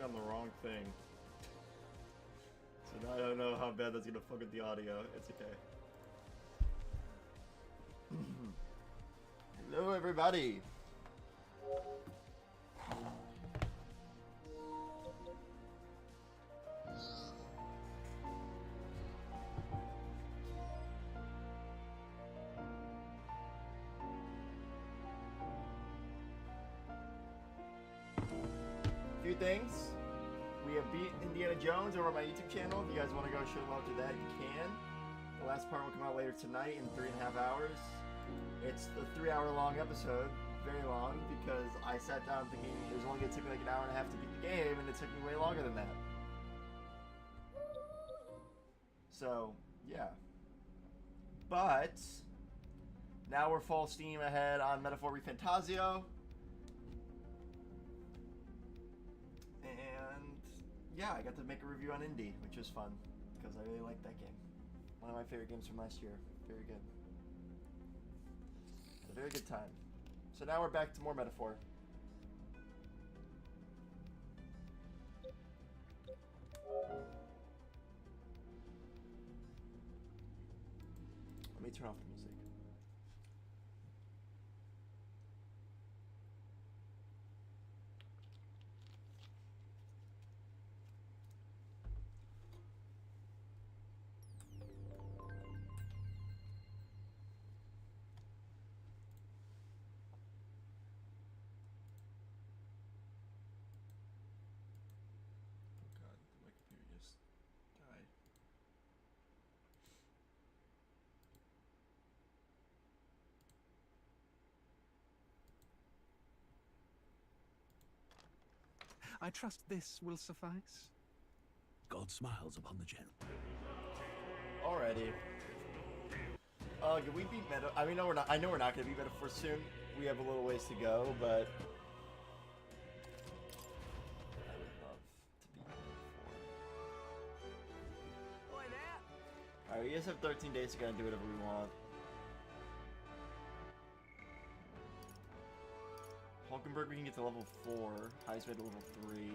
on the wrong thing. So now I don't know how bad that's gonna fuck with the audio. It's okay. Hello, everybody. Few things. We have beat Indiana Jones over on my YouTube channel. If you guys want to go show love to that, you can. The last part will come out later tonight in 3.5 hours. It's a 3-hour-long episode, very long, because I sat down thinking it was only going to take me like an hour and a half to beat the game, and it took me way longer than that. So, yeah. But now we're full steam ahead on Metaphor ReFantazio. And yeah, I got to make a review on Indy, which was fun because I really liked that game. One of my favorite games from last year. Very good. A very good time. So now we're back to more Metaphor. Let me turn off the music. I trust this will suffice. God smiles upon the gentle. Alrighty. Can we beat Meta? I mean, no, we're not. I know we're not going to beat Metaphor soon. We have a little ways to go, but I would love to beat Metaphor. Boy, there. Alright, we just have 13 days to go and do whatever we want. Hulkenberg, we can get to level 4. Highest way to level 3.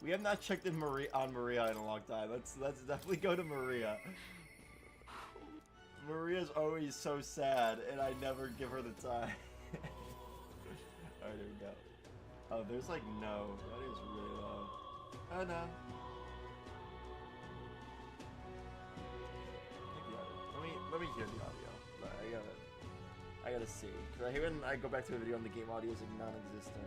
We have not checked in on Maria in a long time. Let's definitely go to Maria. Maria's always so sad, and I never give her the time. Alright, here we go. Oh, there's like no. That is really low. Oh no. Let me hear the audio. I gotta see. Cause I hate when I go back to a video and the game audio is like non-existent.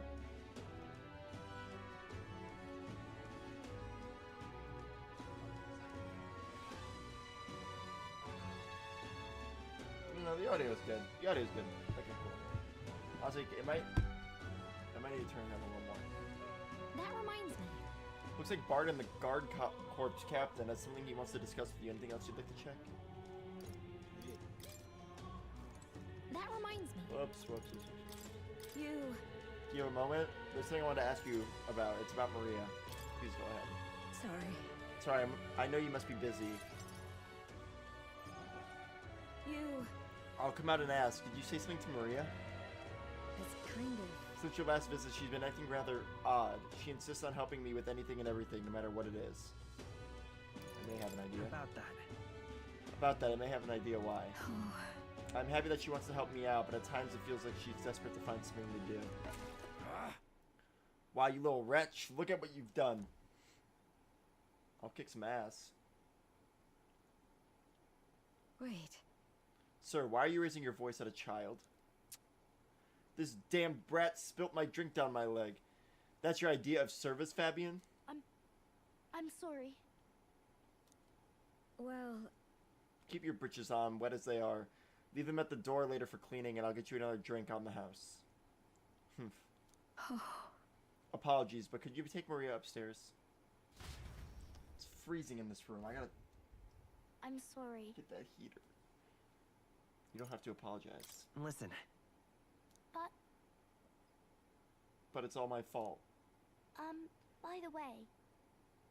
No, the audio is good. The audio is good. Okay, cool. Also, I might need to turn it down a little more. That reminds me. Looks like Bart and the Guard Corps captain has something he wants to discuss with you. Anything else you'd like to check? That reminds me. Whoops. You. Do you have a moment? There's something I wanted to ask you about. It's about Maria. Please go ahead. Sorry. Sorry, I know you must be busy. You. I'll come out and ask. Did you say something to Maria? It's kind of. Since your last visit, she's been acting rather odd. She insists on helping me with anything and everything, no matter what it is. I may have an idea. About that. About that, I may have an idea why. I'm happy that she wants to help me out, but at times it feels like she's desperate to find something to do. Wow, you little wretch. Look at what you've done. I'll kick some ass. Wait. Sir, why are you raising your voice at a child? This damn brat spilt my drink down my leg. That's your idea of service, Fabian? I'm sorry. Well... Keep your britches on, wet as they are. Leave them at the door later for cleaning, and I'll get you another drink on the house. Apologies, but could you take Maria upstairs? It's freezing in this room. I gotta I'm sorry. get that heater. You don't have to apologize. Listen. But it's all my fault. By the way.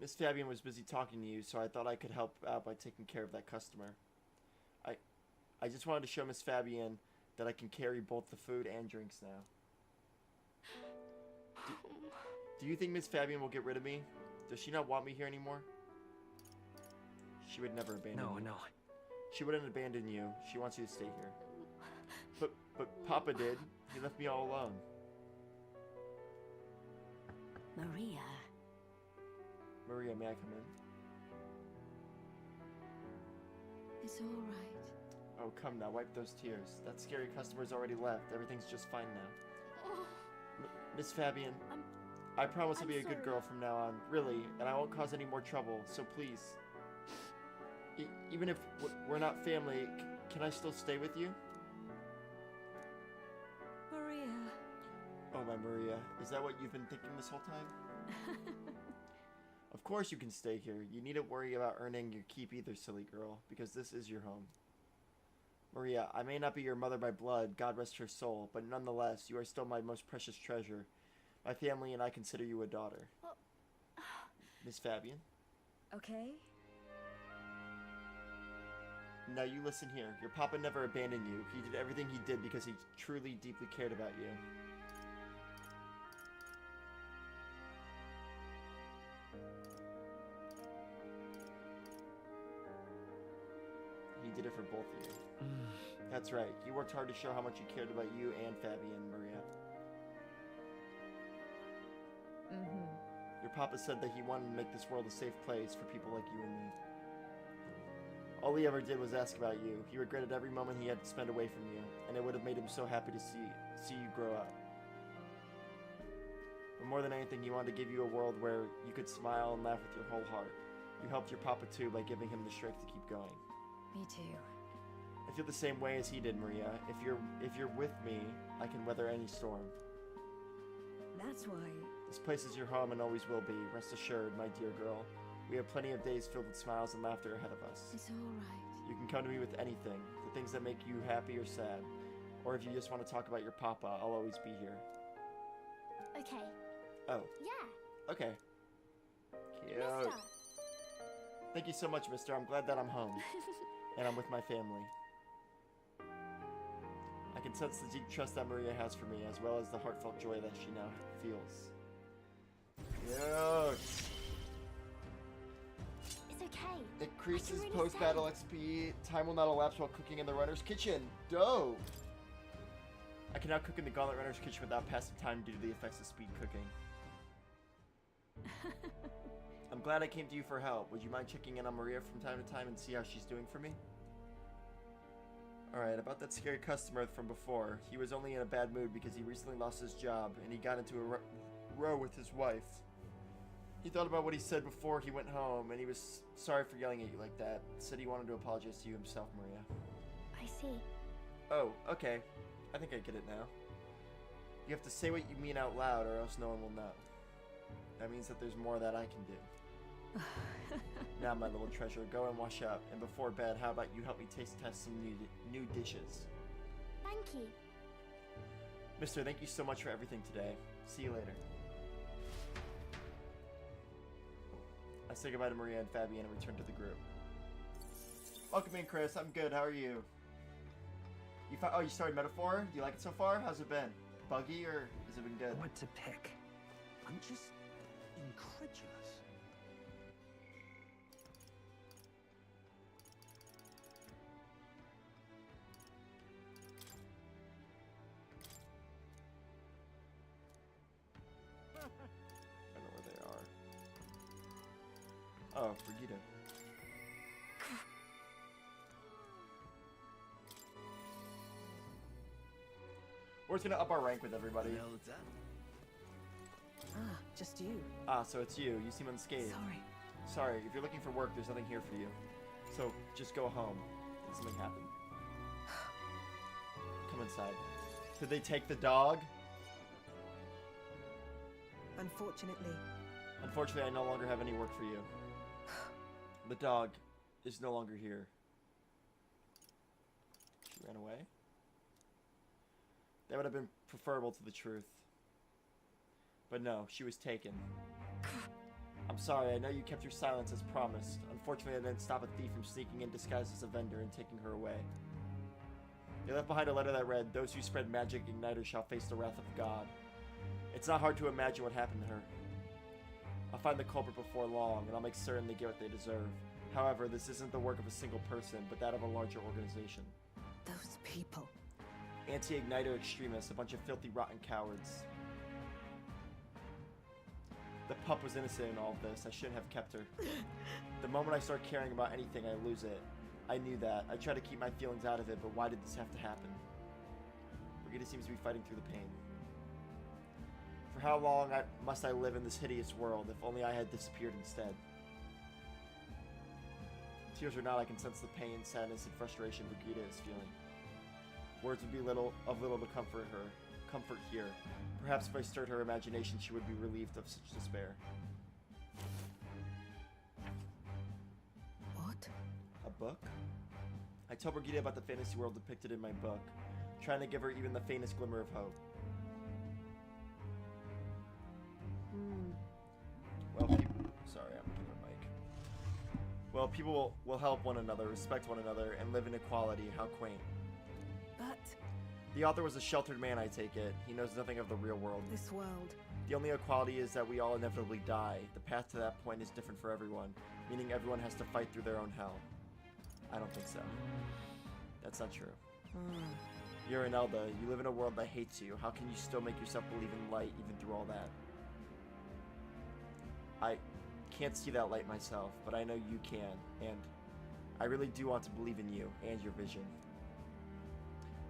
Miss Fabian was busy talking to you, so I thought I could help out by taking care of that customer. I just wanted to show Miss Fabian that I can carry both the food and drinks now. Do you think Miss Fabian will get rid of me? Does she not want me here anymore? She would never abandon you. No. She wouldn't abandon you. She wants you to stay here. But Papa did. He left me all alone. Maria. Maria, may I come in? It's all right. Oh, come now, wipe those tears. That scary customer's already left. Everything's just fine now. Miss Fabian, I promise I'll be a good girl from now on, really, and I won't cause any more trouble, so please. Even if we're not family, can I still stay with you? Maria. Oh, my Maria, is that what you've been thinking this whole time? Of course you can stay here. You needn't worry about earning your keep either, silly girl, because this is your home. Maria, I may not be your mother by blood, God rest her soul, but nonetheless, you are still my most precious treasure. My family and I consider you a daughter. Miss Fabian? Okay. Now you listen here. Your papa never abandoned you. He did everything he did because he truly, deeply cared about you. He did it for both of you. That's right. He worked hard to show how much he cared about you and Fabian, Maria. Your papa said that he wanted to make this world a safe place for people like you and me. All he ever did was ask about you. He regretted every moment he had to spend away from you, and it would have made him so happy to see you grow up. But more than anything, he wanted to give you a world where you could smile and laugh with your whole heart. You helped your papa too by giving him the strength to keep going. Me too. I feel the same way as he did, Maria. If you're with me, I can weather any storm. That's why. This place is your home and always will be. Rest assured, my dear girl. We have plenty of days filled with smiles and laughter ahead of us. It's all right. You can come to me with anything, the things that make you happy or sad. Or if you just want to talk about your papa, I'll always be here. Okay. Oh, Yeah. okay. Cute. Mister. Thank you so much, mister. I'm glad that I'm home. And I'm with my family. I can sense the deep trust that Maria has for me, as well as the heartfelt joy that she now feels. Cute. It's okay. Increases really post-battle XP. Time will not elapse while cooking in the runner's kitchen. Dope! I can now cook in the Gauntlet Runner's kitchen without passing time due to the effects of speed cooking. I'm glad I came to you for help. Would you mind checking in on Maria from time to time and see how she's doing for me? Alright, about that scary customer from before. He was only in a bad mood because he recently lost his job and he got into a row with his wife. He thought about what he said before he went home and he was sorry for yelling at you like that. Said he wanted to apologize to you himself, Maria. I see. Oh, okay. I think I get it now. You have to say what you mean out loud or else no one will know. That means that there's more that I can do. Now, my little treasure, go and wash up. And before bed, how about you help me taste test some new dishes? Thank you. Mister, thank you so much for everything today. See you later. I say goodbye to Maria and Fabian and return to the group. Welcome in, Chris. I'm good. How are you? You started Metaphor? Do you like it so far? How's it been? Buggy or has it been good? What to pick? I'm just incredulous. I don't know where they are. Oh, Brigitte. We're just gonna up our rank with everybody. Ah, just you. Ah, so it's you. You seem unscathed. Sorry. Sorry, if you're looking for work, there's nothing here for you. So, just go home. Did something happen? Come inside. Did they take the dog? Unfortunately. Unfortunately, I no longer have any work for you. The dog is no longer here. She ran away? That would have been preferable to the truth. But no, she was taken. I'm sorry, I know you kept your silence as promised. Unfortunately, I didn't stop a thief from sneaking in disguised as a vendor and taking her away. They left behind a letter that read, "Those who spread magic igniters shall face the wrath of God." It's not hard to imagine what happened to her. I'll find the culprit before long, and I'll make certain they get what they deserve. However, this isn't the work of a single person, but that of a larger organization. Those people. Anti-Igniter extremists, a bunch of filthy, rotten cowards. The pup was innocent in all of this. I shouldn't have kept her. The moment I start caring about anything, I lose it. I knew that. I tried to keep my feelings out of it, but why did this have to happen? Brigitte seems to be fighting through the pain. For how long must I live in this hideous world? If only I had disappeared instead. Tears or not, I can sense the pain, sadness, and frustration Brigitte is feeling. Words would be little to comfort her. Comfort here. Perhaps if I stirred her imagination, she would be relieved of such despair. What? A book? I tell Brigitte about the fantasy world depicted in my book, trying to give her even the faintest glimmer of hope. Well, sorry, I'm giving her a mic. Well, people will help one another, respect one another, and live in equality. How quaint. But The author was a sheltered man, I take it. He knows nothing of the real world. this world. The only equality is that we all inevitably die. The path to that point is different for everyone, meaning everyone has to fight through their own hell. I don't think so. That's not true. You're Imelda. You live in a world that hates you. How can you still make yourself believe in light even through all that? I can't see that light myself, but I know you can, and I really do want to believe in you and your vision.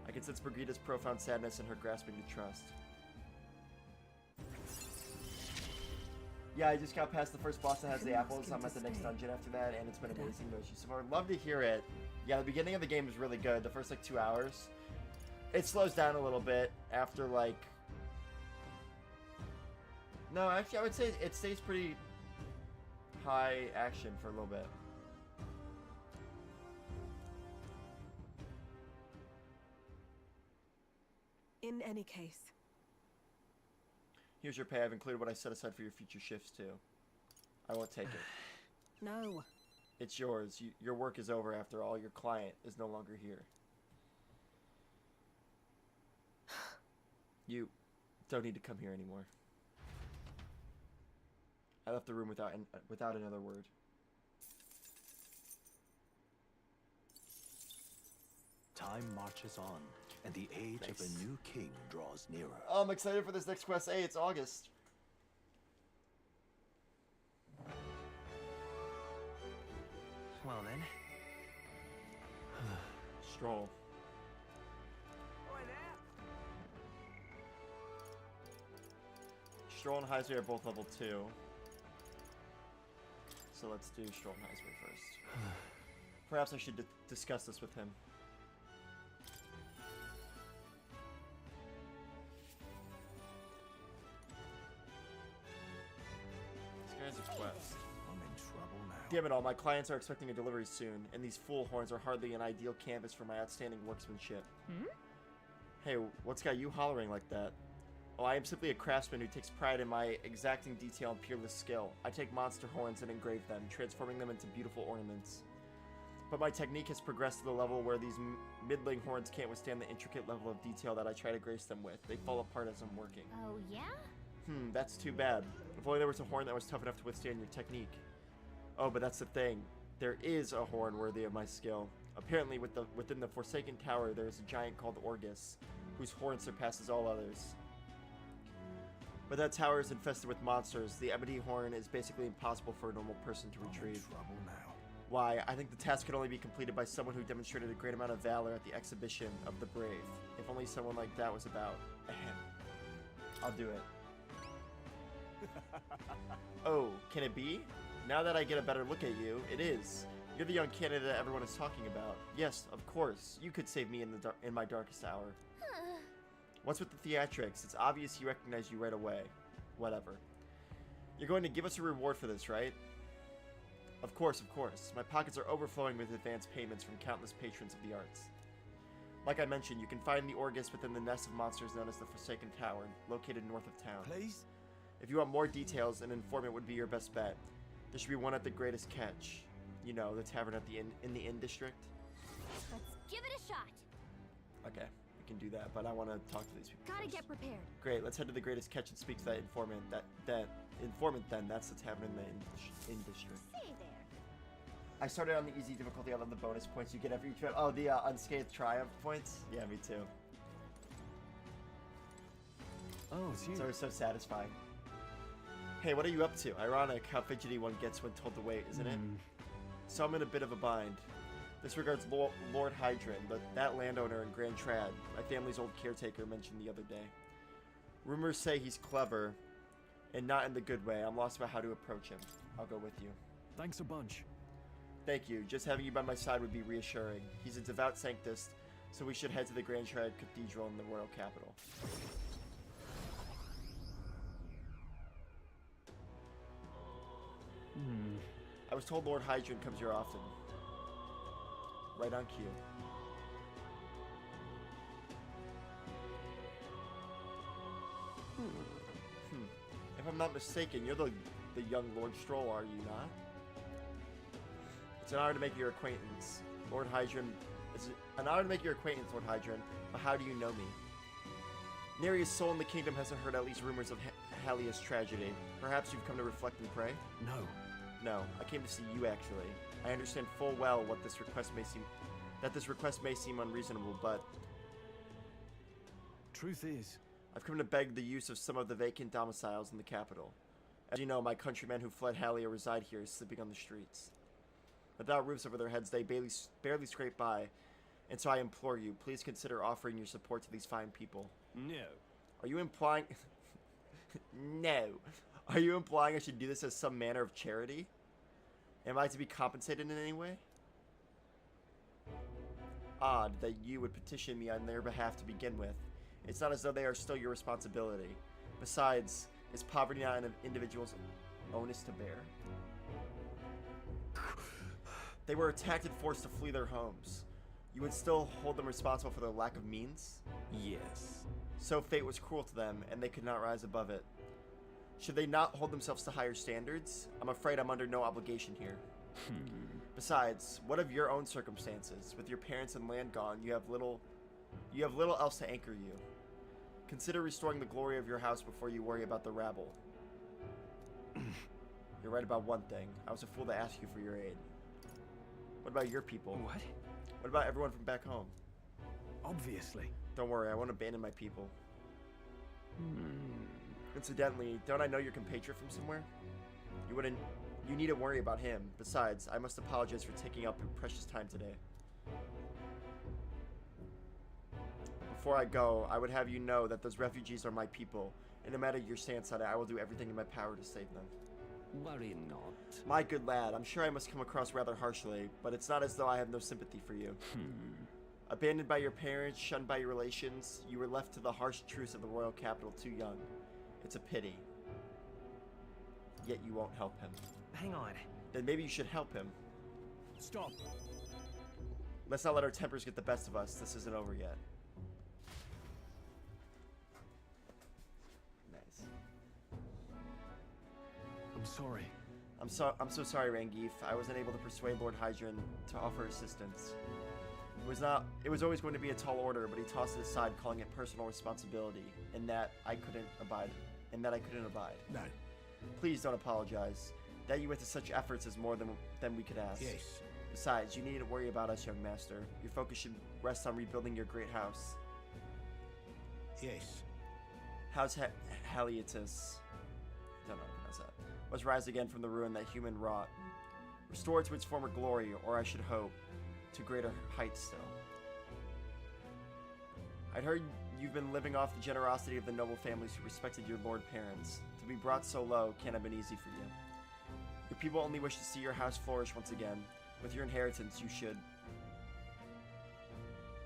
I can sense Brigitte's profound sadness and her grasping to trust. Yeah, I just got past the first boss that has the apples. I'm at the next dungeon after that, and it's been amazing. No issues. So I would love to hear it. Yeah, the beginning of the game is really good. The first, like, 2 hours. It slows down a little bit after, like... No, actually, I would say it stays pretty high action for a little bit. In any case, Here's your pay. I've included what I set aside for your future shifts, too. I won't take it. no. It's yours. Your work is over after all. Your client is no longer here. You don't need to come here anymore. I left the room without another word. Time marches on, and the age of Nice. a new king draws nearer. I'm excited for this next quest. Hey, it's August. Well then. Stroll. Stroll and Heisway are both level 2. So let's do Stroll and Heisway first. Perhaps I should discuss this with him. This guy's a quest. I'm in trouble now. Damn it all, my clients are expecting a delivery soon, and these fool horns are hardly an ideal canvas for my outstanding workmanship. Hey, what's got you hollering like that? Oh, I am simply a craftsman who takes pride in my exacting detail and peerless skill. I take monster horns and engrave them, transforming them into beautiful ornaments. But my technique has progressed to the level where these middling horns can't withstand the intricate level of detail that I try to grace them with. They fall apart as I'm working. Oh, yeah? That's too bad. If only there was a horn that was tough enough to withstand your technique. Oh, but that's the thing. There is a horn worthy of my skill. Apparently, within the Forsaken Tower, there is a giant called Orgus, whose horn surpasses all others. But that tower is infested with monsters. The ebony horn is basically impossible for a normal person to I'm in retrieve. trouble now. Why, I think the task could only be completed by someone who demonstrated a great amount of valor at the exhibition of the brave. If only someone like that was about. Ahem. I'll do it. Oh, can it be? Now that I get a better look at you, it is. You're the young candidate that everyone is talking about. Yes, of course. You could save me in my darkest hour. What's with the theatrics? It's obvious he recognized you right away. Whatever. You're going to give us a reward for this, right? Of course, of course. My pockets are overflowing with advance payments from countless patrons of the arts. Like I mentioned, you can find the Orgus within the nest of monsters known as the Forsaken Tower, located north of town. Please? If you want more details, an informant would be your best bet. There should be one at the Greatest Catch. You know, the tavern at the in the Inn District. Let's give it a shot. Okay, we can do that, but I want to talk to these people Gotta first. get prepared. Great, let's head to the Greatest Catch and speak to that informant. That informant then. That's what's happening in the industry. Say there. I started on the easy difficulty. I love the bonus points you get every each round. Oh, the unscathed triumph points? Yeah, me too. Oh, it's you. It's always so satisfying. Hey, what are you up to? Ironic how fidgety one gets when told to wait, isn't it? So I'm in a bit of a bind. This regards Lord Hydron, that landowner in Grand Trad, my family's old caretaker, mentioned the other day. Rumors say he's clever, and not in the good way. I'm lost about how to approach him. I'll go with you. Thanks a bunch. Thank you. Just having you by my side would be reassuring. He's a devout sanctist, so we should head to the Grand Trad Cathedral in the royal capital. I was told Lord Hydron comes here often. Right on cue. If I'm not mistaken, you're the young Lord Stroll, are you not? It's an honor to make your acquaintance, Lord Hydron. It's an honor to make your acquaintance, Lord Hydron, but how do you know me? Nerea's soul in the kingdom hasn't heard at least rumors of Halia's tragedy. Perhaps you've come to reflect and pray? No. No, I came to see you actually. I understand full well what this request may seem unreasonable, but Truth is, I've come to beg the use of some of the vacant domiciles in the capital. As you know, my countrymen who fled Halia reside here, sleeping on the streets. Without roofs over their heads, they barely scrape by, and so I implore you, please consider offering your support to these fine people. no. Are you implying... No. Are you implying I should do this as some manner of charity? Am I to be compensated in any way? Odd that you would petition me on their behalf to begin with. It's not as though they are still your responsibility. Besides, is poverty not an individual's onus to bear? They were attacked and forced to flee their homes. You would still hold them responsible for their lack of means? Yes. So fate was cruel to them, and they could not rise above it. Should they not hold themselves to higher standards? I'm afraid I'm under no obligation here. Besides, what of your own circumstances? With your parents and land gone, you have little else to anchor you. Consider restoring the glory of your house before you worry about the rabble. You're right about one thing. I was a fool to ask you for your aid. What about your people? What? What about everyone from back home? Obviously. Don't worry, I won't abandon my people. Incidentally, don't I know your compatriot from somewhere? You needn't worry about him. Besides, I must apologize for taking up your precious time today. Before I go, I would have you know that those refugees are my people, and no matter your stance on it, I will do everything in my power to save them. Worry not. My good lad, I'm sure I must come across rather harshly, but it's not as though I have no sympathy for you. Abandoned by your parents, shunned by your relations, you were left to the harsh truths of the royal capital too young. It's a pity. Yet you won't help him. Hang on. Then maybe you should help him. Stop. Let's not let our tempers get the best of us. This isn't over yet. Nice. I'm sorry. I'm so sorry, Rangeef. I wasn't able to persuade Lord Hydron to offer assistance. It was always going to be a tall order, but he tossed it aside, calling it personal responsibility, and that I couldn't abide. No. Please don't apologize. That you went to such efforts is more than we could ask. Yes. Besides, you needn't worry about us, young master. Your focus should rest on rebuilding your great house. Yes. How's Haliatus? I don't know how to pronounce that. Must rise again from the ruin that human wrought. Restored to its former glory, or I should hope, to greater heights still. I'd heard you've been living off the generosity of the noble families who respected your lord parents. To be brought so low can't have been easy for you. Your people only wish to see your house flourish once again. With your inheritance, you should...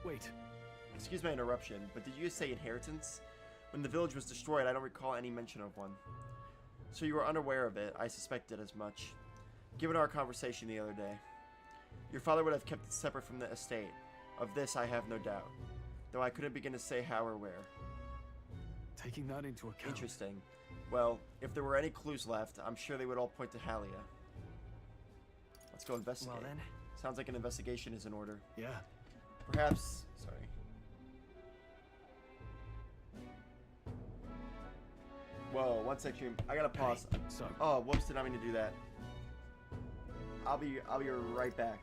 Wait. Excuse my interruption, but did you say inheritance? When the village was destroyed, I don't recall any mention of one. So you were unaware of it. I suspected as much. Given our conversation the other day. Your father would have kept it separate from the estate. Of this, I have no doubt. Though I couldn't begin to say how or where. Taking that into account. Interesting. Well, if there were any clues left, I'm sure they would all point to Halia. Let's go investigate. Well then. Sounds like an investigation is in order. Yeah. Perhaps... Sorry. Whoa, one sec, stream. I gotta pause. Hey, so, Oh, whoops! Did not mean to do that. I'll be right back.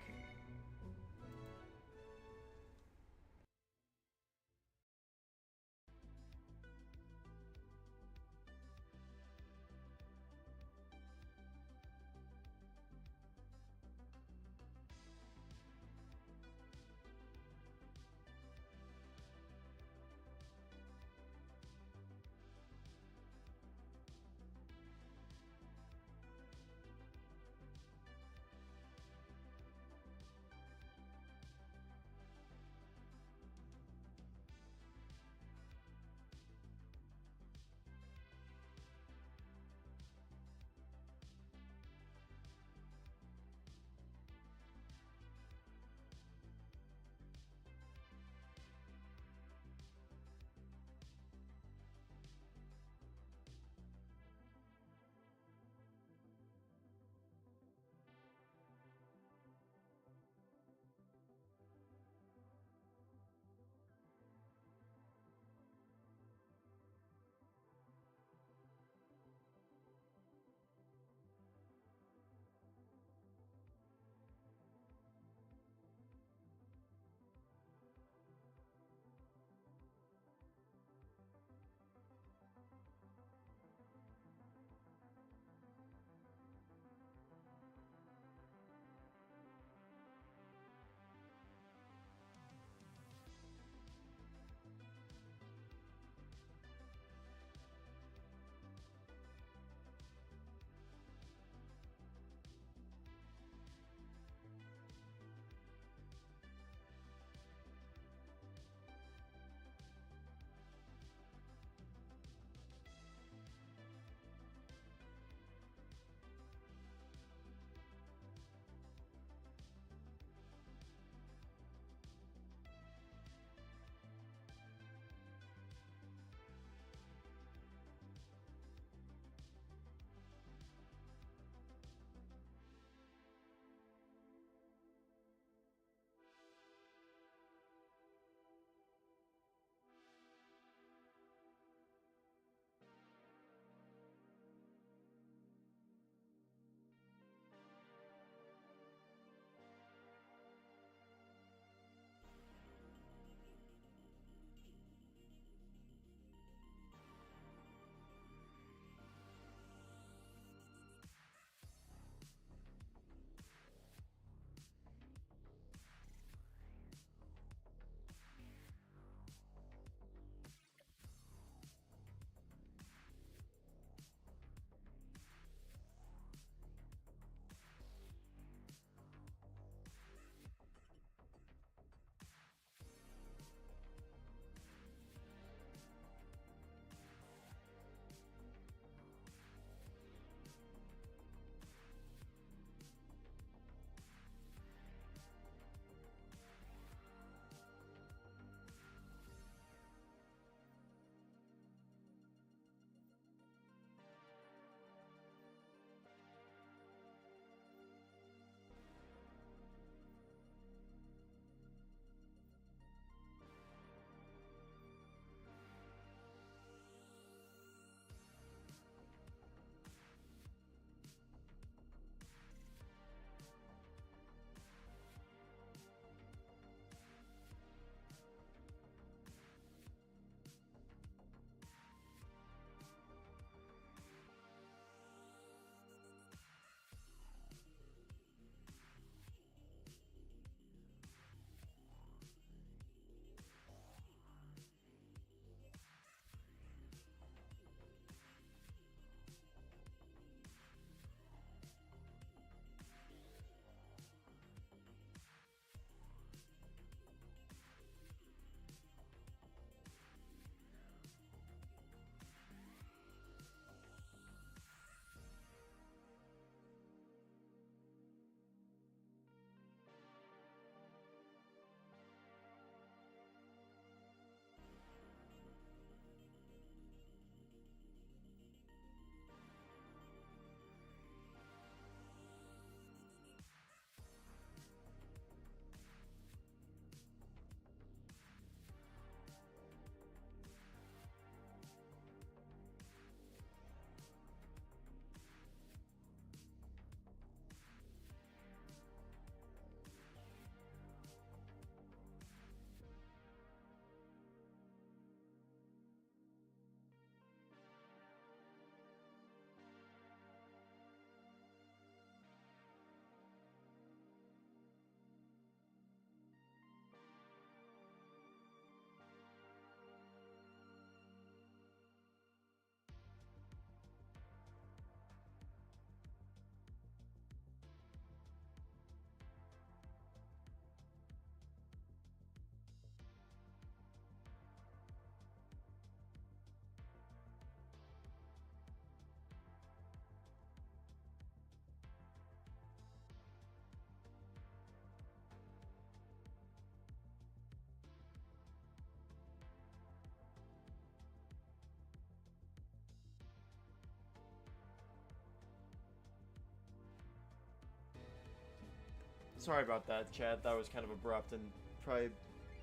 Sorry about that, Chad. That was kind of abrupt and probably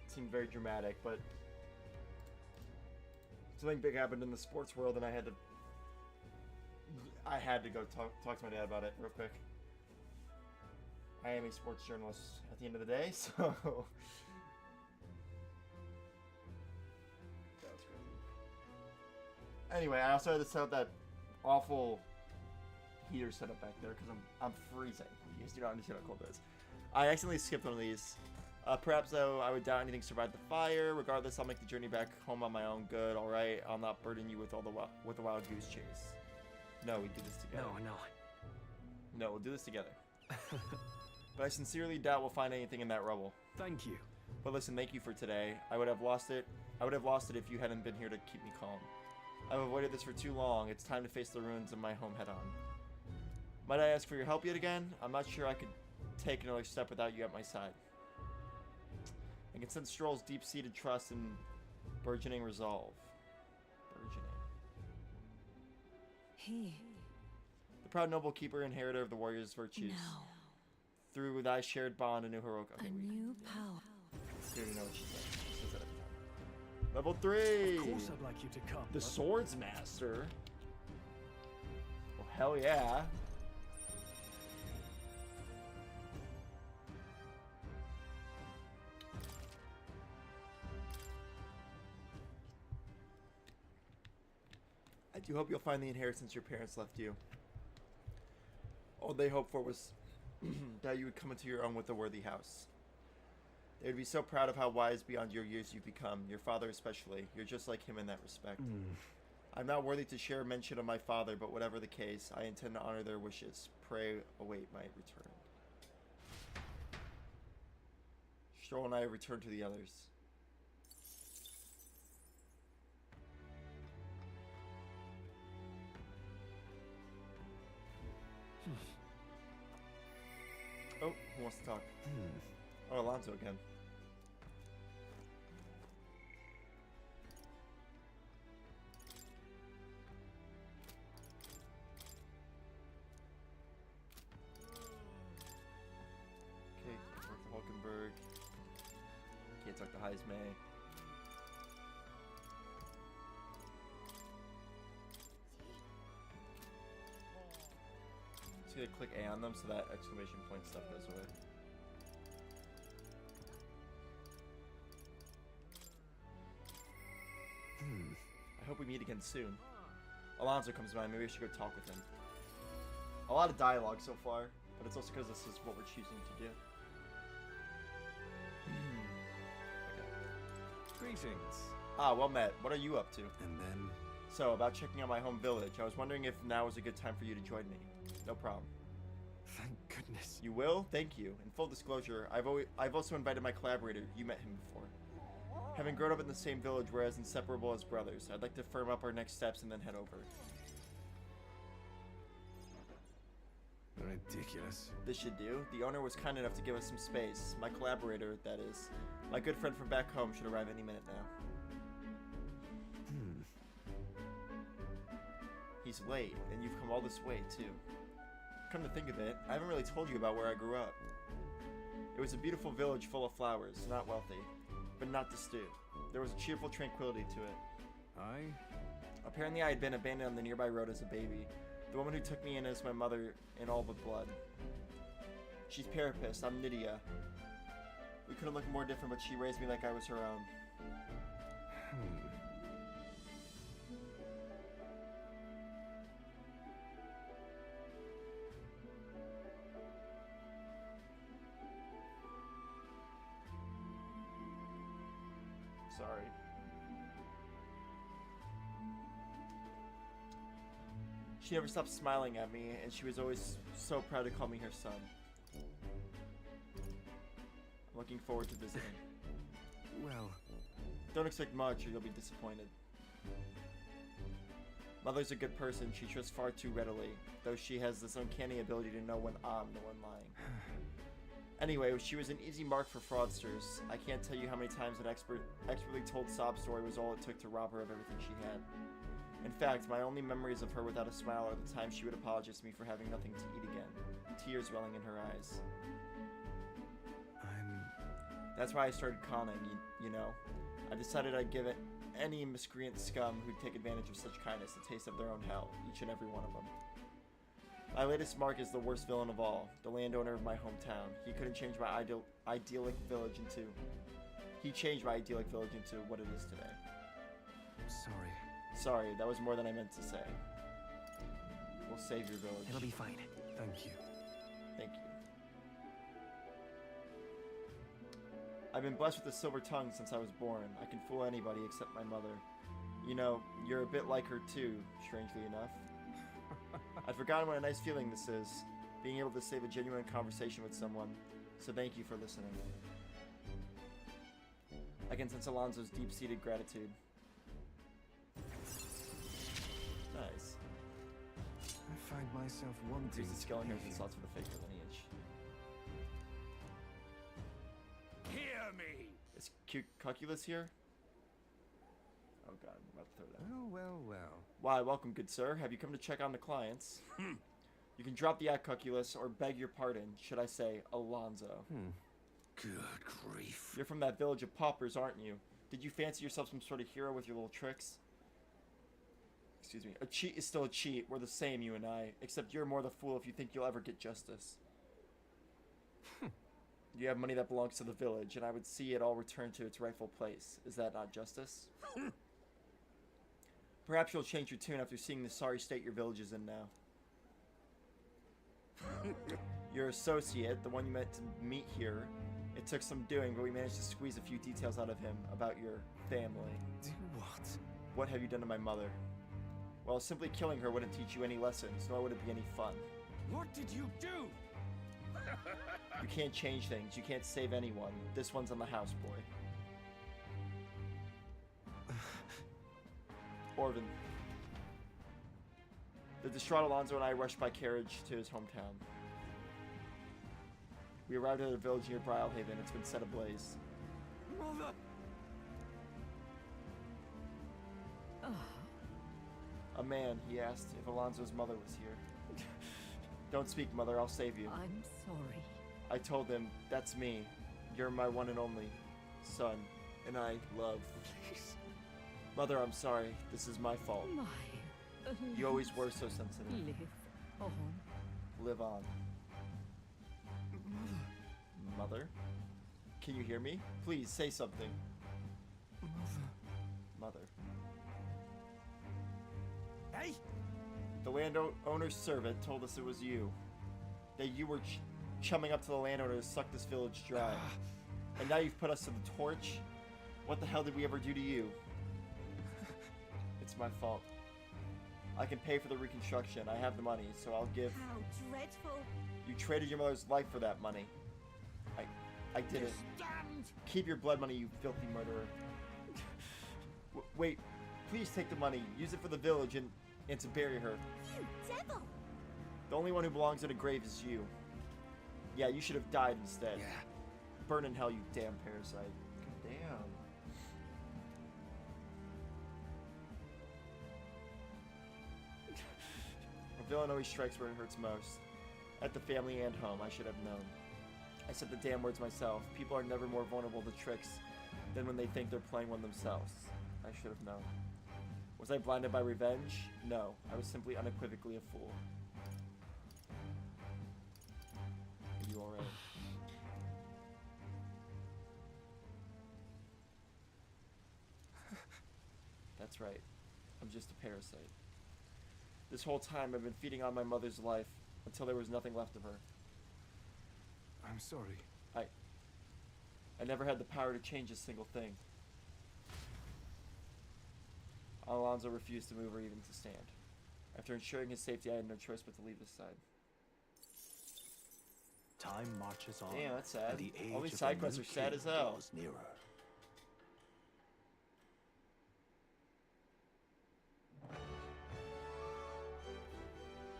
seemed very dramatic, but something big happened in the sports world, and I had to go talk to my dad about it real quick. I am a sports journalist at the end of the day, so that was crazy. Anyway, I also had to set up that awful heater setup back there because I'm freezing. You guys do not understand how cold it is. I accidentally skipped one of these. Perhaps though I would doubt anything survived the fire. Regardless, I'll make the journey back home on my own good. All right, I'll not burden you with all the with a wild goose chase. No, we do this together. No, we'll do this together. But I sincerely doubt we'll find anything in that rubble. Thank you. But listen, thank you for today. I would have lost it if you hadn't been here to keep me calm. I've avoided this for too long. It's time to face the ruins of my home head on. Might I ask for your help yet again? I'm not sure I could take another step without you at my side. I can sense Stroll's deep-seated trust and burgeoning resolve. He. The proud noble keeper, inheritor of the warrior's virtues. No. Through thy shared bond, a new heroic. A new power. You already know what she said. She says that every time. Level 3! Of course I'd like you to come. The Swords Master. Well, hell yeah. I do hope you'll find the inheritance your parents left you. All they hoped for was that you would come into your own with a worthy house. They would be so proud of how wise beyond your years you've become, your father especially. You're just like him in that respect. I'm not worthy to share mention of my father, but whatever the case, I intend to honor their wishes. Pray await my return. Stroll and I return to the others. Oh, who wants to talk? Oh, Alonso again. Okay, can't talk to Hulkenberg. Can't talk to Heismay. Just gonna click A on them so that exclamation point stuff goes away. I hope we meet again soon. Alonso comes by. Maybe I should go talk with him. A lot of dialogue so far, but it's also because this is what we're choosing to do. Okay. Greetings. Ah, well met. What are you up to? And then So, about checking out my home village. I was wondering if now is a good time for you to join me. No problem. Thank goodness. You will? Thank you. In full disclosure, I've also invited my collaborator. You met him before. Having grown up in the same village, we're as inseparable as brothers. I'd like to firm up our next steps and then head over. Ridiculous. This should do. The owner was kind enough to give us some space. My collaborator, that is. My good friend from back home should arrive any minute now. He's late, and you've come all this way, too. Come to think of it, I haven't really told you about where I grew up. It was a beautiful village full of flowers, not wealthy, but not destitute. There was a cheerful tranquility to it. Apparently I had been abandoned on the nearby road as a baby. The woman who took me in is my mother in all but blood. She's Parapist, I'm Nydia. We couldn't look more different, but she raised me like I was her own. Sorry. She never stopped smiling at me, and she was always so proud to call me her son. I'm looking forward to visiting. Well, Don't expect much or you'll be disappointed. Mother's a good person, she trusts far too readily, though she has this uncanny ability to know when I'm the one lying. Anyway, she was an easy mark for fraudsters. I can't tell you how many times an expertly told sob story was all it took to rob her of everything she had. In fact, my only memories of her without a smile are the times she would apologize to me for having nothing to eat again, tears welling in her eyes. That's why I started conning, you know. I decided I'd give it any miscreant scum who'd take advantage of such kindness a taste of their own hell, each and every one of them. My latest mark is the worst villain of all, the landowner of my hometown. He couldn't change my idyllic village into... He changed my idyllic village into what it is today. Sorry. Sorry, that was more than I meant to say. We'll save your village. It'll be fine. Thank you. Thank you. I've been blessed with a silver tongue since I was born. I can fool anybody except my mother. You know, you're a bit like her too, strangely enough. I've forgotten what a nice feeling this is, being able to save a genuine conversation with someone, so thank you for listening. I can sense Alonzo's deep-seated gratitude. Nice. I find myself wanting Increase the skill to be inheritance here. slots for the fake lineage. Hear me! Is Cuculus here? Oh god, I'm about to throw that. Oh, well, well. Why, welcome, good sir. Have you come to check on the clients? You can drop the act, Cuculus, or beg your pardon, should I say, Alonzo. Good grief. You're from that village of paupers, aren't you? Did you fancy yourself some sort of hero with your little tricks? Excuse me. A cheat is still a cheat. We're the same, you and I. Except you're more the fool if you think you'll ever get justice. You have money that belongs to the village, and I would see it all return to its rightful place. Is that not justice? Perhaps you'll change your tune after seeing the sorry state your village is in now. Your associate, the one you meant to meet here, it took some doing, but we managed to squeeze a few details out of him about your family. Do what? What have you done to my mother? Well, simply killing her wouldn't teach you any lessons, nor would it be any fun. What did you do? You can't change things. You can't save anyone. This one's on the house, boy. Orvin. The distraught Alonzo and I rushed by carriage to his hometown. We arrived at a village near Brylehaven. It's been set ablaze. Mother! A man, he asked if Alonzo's mother was here. Don't speak, mother. I'll save you. I'm sorry. I told him, that's me. You're my one and only son, and I love. Mother, I'm sorry. This is my fault. My. You always were so sensitive. Live on. Live on. Mother? Can you hear me? Please, say something. Mother. Hey! The landowner's servant told us it was you. That you were chumming up to the landowner to suck this village dry. And now you've put us to the torch? What the hell did we ever do to you? It's my fault. I can pay for the reconstruction. I have the money, so I'll give... How dreadful. You traded your mother's life for that money. I did it. Stand! Keep your blood money, you filthy murderer. Wait, please take the money. Use it for the village and to bury her. You devil. The only one who belongs in a grave is you. Yeah, you should have died instead. Yeah. Burn in hell, you damn parasite. Damn. A villain always strikes where it hurts most. At the family and home, I should have known. I said the damn words myself. People are never more vulnerable to tricks than when they think they're playing one themselves. I should have known. Was I blinded by revenge? No, I was simply unequivocally a fool. Are you alright? That's right. I'm just a parasite. This whole time I've been feeding on my mother's life until there was nothing left of her. I'm sorry. I never had the power to change a single thing. Alonzo refused to move or even to stand. After ensuring his safety, I had no choice but to leave this side. Time marches on. Damn, that's sad. and the age All these of side the quests new are sad king as hell. draws nearer.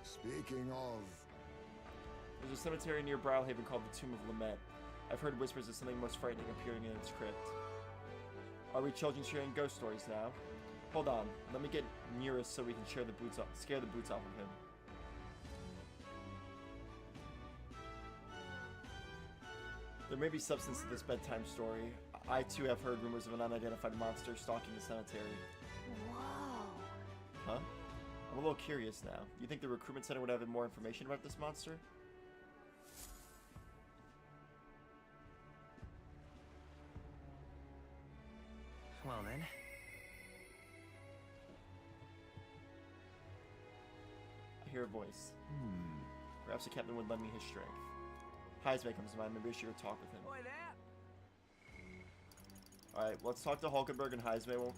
Speaking of, There's a cemetery near Brylehaven called the Tomb of Lament. I've heard whispers of something most frightening appearing in its crypt. Are we children sharing ghost stories now? Hold on, let me get nearest so we can scare the boots off of him. There may be substance to this bedtime story. I too have heard rumors of an unidentified monster stalking the cemetery. Whoa. Huh? I'm a little curious now. You think the recruitment center would have more information about this monster? Well then. I hear a voice. Perhaps the captain would lend me his strength. Heisman comes to mind. Maybe I should go talk with him. Boy, that. Alright, let's talk to Hulkenberg and Heisman.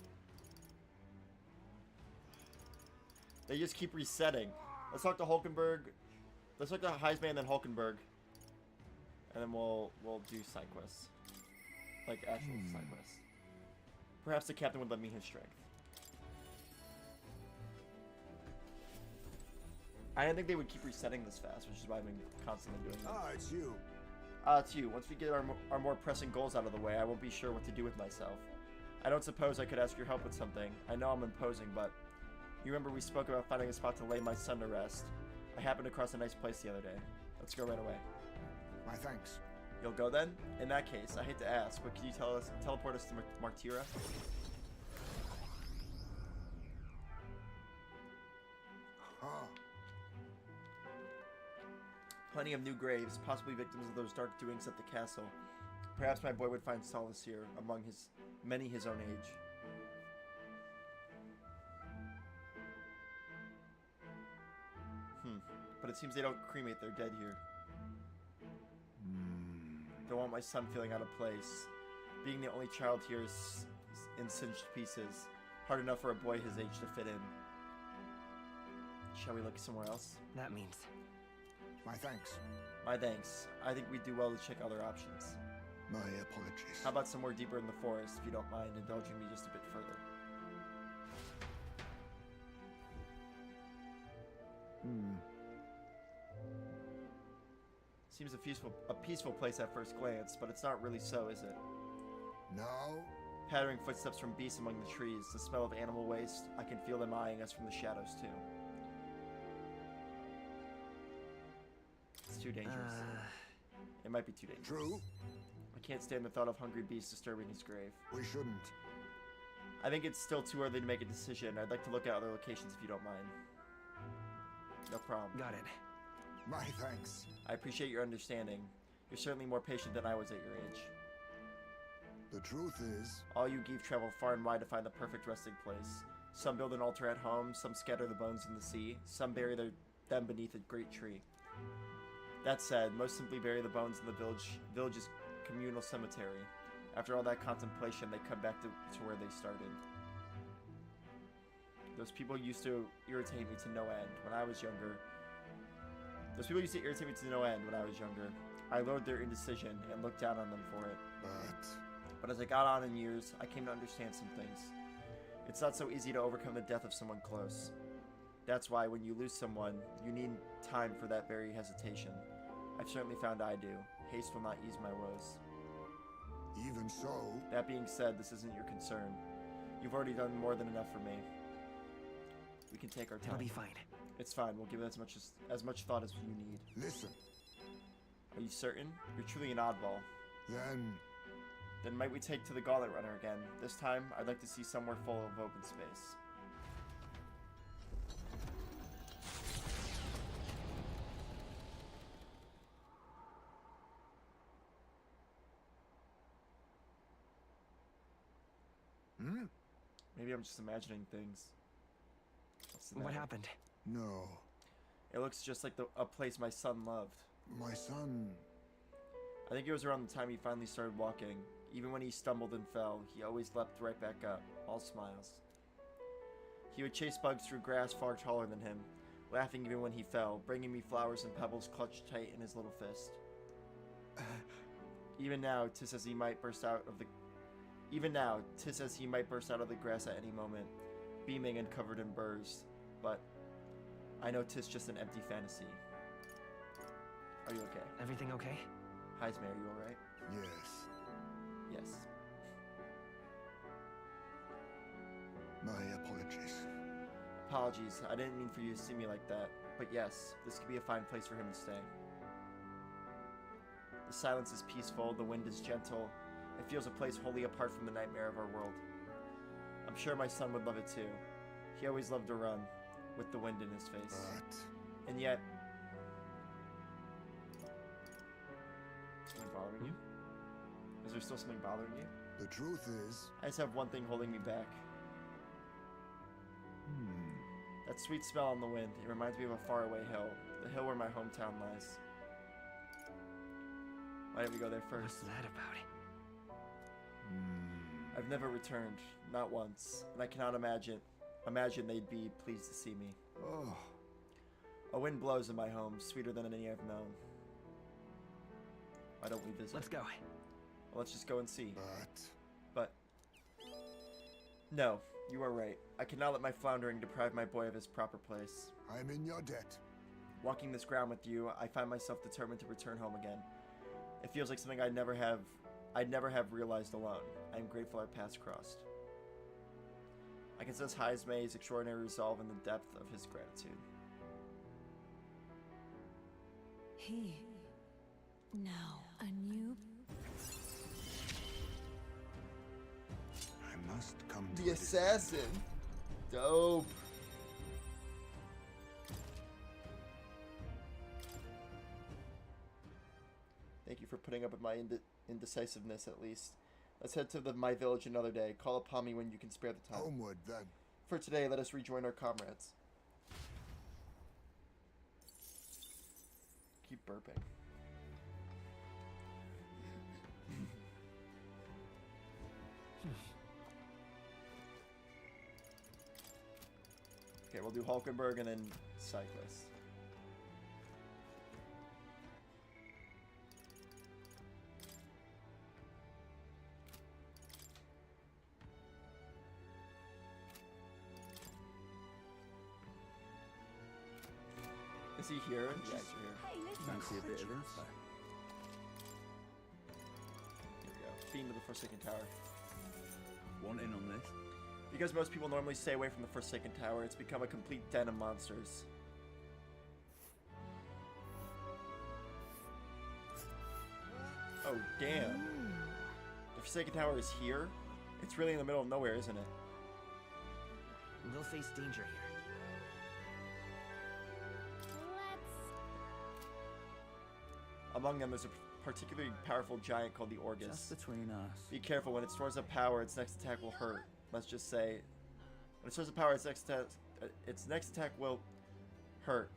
They just keep resetting. Let's talk to Hulkenberg. Let's talk to Heisman and then Hulkenberg. And then we'll do side quests. Like actual side quests. Perhaps the captain would lend me his strength. I didn't think they would keep resetting this fast, which is why I've been constantly doing it. Ah, it's you. It's you. Once we get our more pressing goals out of the way, I won't be sure what to do with myself. I don't suppose I could ask your help with something. I know I'm imposing, but you remember we spoke about finding a spot to lay my son to rest. I happened across a nice place the other day. Let's go right away. My thanks. You'll go then? In that case, I hate to ask, but could you teleport us to Martira? Huh. Plenty of new graves, possibly victims of those dark doings at the castle. Perhaps my boy would find solace here, among many his own age. But it seems they don't cremate their dead here. Don't want my son feeling out of place. Being the only child here is in cinched pieces. Hard enough for a boy his age to fit in. Shall we look somewhere else? That means. My thanks. My thanks. I think we'd do well to check other options. My apologies. How about somewhere deeper in the forest, if you don't mind indulging me just a bit further? Seems a peaceful place at first glance, but it's not really so, is it? No? Pattering footsteps from beasts among the trees, the smell of animal waste. I can feel them eyeing us from the shadows, too. It's too dangerous. It might be too dangerous. True? I can't stand the thought of hungry beasts disturbing his grave. We shouldn't. I think it's still too early to make a decision. I'd like to look at other locations if you don't mind. No problem. Got it. My thanks. I appreciate your understanding. You're certainly more patient than I was at your age. The truth is, All you Geef travel far and wide to find the perfect resting place. Some build an altar at home, some scatter the bones in the sea, some bury them beneath a great tree. That said, most simply bury the bones in the village's communal cemetery. After all that contemplation, they come back to where they started. Those people used to irritate me to no end when I was younger. I loathed their indecision and looked down on them for it. But as I got on in years, I came to understand some things. It's not so easy to overcome the death of someone close. That's why when you lose someone, you need time for that very hesitation. I've certainly found I do. Haste will not ease my woes. even so, That being said, this isn't your concern. You've already done more than enough for me. We can take our time. It'll be fine. It's fine. We'll give it as much thought as you need. listen. Are you certain? You're truly an oddball. Then Then might we take to the Gauntlet Runner again? This time, I'd like to see somewhere full of open space. Maybe I'm just imagining things. What's the What matter? happened? no. It looks just like a place my son loved. My son. I think it was around the time he finally started walking. Even when he stumbled and fell, he always leapt right back up, all smiles. He would chase bugs through grass far taller than him, laughing even when he fell, bringing me flowers and pebbles clutched tight in his little fist. Even now, 'tis as he might burst out of the grass at any moment, beaming and covered in burrs. But I know 'tis just an empty fantasy. Are you okay? Everything okay? Heisman, are you alright? Yes. Yes. My apologies. Apologies, I didn't mean for you to see me like that. But yes, this could be a fine place for him to stay. The silence is peaceful, the wind is gentle. It feels a place wholly apart from the nightmare of our world. I'm sure my son would love it too. He always loved to run, with the wind in his face. But And yet... Something bothering you? Is there still something bothering you? the truth is, I just have one thing holding me back. That sweet smell on the wind. It reminds me of a faraway hill. The hill where my hometown lies. Why didn't we go there What's first? that about it? I've never returned, not once, and I cannot imagine they'd be pleased to see me. oh, A wind blows in my home, sweeter than any I've known. Why don't we visit? Let's go. Well, let's just go and see. but No, you are right. I cannot let my floundering deprive my boy of his proper place. I'm in your debt. Walking this ground with you, I find myself determined to return home again. It feels like something I'd never have realized alone. I am grateful our paths crossed. I can sense Heismay's extraordinary resolve in the depth of his gratitude. He. Now, a new. I must come to The a assassin! Dope! Thank you for putting up with my indecisiveness, at least. Let's head to my village another day. Call upon me when you can spare the time. Homeward, then. For today, let us rejoin our comrades. Keep burping. Okay, we'll do Hulkenberg and then Cyclist. Is he here? Yeah, he's here. Hey, listen. Fancy a bit of info. Here we go. Theme of the Forsaken Tower. Want in on this? Because most people normally stay away from the Forsaken Tower, it's become a complete den of monsters. Oh, damn. The Forsaken Tower is here? It's really in the middle of nowhere, isn't it? They'll face danger here. Among them, there's a particularly powerful giant called the Orgus. Just between us. Be careful, when it stores up power, its next attack will hurt. Let's just say... When it stores up power, its next attack will hurt.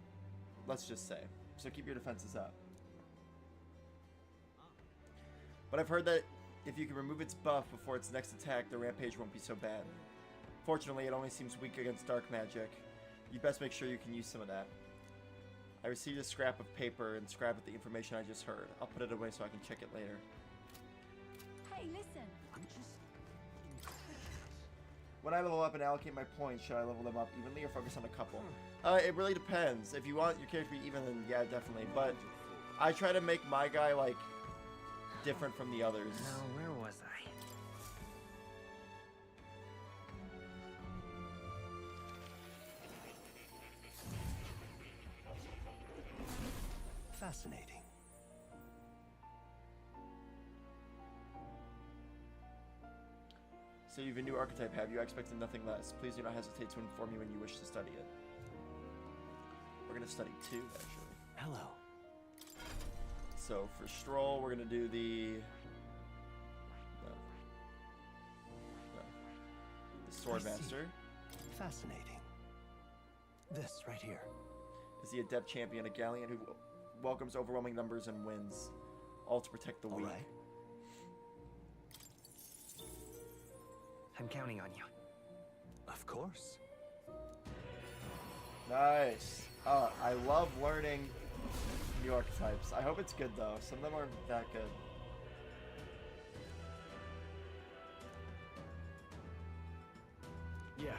Let's just say. So keep your defenses up. But I've heard that if you can remove its buff before its next attack, the rampage won't be so bad. Fortunately, it only seems weak against dark magic. You'd best make sure you can use some of that. I received a scrap of paper inscribed with the information I just heard. I'll put it away so I can check it later. Hey, listen. I'm just... When I level up and allocate my points, should I level them up evenly or focus on a couple? It really depends. If you want your character to be even, then yeah, definitely. But I try to make my guy, like, different from the others. Now, where was I? Fascinating. So you've a new archetype, have you? I expected nothing less. Please do not hesitate to inform me when you wish to study it. We're going to study two, actually. Hello. So for Stroll, we're going to do the... No. No. The I Sword see. Master. Fascinating. This right here. Is the Adept Champion, a Galleon who welcomes overwhelming numbers and wins. All to protect the All weak. right. I'm counting on you. Of course. Nice. I love learning new archetypes. I hope it's good though. Some of them aren't that good. Yeah.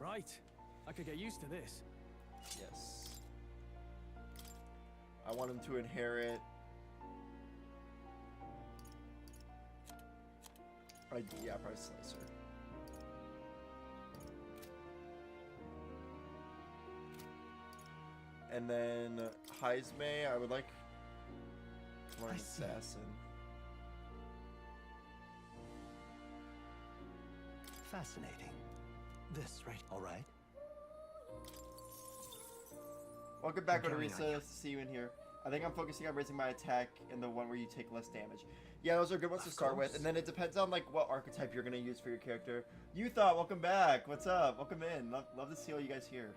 Right. I could get used to this. Yes. I want him to inherit. Yeah, probably Slicer. And then Heisme, I would like learn Assassin. Fascinating. This right, all right? Welcome back, I'm counting on Odorisa. Nice to see you in here. I think I'm focusing on raising my attack and the one where you take less damage. Yeah, those are good ones to start with, and then it depends on like what archetype you're gonna use for your character. You thought, welcome back. What's up? Welcome in. Love to see all you guys here.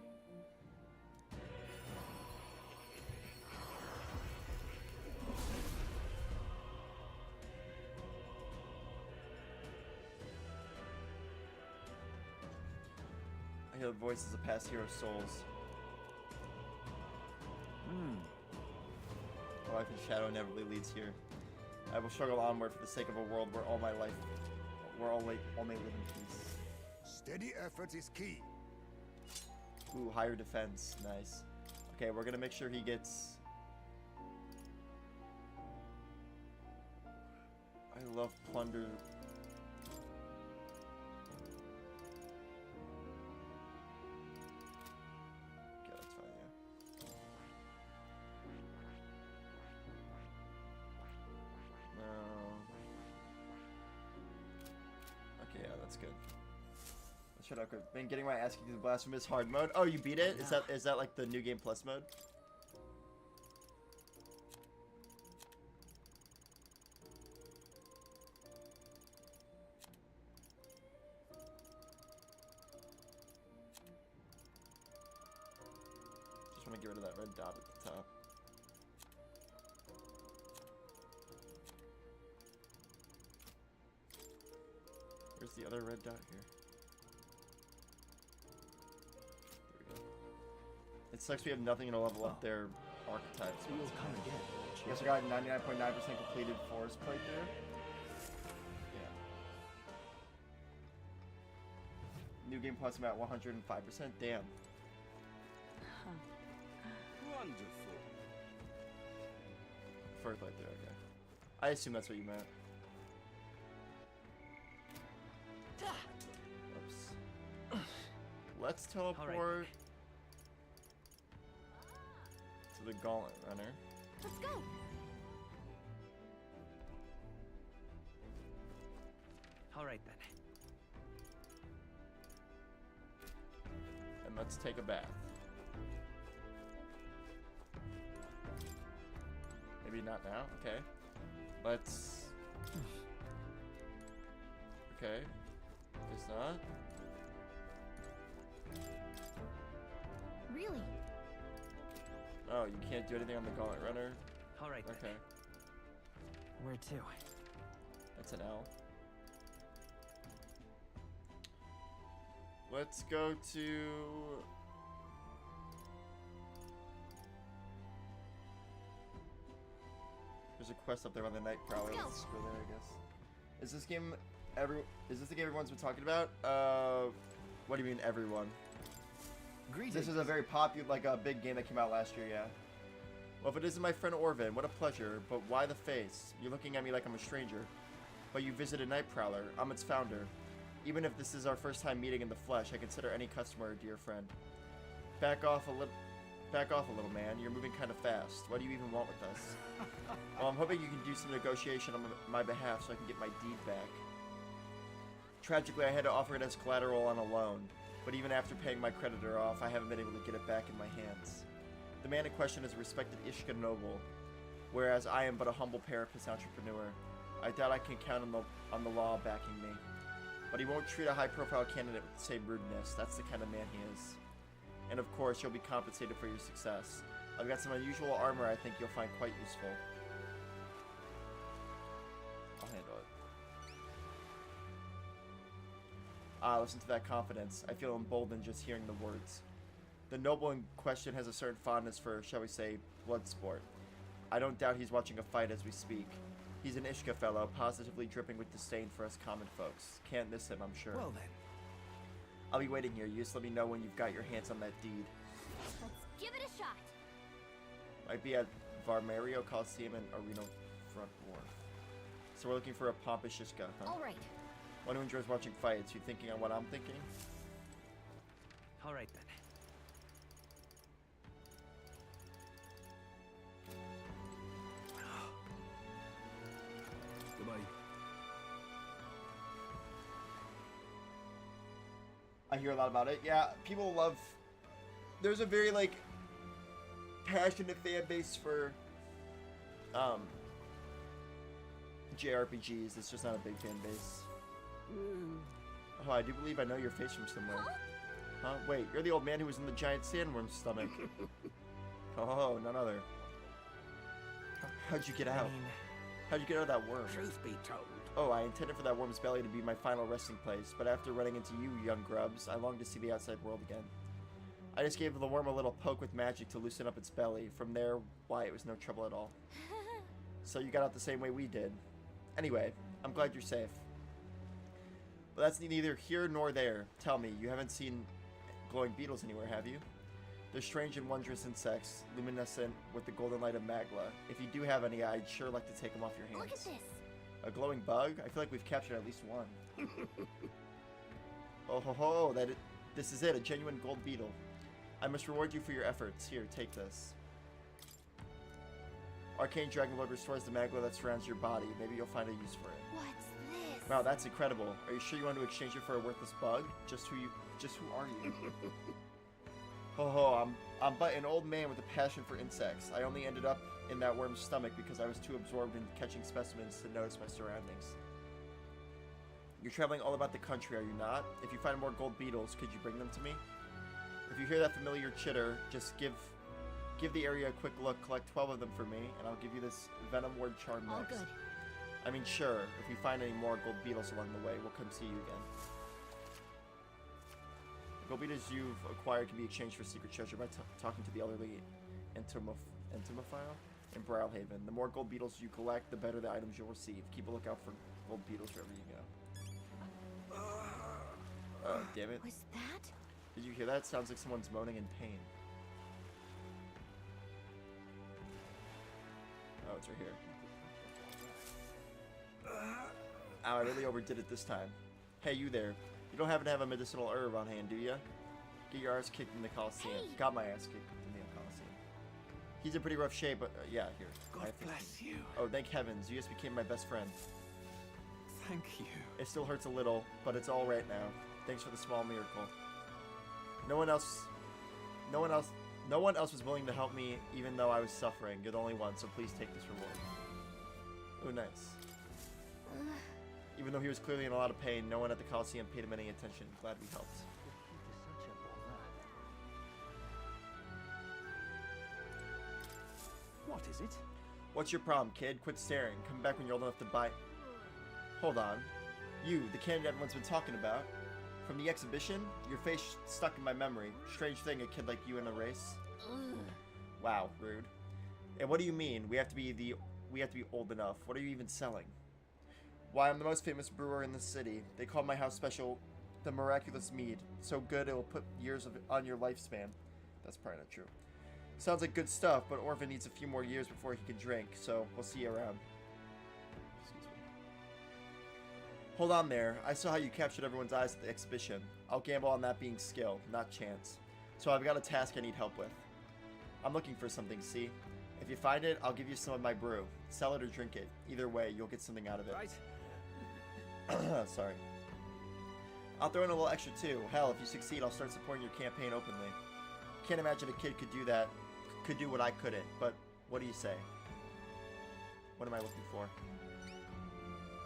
I hear the voices of past hero souls. My life in shadow inevitably leads here. I will struggle onward for the sake of a world where all my life, where all may live in peace. Steady effort is key. Ooh, higher defense, nice. Okay, we're gonna make sure he gets. I love plunder. Okay, that's fine, yeah. No. Okay, yeah, that's good. Shut up, I've been getting my ass kicked in Blasphemous hard mode. Oh, you beat it? Is that like the new game plus mode? Just want to get rid of that red dot at the top. Where's the other red dot here? It sucks we have nothing to level up their archetypes. So you'll come again. Yes, I got 99.9% completed forest playthrough. Yeah. New game plus I'm at 105%. Damn. Wonderful. First playthrough, okay. I assume that's what you meant. Oops. Let's teleport to the Gauntlet Runner. Let's go. All right then. And let's take a bath. Maybe not now. Okay. Let's. Okay. Guess not. Really? Oh, you can't do anything on the Gauntlet Runner? All right then. Okay. Where to? That's an L. Let's go to... There's a quest up there on the Night Prowler. Let's go there, I guess. Is this game Is this the game everyone's been talking about? What do you mean everyone? Greetings. This is a very popular, like a big game that came out last year, yeah. Well, if it isn't my friend Orvin, what a pleasure, but why the face? You're looking at me like I'm a stranger. But you visited Night Prowler. I'm its founder. Even if this is our first time meeting in the flesh, I consider any customer a dear friend. Back off a little, man. You're moving kind of fast. What do you even want with us? Well, I'm hoping you can do some negotiation on my behalf so I can get my deed back. Tragically, I had to offer it as collateral on a loan, but even after paying my creditor off, I haven't been able to get it back in my hands. The man in question is a respected Ishka noble, whereas I am but a humble parapet entrepreneur. I doubt I can count on the law backing me. But he won't treat a high-profile candidate with the same rudeness. That's the kind of man he is. And of course, you'll be compensated for your success. I've got some unusual armor I think you'll find quite useful. I'll handle it. Ah, listen to that confidence. I feel emboldened just hearing the words. The noble in question has a certain fondness for, shall we say, blood sport. I don't doubt he's watching a fight as we speak. He's an Ishka fellow, positively dripping with disdain for us common folks. Can't miss him, I'm sure. Well then. I'll be waiting here. You just let me know when you've got your hands on that deed. Let's give it a shot. I'd be at Varmario Coliseum and Arena Front Wharf. So we're looking for a pompous Shiska, huh? All right. One who enjoys watching fights. You thinking on what I'm thinking? All right then. Goodbye. I hear a lot about it. Yeah, people love... There's a very, like, passionate fan base for, JRPGs. It's just not a big fan base. Oh, I do believe I know your face from somewhere. Huh? Wait, you're the old man who was in the giant sandworm's stomach. Oh, none other. How'd you get out? How'd you get out of that worm? Truth be told, Oh, I intended for that worm's belly to be my final resting place, but after running into you, young grubs, I longed to see the outside world again. I just gave the worm a little poke with magic to loosen up its belly. From there, why, it was no trouble at all. So you got out the same way we did. Anyway, I'm glad you're safe. But that's neither here nor there. Tell me, you haven't seen glowing beetles anywhere, have you? They're strange and wondrous insects, luminescent with the golden light of Magla. If you do have any, I'd sure like to take them off your hands. Look at this. A glowing bug? I feel like we've captured at least one. Oh ho ho, this is it, a genuine gold beetle. I must reward you for your efforts. Here, take this. Arcane Dragon Blood restores the Magla that surrounds your body. Maybe you'll find a use for it. What's this? Wow, that's incredible. Are you sure you want to exchange it for a worthless bug? Just who are you? Ho ho, I'm but an old man with a passion for insects. I only ended up in that worm's stomach because I was too absorbed in catching specimens to notice my surroundings. You're traveling all about the country, are you not? If you find more gold beetles, could you bring them to me? If you hear that familiar chitter, just give the area a quick look, collect 12 of them for me, and I'll give you this Venom Ward charm All next. good. I mean, sure, if we find any more gold beetles along the way, we'll come see you again. The gold beetles you've acquired can be exchanged for secret treasure by talking to the elderly entomophile in Brawlhaven. The more gold beetles you collect, the better the items you'll receive. Keep a lookout for gold beetles wherever you go. Oh, damn it. Was that? Did you hear that? Sounds like someone's moaning in pain. Oh, it's right here. Ow, I really overdid it this time. Hey, you there. You don't happen to have a medicinal herb on hand, do ya? Get your ass kicked in the Coliseum. Hey. Got my ass kicked in the Coliseum. He's in pretty rough shape, but yeah, here. I God have 15. bless you. Oh, thank heavens. You just became my best friend. Thank you. It still hurts a little, but it's all right now. Thanks for the small miracle. No one else was willing to help me, even though I was suffering. You're the only one, so please take this reward. Oh, nice. Even though he was clearly in a lot of pain, no one at the Coliseum paid him any attention. Glad we helped. What is it? What's your problem, kid? Quit staring. Come back when you're old enough to buy... Hold on. You, the candidate everyone's been talking about. From the exhibition? Your face stuck in my memory. Strange thing, a kid like you in a race. Wow, rude. And what do you mean? We have to be old enough. What are you even selling? Why, I'm the most famous brewer in the city. They call my house special the Miraculous Mead. So good it'll put years on your lifespan. That's probably not true. Sounds like good stuff, but Orphan needs a few more years before he can drink, so we'll see you around. Excuse me. Hold on there. I saw how you captured everyone's eyes at the exhibition. I'll gamble on that being skill, not chance. So I've got a task I need help with. I'm looking for something, see? If you find it, I'll give you some of my brew. Sell it or drink it. Either way, you'll get something out of it. Right. Sorry. I'll throw in a little extra too. Hell, if you succeed, I'll start supporting your campaign openly. Can't imagine a kid could do that. Could do what I couldn't, but what do you say? What am I looking for?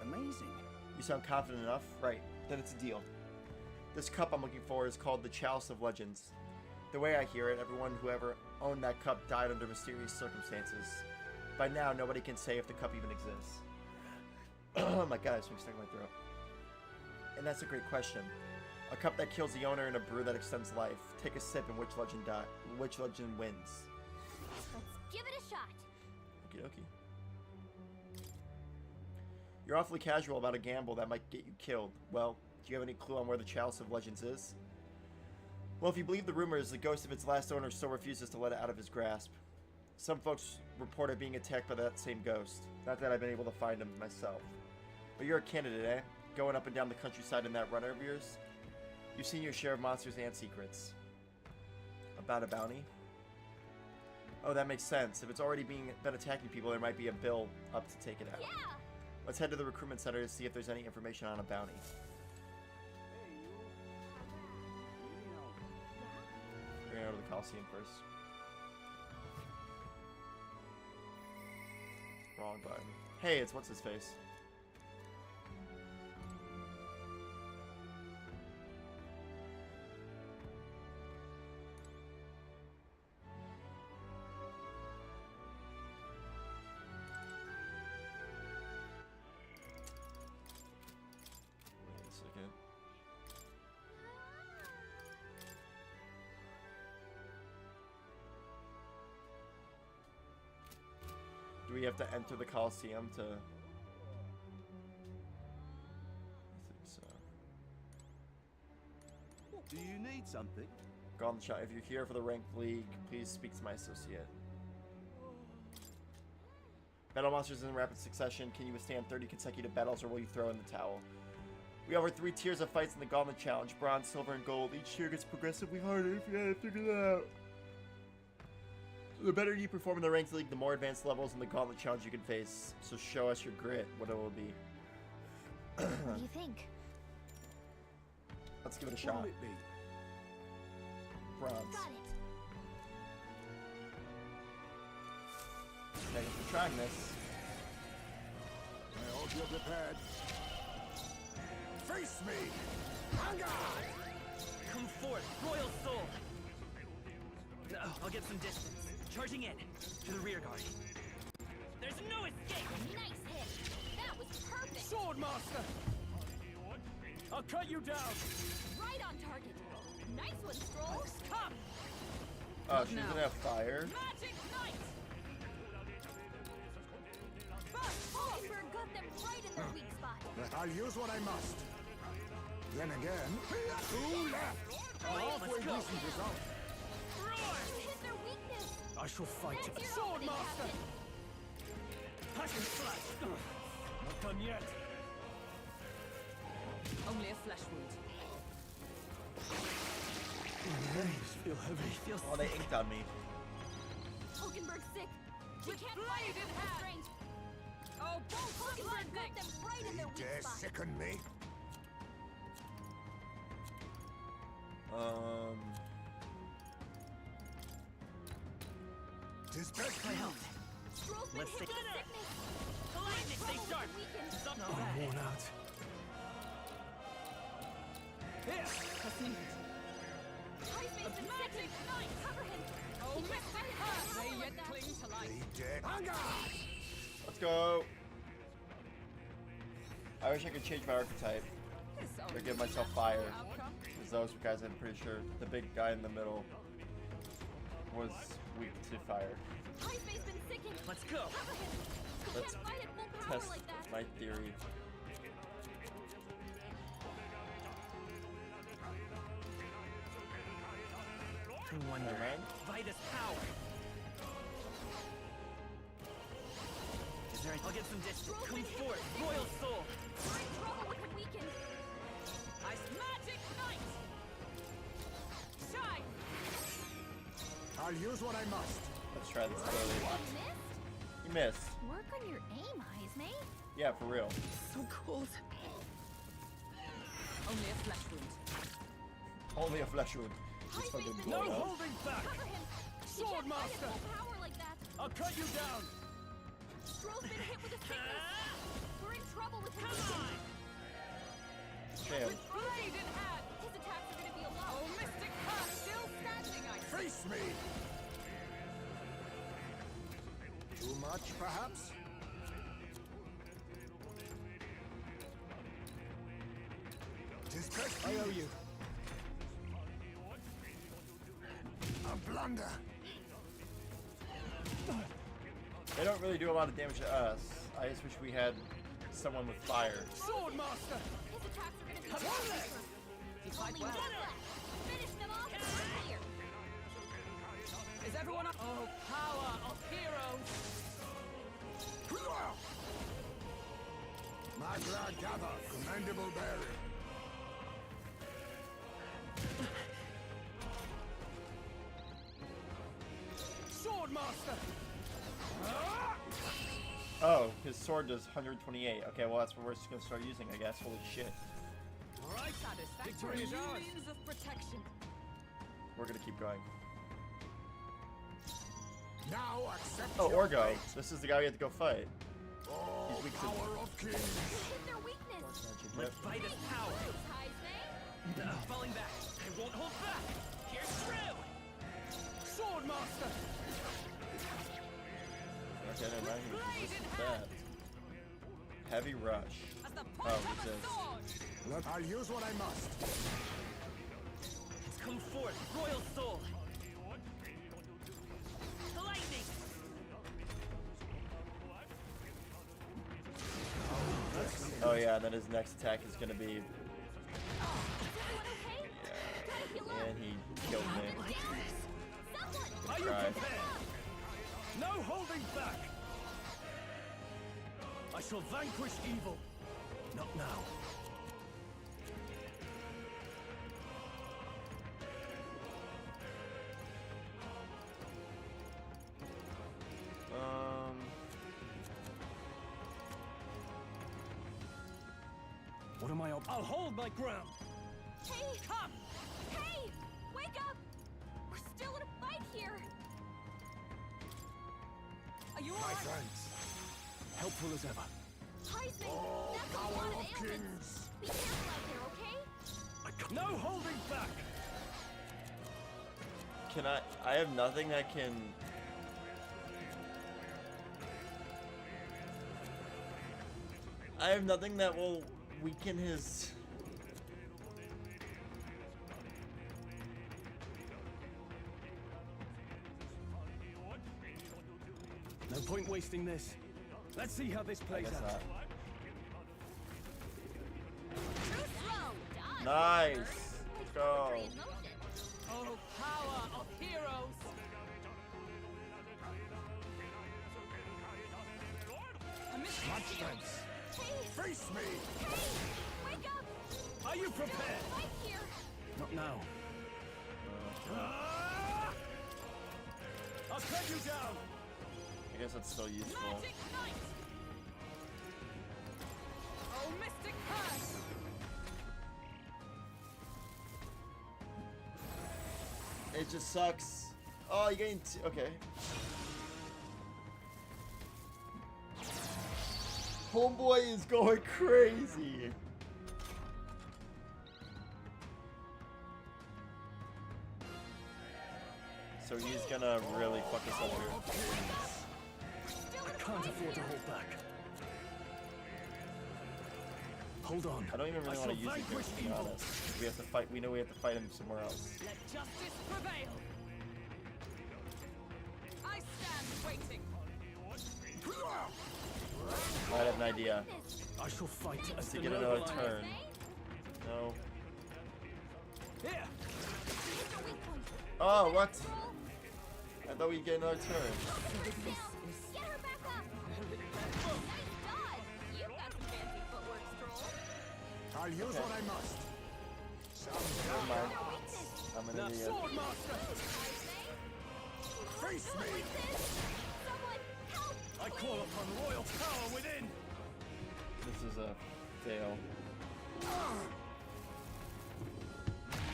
Amazing. You sound confident enough? Right, then it's a deal. This cup I'm looking for is called the Chalice of Legends. The way I hear it, everyone who ever owned that cup died under mysterious circumstances. By now, nobody can say if the cup even exists. Oh my god, something stuck in my throat. And that's a great question. A cup that kills the owner and a brew that extends life. Take a sip and which legend wins? Let's give it a shot. Okie dokie. You're awfully casual about a gamble that might get you killed. Well, do you have any clue on where the Chalice of Legends is? Well, if you believe the rumors, the ghost of its last owner still refuses to let it out of his grasp. Some folks reported being attacked by that same ghost. Not that I've been able to find him myself. But you're a candidate, eh? Going up and down the countryside in that runner of yours? You've seen your share of monsters and secrets. About a bounty? Oh, that makes sense. If it's already been attacking people, there might be a bill up to take it out. Yeah! Let's head to the recruitment center to see if there's any information on a bounty. We're gonna go to the Coliseum first. Wrong button. Hey, it's what's his face? Wait a second. Do we have to enter the Coliseum to... I think so. Do you need something? Gone shot. If you're here for the Ranked League, please speak to my associate. Battle monsters in rapid succession. Can you withstand 30 consecutive battles, or will you throw in the towel? We offer 3 tiers of fights in the Gauntlet Challenge: Bronze, Silver, and Gold. Each tier gets progressively harder if you haven't figured that out. The better you perform in the Ranked League, the more advanced levels in the Gauntlet Challenge you can face. So show us your grit, what it will be. What do you think? Let's give it a What'll shot. it be? Bronze. Got it. Thanks for trying this. I hope you're prepared. Face me! Hunger! Come forth, Royal Soul! I'll get some distance. Charging in. To the rear guard. There's no escape! Nice hit. That was perfect. Sword Master! I'll cut you down! Right on target. Nice one, Stroll. Come! Oh, she's gonna have fire. Magic Knight! Iceberg got them right in their weak spot. I'll use what I must. Then again, two left. Halfway let's go. decent result. You hit their weakness. I shall fight That's your Sword opening, Master! Captain. Passion Slash! Not done yet! Only a flesh wound. Feel heavy. Feels Oh, they inked on me. Hulkenberg's sick. We With can't blade fight in him hand. strange. Oh, both Hulkenberg got them right in their You weak dare spot. sicken me? Tis best my health. Stroll's been Let's hit take with it. sickness. The lightning, stay Trouble sharp! with the weekend. Not bad. Worn out. Here! Heist Mason sick. Cover him. Oh, He can't fight it with They power yet like that. cling to life. Be dead. Hunger! Let's go. I wish I could change my archetype or give myself fire. Because those guys, I'm pretty sure the big guy in the middle was weak to fire. Heist Mason sicking. Let's go! Cover him. He Let's can't fight at full power Test like that. my theory. Wonder. Never mind. Vitus power! Is there any... I'll get some distance. Come forth, Royal Soul! We're in trouble with the weekend. Ice Magic Knight! Shine! I'll use what I must. Let's try this slowly. You missed? You missed. Work on your aim, Eyes, mate. Yeah, for real. So cold. Only a flesh wound. Only a flesh wound. Just fucking blow it up. holding back! Cover him. He Sword can't fight at Master! full power like that. I'll cut you down! Stroll's been hit with a sickness. We're in trouble with him. Damn. Blade in hand! His attacks are gonna be a lot. Oh, Mystic Curse still standing, I see. Face me! Too much, perhaps? Tis best I owe you. A blunder. They don't really do a lot of damage to us. I just wish we had someone with fire. Sword Master! His attacks are gonna be Come a lot. on! You fight Only well. one left. Finish them off. Clear. Is everyone up? Oh, power of heroes! Madra gather, commendable bearing. Swordmaster! Oh, his sword does 128. Okay, well that's what we're just gonna start using, I guess. Holy shit. Alright, victory is ours. Means of protection. We're gonna keep going. Now accept Oh, your Orgo. fate. This is the guy we have to go fight. Oh, He's weak to- power of kings. Hit their weakness. Yep. Fight is power. Heisei. Falling back. I won't hold back. Here's through. Swordmaster! Okay, never mind. He resisted that. Heavy rush. As the Oh, point of a resist. sword! I'll use what I must. Come forth, royal soul! The lightning! Oh yeah, then his next attack is gonna be. Is everyone okay? Gotta heal up. And he killed me. Down. Someone. Are you Right. prepared? No holding back! I shall vanquish evil. Not now. What am I up? I'll hold my ground. Hey. Come! Hey. Wake up. We're still in a fight here. Are you My alright? friends. Helpful as ever. Heisei. Oh, That's a power lot of of ailments. kings. Be careful out there, okay? No holding back! Can I have nothing that can. I have nothing that will weaken his. No point wasting this. Let's see how this I plays guess out. not. True throw. Dodge. Nice. Like Let's go. poetry in motion. Oh, power of heroes! A mystic Much shield. thanks. Hey. Face me. Hey. Wake up. Are you Still in prepared? a fight here. Not now. I'll cut you down! I guess that's still useful. Magic Knight! Oh, mystic curse! It just sucks. Oh, you getting okay. Homeboy is going crazy. So he's gonna really fuck us up here. Still in a Can't fight afford to here. hold back. Hold on. I don't even really I want to shall use it here, vanquish to be evil. honest. We have to fight. We know we have to fight him somewhere else. Let justice prevail! I stand waiting! I have an idea. I shall fight as To the get noble another I am. turn. No. Here! Here's the weak point. Oh, what? Roll. I thought we'd get another turn. Get her back up. Nice dodge. You've got some fancy footwork, Stroll. I'll use Okay. what I must. Never mind. No weakness. I'm an Now, idiot. Swordmaster! Face Not me. like this. Someone help. I call upon royal power within! This is a fail.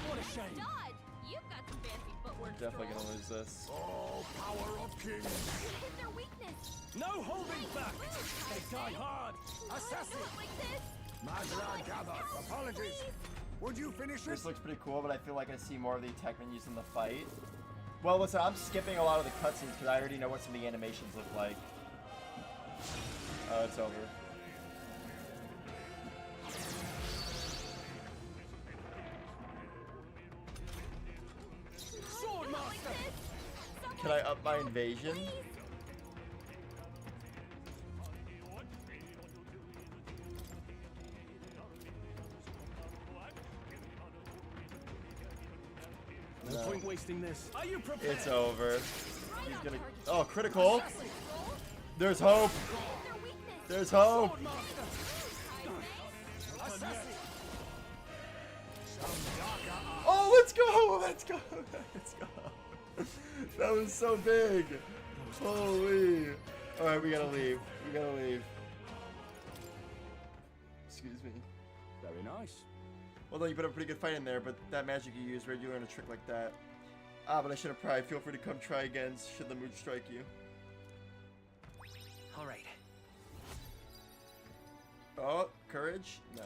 What a shame! Dodge. You've got some fancy footwork, Definitely Stroll. gonna lose this. Oh, power of kings. Hit their weakness. No holding back! They die hard! Assassin. Not like this. Madra gather. Apologies. Would you finish This it? looks pretty cool, but I feel like I see more of the attack menus in the fight. Well, listen, I'm skipping a lot of the cutscenes because I already know what some of the animations look like. Oh, it's over. Swordmaster! Can I up my invasion? No No. point wasting this. Are you prepared? It's over. he's gonna. Oh, critical. There's hope. Their weakness. There's hope. Oh, let's go. Let's go. Let's go. That was so big. Holy. All right, we gotta leave. We gotta leave. Excuse me. Very nice. Well, no, you put up a pretty good fight in there, but that magic you used, where you learn a trick like that. Ah, but I should have probably. Feel free to come try again should the mood strike you. All right. Oh, courage? No.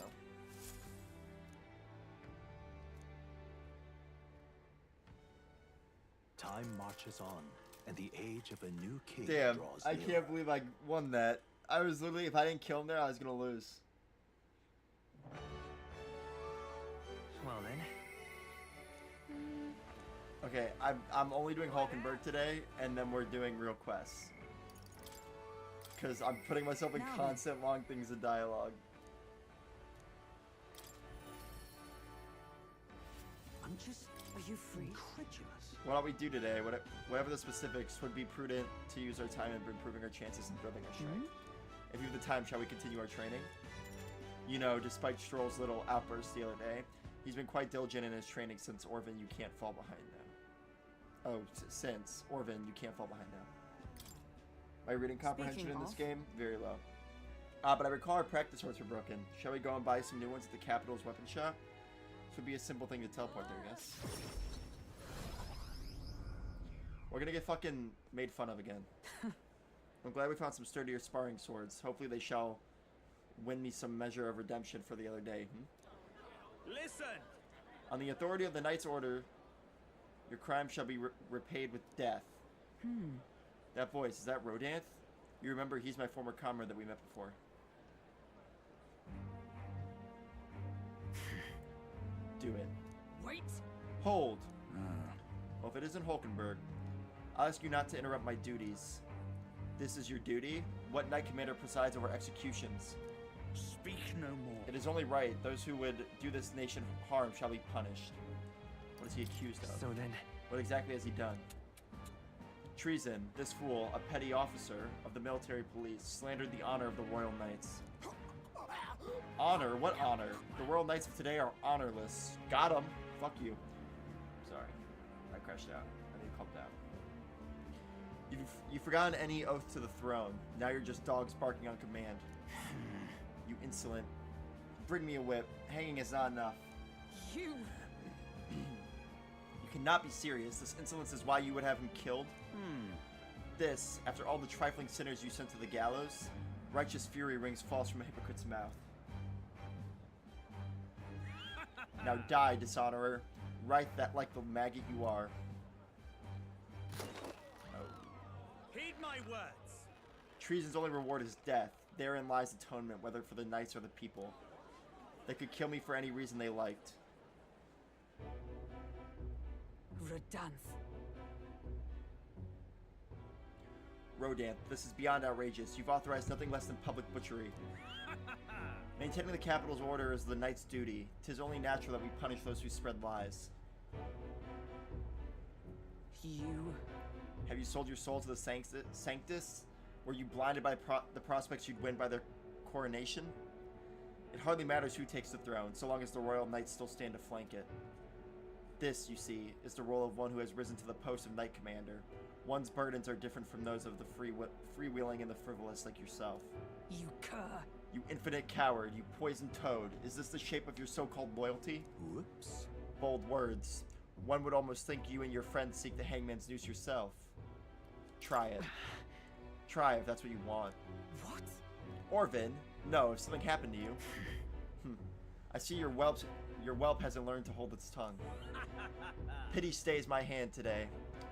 Time marches on, and the age of a new king Damn, draws I nearer. can't believe I won that. I was literally, if I didn't kill him there, I was gonna lose. Well then. Okay, I'm only doing Hulkenberg today, and then we're doing real quests. Because I'm putting myself in constant long things of dialogue. I'm just Are you free? incredulous. What we do today, whatever the specifics, would be prudent to use our time in improving our chances and building our strength. If you have the time, shall we continue our training? You know, despite Stroll's little outburst the other day, he's been quite diligent in his training since Orvin, you can't fall behind now. Oh, since Orvin, you can't fall behind now. My reading comprehension Speaking in this of. game, very low. But I recall our practice swords were broken. Shall we go and buy some new ones at the Capital's weapon shop? This would be a simple thing to teleport there, yes. We're gonna get fucking made fun of again. I'm glad we found some sturdier sparring swords. Hopefully they shall win me some measure of redemption for the other day. Listen. On the authority of the Knight's Order, your crime shall be repaid with death. That voice, is that Rodanth? You remember he's my former comrade that we met before. Do it. Wait. Hold. Well, if it isn't Hulkenberg, I'll ask you not to interrupt my duties. This is your duty? What Knight Commander presides over executions? Speak no more. It is only right. Those who would do this nation harm shall be punished. What is he accused of? So then, What exactly has he done? Treason. This fool, a petty officer of the military police, slandered the honor of the Royal Knights. Honor? What honor? The Royal Knights of today are honorless. Got him. Fuck you. Sorry. I crashed out. I need to calm down. You've forgotten any oath to the throne. Now you're just dogs barking on command. You insolent. Bring me a whip. Hanging is not enough. You. You cannot be serious. This insolence is why you would have him killed. This, after all the trifling sinners you sent to the gallows, righteous fury rings false from a hypocrite's mouth. Now die, dishonorer. Write that like the maggot you are. heed my words. Treason's only reward is death. Therein lies atonement, whether for the knights or the people. They could kill me for any reason they liked. Rodanth. Rodanth, this is beyond outrageous. You've authorized nothing less than public butchery. Maintaining the capital's order is the knight's duty. 'Tis only natural that we punish those who spread lies. You. Have you sold your soul to the Sanctus? Were you blinded by the prospects you'd win by their coronation? It hardly matters who takes the throne, so long as the royal knights still stand to flank it. This, you see, is the role of one who has risen to the post of Knight Commander. One's burdens are different from those of the freewheeling and the frivolous like yourself. You cur. You infinite coward, you poisoned toad. Is this the shape of your so-called loyalty? Whoops. Bold words. One would almost think you and your friends seek the hangman's noose yourself. Try it. Try if that's what you want. What? Orvin, no, if something happened to you. I see your whelp hasn't learned to hold its tongue. Pity stays my hand today,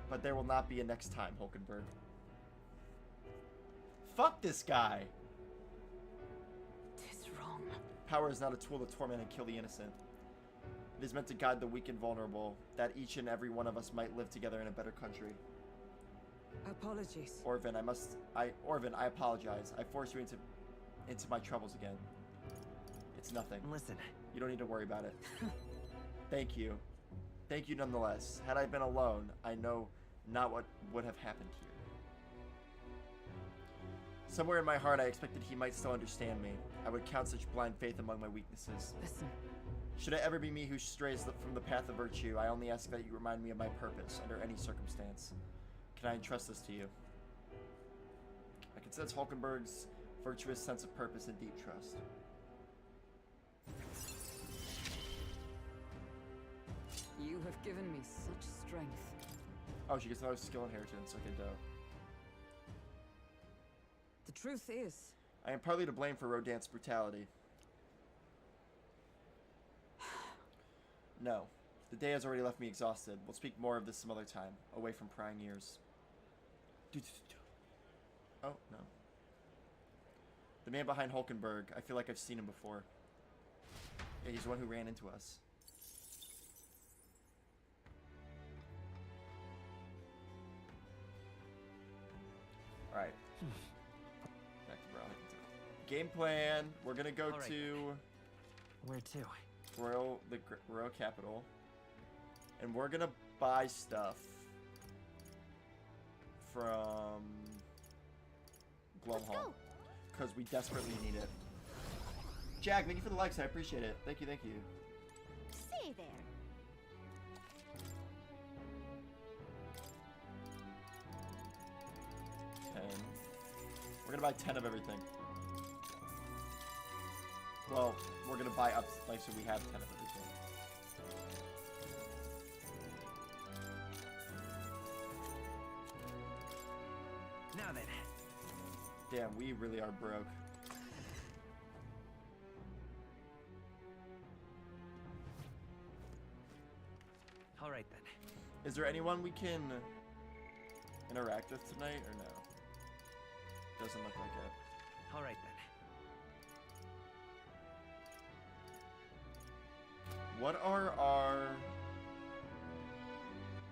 but there will not be a next time, Hulkenberg. Fuck this guy! Tis wrong. Power is not a tool to torment and kill the innocent. It is meant to guide the weak and vulnerable, that each and every one of us might live together in a better country. Apologies. Orvin, I apologize. I forced you into my troubles again. It's nothing. Listen. You don't need to worry about it. Thank you. Thank you nonetheless. Had I been alone, I know not what would have happened here. Somewhere in my heart, I expected he might still understand me. I would count such blind faith among my weaknesses. Listen, Should it ever be me who strays from the path of virtue, I only ask that you remind me of my purpose under any circumstance. Can I entrust this to you? I can sense Hulkenberg's virtuous sense of purpose and deep trust. you have given me such strength. Oh, she gets another skill inheritance. Okay, dope. The truth is, I am partly to blame for Rodan's brutality. No. The day has already left me exhausted. We'll speak more of this some other time, away from prying ears. Oh, no. The man behind Hulkenberg. I feel like I've seen him before. Yeah, he's the one who ran into us. Alright. Back to Brown. Game plan. We're gonna go Alright. to Where to? Royal Capital. And we're gonna buy stuff from Let's Glumhall. go. Because we desperately need it. Jack, thank you for the likes. I appreciate it. Thank you, thank you. Say there. We're gonna buy 10 of everything. Well, we're gonna buy up, like, so we have 10 of everything. Now then. Damn, we really are broke. All right then. Is there anyone we can interact with tonight, or no? Doesn't look like it. All right then. What are our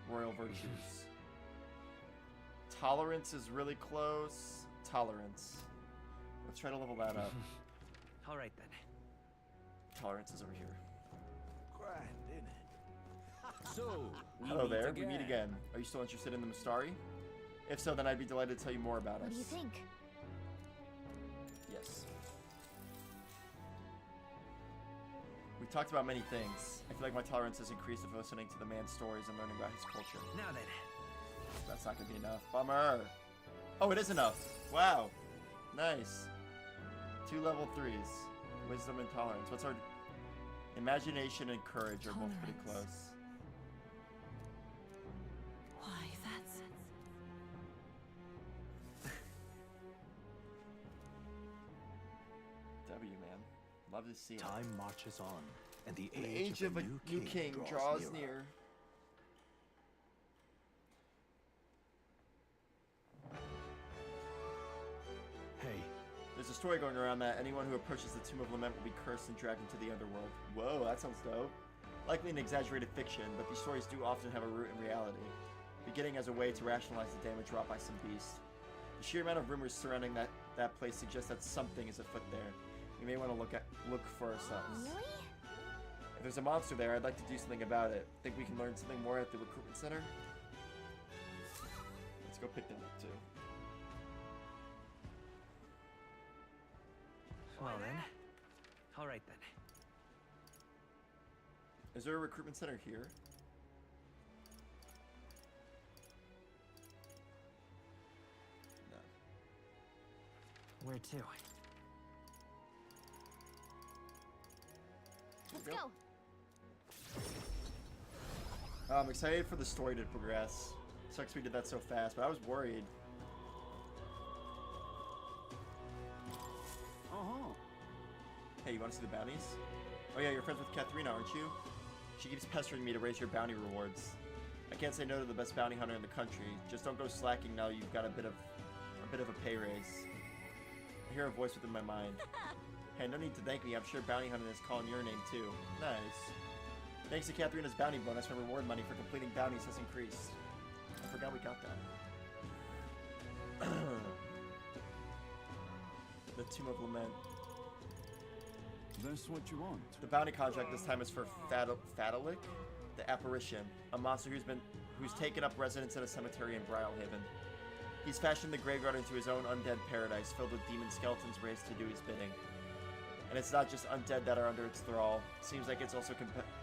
royal virtues? Tolerance is really close. Tolerance. Let's try to level that up. All right then. Tolerance is over here. Grand, isn't it? So, we Hello meet there, again. we meet again. Are you still interested in the Mistari? If so, then I'd be delighted to tell you more about What us. do you think? Yes. We talked about many things. I feel like my tolerance has increased with listening to the man's stories and learning about his culture. Now then. That's not gonna be enough. Bummer. Oh, it is enough. Wow. Nice. 2 level 3s. Wisdom and tolerance. What's our... Imagination and courage are both pretty Tolerance. close. Why, that's... W, man. Love to see it. Time marches on, and the The age of a new king draws near. Hey, There's a story going around that anyone who approaches the Tomb of Lament will be cursed and dragged into the underworld. Whoa, that sounds dope. Likely an exaggerated fiction, but these stories do often have a root in reality, beginning as a way to rationalize the damage wrought by some beast. The sheer amount of rumors surrounding that place suggests that something is afoot there. We may want to look for ourselves. Really? If there's a monster there, I'd like to do something about it. Think we can learn something more at the recruitment center? Let's go pick them up too. Well then. All right then. Is there a recruitment center here? No. Where to? Let's Yep. go. I'm excited for the story to progress. Sucks we did that so fast, but I was worried. uh-huh. Hey, you want to see the bounties? Oh yeah, you're friends with Katharina, aren't you? She keeps pestering me to raise your bounty rewards. I can't say no to the best bounty hunter in the country. Just don't go slacking now you've got a bit of a pay raise. I hear a voice within my mind. Hey, no need to thank me. I'm sure bounty hunting is calling your name too. Nice. Thanks to Katharina's bounty bonus, my reward money for completing bounties has increased. I forgot we got that. The Tomb of Lament. That's what you want. The bounty contract this time is for Fatalik, the apparition, a monster who's taken up residence in a cemetery in Brylehaven. He's fashioned the graveyard into his own undead paradise filled with demon skeletons raised to do his bidding. And it's not just undead that are under its thrall. It seems like it's also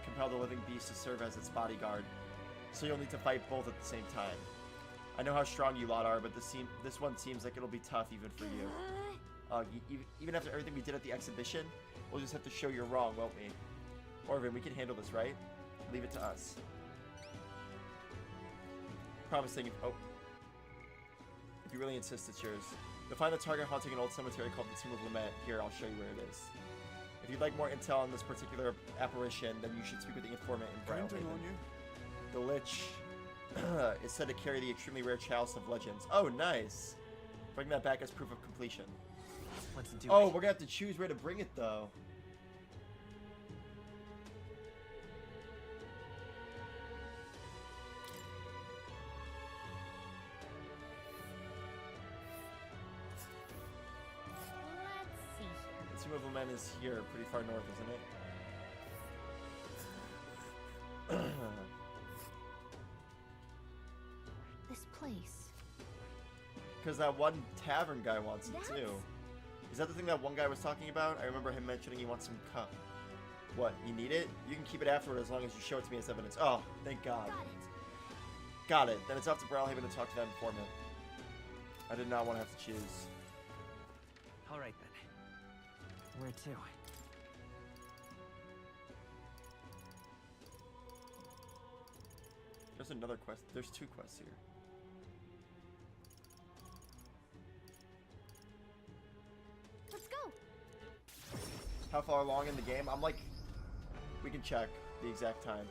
compelled a living beast to serve as its bodyguard. So you'll need to fight both at the same time. I know how strong you lot are, but this one seems like it'll be tough even for you. Even after everything we did at the exhibition, we'll just have to show you're wrong, won't we? Orvin, we can handle this, right? Leave it to us. Promising. Oh. If you really insist, it's yours. You'll find the target haunting an old cemetery called the Tomb of Lament. Here, I'll show you where it is. If you'd like more intel on this particular apparition, then you should speak with the informant in Counting Brylehaven. on you. The Lich is said to carry the extremely rare Chalice of Legends. Oh, nice. Bring that back as proof of completion. Let's do Oh, it. we're gonna have to choose where to bring it, though. Let's see here. The Tomb of Lament is here, pretty far north, isn't it? This place. Because that one tavern guy wants it, That's- too. Is that the thing that one guy was talking about? I remember him mentioning he wants some cup. What, you need it? You can keep it afterward as long as you show it to me as evidence. Oh, thank God. Got it. Got it. Then it's up to Brylehaven to talk to that informant. I did not want to have to choose. All right then. Where to? There's another quest. There's two quests here. Let's go. How far along in the game? I'm like... We can check the exact time.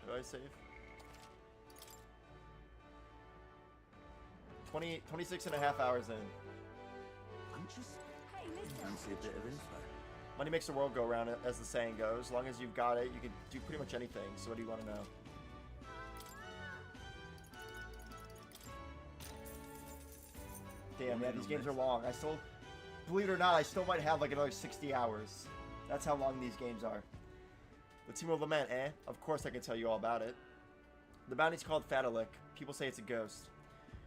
Do I save? 26 and a half hours in. I'm just Hey, mister. fancy a bit of info. Money makes the world go round, as the saying goes. As long as you've got it, you can do pretty much anything. So what do you want to know? Damn, yeah, these games are long. I still, believe it or not, I still might have like another 60 hours. That's how long these games are. The Tomb of Lament, eh? Of course I can tell you all about it. The bounty's called Fatalik. People say it's a ghost.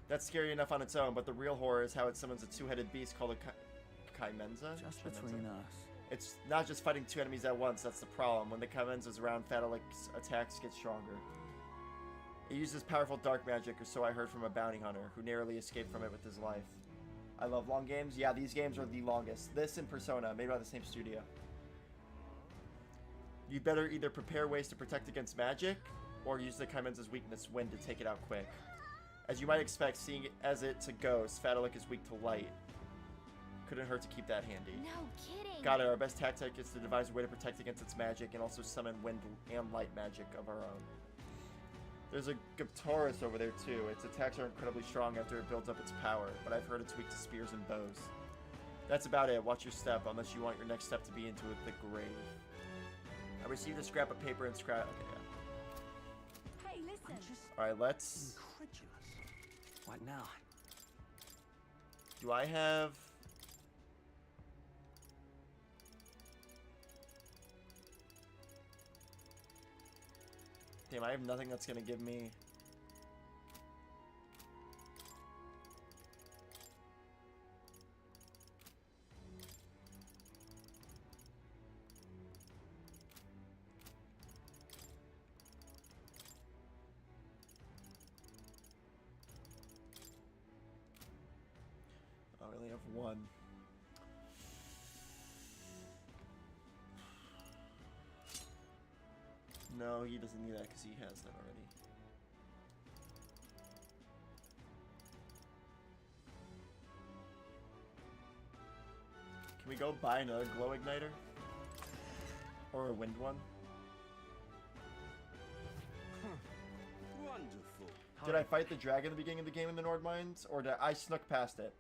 That's scary enough on its own, but the real horror is how it summons a two-headed beast called a Kaimenza? Just Chimenza? between us. It's not just fighting two enemies at once, that's the problem. When the Kaimenza's around, Fatalik's attacks get stronger. It uses powerful dark magic, or so I heard from a bounty hunter, who narrowly escaped from it with his life. I love long games. Yeah, these games are the longest. This and Persona, made by the same studio. You'd better either prepare ways to protect against magic, or use the Kaimenza's weakness, wind, to take it out quick. As you might expect, seeing it as it's a ghost, Fatalik is weak to light. Couldn't hurt to keep that handy. No kidding. Got it. Our best tactic is to devise a way to protect against its magic and also summon wind and light magic of our own. There's a Giptaurus over there too. Its attacks are incredibly strong after it builds up its power, but I've heard it's weak to spears and bows. That's about it. Watch your step, unless you want your next step to be into the grave. I received a scrap of paper and scrap. Okay, yeah. Hey, listen. Alright, let's... Incredulous. What now? Do I have... Damn, I have nothing that's gonna give me... I only have one. No, he doesn't need that because he has that already. Can we go buy another glow igniter? Or a wind one? Wonderful. Did I fight the dragon at the beginning of the game in the Nord Mines? Or did I snuck past it?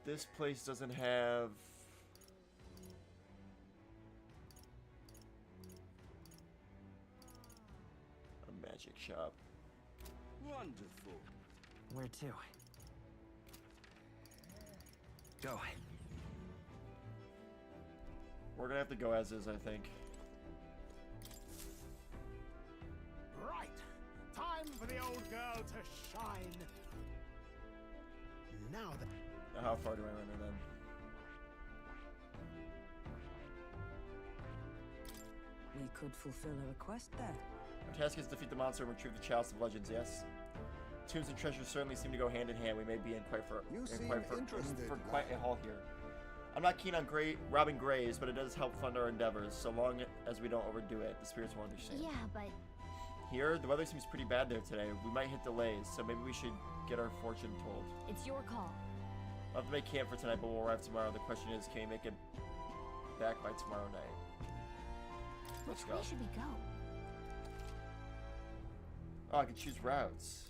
This place doesn't have... shop. Wonderful. Where to? Go. We're gonna have to go as is, I think. Right. Time for the old girl to shine. Now that. Now how far do I run her then? We could fulfill a request there. Our task is to defeat the monster and retrieve the Chalice of Legends, yes? Tombs and treasures certainly seem to go hand in hand. We may be in for quite a haul here. I'm not keen on robbing graves, but it does help fund our endeavors. So long as we don't overdo it, the spirits will understand. Yeah, but Here, the weather seems pretty bad there today. We might hit delays, so maybe we should get our fortune told. it's your call. I'll have to make camp for tonight, but we'll arrive tomorrow. The question is, can we make it back by tomorrow night? Let's Which go. way should we go? Oh, I can choose routes.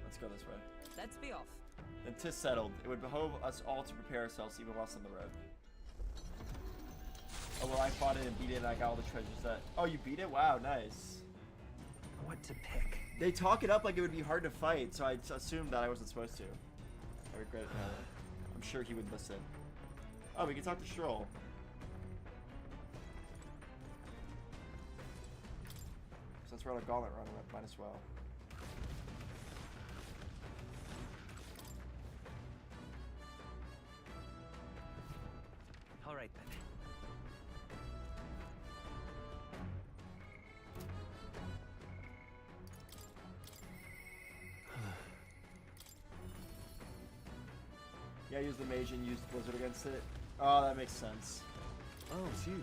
Let's go this way. Let's be off. Then 'tis settled. It would behove us all to prepare ourselves even whilst on the road. Oh, well, I fought it and beat it, and I got all the treasures that... Oh, you beat it? Wow, nice. What to pick? They talk it up like it would be hard to fight, so I assumed that I wasn't supposed to. I regret it now. I'm sure he would listen. Oh, we can talk to Stroll. Since we're on a gauntlet run, we might as well. All right then. Yeah, I used the mage and used Blizzard against it. Oh, that makes sense. Oh, it's you.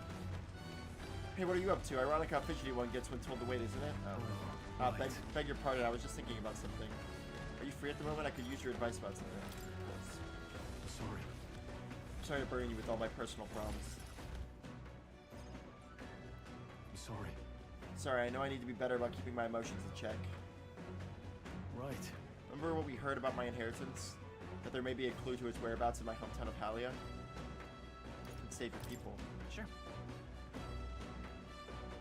Hey, what are you up to? Ironic how fidgety one gets when told to wait, isn't it? Oh. Right. Beg your pardon, I was just thinking about something. Are you free at the moment? I could use your advice about something. Sorry. I'm sorry to burden you with all my personal problems. I'm sorry. Sorry, I know I need to be better about keeping my emotions in check. Right. Remember what we heard about my inheritance? That there may be a clue to its whereabouts in my hometown of Halia? You can save your people. Sure.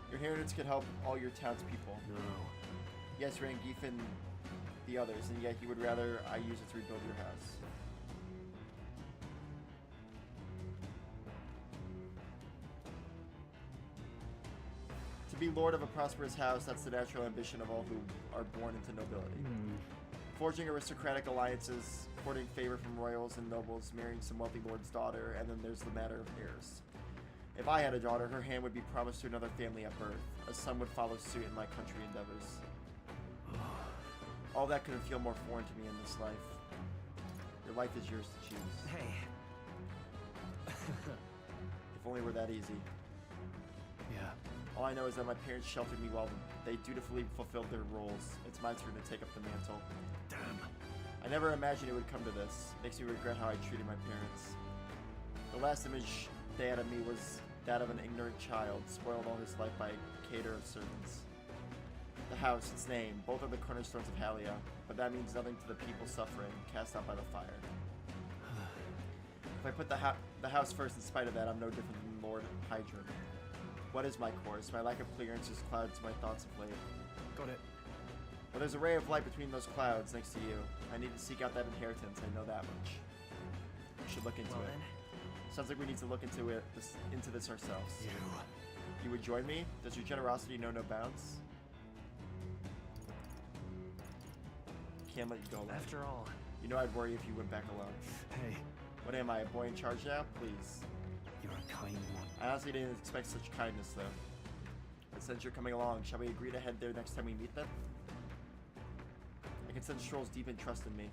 Your inheritance could help all your townspeople. No. Yes, Rangif and the others, and yet he would rather I use it to rebuild your house. To be lord of a prosperous house, that's the natural ambition of all who are born into nobility. Forging aristocratic alliances, courting favor from royals and nobles, marrying some wealthy lord's daughter, and then there's the matter of heirs. If I had a daughter, her hand would be promised to another family at birth. A son would follow suit in my country endeavors. All that couldn't feel more foreign to me in this life. Your life is yours to choose. Hey. If only it were that easy. Yeah. All I know is that my parents sheltered me while they dutifully fulfilled their roles. It's my turn to take up the mantle. Damn. I never imagined it would come to this. Makes me regret how I treated my parents. The last image they had of me was that of an ignorant child, spoiled all his life by a cater of servants. The house, its name, both are the cornerstones of Halia, but that means nothing to the people suffering, cast out by the fire. If I put the house first in spite of that, I'm no different than Lord Hydron. What is my course? My lack of clearance has clouded my thoughts of late. Got it. But there's a ray of light between those clouds next to you. I need to seek out that inheritance, I know that much. We should look into Well it. then. Sounds like we need to look into this ourselves. You. You would join me? Does your generosity know no bounds? Can't let you go alone. After all, You know I'd worry if you went back alone. Hey, What am I, a boy in charge now? Please. you're a kind one. I honestly didn't expect such kindness, though. But since you're coming along, shall we agree to head there next time we meet them? I can sense Stroll's deep in trust in me.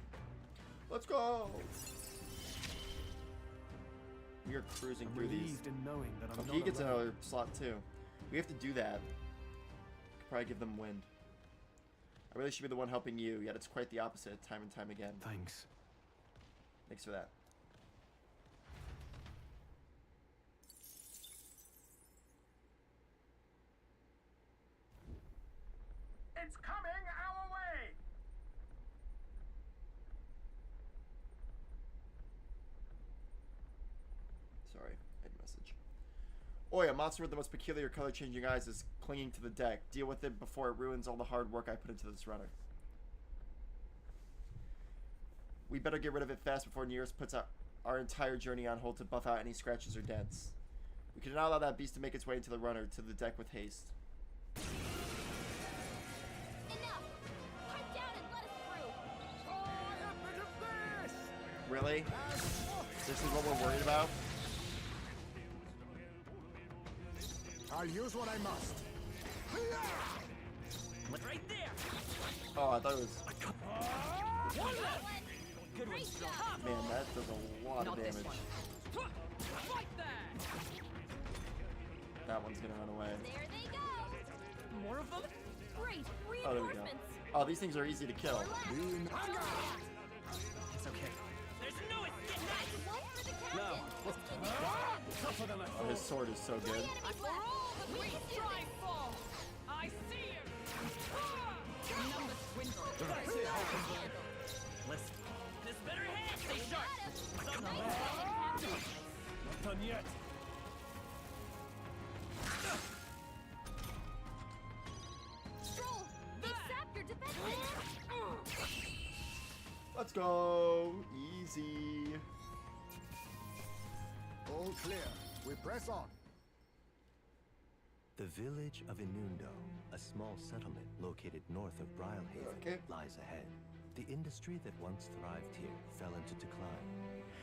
Let's go! We are cruising I'm through these. relieved in knowing that I'm Oh, not he gets alone. another slot too. We have to do that. Could probably give them wind. I really should be the one helping you, yet it's quite the opposite time and time again. Thanks. Thanks for that. It's coming our way. Sorry, end message. Boy, a monster with the most peculiar color-changing eyes is clinging to the deck. Deal with it before it ruins all the hard work I put into this runner. We better get rid of it fast before Nearest puts our entire journey on hold to buff out any scratches or dents. We cannot allow that beast to make its way into the runner to the deck with haste. Enough! Pipe down and let us through! Really? This is what we're worried about? I'll use what I must. Look right there. Oh, I thought it was... Good one. Great job! Man, that does a lot of Not this damage. one. Like that. That one's gonna run away. There they go! More of them? Great! Oh, there we go. Reinforcements! Oh, these things are easy to kill. It's okay. There's no escape. That's one for the captain! No. Just keep it going! Oh, his sword is so good. Three enemies left! We can do this! I see him. Numbers dwindle. Listen. This better hit. Stay sharp. Not done yet. Stroll! They sapped your defenses! Let's go. Easy. All clear. We press on. The village of Inundo, a small settlement located north of Brylehaven, Okay. lies ahead. The industry that once thrived here fell into decline,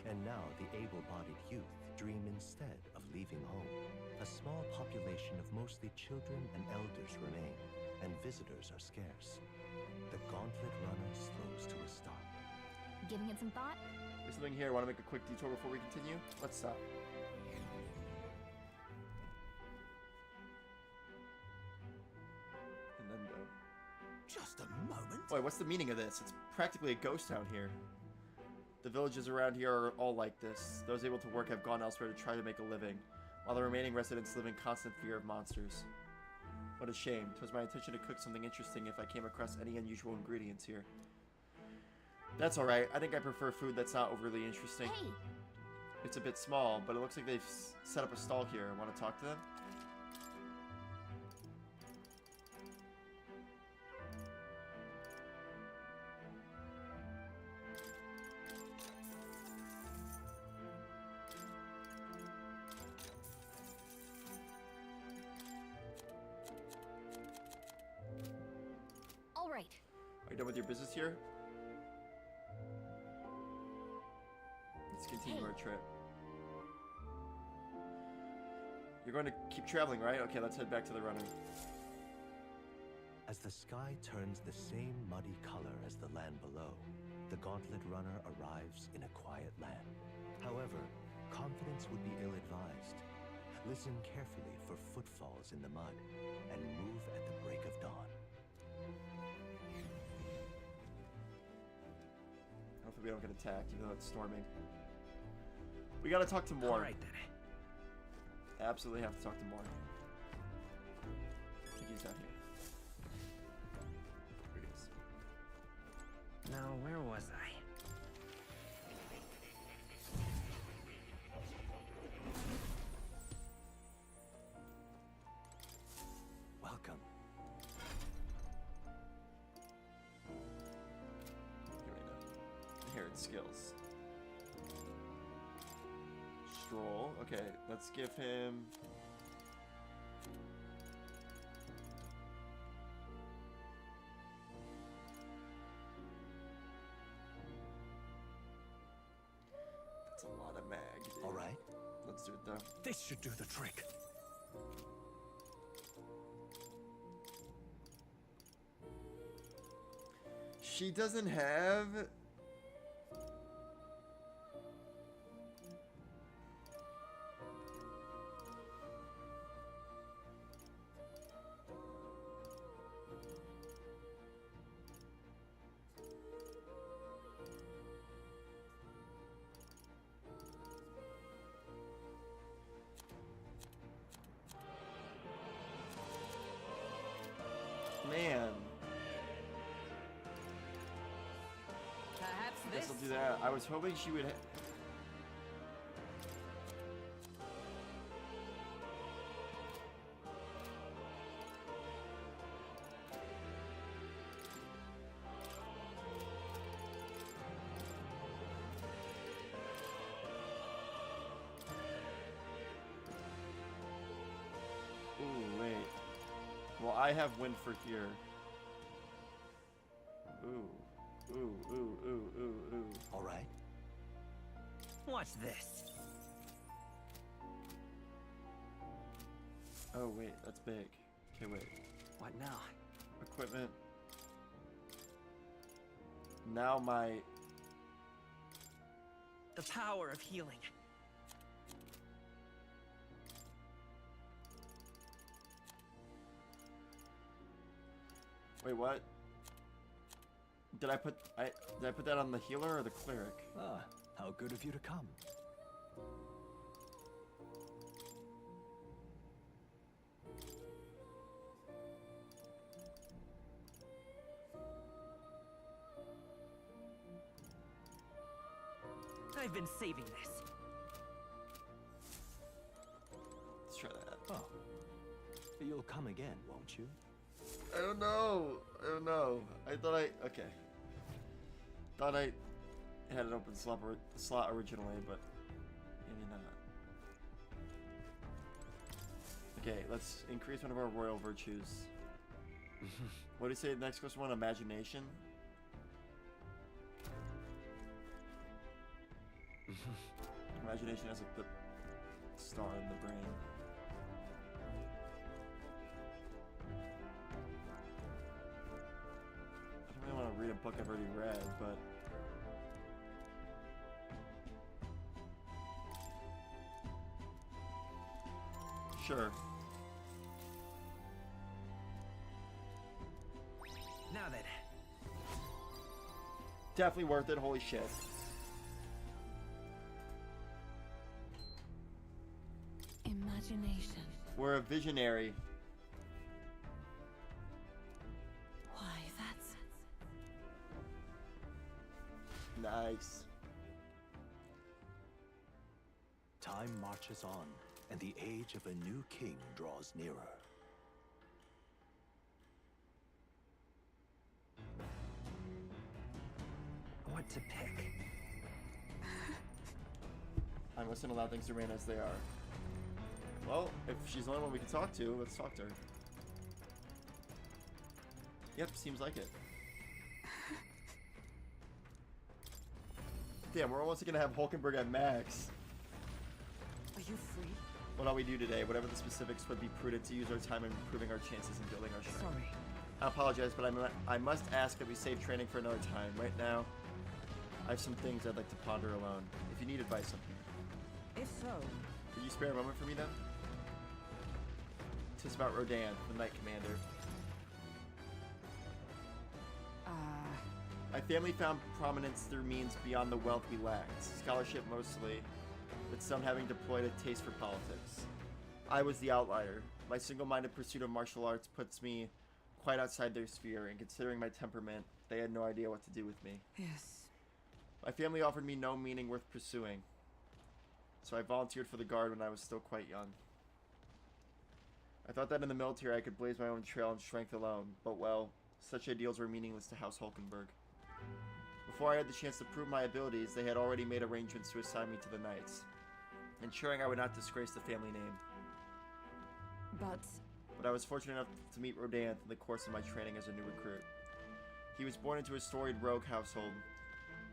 and now the able-bodied youth dream instead of leaving home. A small population of mostly children and elders remain, and visitors are scarce. The Gauntlet Runner slows to a stop. Giving it some thought? There's something here. Want to make a quick detour before we continue? Let's stop. And then Just a moment. Wait, what's the meaning of this? It's practically a ghost town here. The villages around here are all like this. Those able to work have gone elsewhere to try to make a living, while the remaining residents live in constant fear of monsters. What a shame. 'Twas my intention to cook something interesting if I came across any unusual ingredients here. That's alright. I think I prefer food that's not overly interesting. Hey! It's a bit small, but it looks like they've set up a stall here. Want to talk to them? All right. Are you done with your business here? Let's continue our trip. You're going to keep traveling, right? Okay, let's head back to the runner. As the sky turns the same muddy color as the land below, the Gauntlet Runner arrives in a quiet land. However, confidence would be ill-advised. Listen carefully for footfalls in the mud, and move at the break of dawn. Hopefully we don't get attacked, even though it's storming. We gotta talk to Mor. All right then. Absolutely have to talk to Mor. I think he's down here. Here he is. Now, where was I? Welcome. Here we go. Inherit skills. Stroll. Okay, let's give him... That's a lot of mag, dude. All right. Let's do it though. This should do the trick. She doesn't have... Man. Perhaps Guess this. I'll do that. I was hoping she would. Well, I have wind for here. Ooh. Ooh, ooh, ooh, ooh, ooh. All right. Watch this. Oh, wait, that's big. Okay, wait. What now? Equipment. Now my... The power of healing. Wait, what? Did I put that on the healer or the cleric? Ah, how good of you to come. I've been saving this. Let's try that. Oh. You'll come again, won't you? I don't know. I don't know. I thought okay. Thought I had an open slot originally, but maybe not. Okay, let's increase one of our royal virtues. What do you say the next question? One, imagination? Imagination has like the star in the brain. I don't really want to read a book I've already read, but sure. Now then. Definitely worth it, holy shit. Imagination. We're a visionary. Why, that's... Nice. Time marches on, and the age of a new king draws nearer. What to pick? I mustn't allow things to remain as they are. Well, if she's the only one we can talk to, let's talk to her. Yep, seems like it. Damn, we're almost gonna have Hulkenberg at max. Are you free? What all we do today, whatever the specifics, would be prudent to use our time in improving our chances and building our strength. Sorry. I apologize, but I must ask that we save training for another time. Right now, I have some things I'd like to ponder alone. If you need advice, I'm here. If so, Could you spare a moment for me then? Tis about Rodan, the Knight Commander. My family found prominence through means beyond the wealth we lacked. Scholarship mostly, but some having deployed a taste for politics. I was the outlier. My single-minded pursuit of martial arts puts me quite outside their sphere, and considering my temperament, they had no idea what to do with me. yes. My family offered me no meaning worth pursuing, so I volunteered for the Guard when I was still quite young. I thought that in the military I could blaze my own trail in strength alone, but well, such ideals were meaningless to House Hulkenberg. Before I had the chance to prove my abilities, they had already made arrangements to assign me to the Knights, ensuring I would not disgrace the family name. But I was fortunate enough to meet Rodan in the course of my training as a new recruit. He was born into a storied rogue household,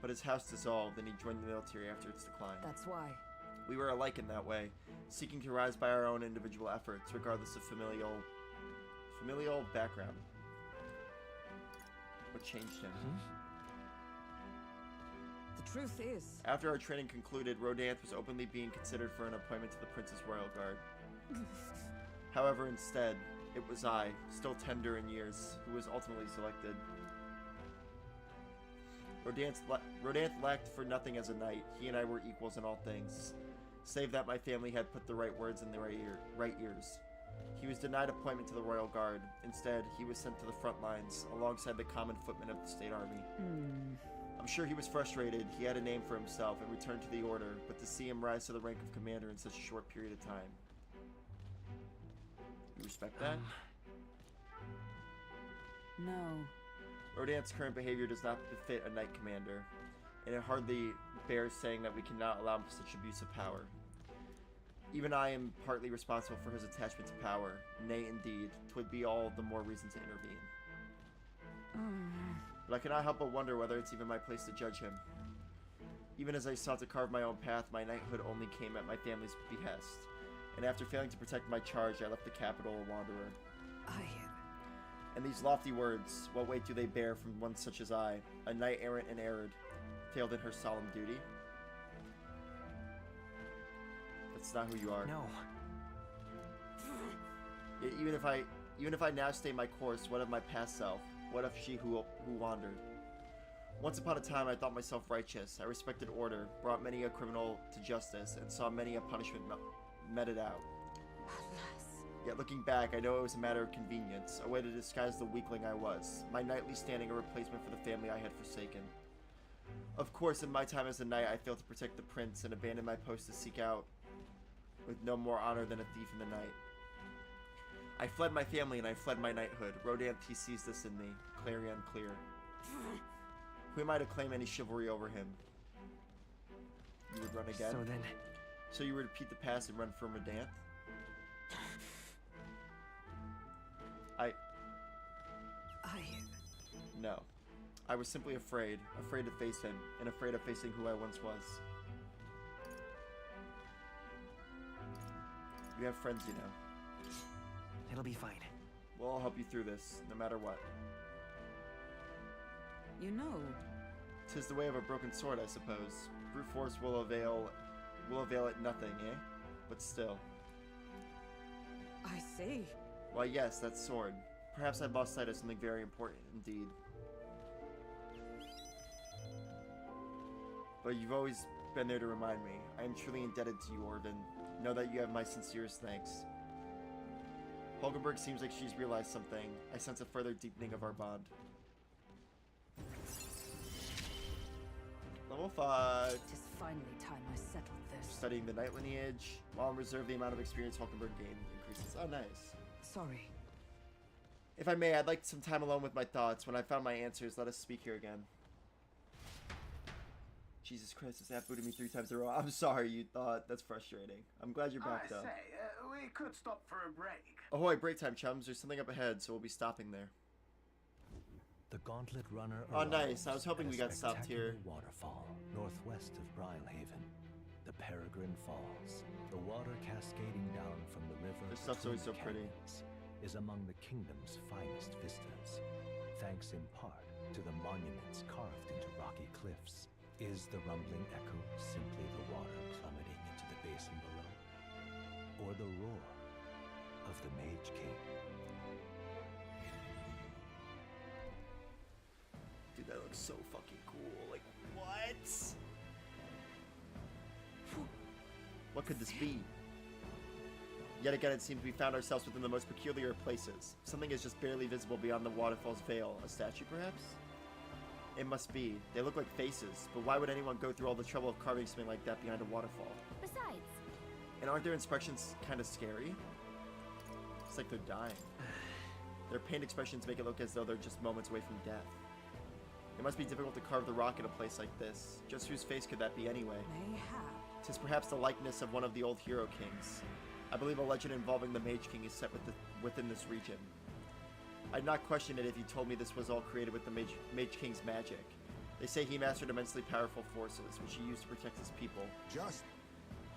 but his house dissolved and he joined the military after its decline. That's why. We were alike in that way, seeking to rise by our own individual efforts, regardless of familial background. What changed him? The truth is, After our training concluded, Rodanth was openly being considered for an appointment to the Princess Royal Guard. However, instead, it was I, still tender in years, who was ultimately selected. Rodanth lacked for nothing as a knight. He and I were equals in all things, save that my family had put the right words in the right ears. He was denied appointment to the Royal Guard. Instead, he was sent to the front lines, alongside the common footmen of the state army. I'm sure he was frustrated. He had a name for himself and returned to the Order, but to see him rise to the rank of commander in such a short period of time. You respect that? no. Rodanth's current behavior does not befit a knight commander, and it hardly bears saying that we cannot allow him such abuse of power. Even I am partly responsible for his attachment to power. Nay, indeed, 'twould be all the more reason to intervene. But I cannot help but wonder whether it's even my place to judge him. Even as I sought to carve my own path, my knighthood only came at my family's behest. And after failing to protect my charge, I left the capital a wanderer. And these lofty words, what weight do they bear from one such as I, a knight errant and erred, failed in her solemn duty? That's not who you are. No. Even if I now stay my course, what of my past self? What of she who wandered? Once upon a time, I thought myself righteous. I respected order, brought many a criminal to justice, and saw many a punishment meted out. Yet looking back, I know it was a matter of convenience, a way to disguise the weakling I was, my knightly standing a replacement for the family I had forsaken. Of course, in my time as a knight, I failed to protect the prince and abandoned my post to seek out with no more honor than a thief in the night. I fled my family and I fled my knighthood. Rodanthe sees this in me, clarion clear. Who am I to claim any chivalry over him? You would run again? So you would repeat the past and run from Rodanthe? No. I was simply afraid. Afraid to face him, and afraid of facing who I once was. You have friends, you know. It'll be fine. We'll all help you through this, no matter what. You know, 'Tis the way of a broken sword, I suppose. Brute force will avail it nothing, eh? But still. I see. Why yes, that sword. Perhaps I'd lost sight of something very important indeed. But you've always been there to remind me. I am truly indebted to you, Orvin. Know that you have my sincerest thanks. Hulkenberg seems like she's realized something. I sense a further deepening of our bond. Level 5. Tis finally time I settled this. Studying the Knight lineage. While on reserve, the amount of experience Hulkenberg gained increases. Oh, nice. Sorry. If I may, I'd like some time alone with my thoughts. When I found my answers, let us speak here again. Jesus Christ, this app booted me 3 times in a row. I'm sorry, you thought. That's frustrating. I'm glad you're back, though. We could stop for a break. Ahoy, break time, chums. There's something up ahead, so we'll be stopping there. The Gauntlet Runner. Oh, nice. I was hoping we got stopped here. Waterfall, northwest of Brylehaven. The Peregrine Falls. The water cascading down from the river. This stuff's always so pretty. Is among the kingdom's finest vistas. Thanks in part to the monuments carved into rocky cliffs. Is the rumbling echo simply the water plummeting into the basin below? Or the roar of the Mage King? Dude, that looks so fucking cool. Like, what? What could this be? Yet again, it seems we found ourselves within the most peculiar places. Something is just barely visible beyond the waterfall's veil. A statue, perhaps? It must be. They look like faces, but why would anyone go through all the trouble of carving something like that behind a waterfall? Besides, And aren't their expressions kind of scary? It's like they're dying. Their pained expressions make it look as though they're just moments away from death. It must be difficult to carve the rock in a place like this. Just whose face could that be anyway? Mayhap. 'Tis perhaps the likeness of one of the old hero kings. I believe a legend involving the Mage King is set within this region. I'd not question it if you told me this was all created with the Mage King's magic. They say he mastered immensely powerful forces, which he used to protect his people.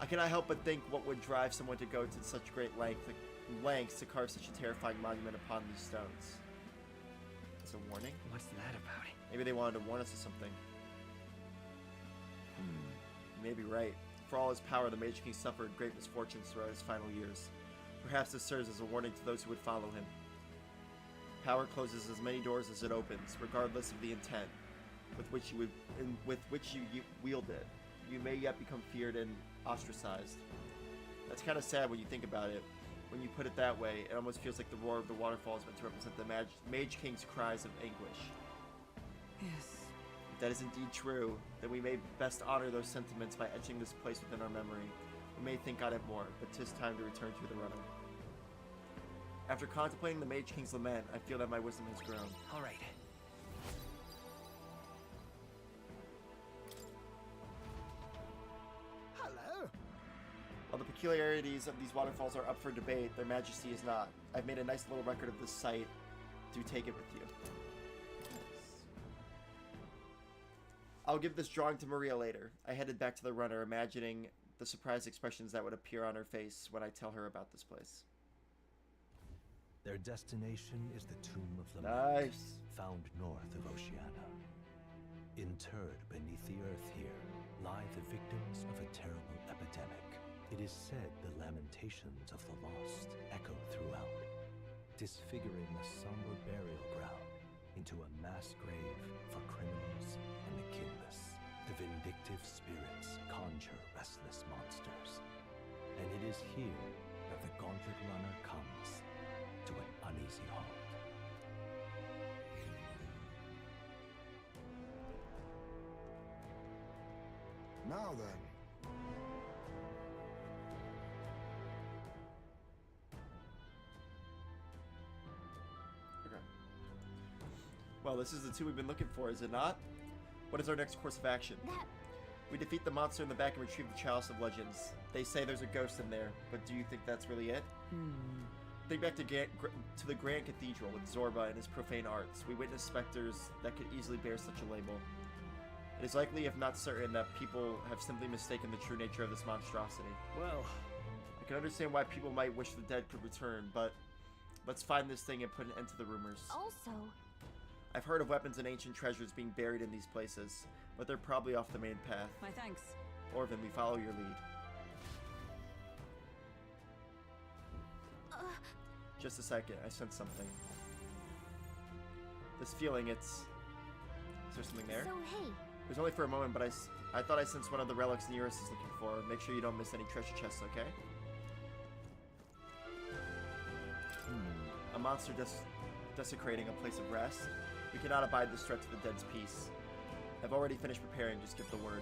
I cannot help but think what would drive someone to go to such great lengths to carve such a terrifying monument upon these stones. Is it a warning? What's that about? Maybe they wanted to warn us of something. You may be right. For all his power, the Mage King suffered great misfortunes throughout his final years. Perhaps this serves as a warning to those who would follow him. Power closes as many doors as it opens, regardless of the intent with which you wield it. You may yet become feared and ostracized. That's kind of sad when you think about it. When you put it that way, it almost feels like the roar of the waterfall is meant to represent the Mage King's cries of anguish. Yes. If that is indeed true, then we may best honor those sentiments by etching this place within our memory. We may think on it more, but 'tis time to return to the runner. After contemplating the Mage King's lament, I feel that my wisdom has grown. All right. Hello. While the peculiarities of these waterfalls are up for debate, their majesty is not. I've made a nice little record of this site. Do take it with you. I'll give this drawing to Maria later. I headed back to the runner, imagining the surprised expressions that would appear on her face when I tell her about this place. Their destination is the Tomb of Lament, Nice. found north of Oceania. Interred beneath the earth here lie the victims of a terrible epidemic. It is said the lamentations of the lost echo throughout, disfiguring the somber burial ground into a mass grave for criminals and the kinless. The vindictive spirits conjure restless monsters, and it is here that the gauntlet runner comes to an uneasy halt. Now then. Okay. Well, this is the two we've been looking for, is it not? What is our next course of action? That We defeat the monster in the back and retrieve the Chalice of Legends. They say there's a ghost in there, but do you think that's really it? Think back to the Grand Cathedral with Zorba and his profane arts. We witnessed specters that could easily bear such a label. It is likely, if not certain, that people have simply mistaken the true nature of this monstrosity. Well, I can understand why people might wish the dead could return, but let's find this thing and put an end to the rumors. also. I've heard of weapons and ancient treasures being buried in these places, but they're probably off the main path. My thanks. Orvin, we follow your lead. Just a second, I sense something. This feeling, it's... Is there something there? So hey, It was only for a moment, but I thought I sensed one of the relics Nearest is looking for. Make sure you don't miss any treasure chests, okay? A monster desecrating a place of rest. We cannot abide this threat to the dead's peace. I've already finished preparing, just give the word.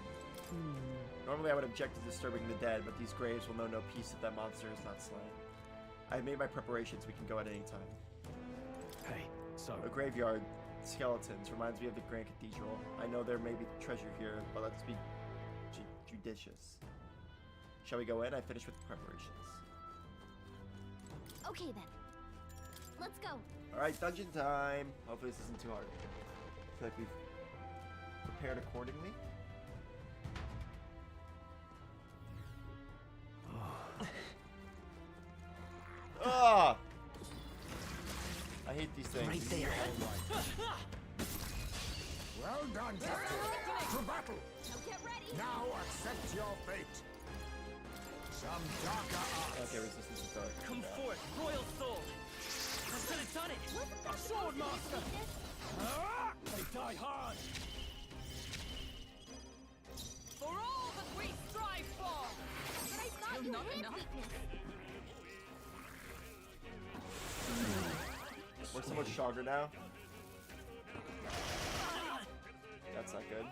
Normally I would object to disturbing the dead, but these graves will know no peace if that monster is not slain. I have made my preparations, we can go at any time. hey, so A graveyard, skeletons, reminds me of the Grand Cathedral. I know there may be treasure here, but let's be judicious. Shall we go in? I finished with the preparations. okay then. Let's go. Alright, dungeon time! Hopefully this isn't too hard. I feel like we've prepared accordingly. Ah! I hate these things. right there. Well done, Captain. To battle. Now get ready. Now accept your fate. Some darker arts. Okay, resistance is dark. Come Yeah. forth, royal soul. I could have done it. Wasn't that Sword master. They die hard. For all that we strive for! But I thought Still you not hid enough. weakness. We're so much stronger now. That's not good.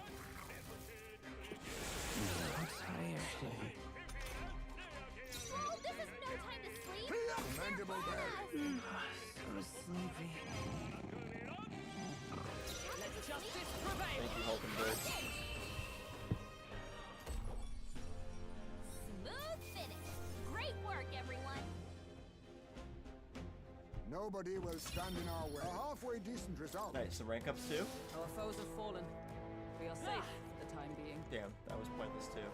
Oh, this is no time to sleep. Commendable berry. Let justice prevail! Thank you, Hulkenberg. Smooth finish. Great work, everyone. Nobody will stand in our way. A halfway decent result. Nice, some rank ups too? Our foes have fallen. We are safe for the time being. Damn, that was pointless too.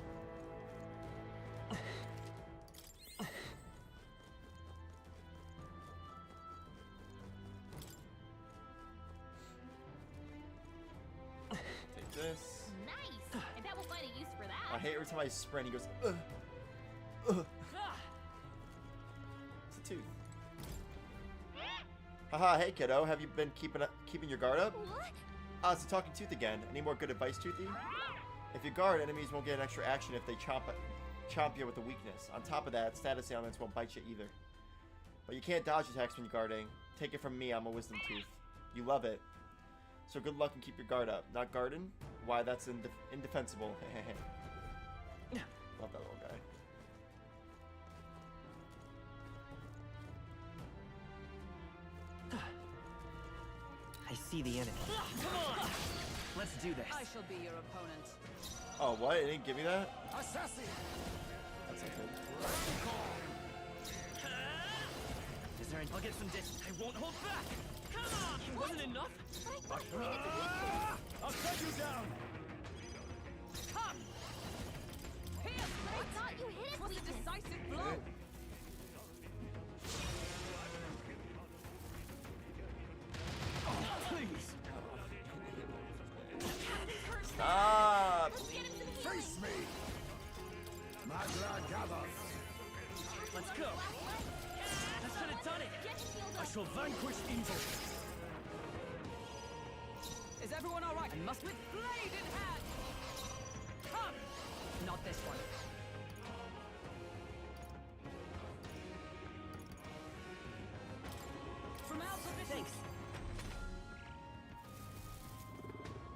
Take this. Nice. I bet we'll find a use for I that. hate every time I sprint, he goes, ugh. Ugh. Ah! It's a tooth. Haha, hey kiddo, have you been keeping your guard up? What? Ah, it's a talking tooth again. Any more good advice, Toothy? If you guard, enemies won't get an extra action if they chomp you with a weakness. On top of that, status ailments won't bite you either. But you can't dodge attacks when you're guarding. Take it from me, I'm a wisdom tooth. You love it. So good luck and keep your guard up. Not garden? Why, that's indefensible. Love that little guy. I see the enemy. Come on. Let's do this. I shall be your opponent. Oh, what? It didn't give me that? Assassin. That's Is there any... I'll get some distance. I won't hold back. Come on! It wasn't enough? But I thought you needed to weakness. I'll cut you down. Come! Pierce, I thought you hit his weakness. Decisive blow. Please! Stop! Let's get him some healing. Face me. Magla gathers. Let's go! That should have done it! Get him healed I up. shall vanquish evil! Is everyone all right? I must with blade in hand. Come. Not this one. From out of this. Thanks.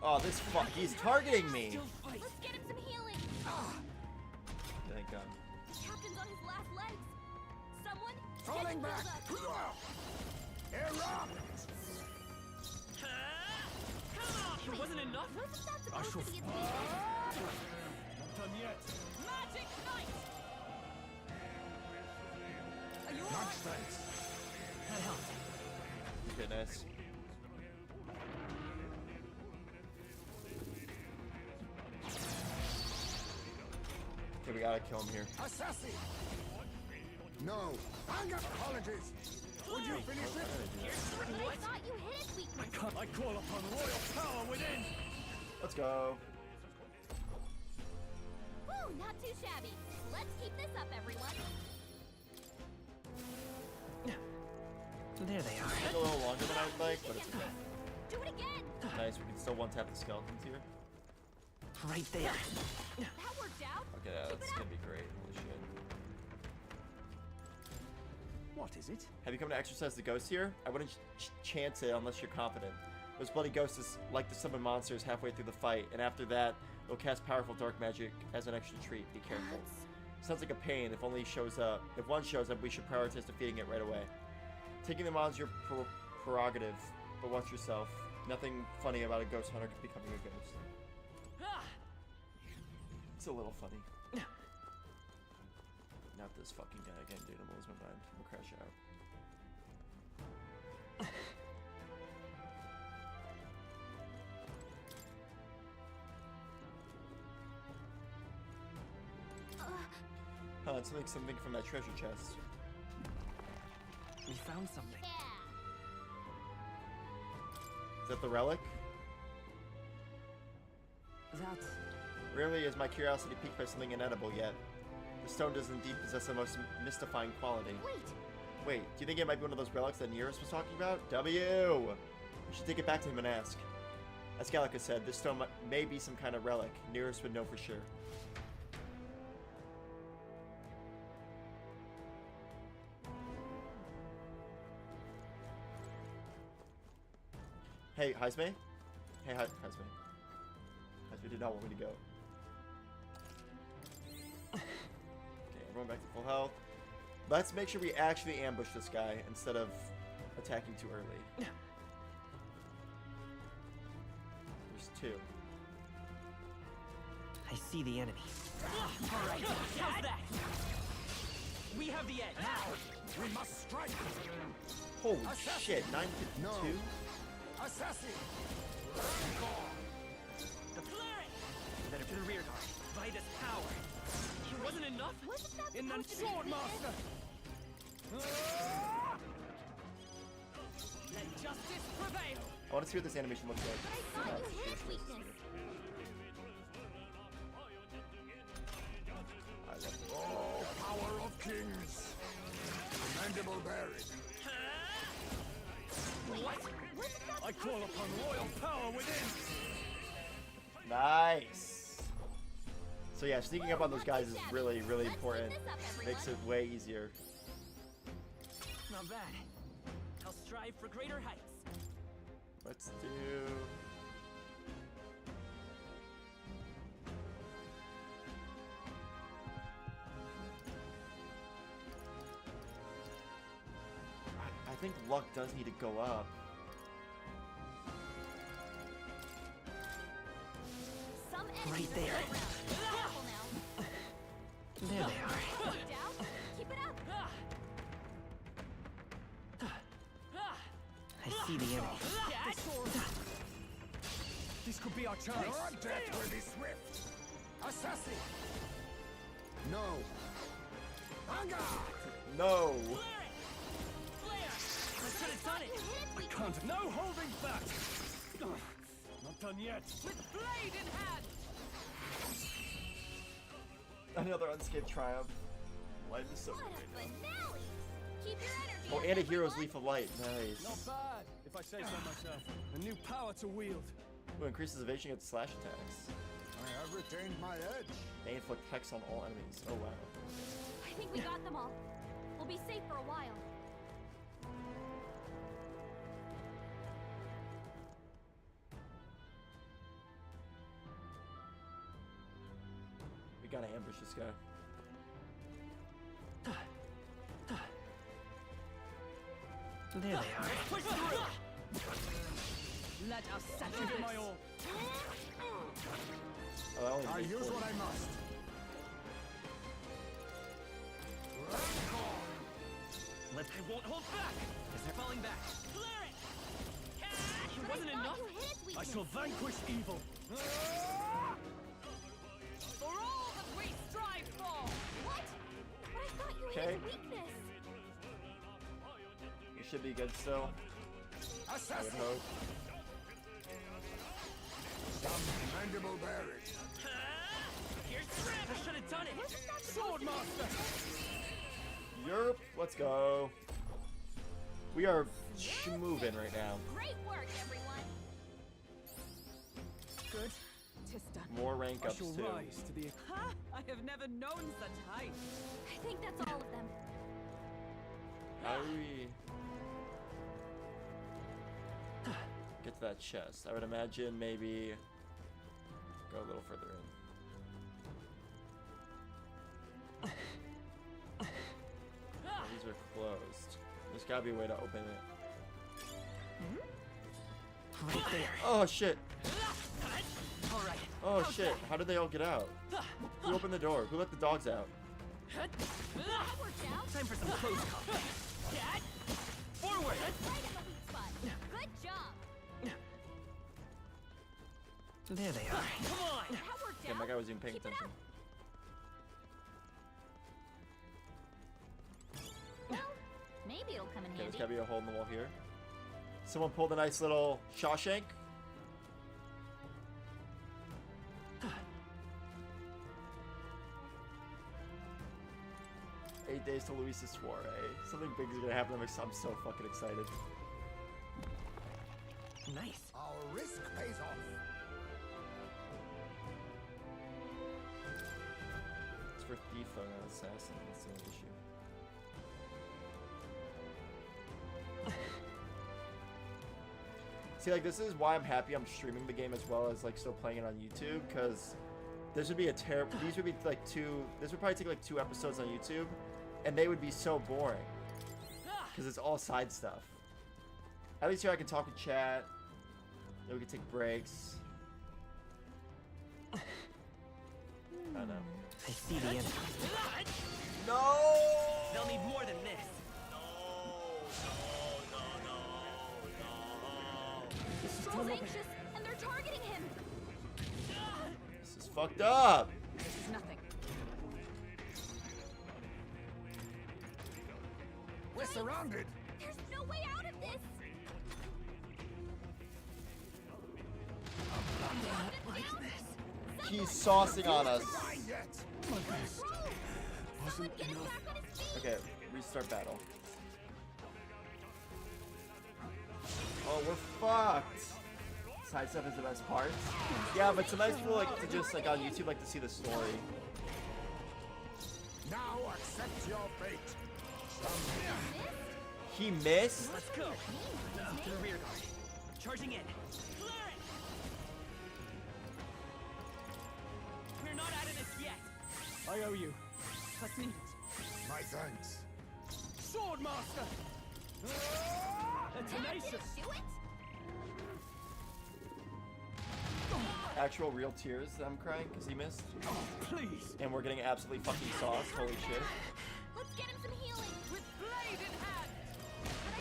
Oh, this fuck. He's targeting me. Still fight! Let's get him some healing. Thank God. The captain's on his last legs. Someone Falling get him back. healed up. Erupt. Come on! It wasn't enough? Wasn't that I supposed shall to be its weakness? Done yet. Magic knight. Are you all Not right? thanks. That helped. Goodness. Okay, we gotta kill him here. Assassin. No. Hang up. Apologies. Would you finish it? I thought you hit his weakness. I call upon royal power within! Let's go. Woo, not too shabby. Let's keep this up, everyone. There they are. It's a little longer than I would like, but it's okay. Do it again. Nice, we can still one-tap the skeletons here. Right there. That worked out. Okay, that's gonna be great. Holy shit. What is it? Have you come to exercise the ghost here? I wouldn't chance it unless you're confident. Those bloody ghosts like to summon monsters halfway through the fight, and after that, they'll cast powerful dark magic as an extra treat. Be careful. Sounds like a pain. If only shows up. If one shows up, we should prioritize defeating it right away. Taking them on is your prerogative, but watch yourself. Nothing funny about a ghost hunter becoming a ghost. Ah! It's a little funny. Not this fucking guy again, dude. I'm gonna lose my mind. I'm gonna crash out. Huh, it's like something from that treasure chest. We found something. Yeah. Is that the relic? That. Rarely is my curiosity piqued by something inedible yet. The stone does indeed possess a most mystifying quality. Wait, do you think it might be one of those relics that Nearest was talking about? W! We should take it back to him and ask. As Gallica said, this stone may be some kind of relic. Nearest would know for sure. Hey, Heisme? Hey, Heisme. Heisme did not want me to go. Okay, everyone back to full health. Let's make sure we actually ambush this guy instead of attacking too early. There's two. I see the enemy. Alright, how's that? We have the edge. Now, we must strike. Holy Assassin! shit, 952? No. Assassin. The flare! Better to the rear guard. By this power. It wasn't enough? Wasn't that In the supposed to be sword its master! weakness? Let justice prevail! I want to see what this animation looks like. But I thought you hit his weakness. I love it. Oh, power of kings. Mandible bearing. What? Wasn't that I call upon royal power within! Nice! So yeah, sneaking up on those guys is really, really important. Makes it way easier. Not bad. I'll strive for greater heights. Let's do... I think luck does need to go up. some enemies Right there. are around. Careful now. There they are. Worked out. Keep it up. I see the enemy. This could be our chance. Your death will be swift. Assassin. No. Anga. No. Let's get it done. You hit its weakness. Can't. No holding back. Not done yet. With blade in hand. Another unscathed triumph. Life is so What good a right now. finale. Keep your energy Oh, up, and a hero's everyone. lethal light. Nice. Not bad, if I say so myself. A new power to wield. Ooh, increases evasion against slash attacks. I have retained my edge. They inflict hex on all enemies. Oh wow. I think we got them all. We'll be safe for a while. We gotta ambush this guy. There they are. Push through. Let us settle Give it this. my all. Oh, that only I did use 40. what I must. I won't hold back. As they're falling back. Clear it. It But wasn't I thought enough. you hit its I weakness. shall vanquish evil. For all that we strive for. What? But I thought you Okay. hit its weakness. It should be good still. I would Assassin. hope. Some mandible bearing. Here's the rip. I should have done it. Sword master. Yerp. Let's go. We are moving right now. Great work, everyone. Good. 'Tis done. More rank I ups shall too. rise to the Ha! I have never known such height. I think that's all of them. How do we get to that chest? I would imagine maybe go a little further in. Oh, these are closed. There's gotta be a way to open it. Right there. Oh shit! All right. Oh shit! How did they all get out? Who opened the door? Who let the dogs out? That worked out. Time for some close combat. Forward. Right in the weak spot. Good job. There they are. Come on. That worked Yeah, out. my guy was even paying Keep it attention. up. Well, maybe it'll come in Okay, handy. there's gotta be a hole in the wall here. Someone pulled a nice little Shawshank. Eight days to Luis's soiree. Something big is gonna happen. I'm so fucking excited. Nice. Our risk pays off. It's for thief, though, not assassin. That's the only issue. See, like, this is why I'm happy I'm streaming the game as well as, like, still playing it on YouTube, because this would be a terrible... These would be, like, this would probably take, like, 2 episodes on YouTube, and they would be so boring. Because it's all side stuff. At least here I can talk with chat. Then we can take breaks. I don't know. I see the enemy. No! They'll need more than this. Stroll's anxious, and they're targeting him. This is fucked up. This is nothing. We're surrounded. There's no way out of this. He's saucing on us. Die yet. Someone get him back on his feet. Okay, restart battle. Oh, we're fucked. Side stuff is the best part. Yeah, but sometimes people like to just like on YouTube like to see the story. Now accept your fate. He missed? Let's go. To the rear guard. Charging in. Clear it. We're not out of this yet. I owe you. Let's meet. My thanks. Sword master. That Tenacious. didn't do it. actual real tears that I'm crying because he missed. Please. And we're getting absolutely fucking sauced. Holy shit. Let's get him some healing. With blade in hand.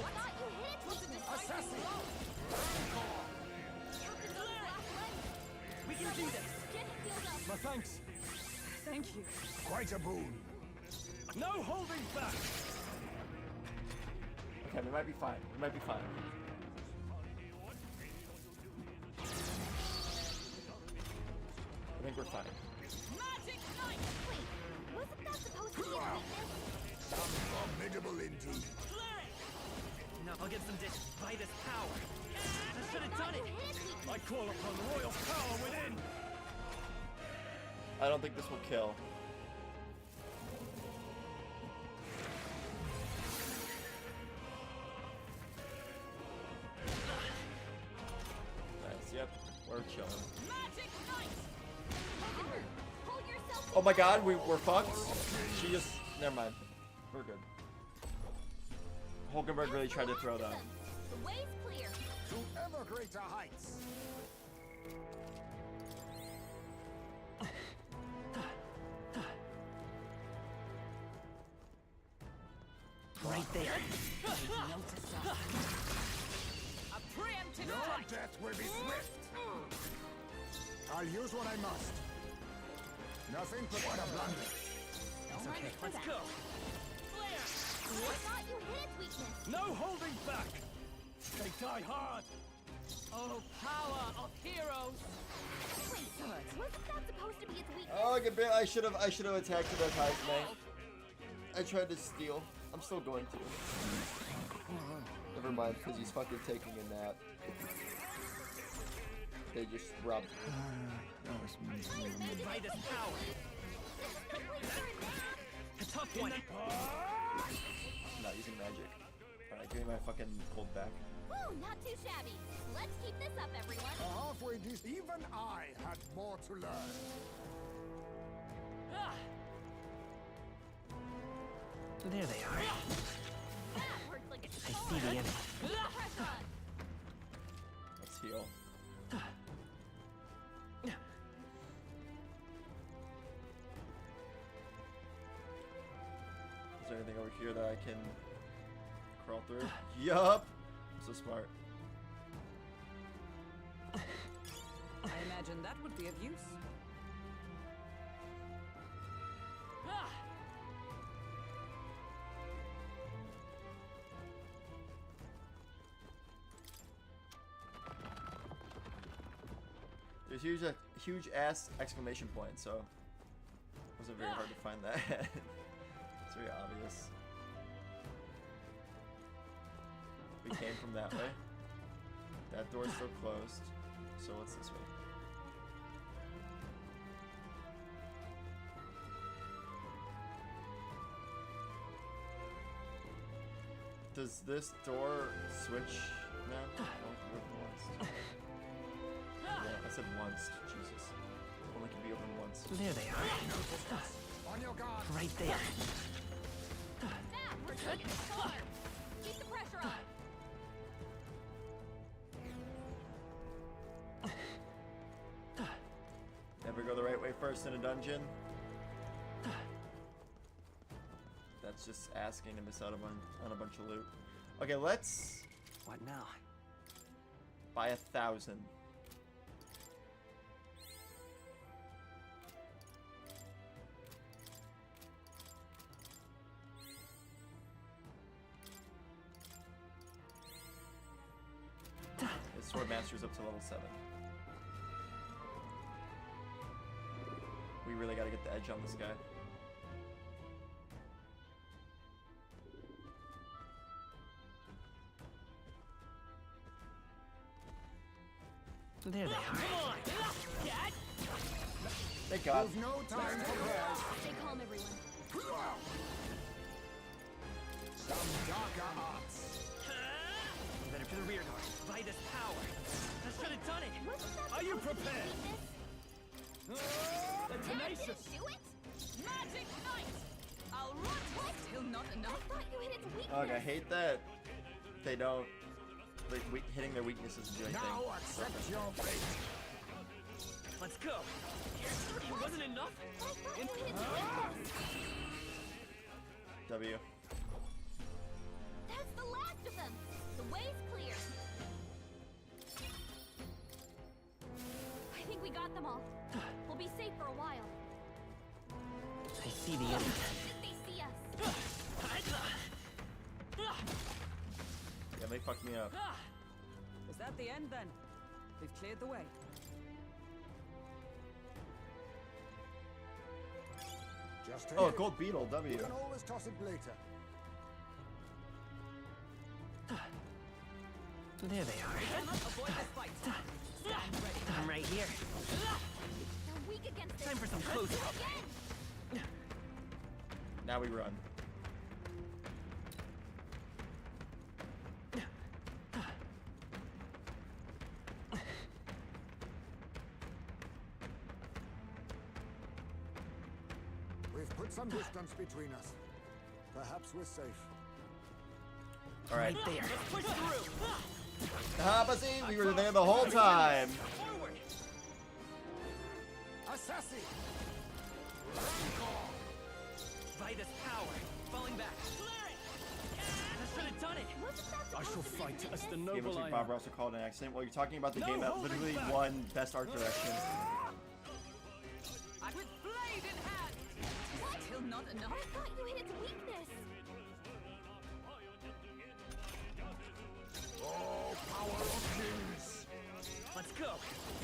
But I thought you hit it What's a weakness. decisive blow? Captain's on his last leg. We can do this. Get him healed up. My thanks. Thank you. Quite a boon. No holding back. Okay, we might be fine. We might be fine. I think we're fine. Magic knife. Wait, wasn't that supposed to be a weakness? Formidable indeed. Now I'll get some dish by this power. I should have done You it. hit it weakness. I call upon royal power within. I don't think this will kill. Nice, yep. We're chilling. Magic knife. Hulkenberg, hold yourself Oh my god, we're fucked. She just... Never mind. We're good. Hulkenberg really tried to throw that. The way's clear. To ever greater heights. Right there. Notice us. A preemptive Your strike. death will be swift. I'll use what I must. Nothing but a blunder. It's okay. Let's go. Flare. I thought you hit its weakness. No holding back. They die hard. Oh, power of heroes. Wait, wasn't that supposed to be its weakness? Oh, I should have attacked it as high as me. I tried to steal. I'm still going to. Never mind, because he's fucking taking a nap. They just robbed. By this power. A tough one. Not using magic. Alright, give me my fucking hold back. Woo, not too shabby. Let's keep this up, everyone. Halfway decent. Even I had more to learn. Ah, There they are. That worked like a I charm. see the enemy. Keep the pressure on. Let's heal. Is there anything over here that I can crawl through? Yup! So smart. I imagine that would be of use. Ah, There's huge ass exclamation point, so it wasn't very hard to find that. It's very obvious. We came from that way. That door's still closed. So what's this way? Does this door switch now? Oh, once. Yeah, I said once. Jesus. Only can be open once. There they are. On your guard. Right there. That worked like a charm. Keep the pressure on. Never go the right way first in a dungeon. That's just asking to miss out on a bunch of loot. Okay, let's What now? buy 1,000. His sword master's up to level 7. We really gotta get the edge on this guy. There they are. Thank God. We've no time for prayers. Stay calm, everyone. Some darker arts. Better to the rear guard. By this power. I should have done it. Wasn't that Are you supposed to be prepared? weakness? The That tenacious. didn't do it? magic knife. I'll run. Still not I enough. thought you hit its weakness. Okay, I hate that they don't like hitting their weaknesses and do anything. Now accept your fate. Let's go. It wasn't enough? I thought you hit weakness. W. That's the last of them. The way's clear. I think we got them all. We'll be safe for a while. I see the end. Did they see us? Yeah, they fucked me up. Is that the end then? They've cleared the way. Just take Oh, it. gold beetle, You W. can always toss it later. There they are. Cannot avoid this fight. Stand ready. I'm right here. They're weak against this. Time for some close up. Again. Now we run. We've put some distance between us. Perhaps we're safe. Alright. Right there. Push through. Ah, but see, we were there the whole time. Forward. Assassin! Vitus power. Falling back. That should have done it. Wasn't that I shall supposed to be fight the as the weakness? Game looks noble like I Bob am. Ross called an accident. Well, you're talking about the No game that holding literally back. won Best Art Direction. And with blade in hand. Still not enough. I thought you hit its weakness. Oh, power of kings! Let's go.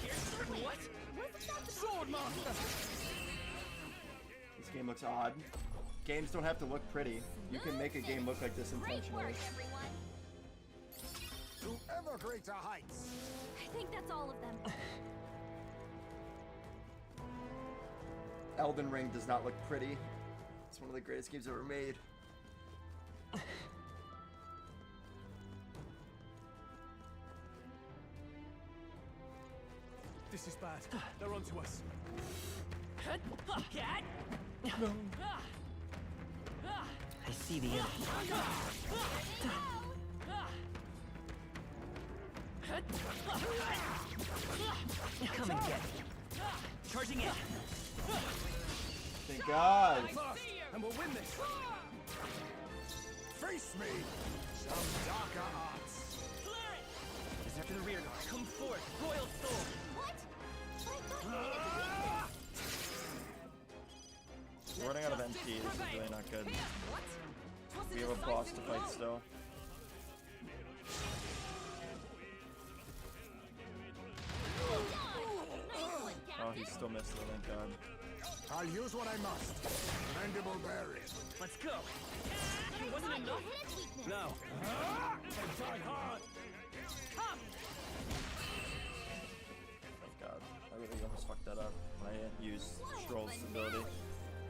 Here's what? Wasn't that the Sword master! This game looks odd. Games don't have to look pretty. You can make a game look like this Great intentionally. work, everyone. To ever greater heights! I think that's all of them. Elden Ring does not look pretty. It's one of the greatest games ever made. This is bad. They're onto us. Cat. I see the end. Come and get me. Charging in. Thank God. And we'll win this. Face me! Some darker arts! Is after the rear guard. Come forth. Royal soul. What? I thought you hit its weakness. We're running out of MP. This is really not good. What? We have a boss to fight still. Oh, he still missed it, thank God. I'll use what I must. Mandible berry. Let's go. It wasn't I thought enough. you hit its weakness. Now. Die hard! Come. Thank God. I really almost fucked that up when I didn't use Stroll's ability.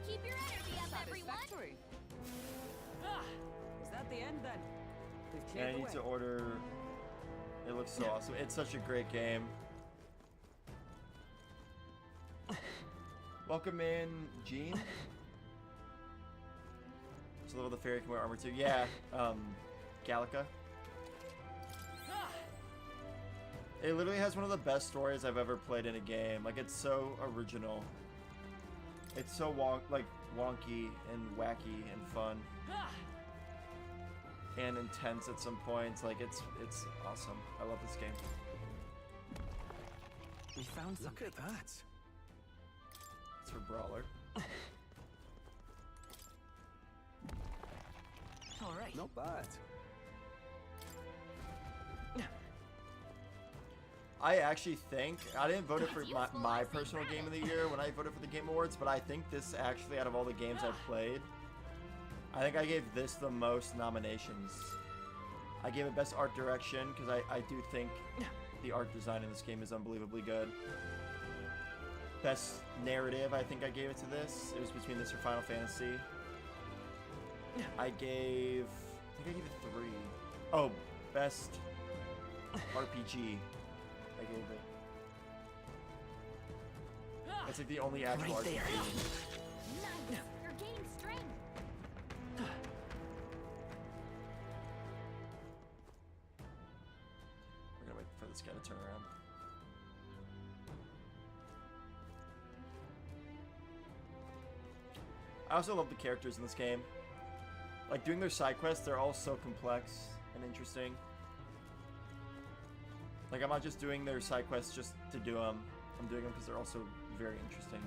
Keep your energy up, everyone. Satisfactory. Is that the end then? They've And cleared I the need way. to order. It looks so awesome. It's such a great game. Welcome in, Gene. It's a little the fairy can wear armor too. Yeah, Gallica. It literally has one of the best stories I've ever played in a game. Like, it's so original. It's so wonky and wacky and fun and intense at some points. Like, it's awesome. I love this game. We found Look at that. It's for Brawler. All right. Not bad. I actually think I didn't vote it for my personal game of the year when I voted for the Game Awards, but I think this actually, out of all the games I've played, I think I gave this the most nominations. I gave it Best Art Direction because I do think the art design in this game is unbelievably good. Best Narrative, I think I gave it to this. It was between this or Final Fantasy. I gave it 3. Oh, Best RPG. I gave it. That's like the only actual Right RPG. there. Nice. You're gaining strength. We're gonna wait for this guy to turn around. I also love the characters in this game. Like, doing their side quests, they're all so complex and interesting. Like, I'm not just doing their side quests just to do them. I'm doing them because they're also very interesting.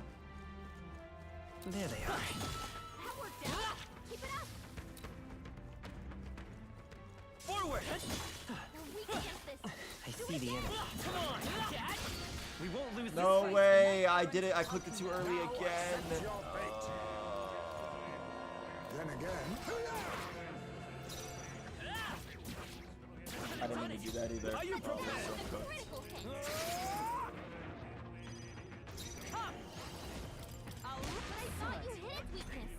There they are. That worked out. Keep it up. Forward! We're weak against this. I see the enemy. Come on, Dad! We won't lose this No fight. way! I did it. I clicked it too early again. Your fate. Then again. I didn't mean to do that either. Are you Oh, prepared? so A cooked. critical hit. I thought you hit its weakness.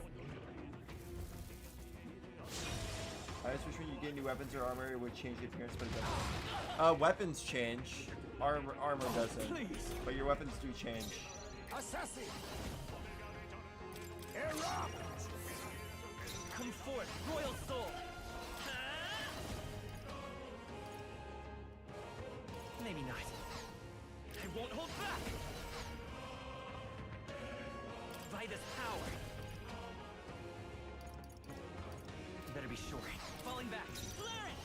I just wish when you get new weapons or armor, it would change the appearance, but it doesn't. Weapons change. Armor doesn't. Please. But your weapons do change. Assassin. Erupt. Come forth, Royal Soul! Maybe not. I won't hold back! By this power! Better be sure. Falling back. Flaring!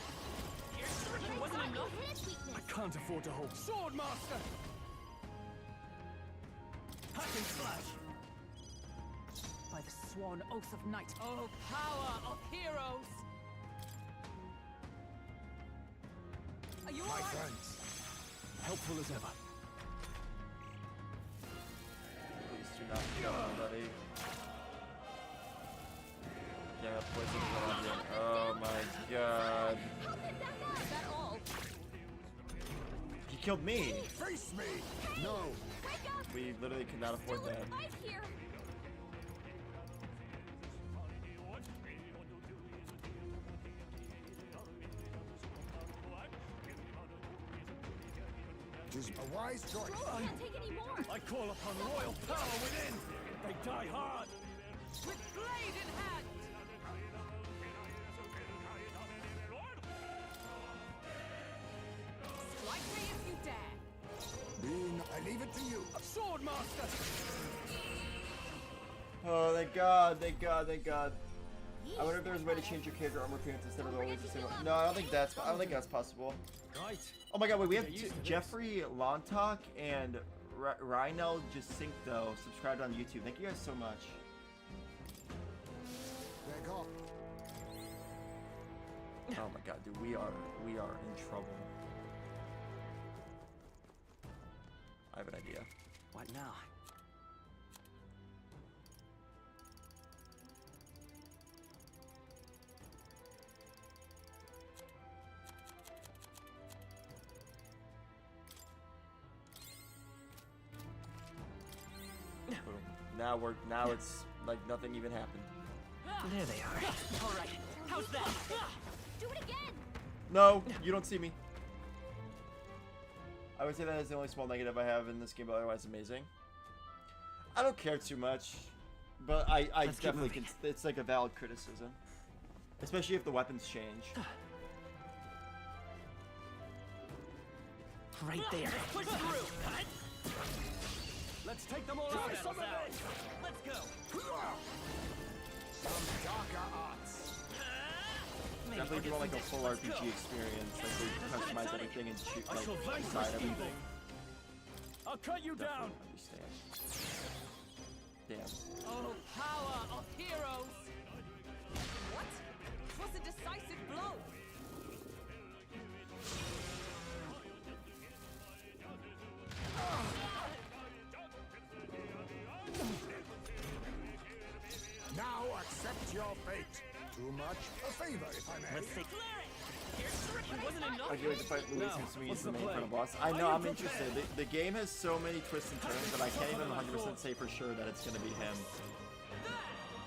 Your shuriken wasn't I thought enough! you hit its weakness. Can't afford to hold. Swordmaster! Hack and slash! By the sworn oath of night. Oh, power of heroes! Are you My alright? thanks. Helpful as ever. Please do not kill anybody. Yeah, poison around you. Oh my god. Help him back up. Is that all? He killed me! Face me. No. Wake up. We literally could not afford Still in that. the fight here. It is a wise choice. Stroll can't take any more. I call upon royal power within. They die hard. With blade in hand! Strike me if you dare! Bean, I leave it to you. Swordmaster. Oh, thank god, thank god, thank god. I wonder if there's a way to change your character armor appearance instead of always the same. No, I don't think that's possible. Right. Oh my god, wait, we have Jeffrey Lontok and Rhinel Jacinto subscribed on YouTube. Thank you guys so much. Back off. Oh my god, dude, we are in trouble. I have an idea. What now? Boom. Now it's like nothing even happened. There they are. Alright, how's that? Do it again. No, you don't see me. I would say that is the only small negative I have in this game, but otherwise amazing. I don't care too much, but I Let's keep definitely moving. it's like a valid criticism, especially if the weapons change. Right there. Push through! Let's take them all out. Let's go! Some darker arts. Maybe Definitely if you we'll want get like a some full distance. RPG experience, like where you can customize everything and shoot I like shall vanquish inside evil. everything. I'll cut you down. Definitely understand. Damn. Oh, power of heroes! What? 'Twas a decisive blow! Now accept your fate. Too much? A favor, if I may. Let's take. Your shuriken wasn't enough! I feel like the fight Louis Now, seems to me what's is the the main plan? final boss. I Are know, you I'm prepared? interested. The game has so many twists and turns that I can't even 100% say for sure that it's gonna be him.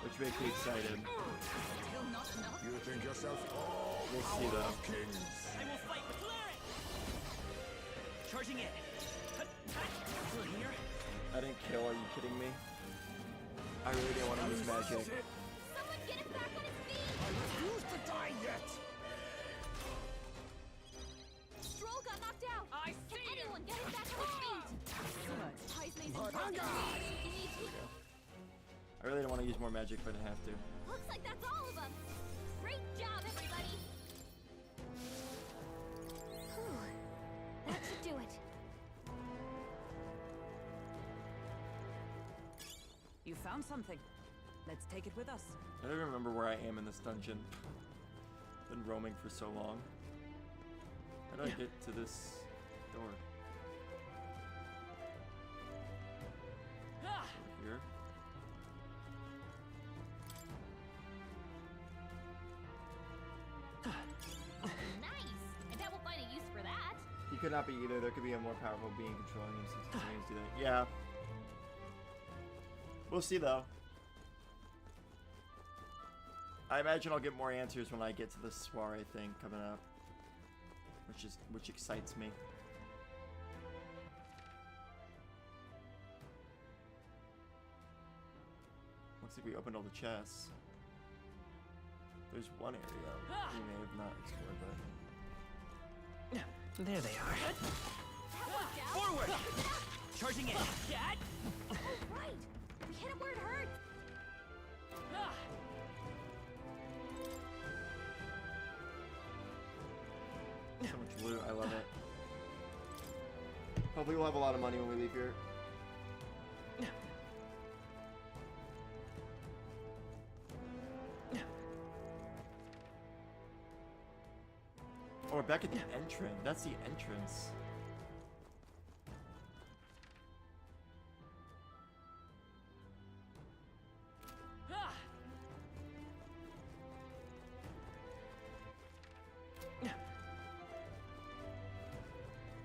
Which makes me excited. Still not enough? You think yourself all We'll see power though. of kings. I will fight with Laren! Charging in. Still here? I didn't kill, are you kidding me? I really didn't want to use magic. Someone get him back on his feet. I refuse to die yet. Stroll got knocked out. I Can see you! anyone get him back on his feet? Ties may be But broken. Hanga! You need to. I really don't want to use more magic, but I have to. Looks like that's all of them. Great job, everybody. Whew. That should do it. You found something. Let's take it with us. I don't remember where I am in this dungeon. Been roaming for so long. How do I get to this door? Ah! Over here. Nice. I bet we'll find a use for that. He could not be either. There could be a more powerful being controlling him since he continues to do that. Yeah. We'll see though. I imagine I'll get more answers when I get to the soiree thing coming up, which excites me. Looks like we opened all the chests. There's one area we may have not explored, but There they are. That worked out. Forward! Charging in. Cat! Oh, right. We hit him where it hurts. Ah! so much loot. I love it. Hopefully we'll have a lot of money when we leave here. Oh, we're back at the entrance. That's the entrance. Ah!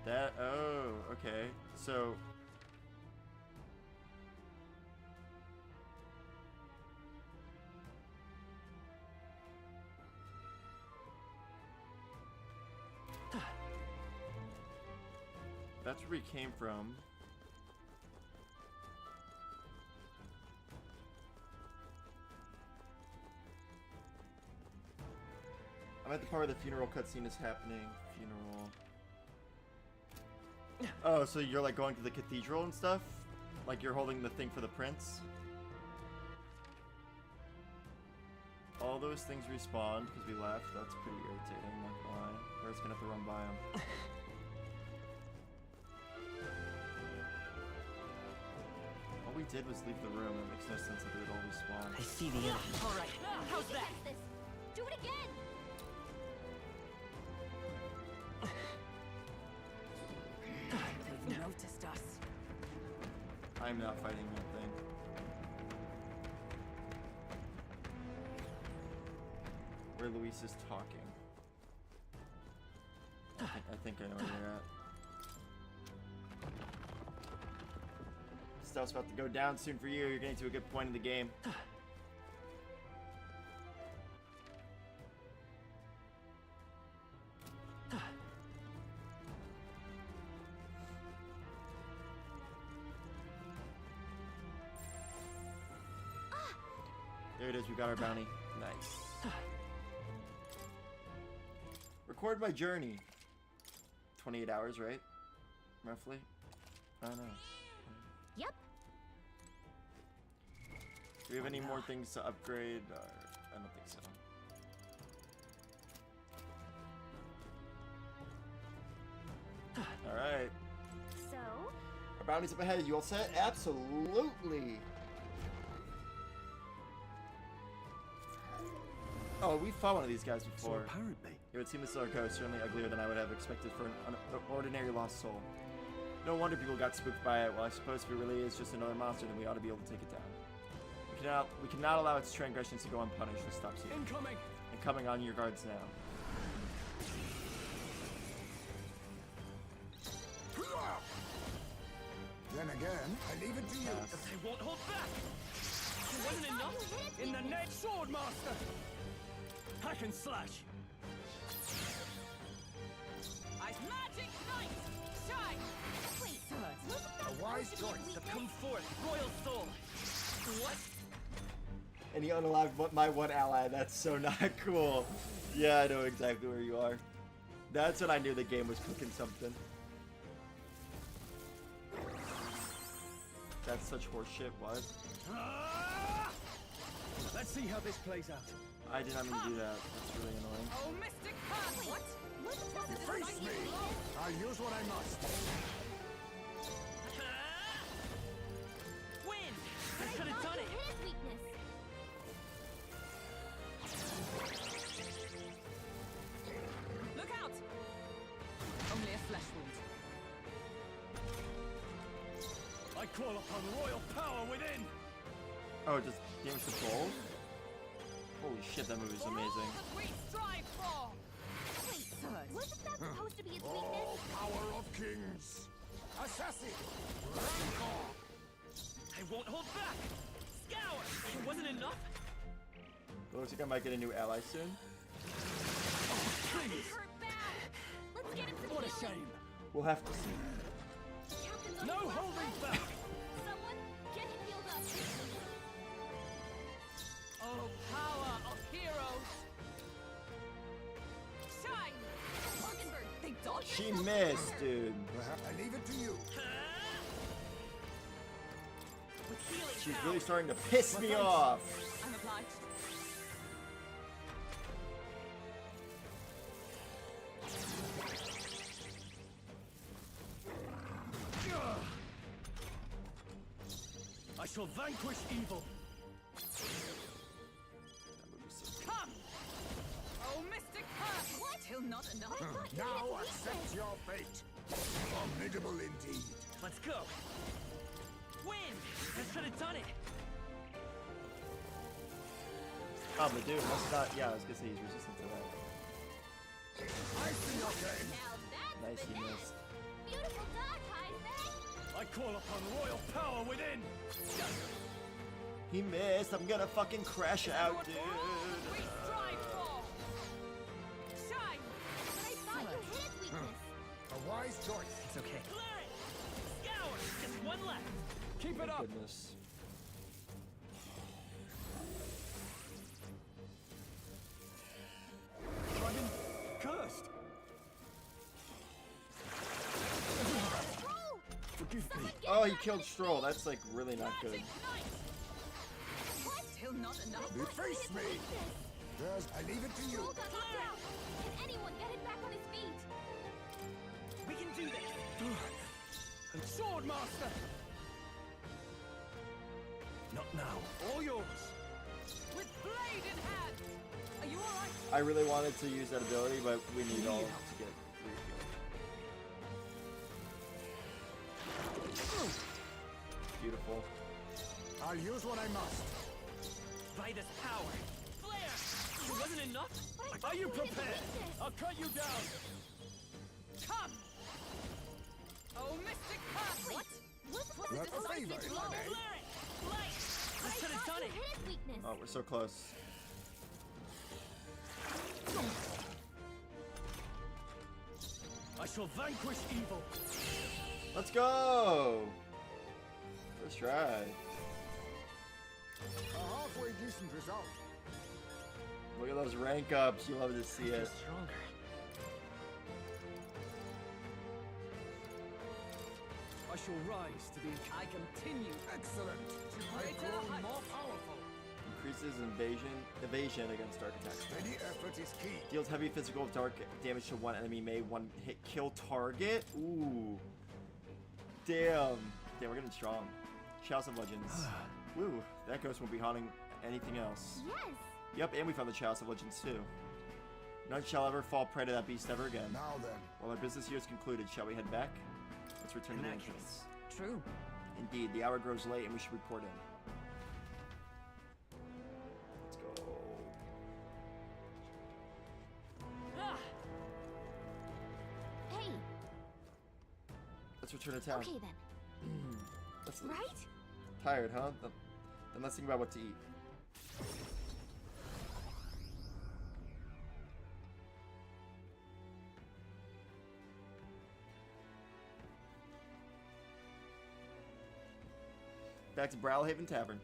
That, oh, okay. So, that's where we came from. I'm at the part where the funeral cutscene is happening. Funeral. Oh, so you're like going to the cathedral and stuff? Like you're holding the thing for the prince? All those things respawned because we left. That's pretty irritating, not gonna lie. We're just gonna have to run by them. All we did was leave the room. It makes no sense that they would all respawn. I see the enemy. All right. How's We that? can fix this. Do it again. They've noticed us. I'm not fighting that thing. Where Luis is talking. I think I know where they're at. Stuff's about to go down soon for you. You're getting to a good point in the game. There it is, we got our bounty. Nice. Record my journey. 28 hours, right? Roughly? I don't know. Yep. Do we have any more things to upgrade? I don't think so. Alright. So, Our bounty's up ahead. You all set? Absolutely. Oh, we fought one of these guys So before. apparently, It would seem this other ghost certainly uglier than I would have expected for an ordinary lost soul. No wonder people got spooked by it. Well, I suppose if it really is just another monster, then we ought to be able to take it down. We cannot allow its transgressions to go unpunished. This stops here. Incoming! And coming on your guards now. Then again, I leave it to you. Pass. I won't hold back! It wasn't enough! In the next sword, master! Hack and slash! Ice magic knight! Shine! wait. Wasn't that A wise supposed to be a choice. The weakness? come forth, royal soul! What? And he unalive my one ally. That's so not cool. Yeah, I know exactly where you are. That's when I knew the game was cooking something. That's such horseshit. What? Ah! Let's see how this plays out. I did not mean to do that. That's really annoying. Oh, Mystic Curse! What? Face me! I'll use what I must. Win! But I I could have thought done you it. hit his weakness. Look out! Only a flesh wound. I call upon royal power within. Oh, just damage control? Holy shit, that movie's For amazing. all that we strive for! Wait, wasn't that supposed to be his Oh, weakness? power of kings! Assassin! Rancor! I won't hold back. Scour! It wasn't enough. It looks like I might get a new ally soon. Please. Hurt bad. Let's get him some What a healing. shame. We'll have to see. Captain's on No his last holding leg. back. Someone, get him healed up. Oh, power of heroes! Shine! Mockingbird, They dodged? She missed, dude. I leave it to you. With healing She's power. really starting to piss me off. I'm obliged. I shall vanquish evil. That movie's so Come! Oh, Mystic Curse! What? Still not enough? Now accept your fate. Formidable indeed. Let's go. Win! I could have done it. Oh, but dude, must not. Yeah, I was gonna say he's resistant to that. I see your game. Now that's Nice, he finesse. missed. Beautiful dodge, Heisman. I call upon royal power within. He missed. I'm gonna fucking crash out, dude. We strive for! Shine! But I thought you hit his weakness. A wise choice. It's okay. Clear it. Scour! Just one left. Keep it up. Goodness. I've been cursed. Stroll! Forgive me. Someone get Oh, him he back killed on his Stroll. feet. That's like really not good. Magic Knight! What? Still not enough? Deface me. Yes, I leave it to you. Stroll got knocked out. Can anyone get him back on his feet? We can do this. Sword master. Not now. All yours. With blade in hand! Are you alright? I really wanted to use that ability, but we need all to get refilled. Beautiful. I'll use what I must. By this power. Flare! It wasn't enough. But I Are thought you hit his prepared? weakness. I'll cut you down. Come! Oh, Mystic Curse! What? Wasn't Was that That's a decisive favor, if blow? I may. Flare it. Light! But I I should have thought done you it. hit his weakness. Oh, we're so close. I shall vanquish evil. Let's go! First try. A halfway decent result. Look at those rank ups. You love to see it. Stronger. I shall rise to the I continue. Excellent. I've Greater grown heights. more powerful. Increases evasion against dark attacks. Any effort is key. Deals heavy physical dark damage to one enemy. May one hit kill target. Ooh. Damn. Damn, we're getting strong. Chalice of Legends. Woo. That ghost won't be haunting anything else. Yes. Yep, and we found the Chalice of Legends too. None shall ever fall prey to that beast ever again. Now then. While our business here is concluded, shall we head back? Let's return In to the that entrance. True. Indeed, the hour grows late and we should report in. Let's go. Ah! Hey, Let's return to town. okay then. Let's Right? Tired, huh? Then let's think about what to eat. Back to Brawlhaven Tavern.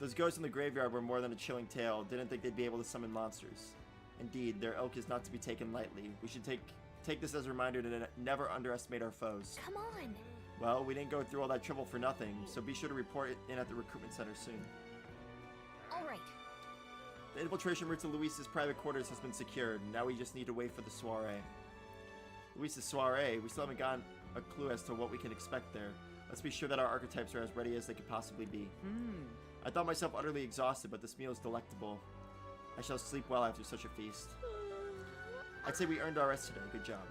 Those ghosts in the graveyard were more than a chilling tale. Didn't think they'd be able to summon monsters. Indeed, their ilk is not to be taken lightly. We should take this as a reminder to never underestimate our foes. Come on. Well, we didn't go through all that trouble for nothing, so be sure to report it in at the recruitment center soon. All right. The infiltration route to Luis's private quarters has been secured. Now we just need to wait for the soiree. Luis's soiree? We still haven't gotten a clue as to what we can expect there. Let's be sure that our archetypes are as ready as they could possibly be. I thought myself utterly exhausted, but this meal is delectable. I shall sleep well after such a feast. I'd say we earned our rest today. Good job.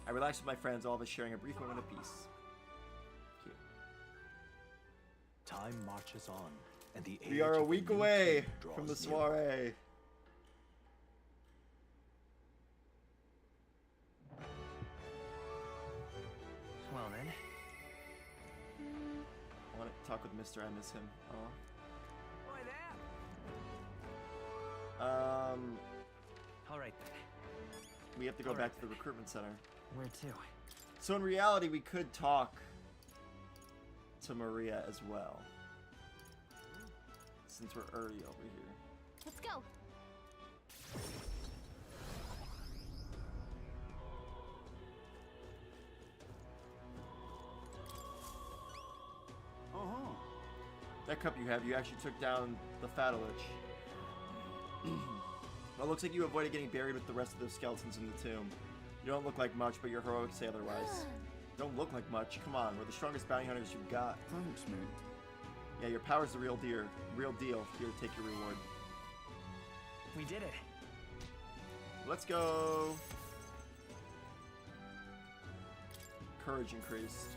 I relaxed with my friends, all of us sharing a brief moment of peace. Cute. Time marches on, and the We age are a of the week new away king from the draws nearer. soiree. Well then. I want to talk with Mr. I miss him. Boy there. All right then. We have to go back to the recruitment center. Where to? So in reality, we could talk to Maria as well. Since we're early over here. Let's go. That cup you have, you actually took down the Fatalich. Well, it looks like you avoided getting buried with the rest of those skeletons in the tomb. You don't look like much, but your heroics say otherwise. Don't look like much. Come on, we're the strongest bounty hunters you've got. Thanks, mate. Yeah, your power's the real deal. Real deal. Here, take your reward. We did it. Let's go. Courage increased.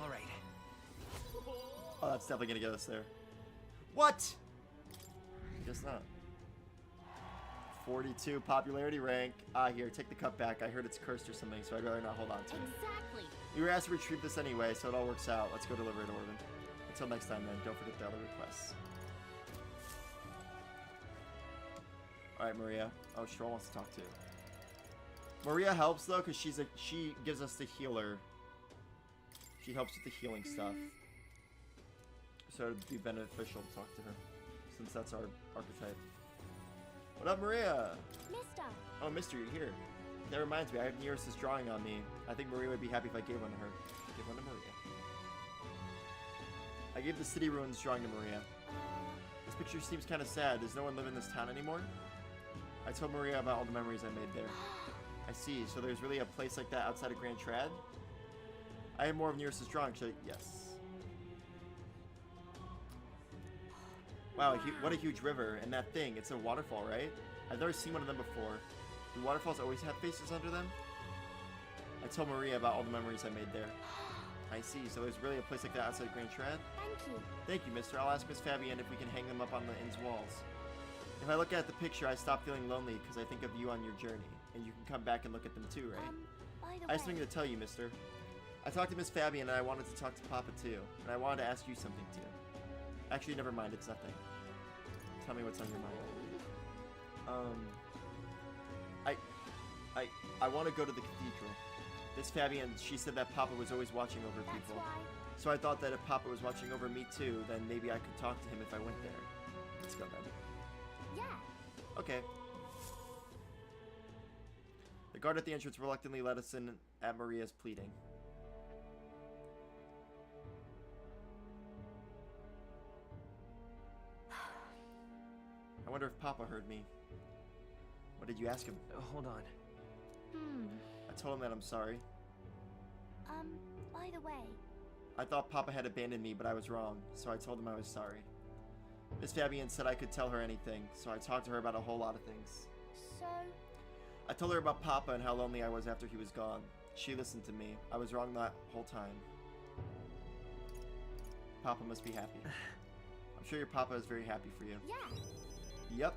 All right. Oh, that's definitely gonna get us there. What? Guess not. 42 popularity rank. Ah, here, take the cup back. I heard it's cursed or something, so I'd rather not hold on to it. Exactly. We were asked to retrieve this anyway, so it all works out. Let's go deliver it, Orvin. Until next time, then. Don't forget the other requests. Alright, Maria. Oh, Stroll wants to talk to you. Maria helps, though, because she gives us the healer. She helps with the healing stuff. So it'd be beneficial to talk to her, since that's our archetype. What up, Maria? Mister. Oh, Mister, you're here. That reminds me, I have Nereus's drawing on me. I think Maria would be happy if I gave one to her. Give one to Maria. I gave the city ruins drawing to Maria. This picture seems kind of sad. Does no one live in this town anymore? I told Maria about all the memories I made there. I see. So there's really a place like that outside of Grand Trad? I have more of Nereus's drawing. Should I? Yes. Wow, what a huge river. And that thing, it's a waterfall, right? I've never seen one of them before. Do waterfalls always have faces under them? I told Maria about all the memories I made there. I see. So there's really a place like that outside Grand Trad? Thank you. Thank you, mister. I'll ask Miss Fabienne if we can hang them up on the inn's walls. If I look at the picture, I stop feeling lonely because I think of you on your journey. And you can come back and look at them too, right? By the I have way, something to tell you, mister. I talked to Miss Fabienne and I wanted to talk to Papa too. And I wanted to ask you something too. Actually, never mind. It's nothing. Tell me what's on your mind. I want to go to the cathedral. Miss Fabienne, she said that Papa was always watching over that's people. why. So I thought that if Papa was watching over me too, then maybe I could talk to him if I went there. Let's go then. Yeah. Okay. The guard at the entrance reluctantly let us in at Maria's pleading. I wonder if Papa heard me. What did you ask him? Hold on. I told him that I'm sorry. By the way, I thought Papa had abandoned me, but I was wrong, so I told him I was sorry. Miss Fabienne said I could tell her anything, so I talked to her about a whole lot of things. so I told her about Papa and how lonely I was after he was gone. She listened to me. I was wrong that whole time. Papa must be happy. I'm sure your Papa is very happy for you. yeah. Yep.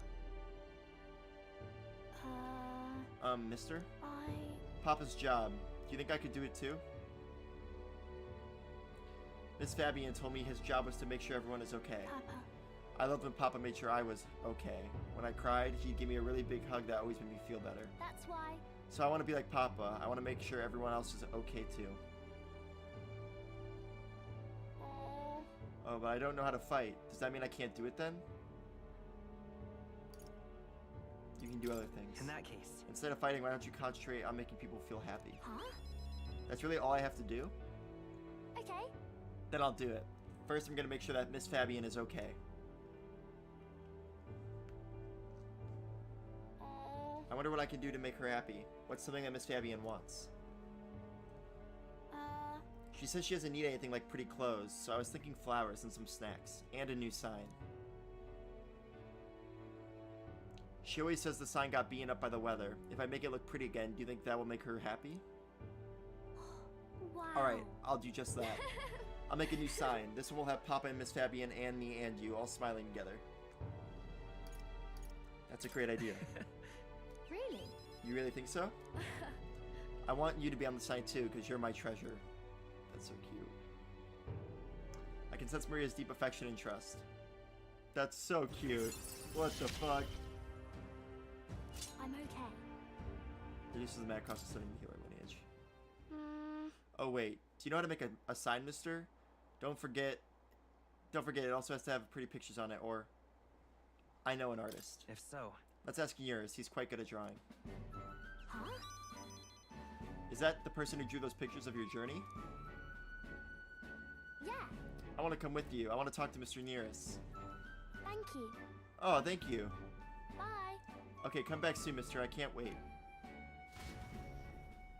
Mister? Papa's job. Do you think I could do it too? Miss Fabienne told me his job was to make sure everyone is okay. Papa. I loved when Papa made sure I was okay. When I cried, he'd give me a really big hug that always made me feel better. That's why. So I want to be like Papa. I want to make sure everyone else is okay too. Oh, but I don't know how to fight. Does that mean I can't do it then? You can do other things. In that case. Instead of fighting, why don't you concentrate on making people feel happy? Huh? That's really all I have to do? Okay. Then I'll do it. First, I'm gonna make sure that Miss Fabian is okay. I wonder what I can do to make her happy. What's something that Miss Fabian wants? She says she doesn't need anything like pretty clothes, so I was thinking flowers and some snacks. And a new sign. She always says the sign got beaten up by the weather. If I make it look pretty again, do you think that will make her happy? Wow. Alright, I'll do just that. I'll make a new sign. This one will have Papa and Miss Fabian and me and you all smiling together. That's a great idea. Really? You really think so? I want you to be on the sign too, because you're my treasure. That's so cute. I can sense Maria's deep affection and trust. That's so cute. What the fuck? I'm okay. Reduces the mad cost of studying the healer lineage. Oh wait, do you know how to make a sign, mister? Don't forget, it also has to have pretty pictures on it, or... I know an artist. If so, Let's ask yours. He's quite good at drawing. Huh? Is that the person who drew those pictures of your journey? Yeah. I want to come with you. I want to talk to Mr. Nearest. Thank you. Oh, thank you. Bye. Okay, come back soon, mister. I can't wait.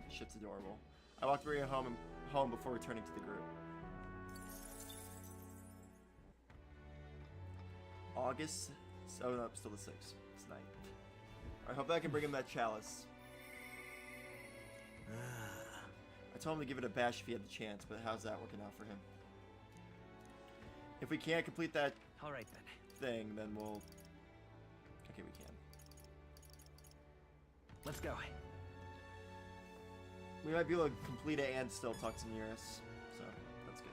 Shit's adorable. I walked Maria home before returning to the group. August? Oh, no, still the 6th. It's 9th. I hope I can bring him that chalice. I told him to give it a bash if he had the chance, but how's that working out for him? If we can't complete that all right then. thing, then we'll... Okay, we can. Let's go. We might be able to complete it and still talk to Nearest, so that's good.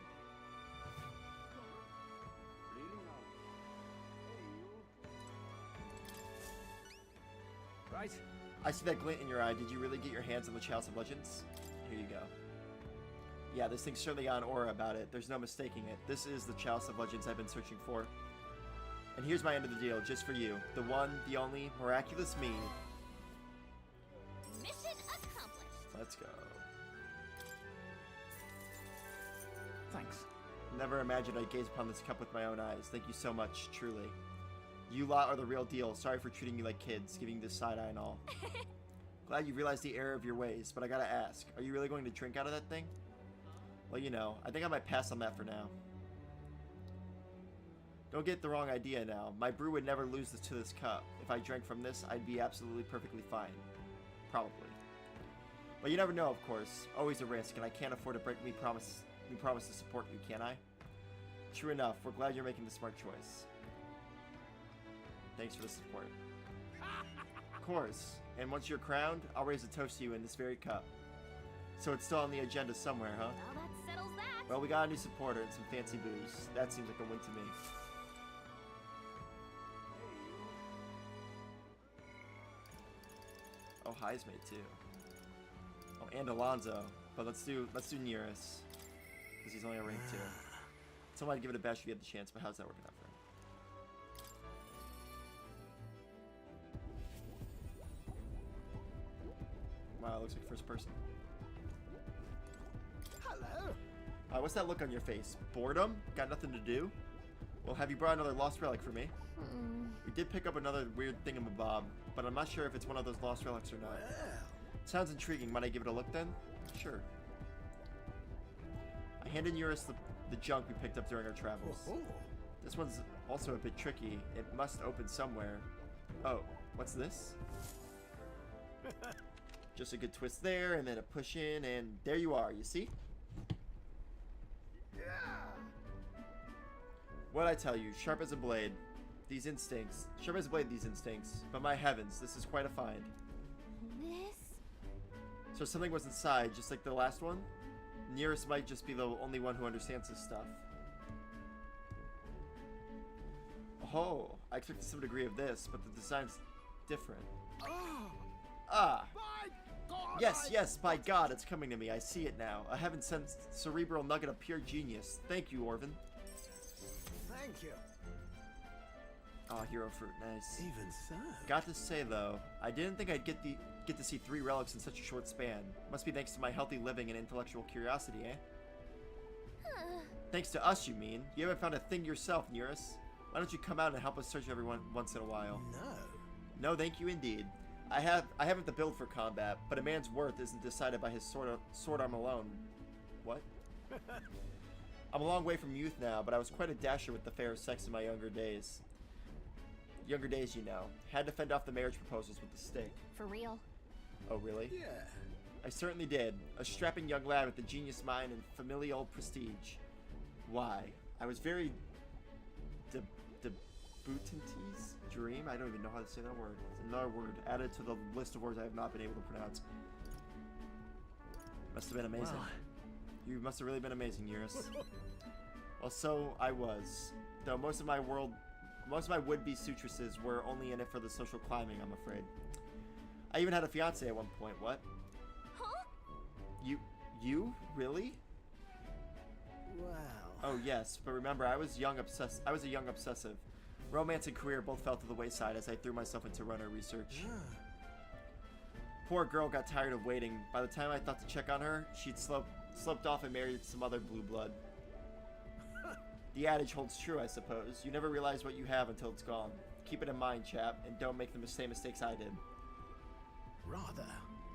Right. I see that glint in your eye. Did you really get your hands on the Chalice of Legends? Here you go. Yeah, this thing's certainly got an aura about it. There's no mistaking it. This is the Chalice of Legends I've been searching for. And here's my end of the deal, just for you. The one, the only, miraculous me. Mission accomplished. Let's go. Thanks. Never imagined I'd gaze upon this cup with my own eyes. Thank you so much, truly. You lot are the real deal. Sorry for treating you like kids, giving you this side eye and all. Glad you realized the error of your ways, but I gotta ask, are you really going to drink out of that thing? Well, you know, I think I might pass on that for now. Don't get the wrong idea now. My brew would never lose this to this cup. If I drank from this, I'd be absolutely perfectly fine. Probably. But you never know, of course. Always a risk, and I can't afford to break me promise to support you, can I? True enough. We're glad you're making the smart choice. Thanks for the support. Of course. And once you're crowned, I'll raise a toast to you in this very cup. So it's still on the agenda somewhere, huh? Well, that settles that. Well, we got a new supporter and some fancy booze. That seems like a win to me. Oh, High's made too. Oh, and Alonzo. But let's do Nearest. Because he's only a rank 2. Someone might give it a bash if you had the chance, but how's that working out for him? Wow, it looks like first person. Hello. What's that look on your face? Boredom? Got nothing to do? Well, have you brought another lost relic for me? We did pick up another weird thingamabob, but I'm not sure if it's one of those lost relics or not. Sounds intriguing. Might I give it a look then? Sure. I handed Eurus the junk we picked up during our travels. This one's also a bit tricky. It must open somewhere. Oh, what's this? Just a good twist there, and then a push in, and there you are, you see? What'd I tell you? Sharp as a blade. These instincts. Sharp as a blade, these instincts. But my heavens, this is quite a find. This? So something was inside, just like the last one? Nearest might just be the only one who understands this stuff. Oh, I expected some degree of this, but the design's different. Ah! Yes, by God, it's coming to me. I see it now. A heaven-sent cerebral nugget of pure genius. Thank you, Orvin. Thank you. Oh, hero fruit, nice. Even so. Got to say though, I didn't think I'd get to see 3 relics in such a short span. Must be thanks to my healthy living and intellectual curiosity, eh? Thanks to us, you mean? You haven't found a thing yourself, Nearest. Why don't you come out and help us search everyone once in a while? No. No, thank you indeed. I haven't the build for combat, but a man's worth isn't decided by his sword arm alone. What? I'm a long way from youth now, but I was quite a dasher with the fair sex in my younger days. Younger days, you know. Had to fend off the marriage proposals with the stick. For real. Oh, really? Yeah. I certainly did. A strapping young lad with a genius mind and familial prestige. Why? I was very... Debutante's dream? I don't even know how to say that word. It's another word added to the list of words I have not been able to pronounce. Must have been amazing. Wow. You must have really been amazing, Eurus. Well, so I was. Though most of my would-be suitresses were only in it for the social climbing, I'm afraid. I even had a fiance at one point. What? Huh? You? Really? Wow. Oh yes, but remember, I was a young obsessive. Romance and career both fell to the wayside as I threw myself into runner research. Poor girl got tired of waiting. By the time I thought to check on her, she'd slipped off and married some other blue blood. The adage holds true, I suppose. You never realize what you have until it's gone. Keep it in mind, chap, and don't make the same mistakes I did. Rather.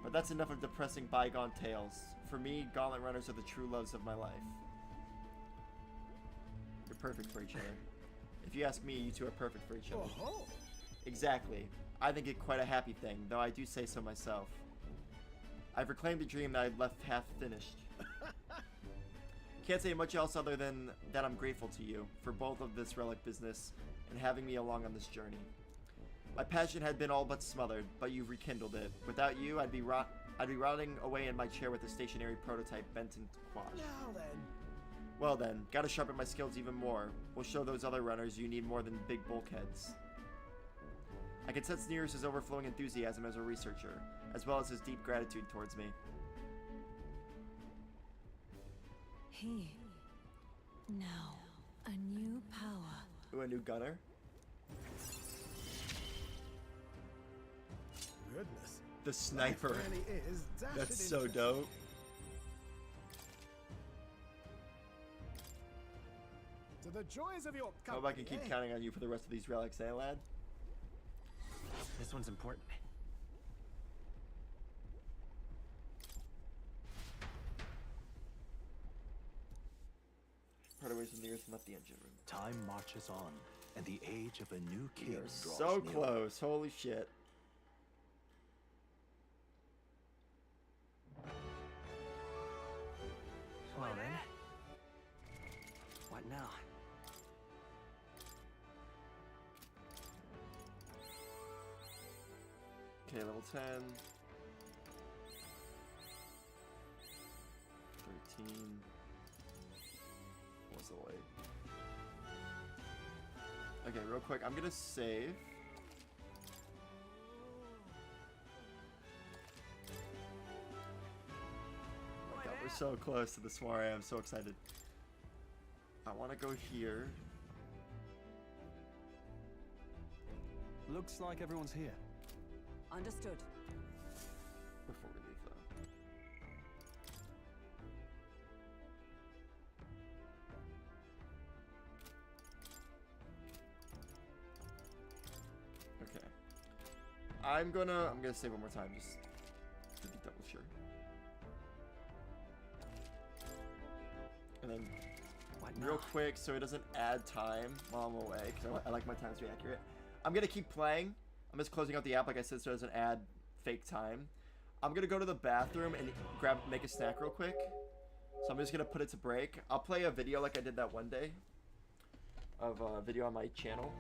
But that's enough of depressing bygone tales. For me, gauntlet runners are the true loves of my life. You're perfect for each other. If you ask me, you two are perfect for each other. Oh. Exactly. I think it quite a happy thing, though I do say so myself. I've reclaimed a dream that I'd left half finished. Can't say much else other than that I'm grateful to you for both of this relic business and having me along on this journey. My passion had been all but smothered, but you've rekindled it. Without you, I'd be rotting away in my chair with a stationary prototype bent and quash. Now then. Well then, gotta sharpen my skills even more. We'll show those other runners you need more than big bulkheads. I can sense Nearest' overflowing enthusiasm as a researcher, as well as his deep gratitude towards me. He. Now, a new power. Ooh, a new gunner? Goodness. The sniper. That really is That's so interesting. dope. To the joys of your I hope I can keep counting on you for the rest of these relics, eh, lad? This one's important. Part away from Nearest and left the engine room. Time marches on, and the age of a new We king are draws so near. close. Holy shit. Well then. What now? Okay, level 10. 13. What's the way? Okay, real quick, I'm gonna save. Oh my god, we're so close to the soiree. I'm so excited. I want to go here. Looks like everyone's here. Understood. Before we leave, though. Okay. I'm gonna save one more time just to be double sure. And then What real now? quick, so it doesn't add time while I'm away, because I like my times to be accurate. I'm gonna keep playing. I'm just closing out the app, like I said, so it doesn't add fake time. I'm gonna go to the bathroom and make a snack real quick. So I'm just gonna put it to break. I'll play a video like I did that one day of a video on my channel.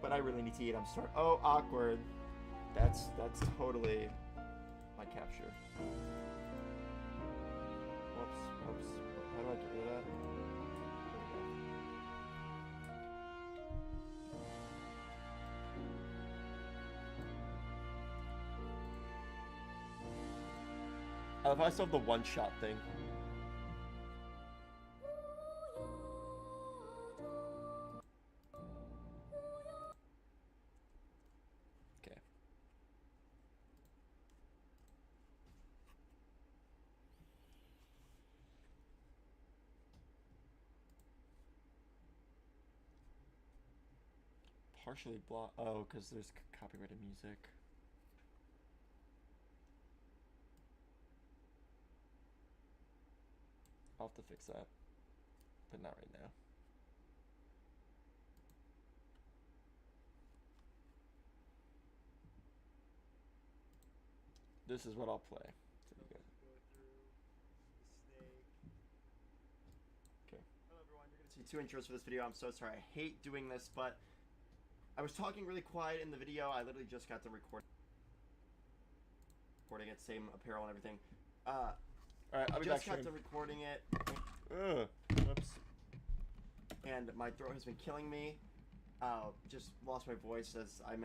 But I really need to eat. I'm starting. Oh, awkward. That's totally my capture. Whoops. How do I get rid of that? There we go. I love how I still have the one-shot thing. Okay. partially blocked. Oh, because there's copyrighted music. I'll have to fix that, but not right now. This is what I'll play. So you guys. Okay. Hello everyone, you're gonna see 2 intros for this video. I'm so sorry. I hate doing this, but I was talking really quiet in the video. I literally just got to recording it, same apparel and everything. Alright, I'll be back. Just got to recording it. Whoops. And my throat has been killing me. Just lost my voice, as I'm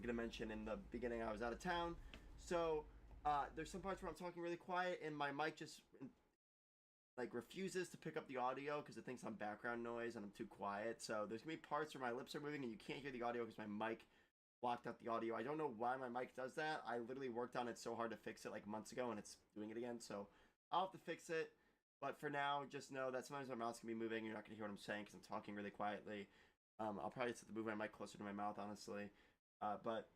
gonna mention in the beginning. I was out of town, so there's some parts where I'm talking really quiet, and my mic just like refuses to pick up the audio because it thinks I'm background noise and I'm too quiet. So there's gonna be parts where my lips are moving and you can't hear the audio because my mic blocked out the audio. I don't know why my mic does that. I literally worked on it so hard to fix it like months ago, and it's doing it again. So I'll have to fix it. But for now, just know that sometimes my mouth's gonna be moving. You're not gonna hear what I'm saying because I'm talking really quietly. I'll probably just have to move my mic closer to my mouth, honestly. But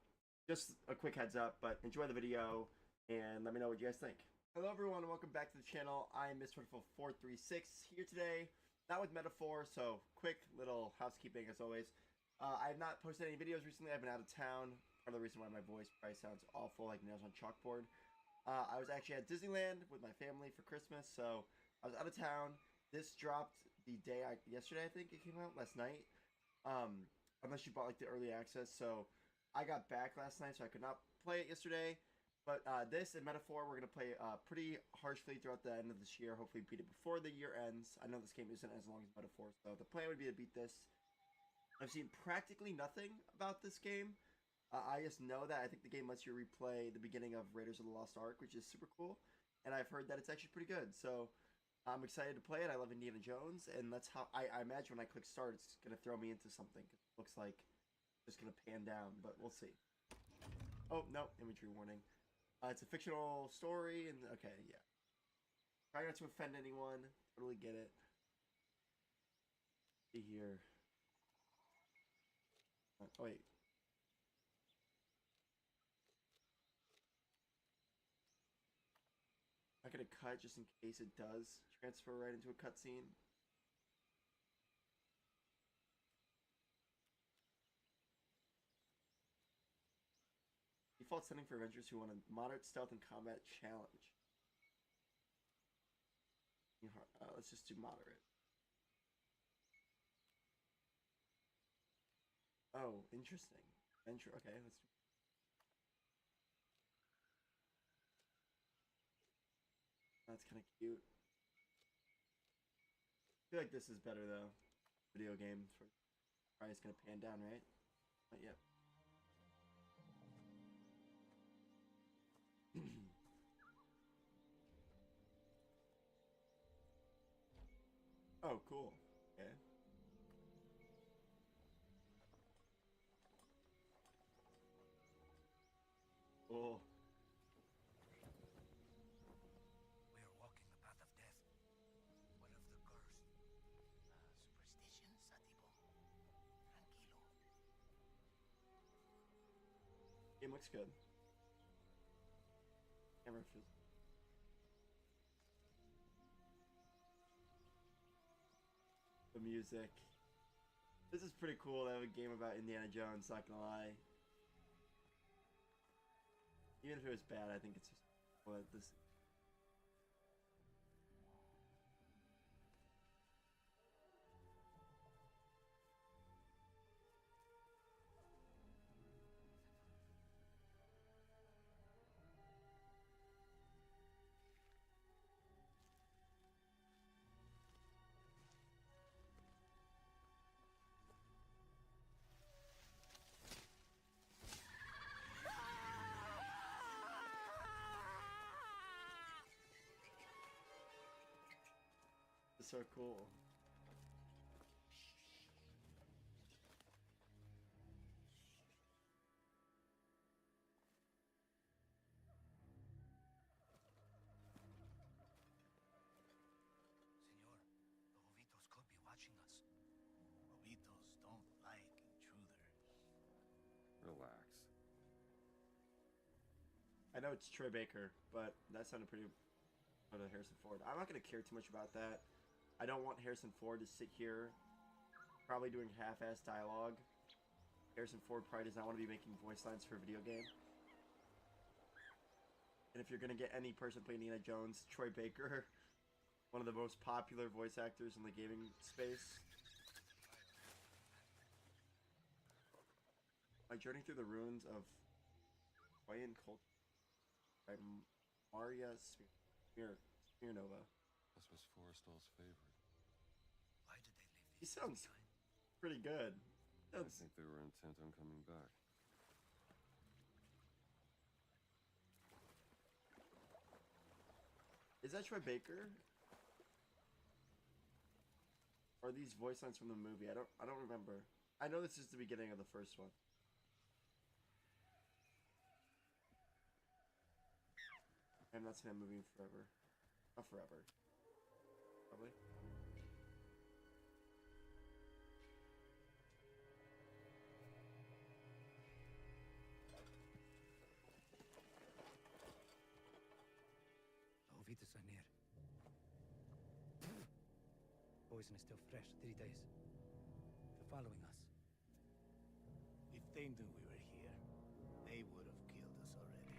just a quick heads up. But enjoy the video and let me know what you guys think. Hello everyone and welcome back to the channel. I'm Mr.436 here today, not with Metaphor, so quick little housekeeping as always. I have not posted any videos recently. I've been out of town. Part of the reason why my voice probably sounds awful, like nails on chalkboard. I was actually at Disneyland with my family for Christmas, so I was out of town. This dropped the day yesterday, I think it came out, last night. Unless you bought like the early access, so I got back last night, so I could not play it yesterday. But this and Metaphor, we're going to play pretty harshly throughout the end of this year. Hopefully beat it before the year ends. I know this game isn't as long as Metaphor, so the plan would be to beat this. I've seen practically nothing about this game. I just know that I think the game lets you replay the beginning of Raiders of the Lost Ark, which is super cool. And I've heard that it's actually pretty good. So I'm excited to play it. I love Indiana Jones. And that's how I imagine when I click start, it's going to throw me into something. It looks like it's going to pan down, but we'll see. Oh, no, imagery warning. It's a fictional story, and okay, yeah. Try not to offend anyone. Totally get it. See here. Oh, wait. I'm gonna cut just in case it does transfer right into a cutscene. Default setting for adventurers who want a moderate stealth and combat challenge. Let's just do moderate. Oh, interesting. Adventure. Okay, let's do. That's kind of cute. I feel like this is better though. Video game. Probably it's gonna pan down, right? Not yet. Oh, cool. Okay. Cool. We are walking the path of death. What of the curse? Superstition, Satipo. Tranquilo. Game looks good. Camera feels. The music. This is pretty cool to have a game about Indiana Jones, not gonna lie. Even if it was bad, I think it's just what this. It's so cool. Senor, the Jovitos could be watching us. Jovitos don't like intruders. I know it's Troy Baker, but that sounded pretty good to Harrison Ford. I'm not gonna care too much about that. I don't want Harrison Ford to sit here, probably doing half-ass dialogue. Harrison Ford probably does not want to be making voice lines for a video game. And if you're gonna get any person playing Indiana Jones, Troy Baker, one of the most popular voice actors in the gaming space. My journey through the ruins of Hawaiian culture by Maria Smirnova. This was Forrestal's favorite. Why did they leave He these sounds behind? pretty good. I think they were intent on coming back. Is that Troy Baker? Or are these voice lines from the movie? I don't remember. I know this is the beginning of the first one. I'm not saying I'm moving forever. Not forever. Probably. Oh, Vitus are near. Poison is still fresh, 3 days. They're following us. If they knew we were here, they would have killed us already.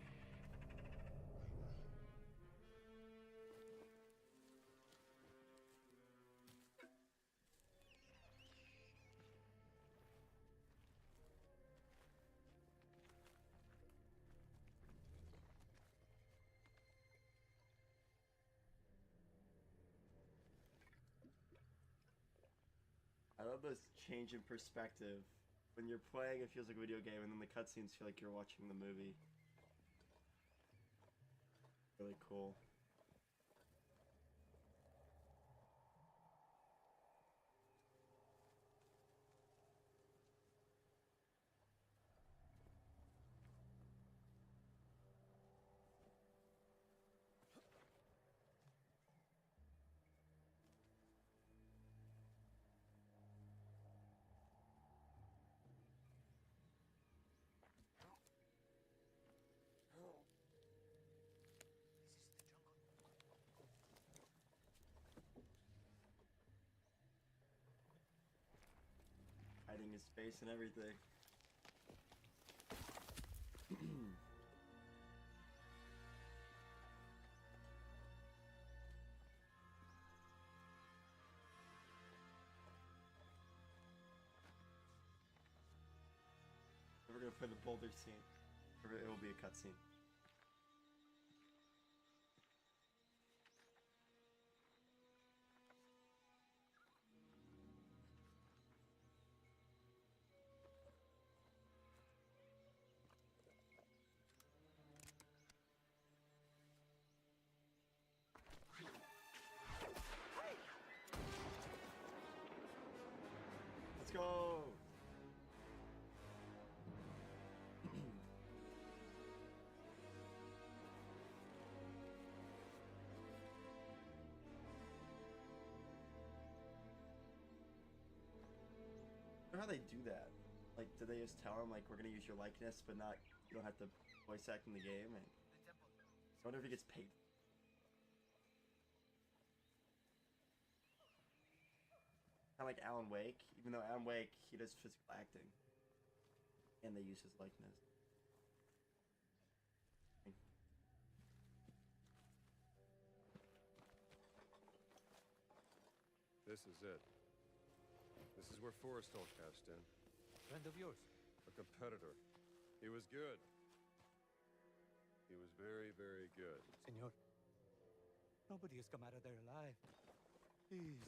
I love this change in perspective. When you're playing, it feels like a video game, and then the cutscenes feel like you're watching the movie. Really cool. Hiding his face and everything. We're gonna play the boulder scene. Or it will be a cutscene. Let's go! I wonder how they do that. Like, do they just tell him, like, we're gonna use your likeness, but not, you don't have to voice act in the game? And I wonder if he gets paid. Kind of like Alan Wake, even though Alan Wake, he does physical acting. And they use his likeness. This is it. This is where Forrestal cashed in. Friend of yours. A competitor. He was good. He was very, very good. Senor, nobody has come out of there alive. Please.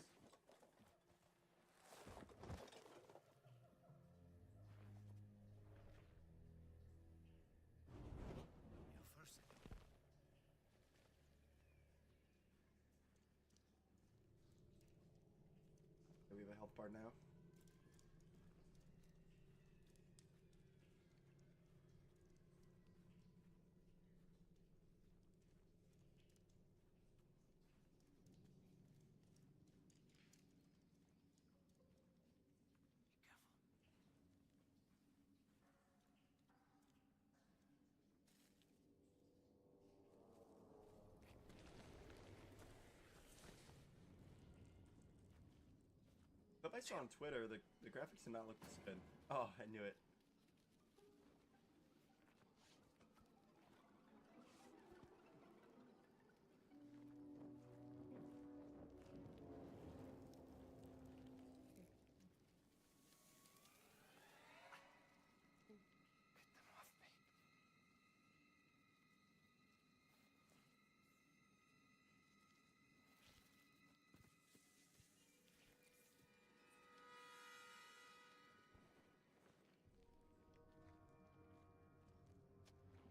You first. Do we have a health bar now? Be careful. clip I saw on Twitter, the graphics did not look this good. Oh, I knew it.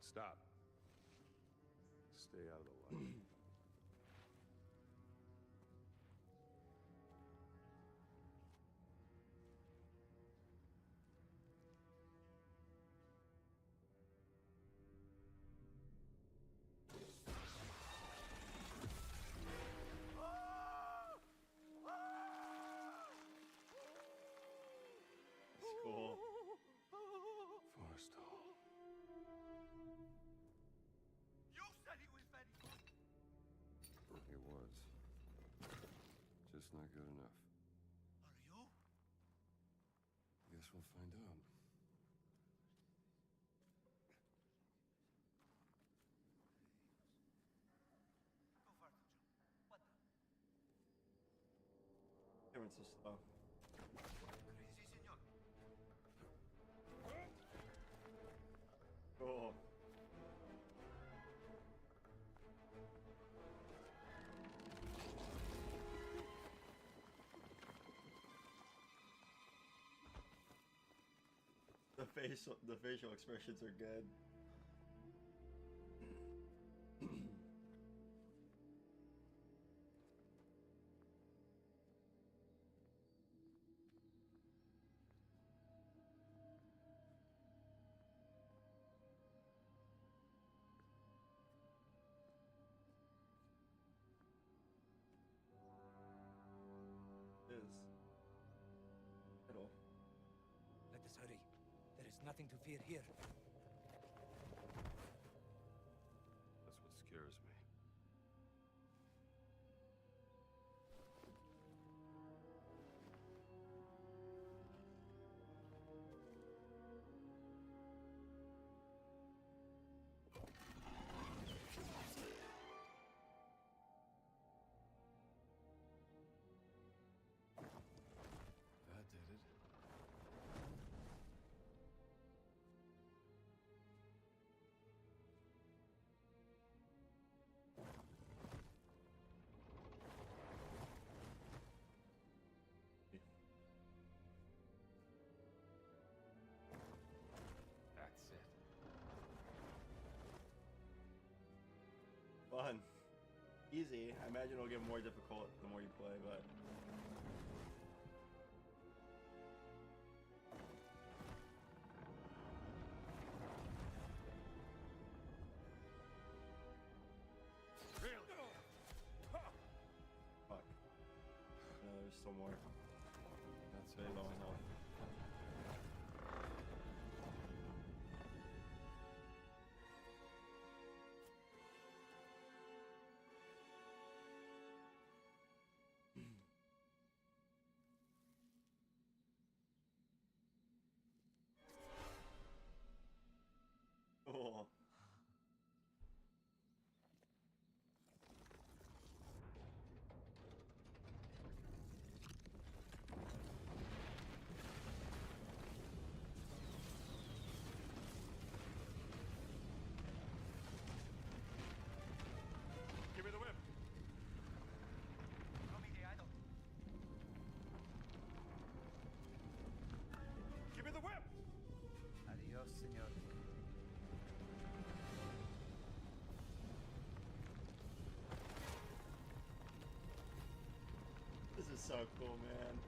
Stop. Stay out of the light. It's cool. Forrestal. You said he was very good. He was. Just not good enough. Are you? Guess we'll find out. Go further, John. What the? Everyone's so slow. Crazy, senor. Cool. The facial expressions are good. Is middle. Let us hurry. There is nothing to fear here. That's what scares me. That did it. That's it. Fun. Easy. I imagine it'll get more difficult the more you play, but... Fuck. No, there's still more. That's very low on health. Cool. Give me the whip. Throw me the idol. Give me the whip. Adios, senor. This is so cool, man.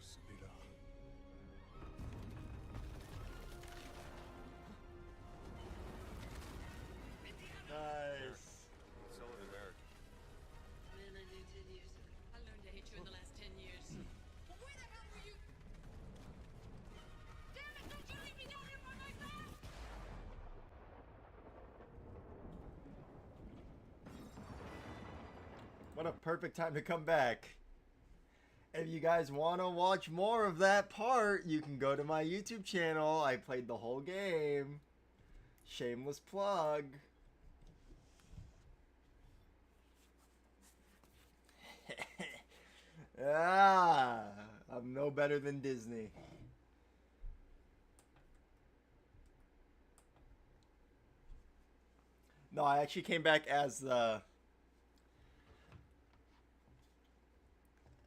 Spira. Nice. Sell it in America. Man, I knew 10 years ago. I learned to hate you in the last 10 years. Well, where the hell were you? Damn it, don't you leave me down here by myself! What a perfect time to come back. If you guys want to watch more of that part, you can go to my YouTube channel. I played the whole game. Shameless plug. Ah, I'm no better than Disney. No, I actually came back as the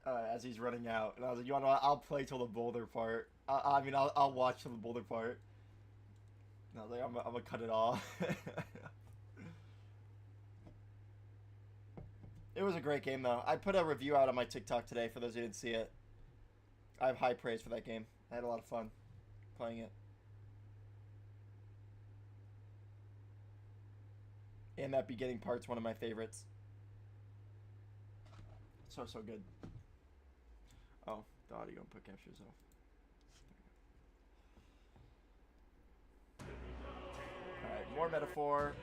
as he's running out, and I was like, "You want to? I'll play till the boulder part. I mean, I'll watch till the boulder part." And I was like, "I'm gonna cut it off." It was a great game, though. I put a review out on my TikTok today for those who didn't see it. I have high praise for that game. I had a lot of fun playing it. And that beginning part's one of my favorites. So good. Oh, the audio input captures off. Alright, more metaphor.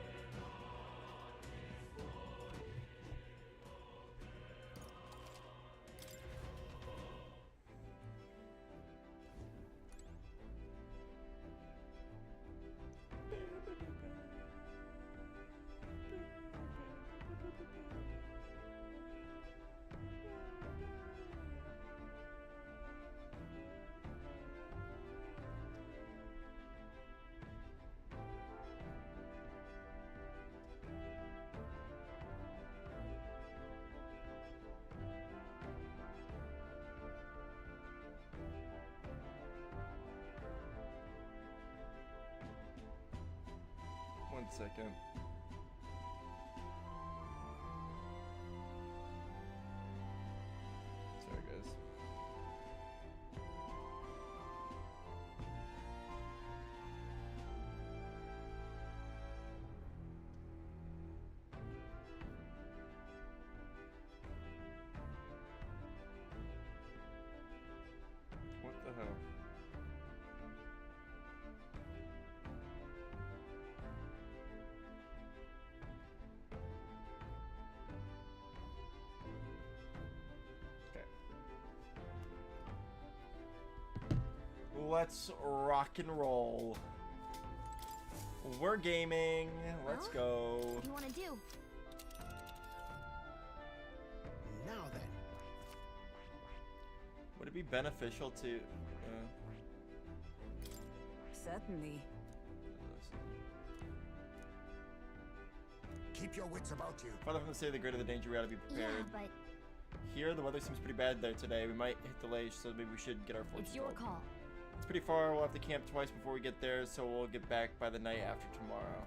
One second. Sorry, guys. What the hell? Let's rock and roll. We're gaming. Let's go. What do you want to do? Now then. Would it be beneficial to... Certainly. Keep your wits about you. Farther from the city, the greater the danger. We ought to be prepared. Yeah, but Here, the weather seems pretty bad there today. We might hit delays, so maybe we should get our forces. it's your call. It's pretty far. We'll have to camp twice before we get there, so we'll get back by the night after tomorrow.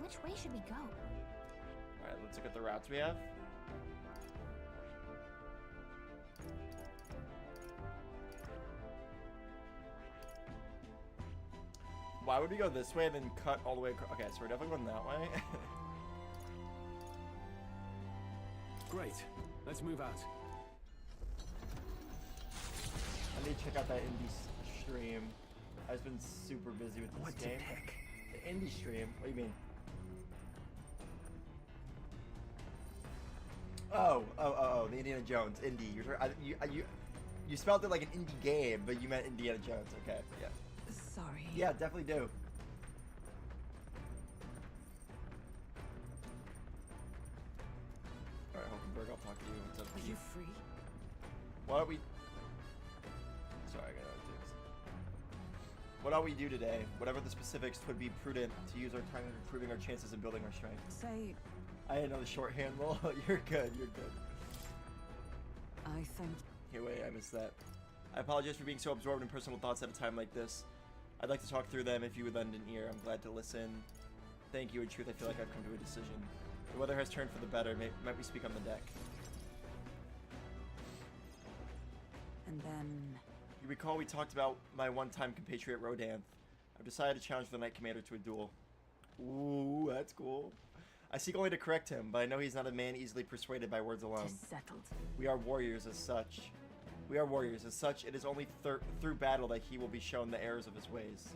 Which way should we go? Alright, let's look at the routes we have. Why would we go this way and then cut all the way across? Okay, so we're definitely going that way. Great. Let's move out. I need to check out that indie stream. I've been super busy with this game. The indie stream? What do you mean? Oh, the Indiana Jones indie. You spelled it like an indie game, but you meant Indiana Jones. Okay, yeah. Sorry. Yeah, definitely do. Alright, Hulkenberg, I'll talk to you. What's up? Are you free? Why don't we... Sorry, I gotta do this. What ought we do today? Whatever the specifics, would be prudent to use our time in improving our chances and building our strength. Say, I didn't know the shorthand rule. You're good, you're good. I think... Hey, wait, I missed that. I apologize for being so absorbed in personal thoughts at a time like this. I'd like to talk through them if you would lend an ear. I'm glad to listen. Thank you. In truth, I feel like I've come to a decision. The weather has turned for the better. Might we speak on the deck? And then... You recall we talked about my one-time compatriot Rodanth. I've decided to challenge the Knight Commander to a duel. Ooh, that's cool. I seek only to correct him, but I know he's not a man easily persuaded by words alone. Tis settled. We are warriors as such. We are warriors as such. It is only through battle that he will be shown the errors of his ways.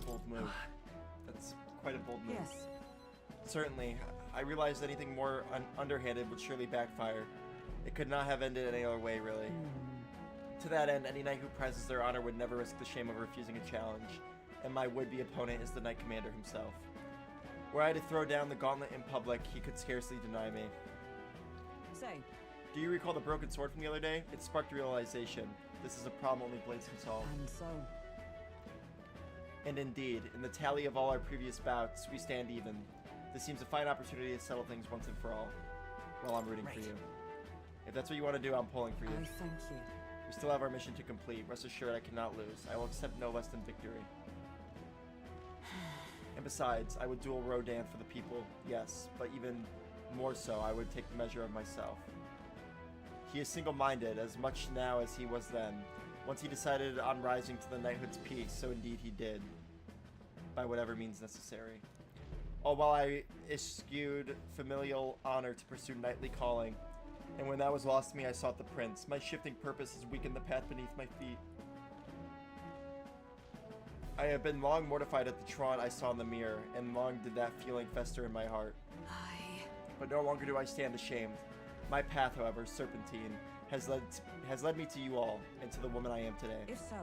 A bold move. That's quite a bold move. Yes. Certainly. I realized anything more underhanded would surely backfire. It could not have ended any other way, really. To that end, any knight who prizes their honor would never risk the shame of refusing a challenge, and my would-be opponent is the Knight Commander himself. Were I to throw down the gauntlet in public, he could scarcely deny me. Say. Do you recall the broken sword from the other day? It sparked realization. This is a problem only blades can solve. And so? And indeed, in the tally of all our previous bouts, we stand even. This seems a fine opportunity to settle things once and for all. Well, I'm rooting for you. If that's what you want to do, I'm pulling for you. I thank you. We still have our mission to complete. Rest assured, I cannot lose. I will accept no less than victory. And besides, I would duel Rodan for the people, yes, but even more so, I would take the measure of myself. He is single-minded, as much now as he was then. Once he decided on rising to the knighthood's peak, so indeed he did. By whatever means necessary. All while I eschewed familial honor to pursue knightly calling, and when that was lost to me, I sought the prince. My shifting purpose has weakened the path beneath my feet. I have been long mortified at the Tron I saw in the mirror, and long did that feeling fester in my heart. But no longer do I stand ashamed. My path, however, serpentine, has led me to you all, and to the woman I am today. If so.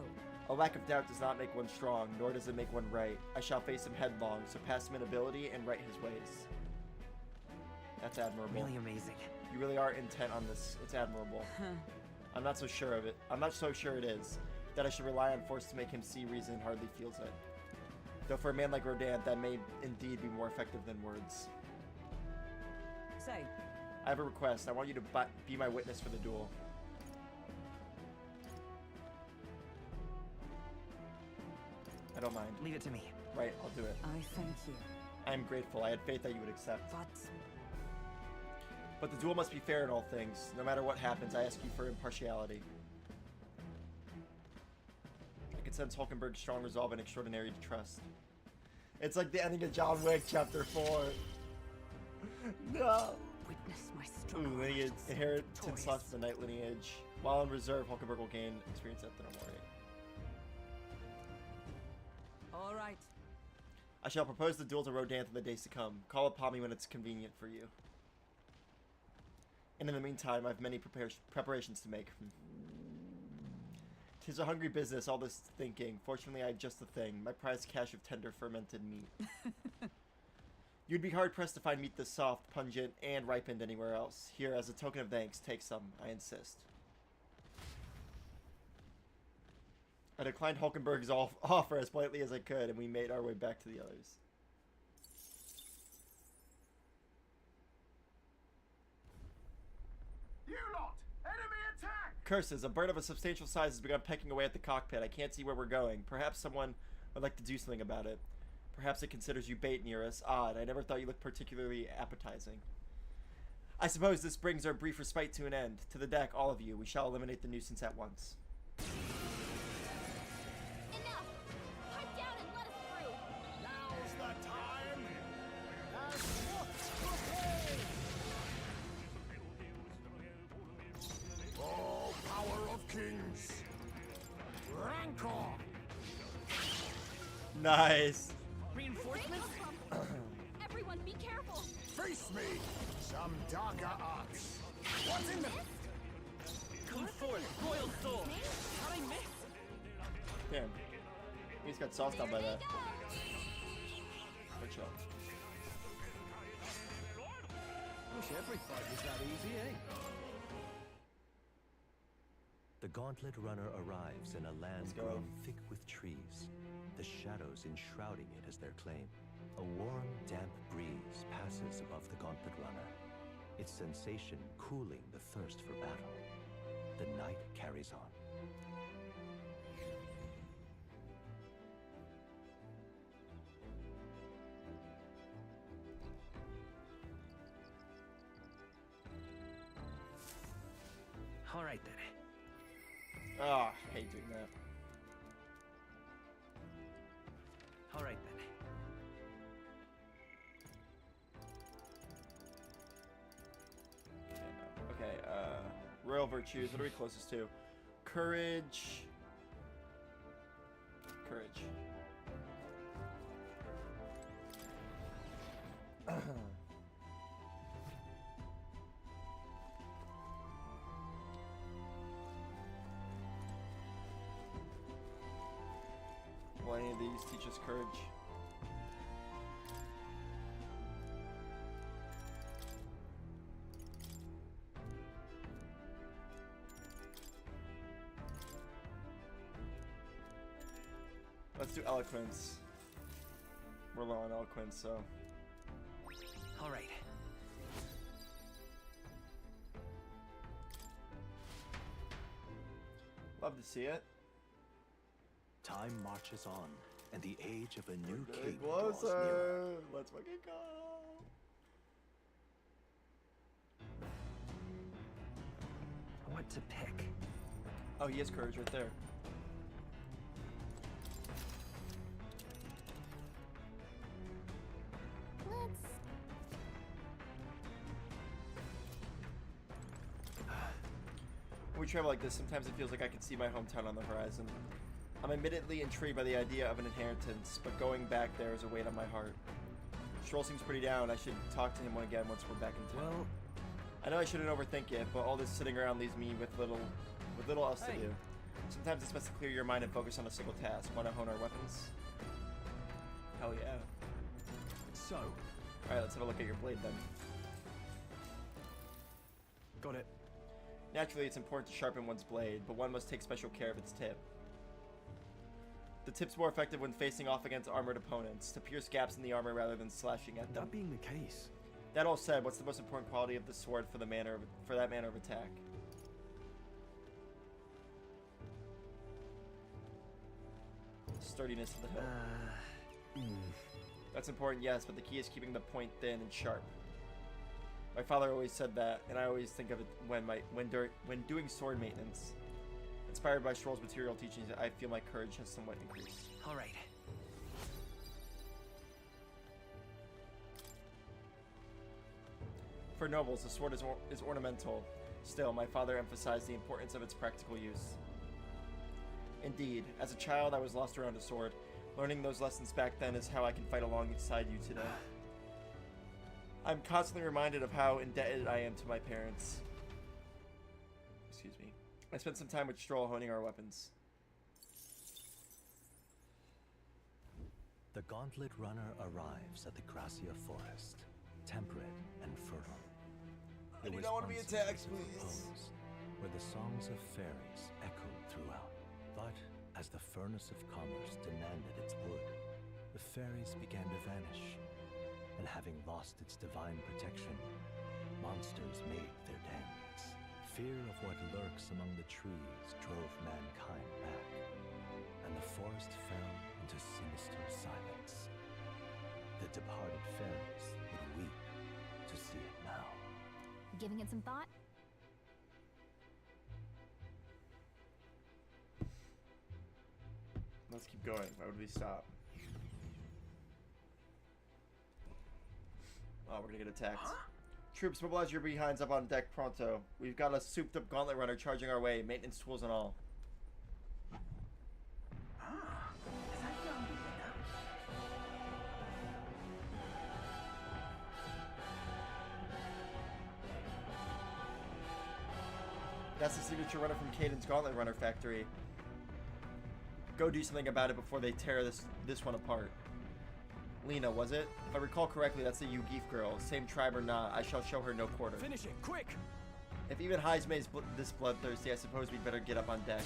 A lack of doubt does not make one strong, nor does it make one right. I shall face him headlong, surpass him in ability, and right his ways. That's admirable. Really amazing. You really are intent on this. It's admirable. I'm not so sure of it. I'm not so sure it is. That I should rely on force to make him see reason hardly feels it. Though for a man like Rodan, that may indeed be more effective than words. Say. I have a request. I want you to be my witness for the duel. I don't mind. Leave it to me. Right, I'll do it. I thank you. I am grateful. I had faith that you would accept. But the duel must be fair in all things. No matter what happens, I ask you for impartiality. I can sense Hulkenberg's strong resolve and extraordinary trust. It's like the ending of John Wick, Chapter 4. No! Witness my struggle. Ooh, lineage. Inheritance lost from the Knight lineage. While in reserve, Hulkenberg will gain experience at the Nomori. All right. I shall propose the duel to Rodan in the days to come. Call upon me when it's convenient for you. And in the meantime, I have many preparations to make. 'Tis a hungry business, all this thinking. Fortunately, I have just the thing. My prized cache of tender fermented meat. You'd be hard-pressed to find meat this soft, pungent, and ripened anywhere else. Here, as a token of thanks, take some. I insist. I declined Hulkenberg's offer as politely as I could, and we made our way back to the others. You lot! Enemy attack! Curses, a bird of a substantial size has begun pecking away at the cockpit. I can't see where we're going. Perhaps someone would like to do something about it. Perhaps it considers you bait near us. Odd, I never thought you looked particularly appetizing. I suppose this brings our brief respite to an end. To the deck, all of you. We shall eliminate the nuisance at once. Enough! Pipe down and let us through! Now's the time! Oh, power of kings! Rancor! Nice! Reinforcements? Everyone be careful! Face me! Some darker arts! What's in the... Come forth, royal soul! How'd I miss? Damn. He just got sauced out by that. Good job. Wish every fight was that easy, eh? The Gauntlet Runner arrives in a land grown thick with trees, the shadows enshrouding it as their claim. A warm, damp breeze passes above the Gauntlet Runner, its sensation cooling the thirst for battle. The night carries on. Alright then. Oh, I hate doing that. Alright then. Okay, Royal Virtues, what are we closest to? Courage. Courage. Will any of these teach us courage? Let's do eloquence. We're low on eloquence, so. Alright. Love to see it. Time marches on, and the age of a new Getting king draws nearer. closer. Let's fucking go. What to pick? Oh, he has courage right there. Let's. When we travel like this, sometimes it feels like I can see my hometown on the horizon. I'm admittedly intrigued by the idea of an inheritance, but going back there is a weight on my heart. Stroll seems pretty down. I should talk to him again once we're back in town. Well, I know I shouldn't overthink it, but all this sitting around leaves me with little else to do. Sometimes it's best to clear your mind and focus on a single task. Want to hone our weapons? Hell yeah. so. Alright, let's have a look at your blade then. Got it. Naturally, it's important to sharpen one's blade, but one must take special care of its tip. The tip's more effective when facing off against armored opponents, to pierce gaps in the armor rather than slashing at them. That being the case, That all said, what's the most important quality of the sword for that manner of attack? Sturdiness of the hilt. That's important, yes, but the key is keeping the point thin and sharp. My father always said that, and I always think of it when doing sword maintenance. Inspired by Stroll's material teachings, I feel my courage has somewhat increased. all right. For nobles, the sword is ornamental. Still, my father emphasized the importance of its practical use. Indeed, as a child, I was lost around a sword. Learning those lessons back then is how I can fight alongside you today. I'm constantly reminded of how indebted I am to my parents. Excuse me. I spent some time with Stroll honing our weapons. The Gauntlet Runner arrives at the Gracia Forest, temperate and fertile. I do not want to be attacked, please. Where the songs of fairies echoed throughout. But as the furnace of commerce demanded its wood, the fairies began to vanish. And having lost its divine protection, monsters made their dens. Fear of what lurks among the trees drove mankind back, and the forest fell into sinister silence. The departed fairies would weep to see it now. Giving it some thought? Let's keep going. Why would we stop? Oh, we're gonna get attacked. Huh? Troops, mobilize your behinds up on deck pronto. We've got a souped-up gauntlet runner charging our way, maintenance tools and all. That's the signature runner from Caden's Gauntlet Runner factory. Go do something about it before they tear this one apart. Lena, was it? If I recall correctly, that's the Yugif girl. Same tribe or not, I shall show her no quarter. Finish it, quick! If even Heismay's this bloodthirsty, I suppose we'd better get up on deck.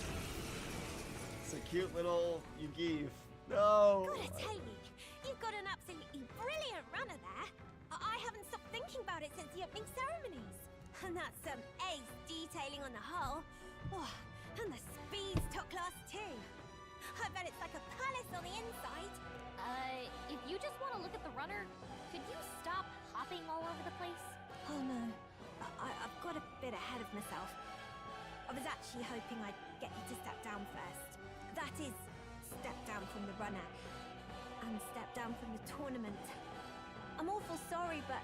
It's a cute little Yugif. No! Gotta tell you, you've got an absolutely brilliant runner there. I haven't stopped thinking about it since the opening ceremonies. And that's some ace detailing on the hull. Oh, and the speed's top class too. I bet it's like a palace on the inside. If you just want to look at the runner, could you stop hopping all over the place? Oh no, I've got a bit ahead of myself. I was actually hoping I'd get you to step down first. That is, step down from the runner. And step down from the tournament. I'm awful sorry, but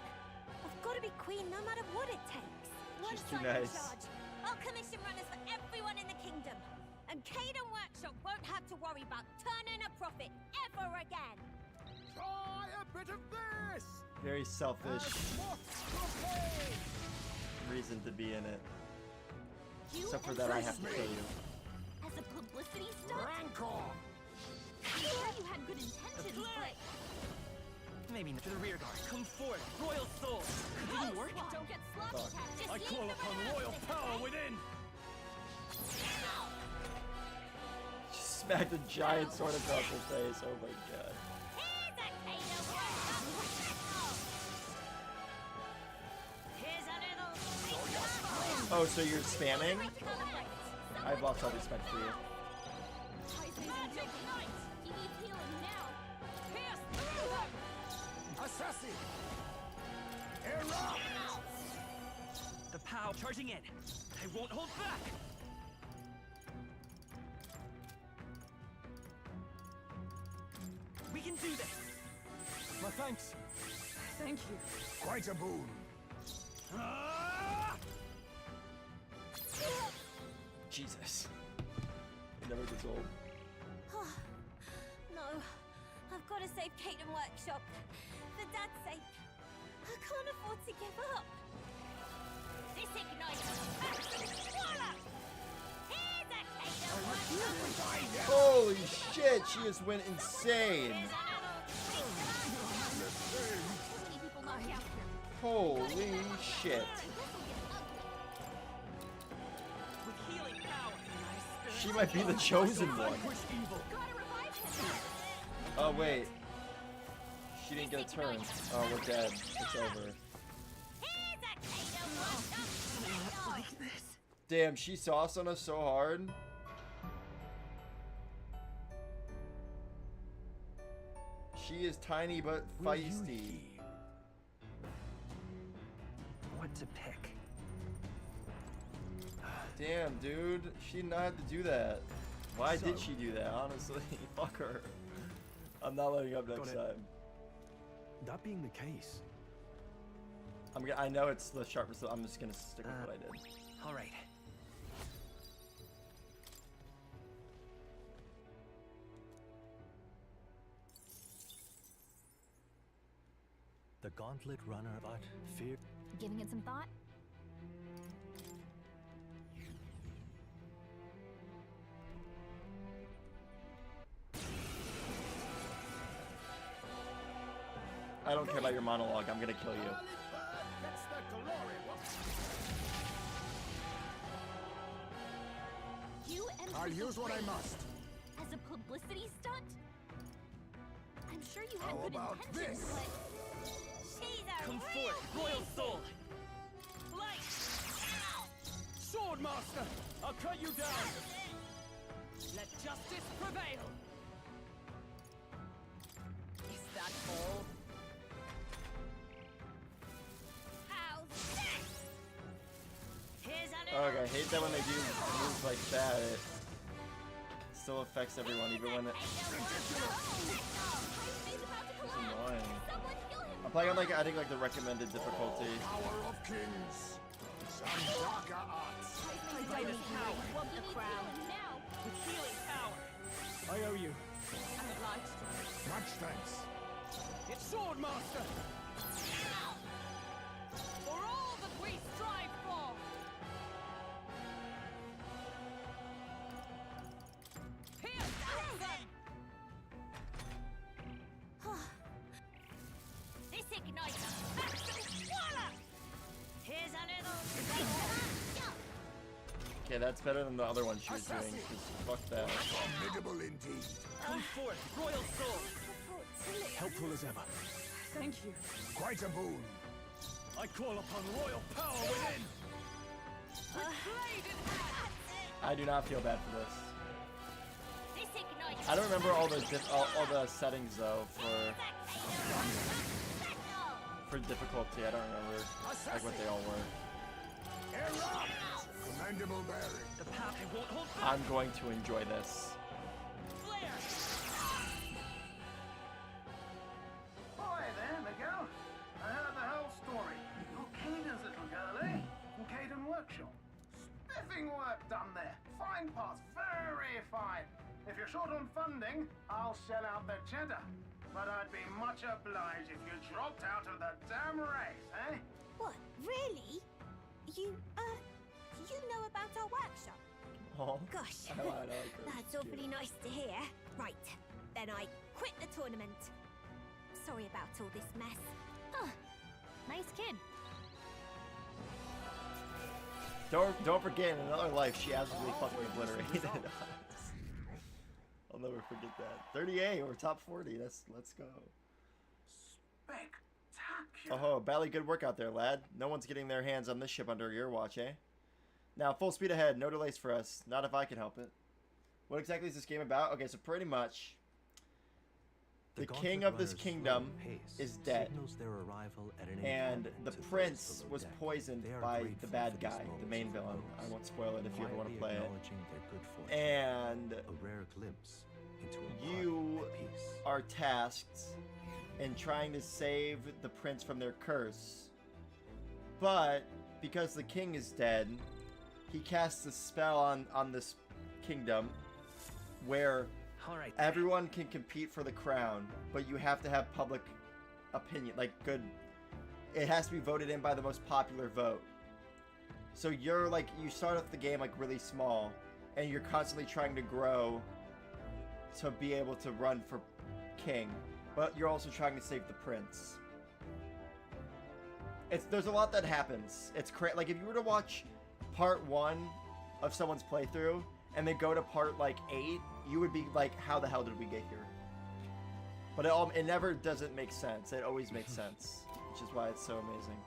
I've got to be queen no matter what it takes. Once too I'm nice. in charge, I'll commission runners for everyone in the kingdom. And Caden Workshop won't have to worry about turning a profit ever again. Try a bit of this! Very selfish reason to be in it. Except for that I have to kill you. As a publicity stunt? Rancor! I'm sure you had good intentions, but... Maybe not to the rear guard. Come forth, royal soul. It didn't work. Don't get sloppy, Fuck. Captain. I call upon royal power within! Smacked a giant sword across her face. Oh my god. Here's a Caden Workshop. Here's a little... Oh, so you're spamming? I've lost all respect for you. Magic Knight! He needs healing now. Pierce through them! Assassin! Erupt! The pow charging in. I won't hold back. We can do this. My thanks. Thank you. Quite a boon. Ah! Jesus. It never gets old. No, I've got to save Caden Workshop. For Dad's sake. I can't afford to give up. This ignites. Voila! Here's a Caden Workshop. Holy shit, she just went insane. Here's Many people knocked out here. Holy shit. With healing power. She might be the chosen one. Vanquish evil. Gotta revive him. Oh wait. She didn't get a turn. Oh, we're dead. It's over. Here's a Caden Workshop. Like this. Damn, she sauced on us so hard. She is tiny but Will you feisty. heed what to pick? Damn, dude. She did not have to do that. Why did So- she do that, honestly? Fuck her. I'm not letting up next Got it. time. That being the case, I know it's the sharpest, so I'm just gonna stick with what I did. All right. The Gauntlet Runner, but fear. Giving it some thought? I don't care about your monologue. I'm gonna kill you. That's the glory. You and I'll use what I must. As a publicity stunt? I'm sure you had How good about intentions, this? but... She's a Come real forth, royal soul. Light. Swordmaster, I'll cut you down. Let justice prevail. Is that all? How's this? Here's a Oh, little... I hate that when they do moves like that. It still affects everyone, even when it's annoying. I'm playing on like adding like the recommended difficulty. Power of kings. Sandaka arts. Titus power. Well, he needs healing now. With healing power. I owe you. I'm obliged. Much thanks. It's Swordmaster. For all that we strive for. Pierce through them. This ignites voila! Here's a little... Okay, that's better than the other one she was doing. 'Cause fuck that. Formidable indeed. Come forth, royal soul. Helpful as ever. Thank you. Quite a boon. I call upon royal power within. Blade in hand. I do not feel bad for this. This ignites... I don't remember all the all the settings though for difficulty. I don't remember like what they all were. Erupt! Mandible bearing. The path I won't hold back. I'm going to enjoy this. Flare! Hi there, Miguel. I heard the whole story. You're Caden's little girl, eh? From Caden Workshop. Spiffing work done there. Fine parts, very fine. If you're short on funding, I'll shell out the cheddar. But I'd be much obliged if you dropped out of the damn race, eh? What, really? You know about our workshop? Oh, Gosh, I like her. that's She's awfully cute. nice to hear. Right, then I quit the tournament. Sorry about all this mess. Huh. Nice kid. Don't forget, in another life, she absolutely fucking obliterated us. I'll never forget that. 38, we're top 40. Let's go. Spectacular. Oh, badly good work out there, lad. No one's getting their hands on this ship under your watch, eh? Now, full speed ahead. No delays for us. Not if I can help it. What exactly is this game about? Okay, so pretty much, the king of this kingdom is dead, and the prince was poisoned by the bad guy, the main villain. I won't spoil it if you ever want to play it. And you are tasked in trying to save the prince from their curse. But because the king is dead, he casts a spell on this kingdom where everyone can compete for the crown, but you have to have public opinion, like good. It has to be voted in by the most popular vote. So you're like, you start off the game like really small, and you're constantly trying to grow to be able to run for king, but you're also trying to save the prince. There's a lot that happens. It's like if you were to watch part 1 of someone's playthrough and they go to part like 8, you would be like, how the hell did we get here? But it never doesn't make sense. It always makes sense, which is why it's so amazing.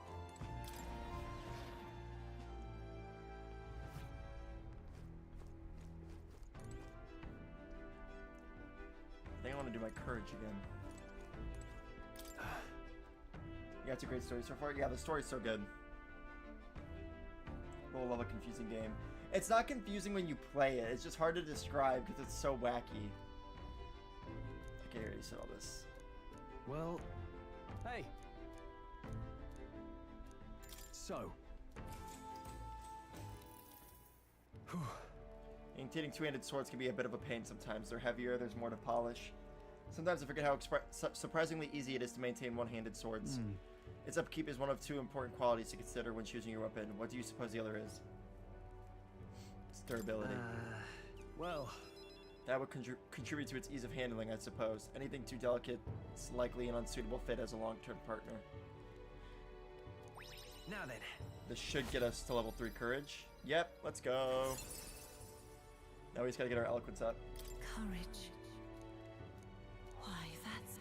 I think I want to do my courage again. Yeah, it's a great story so far. Yeah, the story's so good. We'll love a confusing game. It's not confusing when you play it. It's just hard to describe because it's so wacky. Okay, I already said all this. Well, hey. So. Maintaining two-handed swords can be a bit of a pain sometimes. They're heavier, there's more to polish. Sometimes I forget how surprisingly easy it is to maintain one-handed swords. Its upkeep is one of 2 important qualities to consider when choosing your weapon. What do you suppose the other is? Its durability. Well, that would contribute to its ease of handling, I suppose. Anything too delicate is likely an unsuitable fit as a long-term partner. Now then. This should get us to level 3 courage. Yep, let's go. Now we just gotta get our eloquence up. Courage. Why, that's...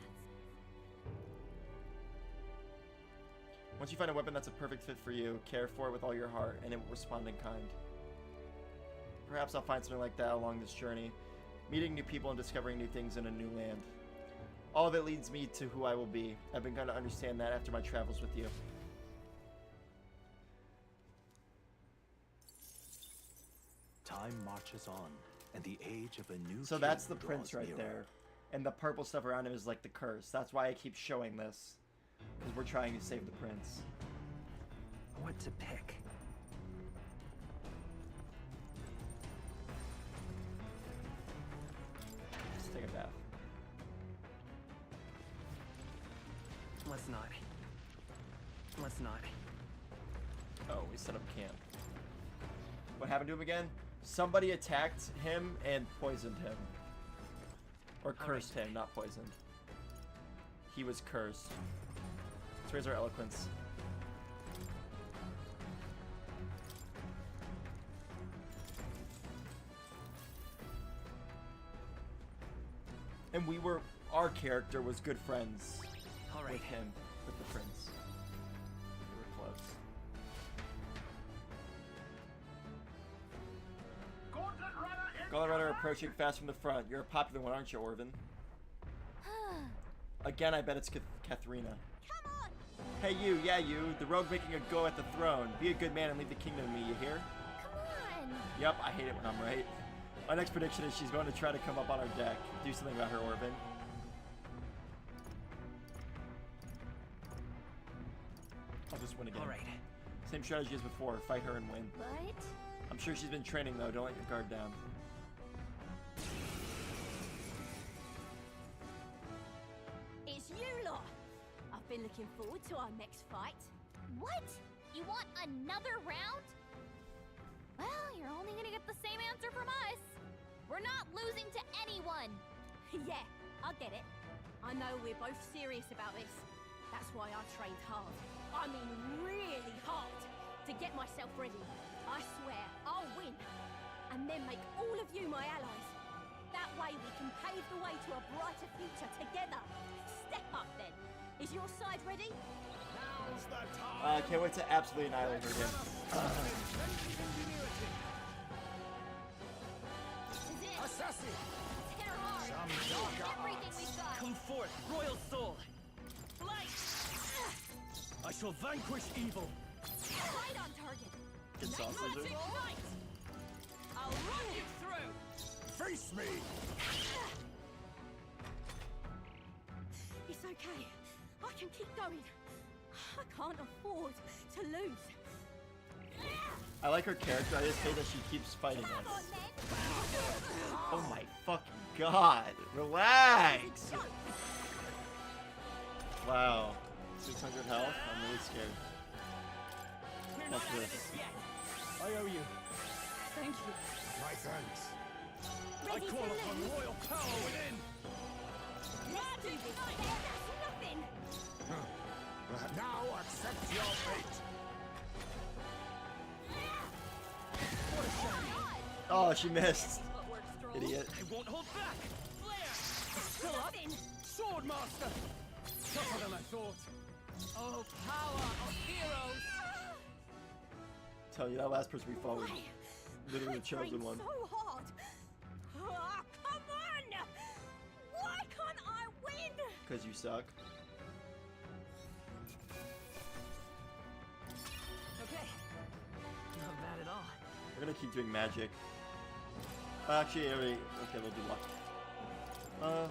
Once you find a weapon that's a perfect fit for you, care for it with all your heart, and it will respond in kind. Perhaps I'll find something like that along this journey, meeting new people and discovering new things in a new land. All of it leads me to who I will be. I've begun to understand that after my travels with you. Time marches on, and the age of a new So that's the king prince draws right nearer. there. And the purple stuff around him is like the curse. That's why I keep showing this. Because we're trying to save the prince. What to pick? Just take a bath. Let's not. Let's not. Oh, we set up camp. What happened to him again? Somebody attacked him and poisoned him. Or cursed him, not poisoned. He was cursed. Let's raise our eloquence. And our character was good friends with him, with the prince. We were close. Gauntlet Runner approaching fast from the front. You're a popular one, aren't you, Orvin? Again, I bet it's Katharina. Come on! Hey you, yeah you, the rogue making a go at the throne. Be a good man and leave the kingdom to me, you hear? Come on! Yep, I hate it when I'm right. My next prediction is she's going to try to come up on our deck, do something about her Orban. I'll just win again. All right. Same strategy as before, fight her and win. What? I'm sure she's been training though, don't let your guard down. It's you lot. I've been looking forward to our next fight. What? You want another round? Well, you're only gonna get the same answer from us. We're not losing to anyone. Yeah, I get it. I know we're both serious about this. That's why I trained hard. I mean really hard to get myself ready. I swear I'll win. And then make all of you my allies. That way we can pave the way to a brighter future together. Step up then. Is your side ready? Now's the time. I can't wait to absolutely annihilate her again. This is it. Assassin. Let's hit her hard. Some Use dark everything we've got. Come forth, royal soul. Flight! I shall vanquish evil. Right on target. Good sauce, Caesar. Magic fight! I'll run you through! Face me. It's okay. I can keep going. I can't afford to lose. I like her character, I just hate that she keeps fighting Come on us. then. Oh my fucking god. Relax. Wow. 600 health? I'm really scared. We're That's not out of this. this yet. I owe you. Thank you. My thanks. I Ready call to upon lose? royal power within. Let's do this. That's nothing. Now accept your fate. Oh, she missed. What works strong? Idiot. I won't hold back. Flare! Still up? Nothing. Sword master. Tougher than I thought. Oh, power of heroes! Tell you, that last person we fought was Why? literally the I trained chosen one. so hard. Ah, come on! Why can't I win? Because you suck. Okay. Not bad at all. We're gonna keep doing magic. Actually, okay, we'll do luck.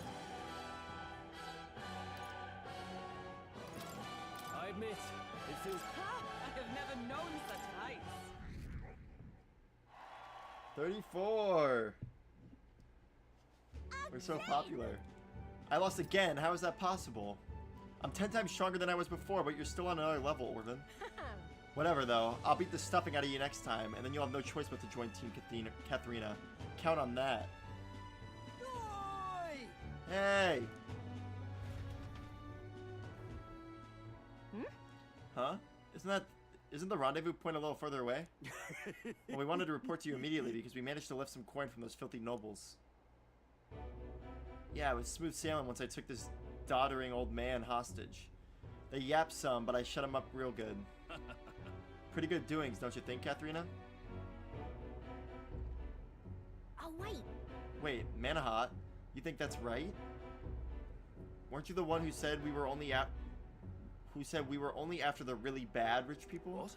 I admit, it feels. Ha! I have never known such heights. 34. We're so popular. I lost again. How is that possible? I'm 10 times stronger than I was before, but you're still on another level, Orban. Whatever, though. I'll beat the stuffing out of you next time, and then you'll have no choice but to join Team Katharina. Count on that. Hey! Huh? Isn't the rendezvous point a little further away? Well, we wanted to report to you immediately because we managed to lift some coin from those filthy nobles. Yeah, it was smooth sailing once I took this doddering old man hostage. They yapped some, but I shut him up real good. Pretty good doings, don't you think, Katharina? Oh, wait. Wait, Manahat, you think that's right? Weren't you the one who said we were only after the really bad rich people? What?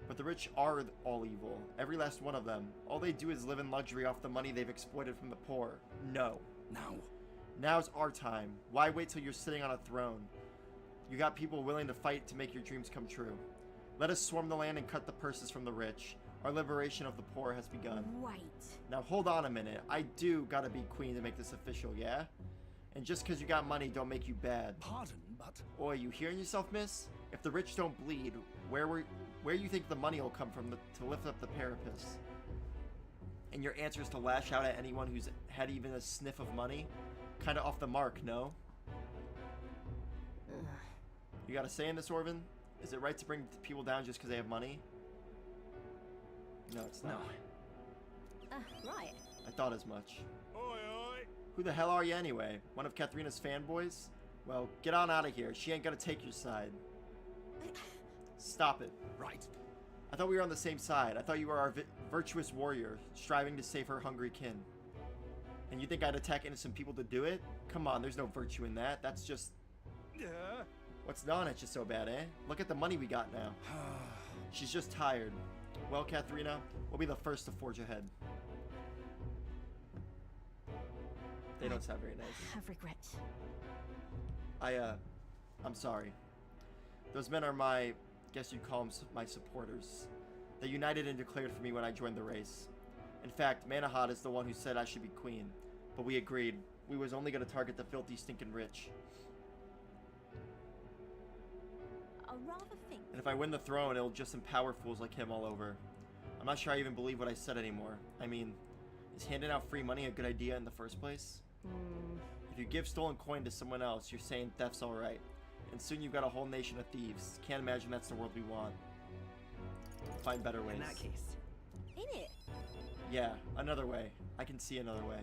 But the rich are all evil. Every last one of them. All they do is live in luxury off the money they've exploited from the poor. No. Now. Now's our time. Why wait till you're sitting on a throne? You got people willing to fight to make your dreams come true. Let us swarm the land and cut the purses from the rich. Our liberation of the poor has begun. Wait. Now hold on a minute. I do gotta be queen to make this official, yeah? And just cause you got money don't make you bad. Pardon, but Oi, you hearing yourself, miss? If the rich don't bleed, where you think the money will come from to lift up the parapets? And your answer is to lash out at anyone who's had even a sniff of money? Kinda off the mark, no? You got a say in this, Orban? Is it right to bring people down just because they have money? No, it's not. Right. I thought as much. Oi, oi! Who the hell are you anyway? One of Katharina's fanboys? Well, get on out of here. She ain't gonna take your side. Stop it. right. I thought we were on the same side. I thought you were our virtuous warrior, striving to save her hungry kin. And you think I'd attack innocent people to do it? Come on, there's no virtue in that. That's just... What's done? It's just so bad, eh? Look at the money we got now. She's just tired. Well, Katharina, we'll be the first to forge ahead. They don't sound very nice. I have regret. I'm sorry. Those men are my, guess you'd call them my supporters. They united and declared for me when I joined the race. In fact, Manahad is the one who said I should be queen, but we agreed. We was only going to target the filthy, stinking rich. I rather think. And if I win the throne, it'll just empower fools like him all over. I'm not sure I even believe what I said anymore. I mean, is handing out free money a good idea in the first place? If you give stolen coin to someone else, you're saying theft's alright. And soon you've got a whole nation of thieves. Can't imagine that's the world we want. Find better ways. In that case. In it? Yeah, another way. I can see another way.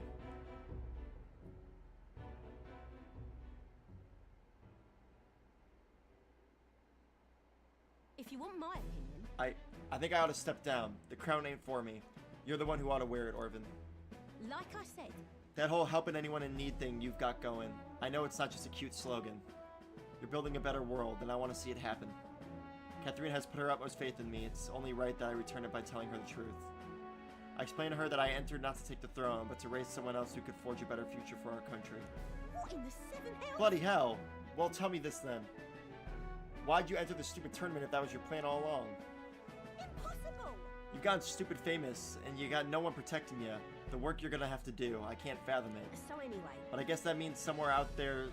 If you want my opinion. I think I ought to step down. The crown ain't for me. You're the one who ought to wear it, Orvin. Like I said. That whole helping anyone in need thing you've got going. I know it's not just a cute slogan. You're building a better world, and I want to see it happen. Katharina has put her utmost faith in me. It's only right that I return it by telling her the truth. I explained to her that I entered not to take the throne, but to raise someone else who could forge a better future for our country. What in the seven hells? Bloody hell! Well, tell me this then. Why'd you enter the stupid tournament if that was your plan all along? Impossible! You've gotten stupid famous, and you got no one protecting you. The work you're gonna have to do, I can't fathom it. So anyway. But I guess that means someone out there's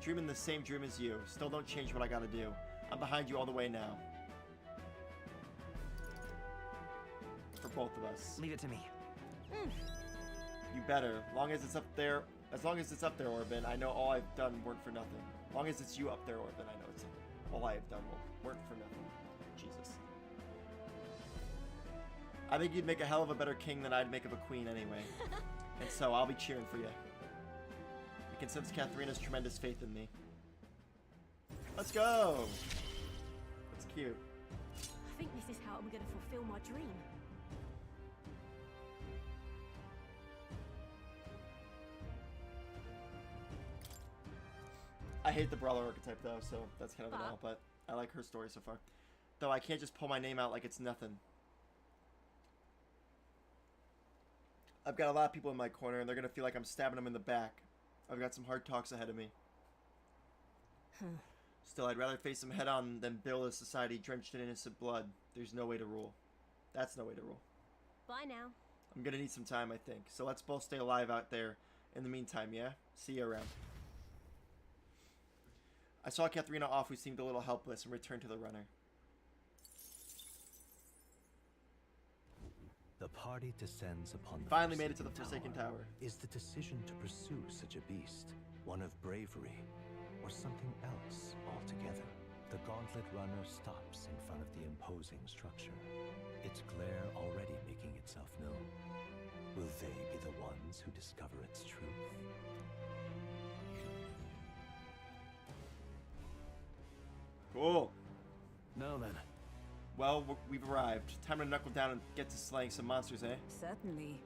dreaming the same dream as you. Still don't change what I gotta do. I'm behind you all the way now. For both of us. Leave it to me. You better. As long as it's up there, Orvin, I know all I've done worked for nothing. As long as it's you up there, Orvin, I know it's all I have done will work for nothing. Jesus. I think you'd make a hell of a better king than I'd make of a queen anyway. And so I'll be cheering for you. You can sense Katharina's tremendous faith in me. Let's go! That's cute. I think this is how I'm going to fulfill my dream. I hate the brawler archetype though, so that's kind of an L, but I like her story so far. Though I can't just pull my name out like it's nothing. I've got a lot of people in my corner, and they're going to feel like I'm stabbing them in the back. I've got some hard talks ahead of me. Still, I'd rather face them head-on than build a society drenched in innocent blood. There's no way to rule. That's no way to rule. Bye now. I'm going to need some time, I think. So let's both stay alive out there in the meantime, yeah? See you around. I saw Katharina off, who seemed a little helpless, and returned to the runner. The party descends upon the Finally made it to the Forsaken Tower. Is the decision to pursue such a beast one of bravery or something else altogether? The gauntlet runner stops in front of the imposing structure, its glare already making itself known. Will they be the ones who discover its truth? Cool. No then. Well, we've arrived. Time to knuckle down and get to slaying some monsters, eh? Certainly.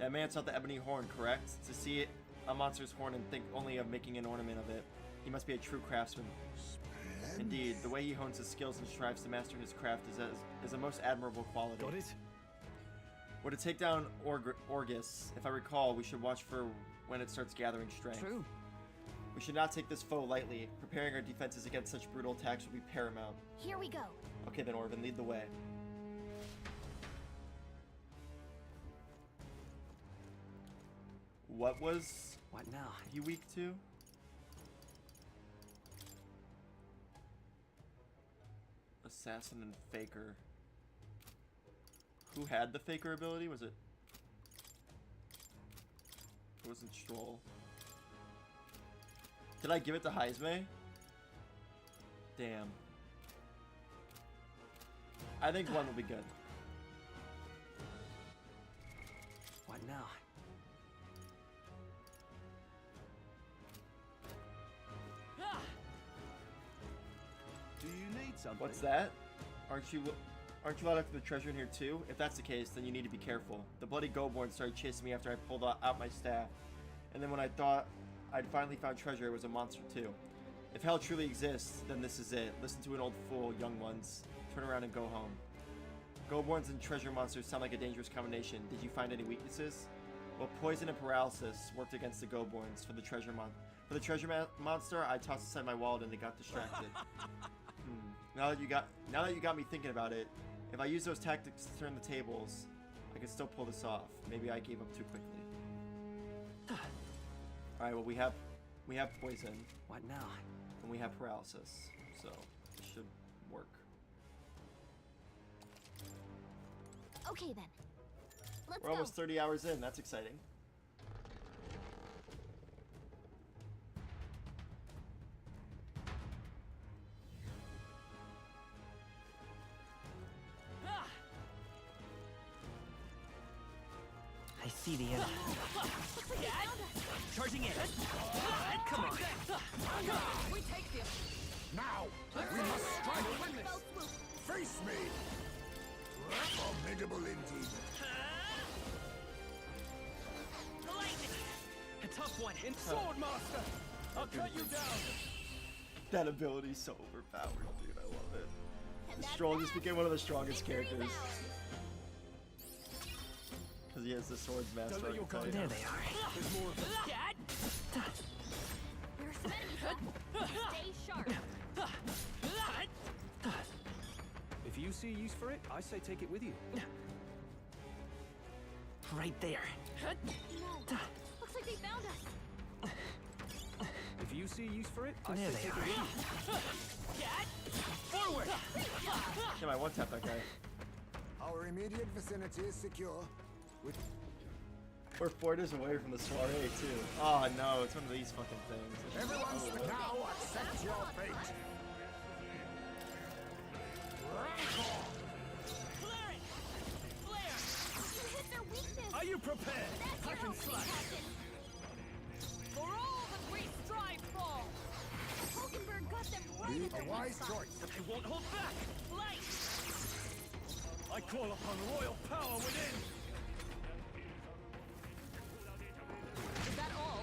That man saw the ebony horn, correct? To see a monster's horn and think only of making an ornament of it. He must be a true craftsman. Indeed, the way he hones his skills and strives to master his craft is a most admirable quality. Got it? Well, to take down Orgus, if I recall, we should watch for when it starts gathering strength. True. We should not take this foe lightly. Preparing our defenses against such brutal attacks will be paramount. Here we go. Okay then, Orvin, lead the way. What was What now? he weak to? Assassin and Faker. Who had the Faker ability? Was it? It wasn't Stroll. Did I give it to Heisme? Damn. I think one will be good. What now? Do you need something? What's that? Aren't you allowed after the treasure in here too? If that's the case, then you need to be careful. The bloody Goborn started chasing me after I pulled out my staff. And then when I thought I'd finally found treasure, it was a monster too. If hell truly exists, then this is it. Listen to an old fool, young ones. Turn around and go home. Goldborns and treasure monsters sound like a dangerous combination. Did you find any weaknesses? Well, poison and paralysis worked against the Goldborns. For the treasure monster, I tossed aside my wallet and they got distracted. Now that you got me thinking about it, if I use those tactics to turn the tables, I can still pull this off. Maybe I gave up too quickly. All right, well we have poison. What now? And we have paralysis, so it should work. Okay then. Let's We're go. almost 30 hours in. That's exciting. Ah! I see the enemy. Charging in. Come on. We take the Now, we must strike. Face me. Formidable indeed. A tough one. In Sword Master. I'll cut you down. That ability's so overpowered, dude. I love it. The strongest became one of the strongest characters. Because he has the swords master. There they are. There's more of them. There are some enemies left. Stay sharp. If you see use for it, I say take it with you. Right there. No. Looks like they found us. If you see use for it, I say take it with you. Forward! Damn, I one-tap that guy. Our immediate vicinity is secure. With We're 4 days away from the soiree, too. Oh, no, it's one of these fucking things. everyone now accept your fate. You hit their weakness. Are you prepared? That's I your can opening, slash. Captain. For all that we strive for! Hulkenberg got them right Be in their a wise weak spot. choice. I won't hold back. Light! I call upon royal power within. Is that all?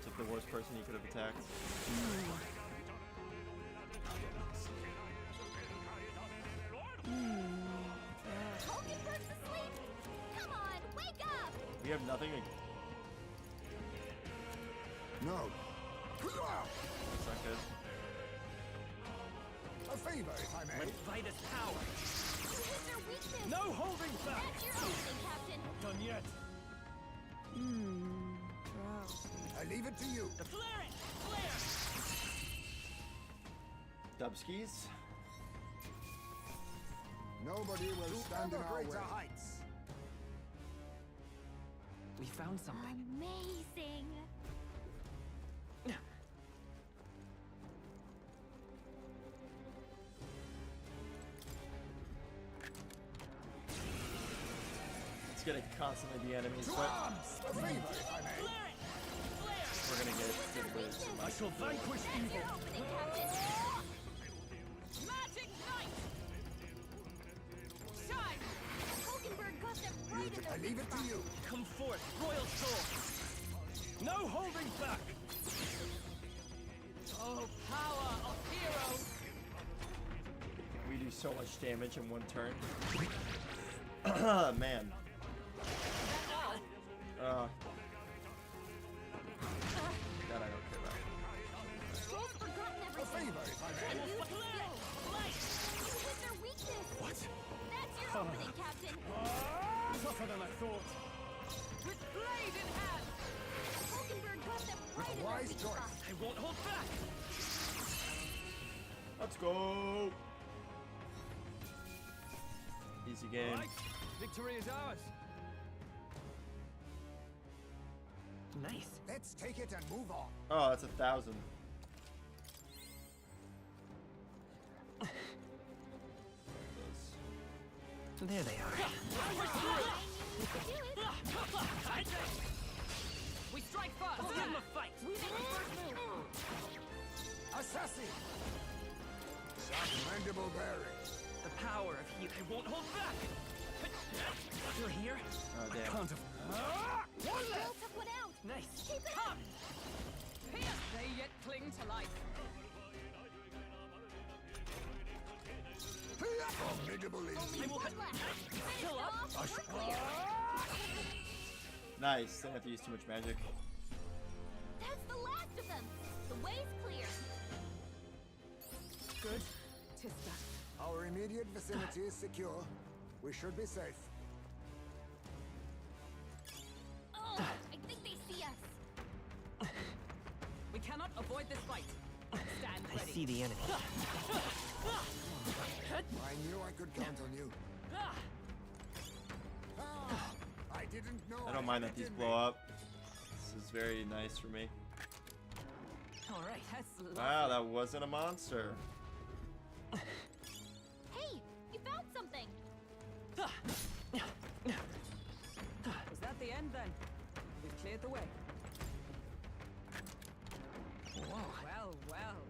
Took the worst person you could have attacked. Hulkenberg's asleep. Come on, wake up. We have nothing to... No. That's not good. A favor, if I may. Let Vitus power. You hit their weakness. No holding back. That's your opening, Captain. Done yet. I leave it to you. Flare it. Flare. Dubskis. Nobody will stand in our way. heights. We found something. Amazing. It's gonna constantly be enemies, To but arms! A favor, if I may. we're gonna get good waves. I shall vanquish That's evil. your opening, Captain. Magic Knight! Shine! Hulkenberg got them right in I their leave weak it to spot. you. Come forth, royal soul. No holding back. Oh, power of heroes! We do so much damage in one turn. Man. That I don't care about. Troll's forgotten A everything. favor, if I And may. use the skill. You hit their weakness. What? That's your opening, Captain. Tougher than I thought. With blade in hand! Hulkenberg got them right in their wise weak choice. spot. I won't hold back. Let's go. Easy game. Right. Victory is ours. Nice. Let's take it and move on. Oh, that's 1,000. There they are. We strike first! Give them a fight. We make the first move! Assassin! Some mandible bearing. The power of heat. I won't hold back. You're here? Oh, I damn. can't have... Girl took one out. Nice. Keep it Come! up. Pierce they yet cling to life. Formidable Only indeed. one left. Finish it off. We're clear. Nice. Didn't have to use too much magic. That's the last of them. The way's clear. Good. Tista. Our immediate vicinity is secure. We should be safe. Oh, I think they see us. We cannot avoid this fight. Stand I ready. see the enemy. I knew I could count on you. I didn't know. I don't mind that these blow up. This is very nice for me. All right, that's lovely. Wow, that wasn't a monster. Hey, you found something. Was that the end then? We've cleared the way. Whoa. Well, well.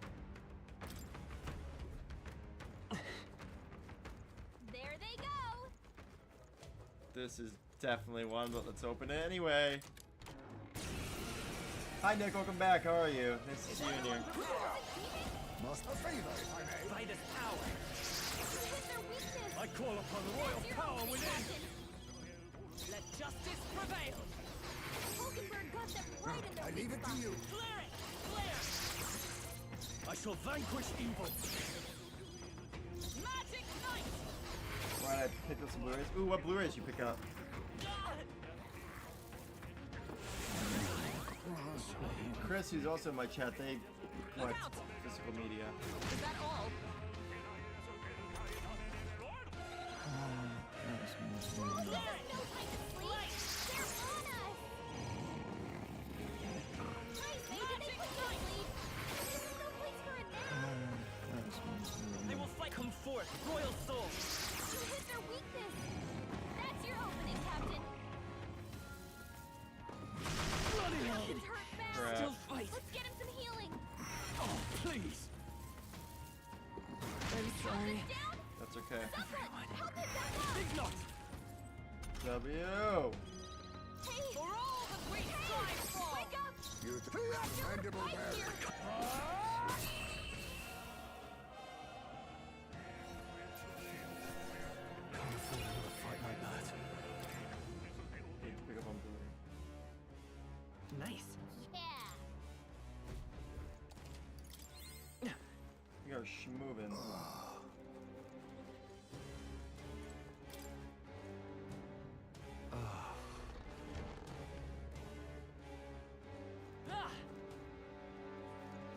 There they go. This is definitely one, but let's open it anyway. Hi Nick, welcome back. How are you? Nice to see you in here. Must a favor, if I may. By this power, You hit their weakness. I call upon the royal That's your power opening, within. Captain. Let justice prevail. Hulkenberg got them right in their I leave weak it to spot. you. Clear it. Clear. I shall vanquish evil. Magic Knight. Why did I pick up some Blu-rays? Ooh, what Blu-rays you pick up? Chris, who's also in my chat, they collect physical media. Is that all? There's no time to sleep. They're on us. Nice, they didn't put you to sleep. There's no place for it now. They will fight. Come forth, royal soul. You hit their weakness. That's your opening, Captain. Bloody hell. Captain's hurt bad. Crap. Still fight. Let's get him some healing. Oh, please. I'm sorry. Down. That's okay. Someone, help him back up. Big knot. W. Hey, For all that we strive for. wake up. You mandible Right bear. here. Can't afford another fight like that. Need to pick up on Blu-ray. Nice. Yeah. You are schmovin'. Ah.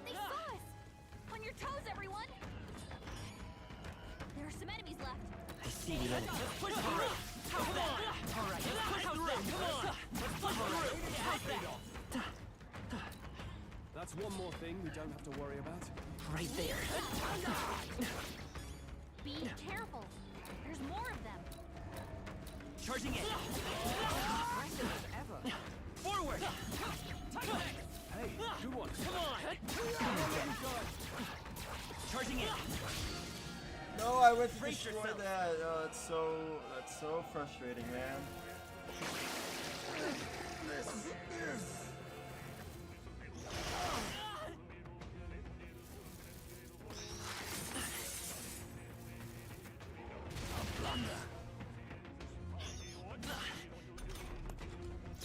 They saw us. On your toes, everyone. There are some enemies left. I see the enemy. Let's push through. Come on. All right, let's push through. Come on. Let's push through. How's that? That's one more thing we don't have to worry about. Right there. Be careful. There's more of them. Charging in. Aggressive as ever. Forward. Hey, good one. Come on. Charging in. No, I went to Brace destroy yourself. that. Oh, that's so frustrating, man.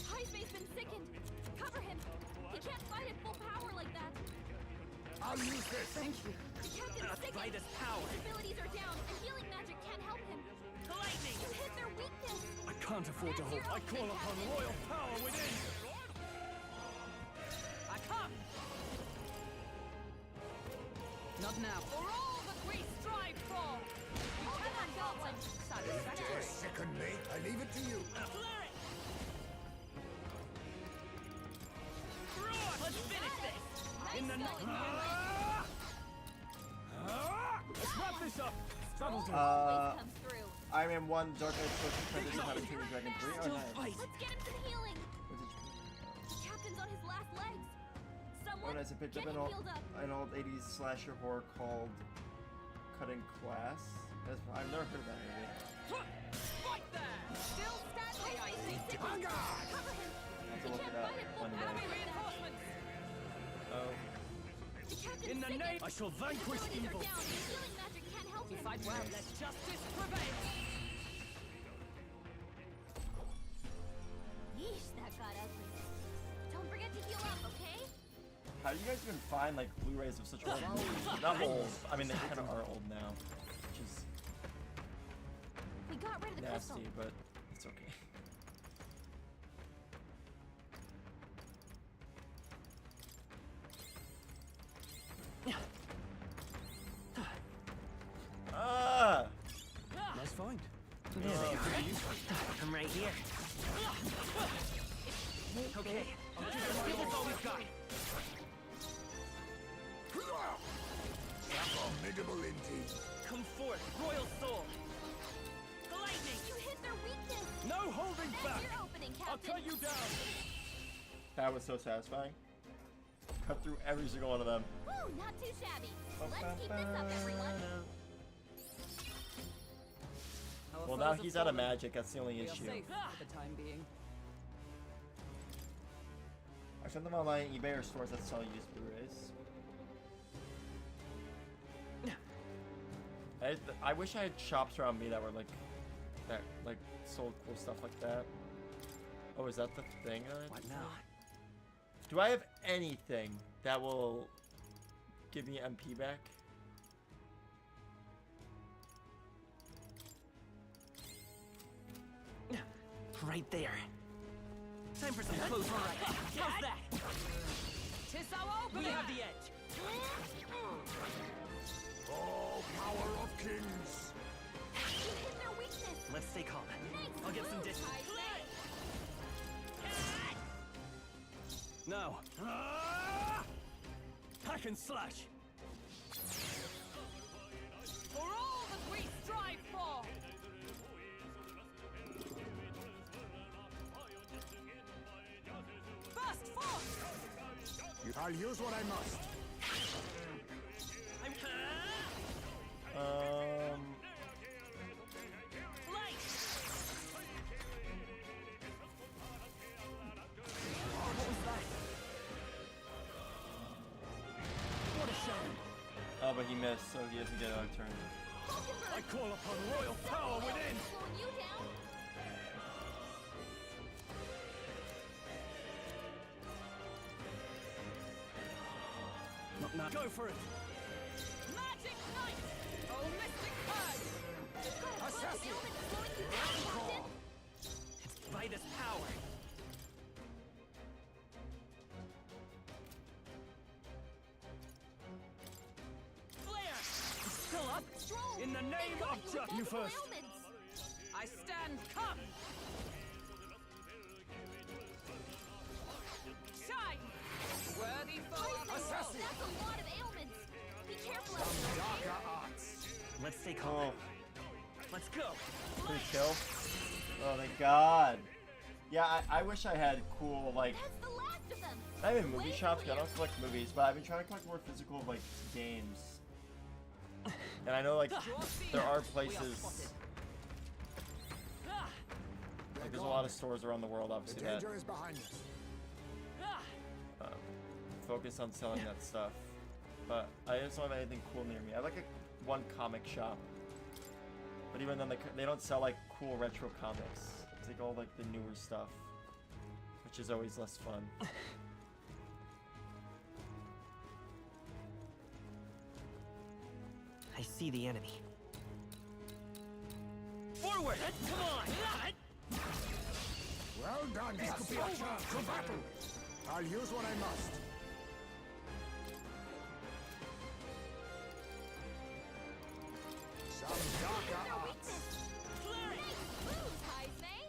Highspace been sickened. Cover him. He can't fight at full power like that. I'll use this. Thank you. The captain's sickened. By this power. His abilities are down, and healing magic can't help him. Lightning. You hit their weakness. I can't afford to hold. I call upon royal power within. I come. Not now. For all that we strive for. We cannot go on. Satisfaction. Sicken me. I leave it to you. Clear it. Let's finish this. In the Let's wrap this up. That'll do. always comes through. Iron Man 1, Dark Knight Social Transition, How to Train Your Dragon 3. Oh, Still nice. fight. Let's get him some healing. What did you- The captain's on his last legs. Oh, Someone nice. I picked get up him healed up. an old 80s slasher horror called Cutting Class. I've never heard of that movie. Fight there. Still standing, I see. Cover him. I'll have He to look can't it up fight at full one power day. like that. Reinforcements. Oh. The captain's In the sickened. name, I shall His vanquish abilities are evil. down, and healing magic can't help him. fight well. Let justice prevail. Yeesh, that got ugly. Don't forget to heal up, okay? How do you guys even find like Blu-rays of such old movies? Not old. I mean, they kind of are old now, which is We got rid of the crystal. nasty, but it's okay. Ah! Nice find. I'm right here. Okay, give us all we've got. Formidable indeed. Come forth, royal soul. The lightning. You hit their weakness. No holding That's back. your opening, I'll Captain. cut you down. That was so satisfying. Cut through every single one of them. Woo, not too shabby. Let's keep this up, everyone. Well, now he's out of magic. That's the only We are issue. safe for the time being. I sent them online, eBay or stores that sell used Blu-rays. I wish I had shops around me that were like sold cool stuff like that. Oh, is that the thing? What now? Do I have anything that will give me MP back? Right there. Time for some close right. How's that? Tis our We opening. have the edge. Oh, power of kings. You hit their weakness. Let's stay calm. I'll get some distance. No. Hack and slash. For all that we strive for. Burst forth. I'll use what I must. Light. What was that? What a shame. Oh, but he missed, so he doesn't get another turn. I call upon royal power within. Slowing you down. Not now. Go for it. Magic Knight. Oh, Mystic Herd. Assassin. Slowing you down, Captain. It's Vitus power. Flare. Still up. Strong. In the name of justice. You first. I stand come. Shine. Worthy foe. Assassin. That's a lot of ailments. Be careful out there. Darker arts. Let's stay calm. Oh, Let's go. pretty chill. Oh, thank God. Yeah, I wish I had cool, like, That's the last of them. not even movie Way shops, 'cause I clear. don't collect movies, but I've been trying to collect more physical, like, games. And I know, like, there are places, like, there's a lot of stores around the world, The obviously, that danger is behind us. focus on selling that stuff. But I just don't have anything cool near me. I have, like, one comic shop. But even then, they don't sell, like, cool retro comics. It's, like, all, like, the newer stuff. Which is always less fun. I see the enemy. Forward! Come on! Well done. This could be our chance to battle. I'll use what I must. Some darker arts. Moves, Heisme.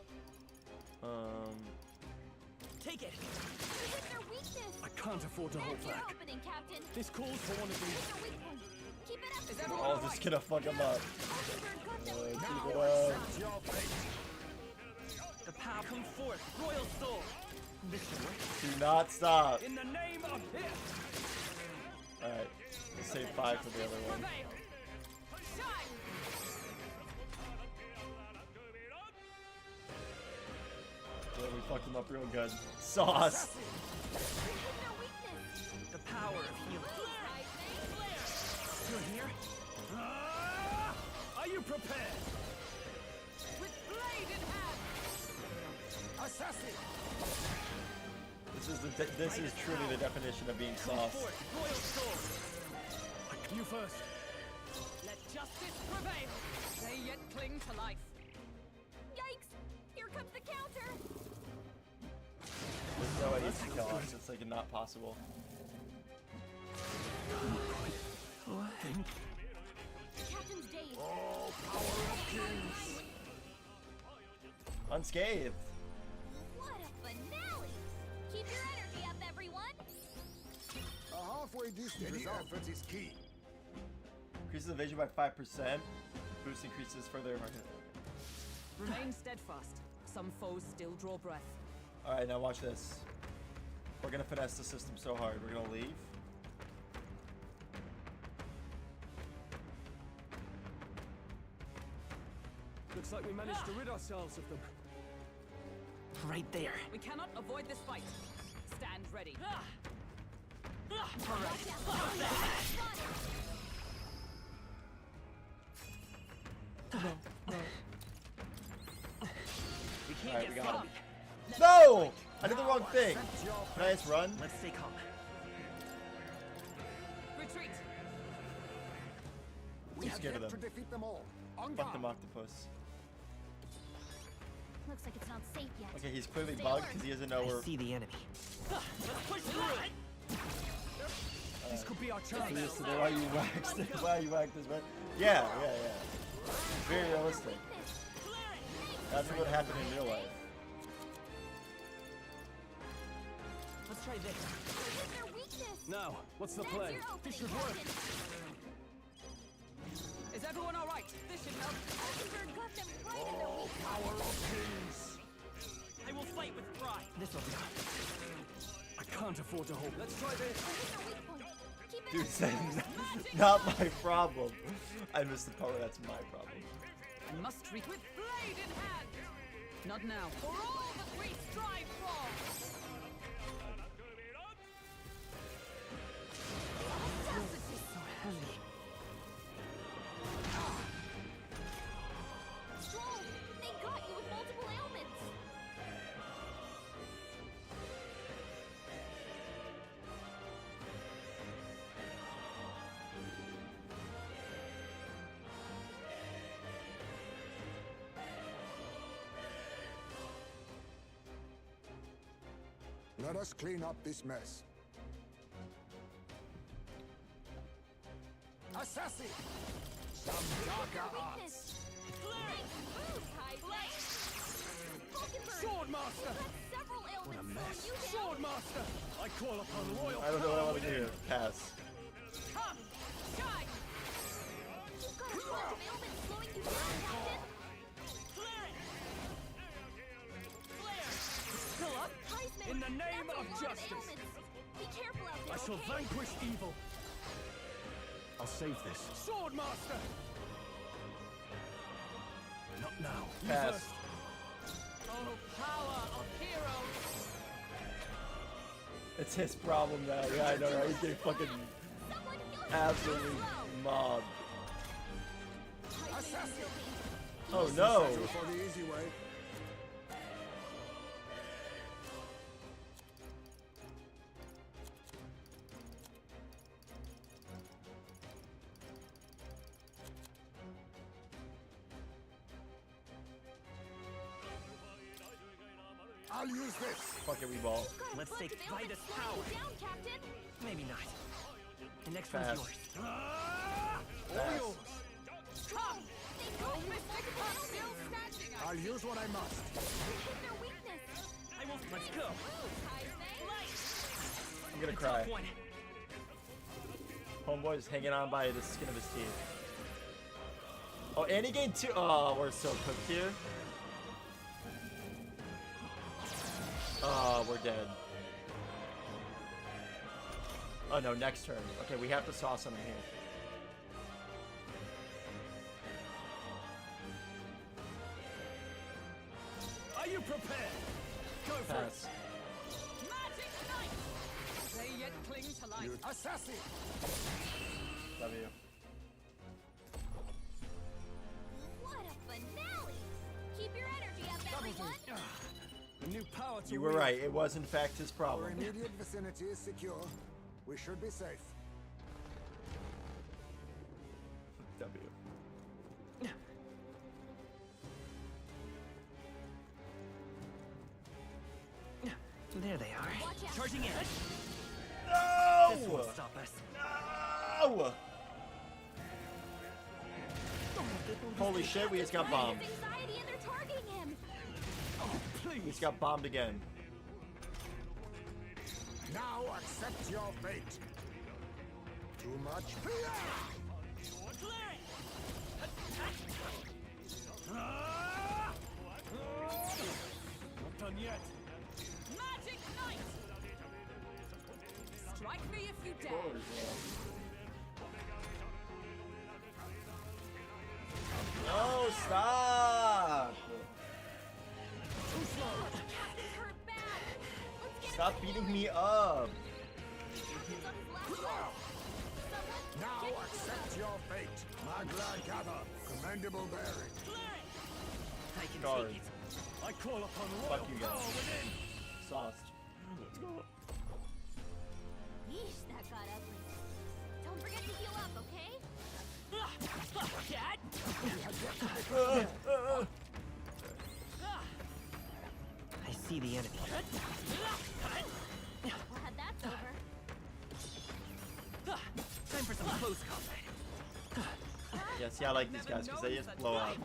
Take it! You hit their weakness. I can't afford to hold That's your back. opening, Captain. This calls for one of Hit these. their weak point. Keep it up. Is Strong. everyone Oh, just gonna fuck him up. Mockingbird got them. Keep Now it up. accept your fate. The power come forth! Royal soul! This should work. Do not stop. In the name of him. Alright. Let's save 5 for the other one. Prevail. Shine. Yeah, we fucked him up real good. Sauce. You hit their weakness. The power of healing. Moves, Heisme. You're here? Are you prepared? With blade in hand! Assassin! This is truly the definition of being Come sauce. forth, royal sword. You first. Let justice prevail! They yet cling to life. Yikes! Here comes the counter! There's no way he can kill us. It's like not possible. Captain's dazed. All power of kings! Unscathed. What a finale! Keep your energy up, everyone! A halfway decent result. Effort is key. Increases the vision by 5%. Boost increases further. Remain steadfast. Some foes still draw breath. Alright, now watch this. We're gonna finesse the system so hard. We're gonna leave. Looks like we managed to rid ourselves of them. Right there. We cannot avoid this fight. Stand ready. We can't Alright, we get got far. him. No! I did the wrong thing. Can I just run? Let's stay calm. Retreat. We I'm have scared yet of to them. defeat them all. On Fuck them guard. octopus. Looks like it's not safe yet. Okay, he's clearly Stay bugged alert. because he doesn't know I where. see the enemy. Let's push through it. This could be our chance. Why you whacked? Why you whacked this man? Yeah. Very realistic. That's what happened in real life. Let's try this. Where's their weakness? Now, what's the That's plan? your opening, This should work. Captain. Is everyone all right? This should help. Ozenberg got them right in their weak spot. Power of kings! I will fight with pride. This will be. I can't afford to hold. Let's try this. Where's their weak point? Keep it Dude up. said, not my problem. I missed the part. That's my problem. I must treat with blade in hand. Not now. For all that we strive for. Stroll, they got you with multiple ailments. Let us clean up this mess. Assassin! Some darker arts. Swordmaster! Several What a ailments mess. slow you down. Swordmaster! I call upon royal. I don't know what I want to do here. Pass. Come, shine. You've got a bunch of ailments slowing you down, Captain. Fill up Heisman, in the name that's a of lot justice. ailments. Be careful out there, I shall okay? vanquish evil. I'll save this. Swordmaster! Not now. You Pass. first. Oh, power of heroes. It's his problem now. Yeah, I know, right? He's getting fucking Someone heal him. absolutely mobbed. Assassin! Oh no! Settle for the easy way. I'll use this. Fuck it, we ball. Got a Let's bunch take of ailments Vitus slowing power. you down, Captain. Maybe not. The next Pass. one's yours. Pass. Come. They got you with Mystic multiple Heart ailments. still standing. I I'll use what I must. You hit their weakness. I will. Let's go. I'm gonna The cry. top one. Homeboy's hanging on by the skin of his teeth. Oh, and he gained 2. Oh, we're so cooked here. Oh, we're dead. Oh no, next turn. Okay, we have to saw something here. Are you prepared? Go for it. Pass. Magic Knight. They yet cling to life. Assassin! W. A new power to You were wield. right. It was in fact his Our problem. immediate vicinity is secure. We should be safe. W. There they are. Watch out. Charging in. No! This won't stop us. No! Holy shit, we just got bombed. His anxiety and they're targeting him. We just got bombed again. Now accept your fate. Too much fear! Not done yet. Magic Knight! Strike me if you dare. No, stop! Captain's hurt bad. Let's get Stop beating me up! Captain's on his last leg. Someone Now get to accept your fate. Magla Gather. Commendable bearing. I can Guard. take it. I call upon Fuck royal you guys. power within. Sauced. Yeesh, that got ugly. Don't forget to heal up, okay? Dad? I see the enemy. Glad that's over. Time for some close combat. Yeah, see, I like these guys because they just blow up.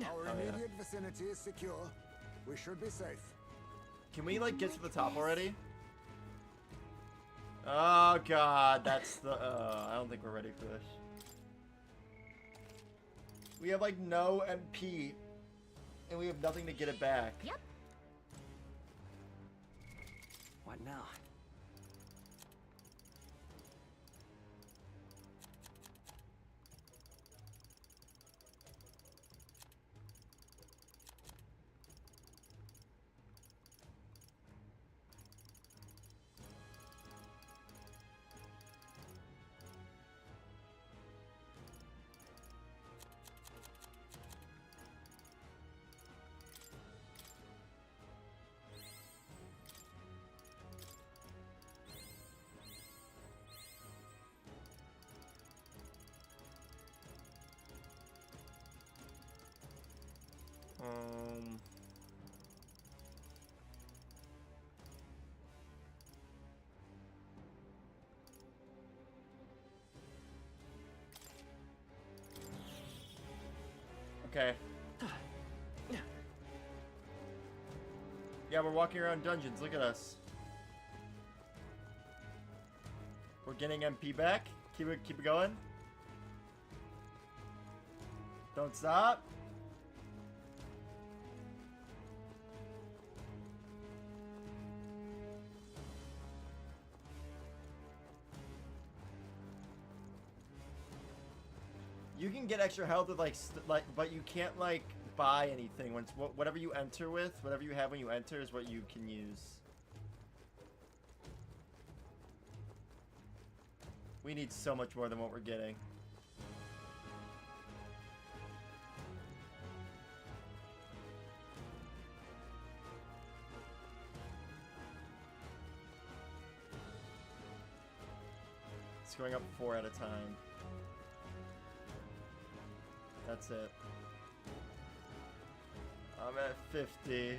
Our Oh, yeah. immediate vicinity is secure. We should be safe. Can we, like, get to the top already? Oh, God, that's the... I don't think we're ready for this. We have, like, no MP, and we have nothing to get it back. Yep. What now? Okay. Yeah, we're walking around dungeons. Look at us. We're getting MP back. Keep it going. Don't stop. You can get extra health with but you can't like buy anything. Once whatever you enter with, whatever you have when you enter is what you can use. We need so much more than what we're getting. It's going up 4 at a time. That's it. I'm at 50.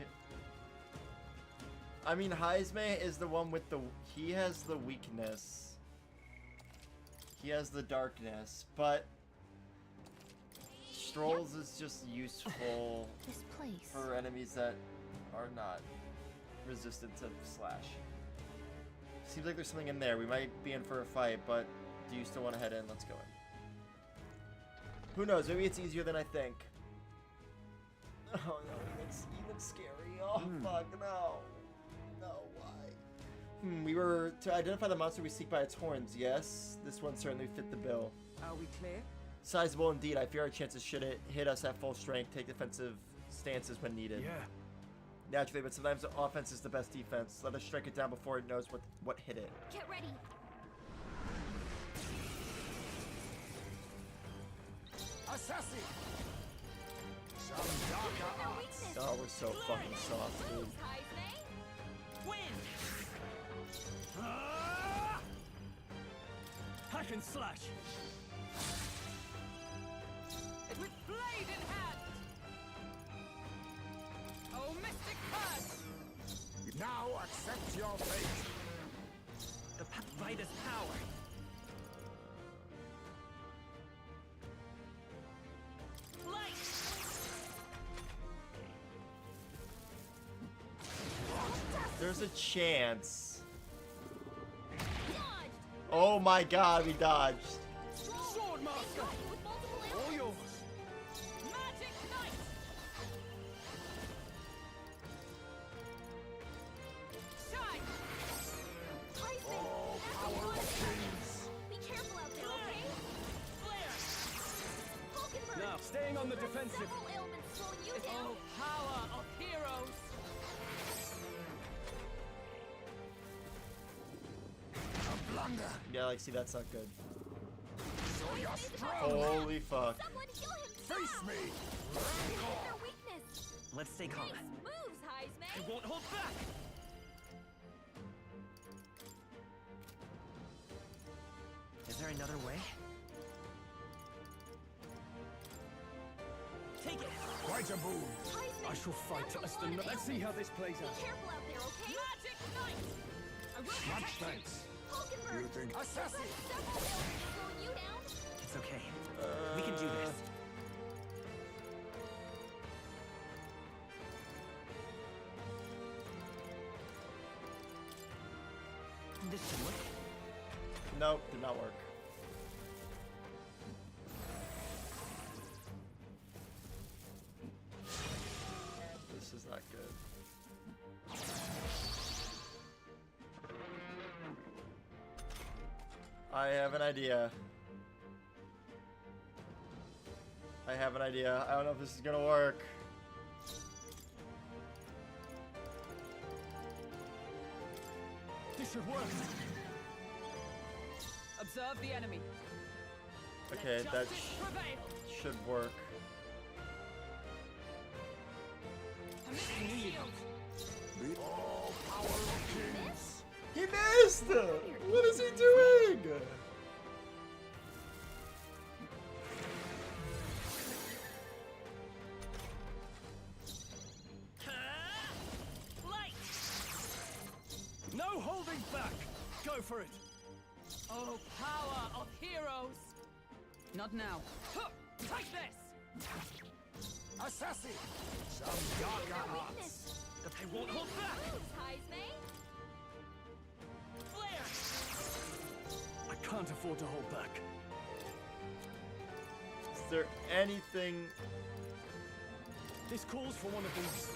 I mean, Heisme is the one with the... He has the weakness. He has the darkness, but... Strolls is just useful This place. for enemies that are not resistant to slash. Seems like there's something in there. We might be in for a fight, but do you still want to head in? Let's go in. Who knows? Maybe it's easier than I think. Oh no, it's even scary. Oh fuck, no. No, why? We were to identify the monster we seek by its horns. Yes, this one certainly fit the bill. Are we clear? Sizable indeed. I fear our chances should it hit us at full strength. Take defensive stances when needed. Yeah. Naturally, but sometimes the offense is the best defense. Let us strike it down before it knows what hit it. Get ready. Assassin! Some darker so fucking soft, dude. Win! Hack and slash. With blade in hand! Oh, mystic curse! Now accept your fate. The Vitus power. Light! There's a chance. Oh my god, we dodged. Sword master. All yours. Magic knight! Shine! All power of kings. Be careful out there, okay? Hulkenberg! Now, staying on the defensive. Several ailments slowing you down. Oh, power of heroes! A blunder. Yeah, like, see, that's not good. So you're strong. Holy fuck. Someone heal him Face now! me. You hit their weakness! Let's stay calm. Nice moves, Heisman! I won't hold back. Is there another way? Take it. Quite a boon. Heisman, I shall fight that's a as the. lot of Let's see how ailments. this plays Be out. careful out there, okay? Magic knight! I will Much protect you! thanks. Hulkenberg! You think assassin? Several ailments slowing you down. It's okay. We can do this. This should work. Nope, did not work. This is not good. I have an idea. I have an idea. I don't know if this is gonna work. This should work. Observe the enemy. Okay, Let that justice prevail. should work. Permission shield. The all power of kings. He missed! What is he doing? Light! No holding back. Go for it. Oh, power of heroes! Not now. Huh, take this! Assassin. Some darker arts. Weakness. I won't hold back. Moves, Heisman. Flare! I can't afford to hold back. Is there anything? This calls for one of these.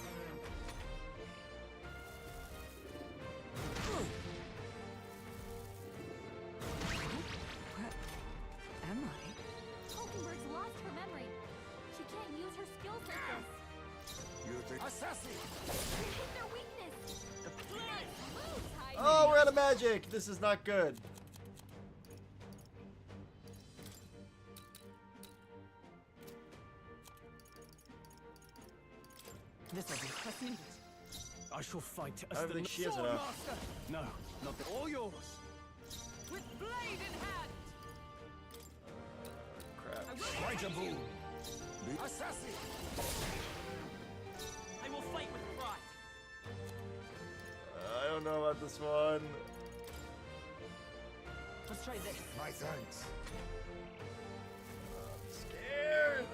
Where am I? Hulkenberg's lost her memory. She can't use her skills like this. You think assassin? You hit their weakness. Nice moves, Heisman. Oh, we're out of magic. This is not good. This will be. Let's need it. I shall fight I as don't the think she has Sword enough. Master. No, not the. All yours. With blade in hand! Crap. I will Quite a protect you. boon. The assassin. I will fight with pride. I don't know about this one. Let's try this. My thanks. I'm scared.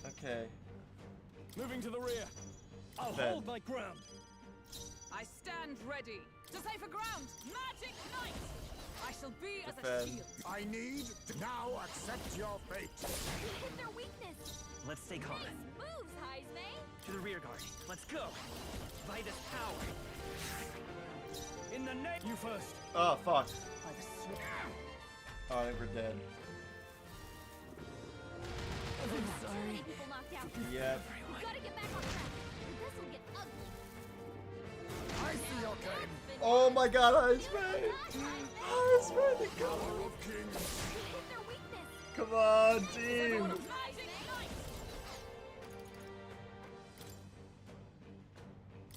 Okay. Moving to the rear. I'll Defend. hold my ground. I stand ready to save a ground. Magic knight! I shall be as a Defend. shield. I need to now accept your fate. You hit their weakness. Let's stay calm. Nice moves, Heisman. To the rear guard. Let's go. Vitus power. In the net. You first. Oh, fuck. By the sword. Oh, I think we're dead. Too many people knocked out. Yep. We gotta get back on track. Or this will get ugly. Oh my god, Iceman! Iceman, the go! Their weakness. Come on, team!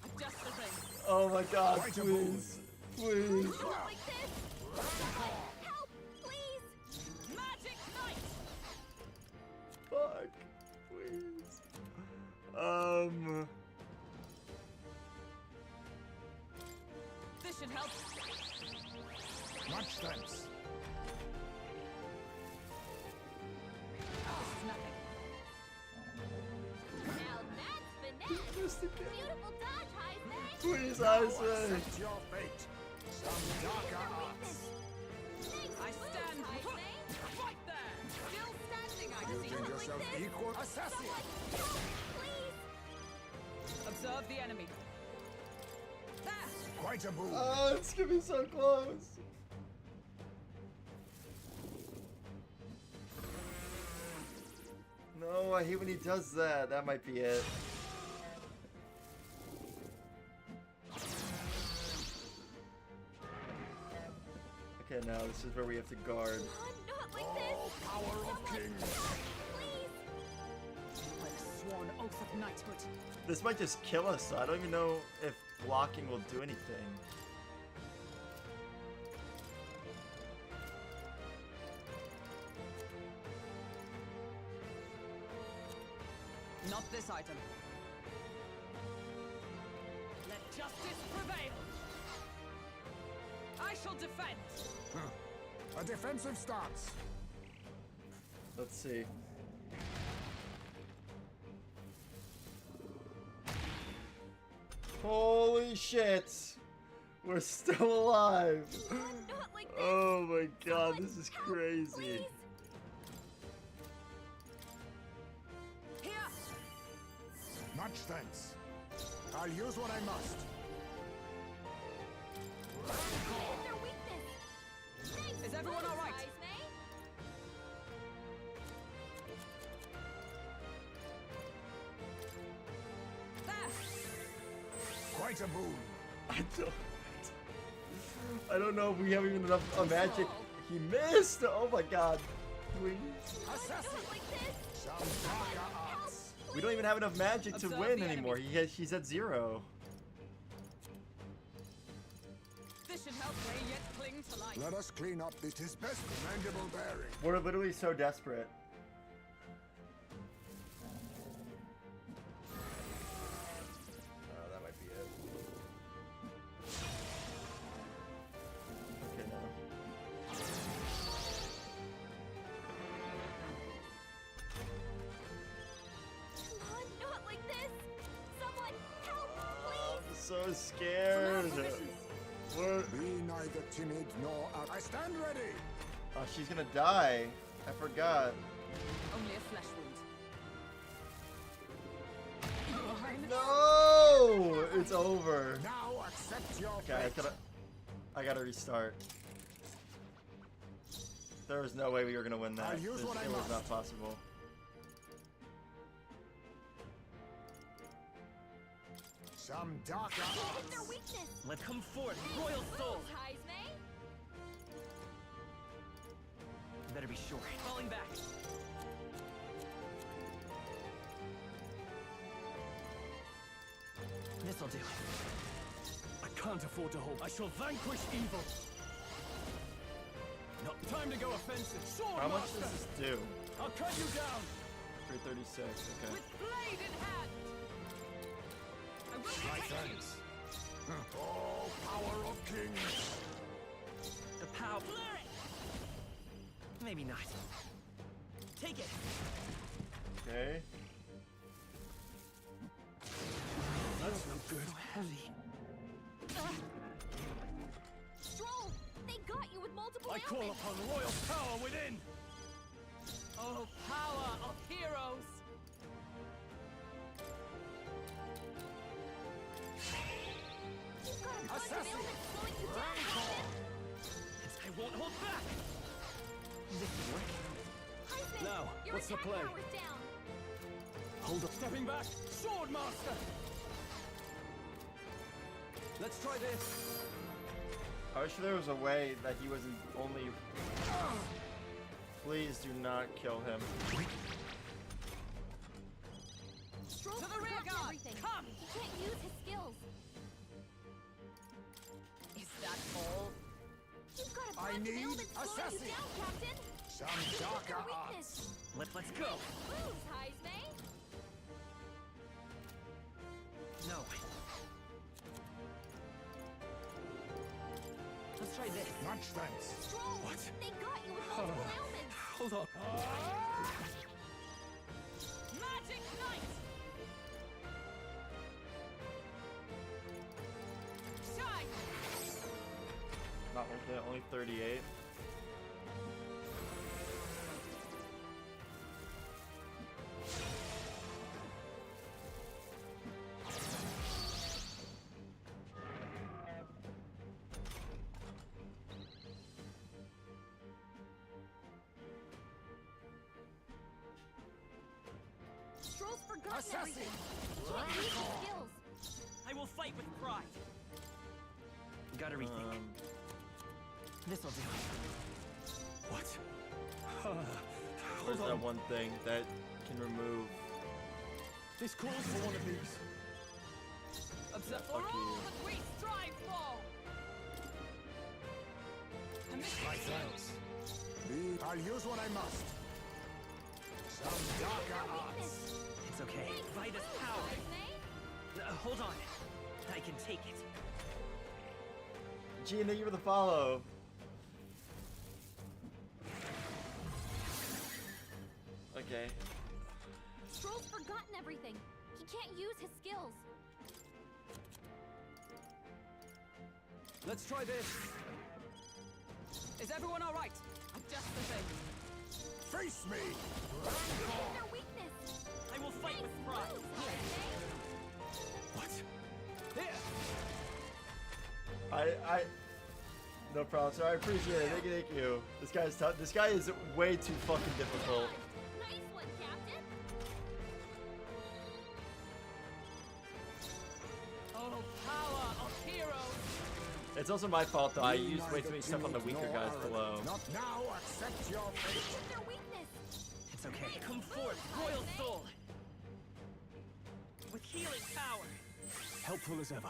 Adjust the ring. Oh my god, please. Please. Not like this. Help, please. Magic Knight. Fuck. Please. This should help. Much thanks. This is nothing. Now that's finesse. Beautiful dodge, Heisman. Please, Iceman. Accept your fate. Some darker arts. I stand right there. Still standing, I You see. think yourself equal? Assassin! Please. Observe the enemy. There. Quite a boon. Oh, it's gonna be so close. No, I hate when he does that. That might be it. Okay, now this is where we have to guard. Not like this. Oh, power of kings. Please. By the sworn oath of knighthood. This might just kill us, so I don't even know if blocking will do anything. Not this item. Let justice prevail. I shall defend. A defensive stance. Let's see. Holy shit! We're still alive! Not like this. Oh my god, this is crazy. Please. Here. Much thanks. I'll use what I must. Their weakness. Thanks. Is everyone all right? Heisman. There. Quite a boon. I don't know if we have even enough magic. He missed! Oh my god. Please. Assassin. Not like this. Some darker arts. We don't even have enough magic to Observe win the anymore. He's at 0. This should help me yet cling to life. Let us clean up this is best commendable bearing. We're literally so desperate. Oh, that might be it. Okay, no. Come on, not like this. Someone help, please. I'm so scared. We're... Be neither timid nor out. I stand ready. Oh, she's gonna die. I forgot. Only a flesh wound. No! It's over. Now accept your Okay, fate. I gotta restart. There was no way we were gonna win that. I'll use what I It was must. not possible. Some darker Their arts. weakness. Let come forth, royal soul. Heisman. Better be sure. Falling back. This'll do. I can't afford to hope. I shall vanquish evil. No time to go offensive. Sword How much master. does this do? I'll cut you down. 336, okay. With blade in hand. I will My protect you. thanks. Oh, power of kings. The power. Maybe not. Take it. Okay. That's no good. So heavy. Stroll. They got you with multiple I call ailments. upon royal power within. Oh, power of heroes. You've got a bunch of Assassin. ailments slowing you down. I won't hold back. This will work. Heisman, Now, your what's the attack play? power's down. Hold up. Stepping back. Sword master. Let's try this. I wish there was a way that he wasn't only. Please do not kill him. Stroll's To the rear forgotten guard! everything. Come! He can't use his skills. Is that all? You've got a I bunch of need ailments slowing you assassin. down, Captain. Some darker Your arts. weakness. Let's go. Moves, Heisme. No. Let's try this. Much thanks. Stroll. What? They got you with multiple ailments. Hold on. Magic Knight! Shine! Not worth it. Only 38. Stroll's forgotten Assassin. everything. He can't use his skills. I will fight with pride. Gotta rethink. This'll do. What? Where's Hold that on. one thing that can remove? This calls for one of these. Observe for Fuck all you. that we strive for! My thanks. I'll use what I must. Some darker arts. It's okay. Vitus power. Heisme. Hold on. I can take it. Gene, thank you for the follow. Okay. Stroll's forgotten everything. He can't use his skills. Let's try this. Is everyone alright? Adjust the thing. Face me. Hit their weakness. I will fight with pride. Moves, Heisme. What? Here. I no problem, sir. I appreciate it. Thank you. This guy's tough. This guy is way too fucking difficult. Nice one, Captain. Oh, power of heroes! It's also my fault though. I Be used way too neither many stuff on the timid weaker nor guys arrogant. below. Not now. Accept your fate. Hit their weakness. It's okay. Come forth, royal soul. With healing power. Helpful as ever.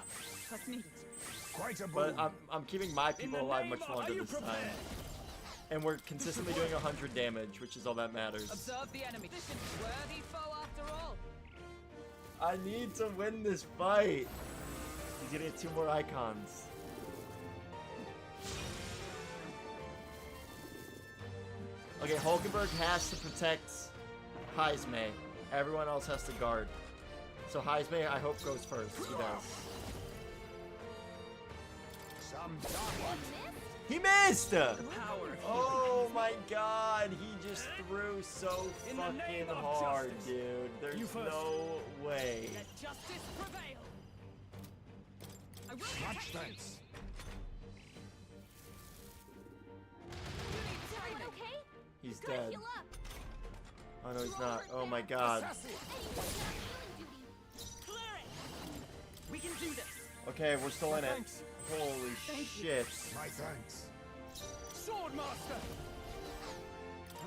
That's needed. Quite a But boon. I'm keeping my people the alive name much of- longer are you this time. prepared? And we're consistently doing 100 damage, which is all that matters. Observe the enemy. This is worthy foe after all. I need to win this fight. He's gonna get 2 more icons. Okay, Hulkenberg has to protect Heisme. Everyone else has to guard. So Heisme, I hope, goes first. He does. Some dark. He missed! The power of Oh my god, he just threw so In the fucking name of hard, justice. dude. There's You first. no way. Let justice prevail. I will Much protect you. thanks. Is everyone okay? He's Gotta dead. heal up. Oh no, he's not. Oh my god. Assassin. Anyone's on healing duty. Clear it. We can do this. Okay, we're still in it. Thanks. Holy shit. My thanks. Swordmaster.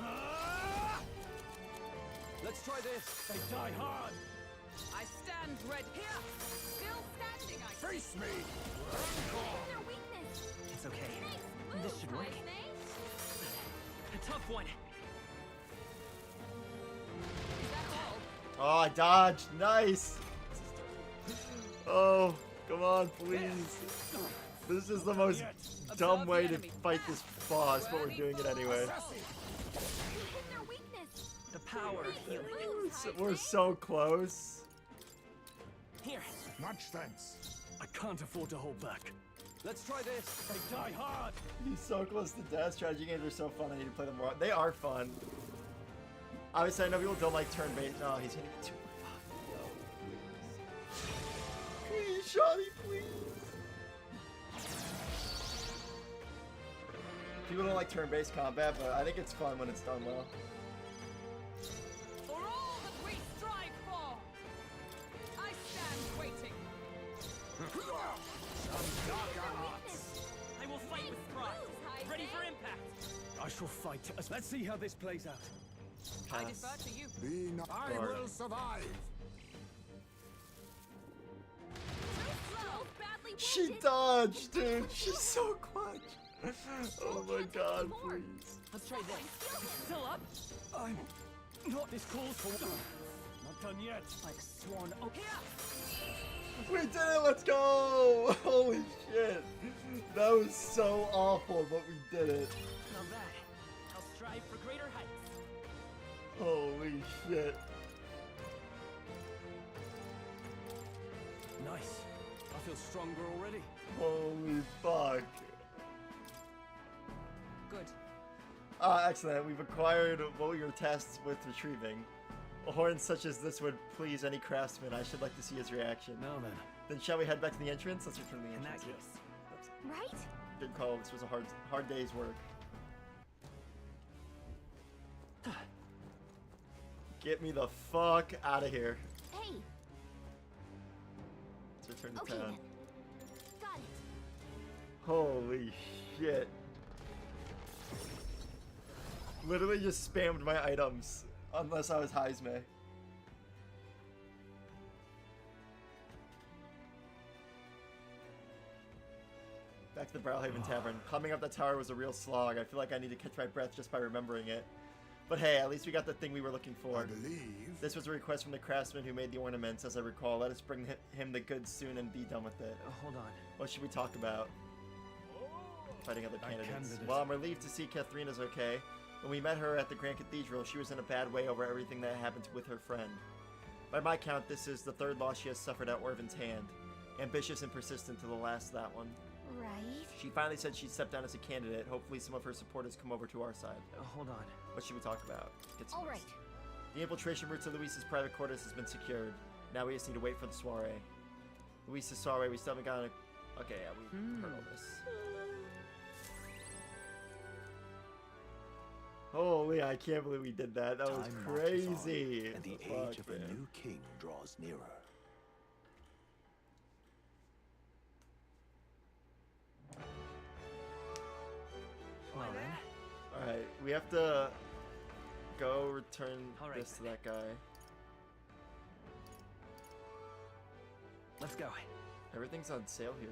Ah! Let's try this. They die hard. I stand ready. Here! Still standing, I Face me. Hit their weakness. It's okay. Nice This move, should work. Heisme. A tough one. Is that all? Oh, I dodged. Nice. Oh, come on, please. This is the most dumb way to fight this boss, but we're doing it anyway. Assassin. Hit their weakness. The power of healing. Moves, We're Heisme. so close. Here. Much thanks. I can't afford to hold back. Let's try this. They die hard. He's so close to death. Strategy games are so fun. I need to play them more. They are fun. Obviously, I know people don't like turn-based. No, he's hitting it too much. Please, Shawty, please. People don't like turn-based combat, but I think it's fun when it's done well. For all that we strive for! I stand waiting. Some darker arts. I will fight with pride. Ready for impact. I shall fight. Let's see how this plays out. I defer to you. Be not. I will survive. Badly She wounded. dodged, dude. She's so clutch. Oh my god, please. Let's try this. Still up? I'm not this calls for. Not done yet. Like sworn. Okay. We did it, let's go! Holy shit. That was so awful, but we did it. Now that, I'll strive for greater heights. Holy shit. Nice. I feel stronger already. Holy fuck. Good. Excellent. We've acquired what were your tests with retrieving. A horn such as this would please any craftsman. I should like to see his reaction. Now then. Then shall we head back to the entrance? Let's return to the In that entrance. case. Right? Good call. This was a hard day's work. Get me the fuck out of here. Hey, Let's return to okay town. then. Got it. Holy shit. Literally just spammed my items. Unless I was Heisme. Back to the Brawlhaven Tavern. Climbing up that tower was a real slog. I feel like I need to catch my breath just by remembering it. But hey, at least we got the thing we were looking for. I believe. This was a request from the craftsman who made the ornaments, as I recall. Let us bring him the goods soon and be done with it. Hold on. What should we talk about? Fighting other candidates. candidate. Well, I'm relieved to see Katharina's okay. When we met her at the Grand Cathedral, she was in a bad way over everything that happened with her friend. By my count, this is the third loss she has suffered at Orvin's hand. Ambitious and persistent to the last, that one. Right. She finally said she'd step down as a candidate. Hopefully some of her supporters come over to our side. Hold on. What should we talk about? Get some All right. rest. The infiltration route to Luis's private quarters has been secured. Now we just need to wait for the soiree. Luis's soiree, we still haven't gotten a... Okay, yeah, we heard all this. Holy, I can't believe we did that. That was Time marches on, crazy. and the Fuck, age of man. a new king draws nearer. Well then. Alright, we have to go return All right. this to that guy. Let's go. Everything's on sale here.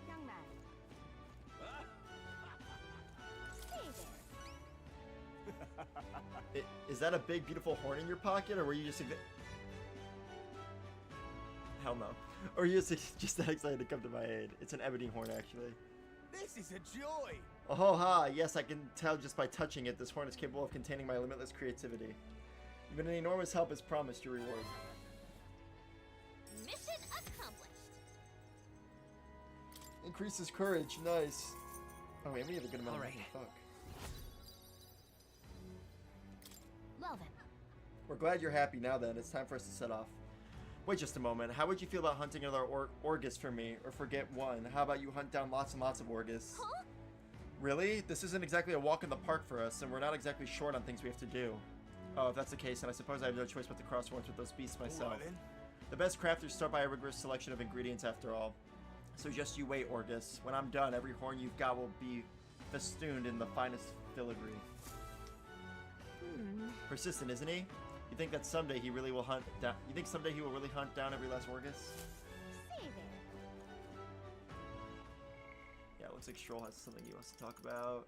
Young man. Stay there. Is that a big, beautiful horn in your pocket, or were you just... Hell no. Or you just that excited to come to my aid? It's an ebony horn, actually. This is a joy. Oh ha! Yes, I can tell just by touching it. This horn is capable of containing my limitless creativity. You've been an enormous help as promised your reward. Mission accomplished. Increases courage. Nice. Oh wait, we have a good amount of Alright. money. Fuck. Well then, We're glad you're happy now then. It's time for us to set off. Wait just a moment. How would you feel about hunting another Orgus for me? Or forget one. How about you hunt down lots and lots of Orgus? huh? Really? This isn't exactly a walk in the park for us, and we're not exactly short on things we have to do. Oh, if that's the case, then I suppose I have no choice but to cross swords with those beasts myself. Alright then. The best crafters start by a rigorous selection of ingredients after all. So just you wait, Orgus. When I'm done, every horn you've got will be festooned in the finest filigree. Persistent, isn't he? You think that someday he really will hunt down... You think someday he will really hunt down every last Orgus? Stay there. Yeah, it looks like Stroll has something he wants to talk about.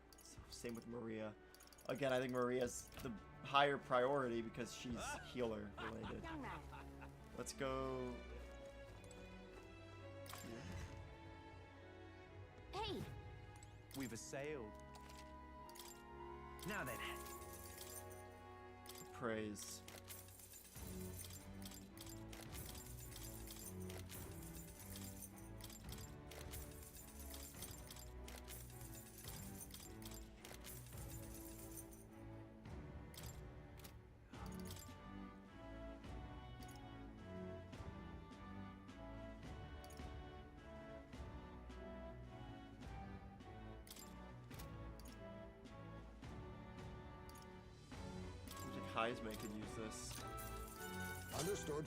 Same with Maria. Again, I think Maria's the higher priority because she's healer related. Young man. Let's go... Hey, We've assailed. Now then. Praise. Heisman could use this. Understood.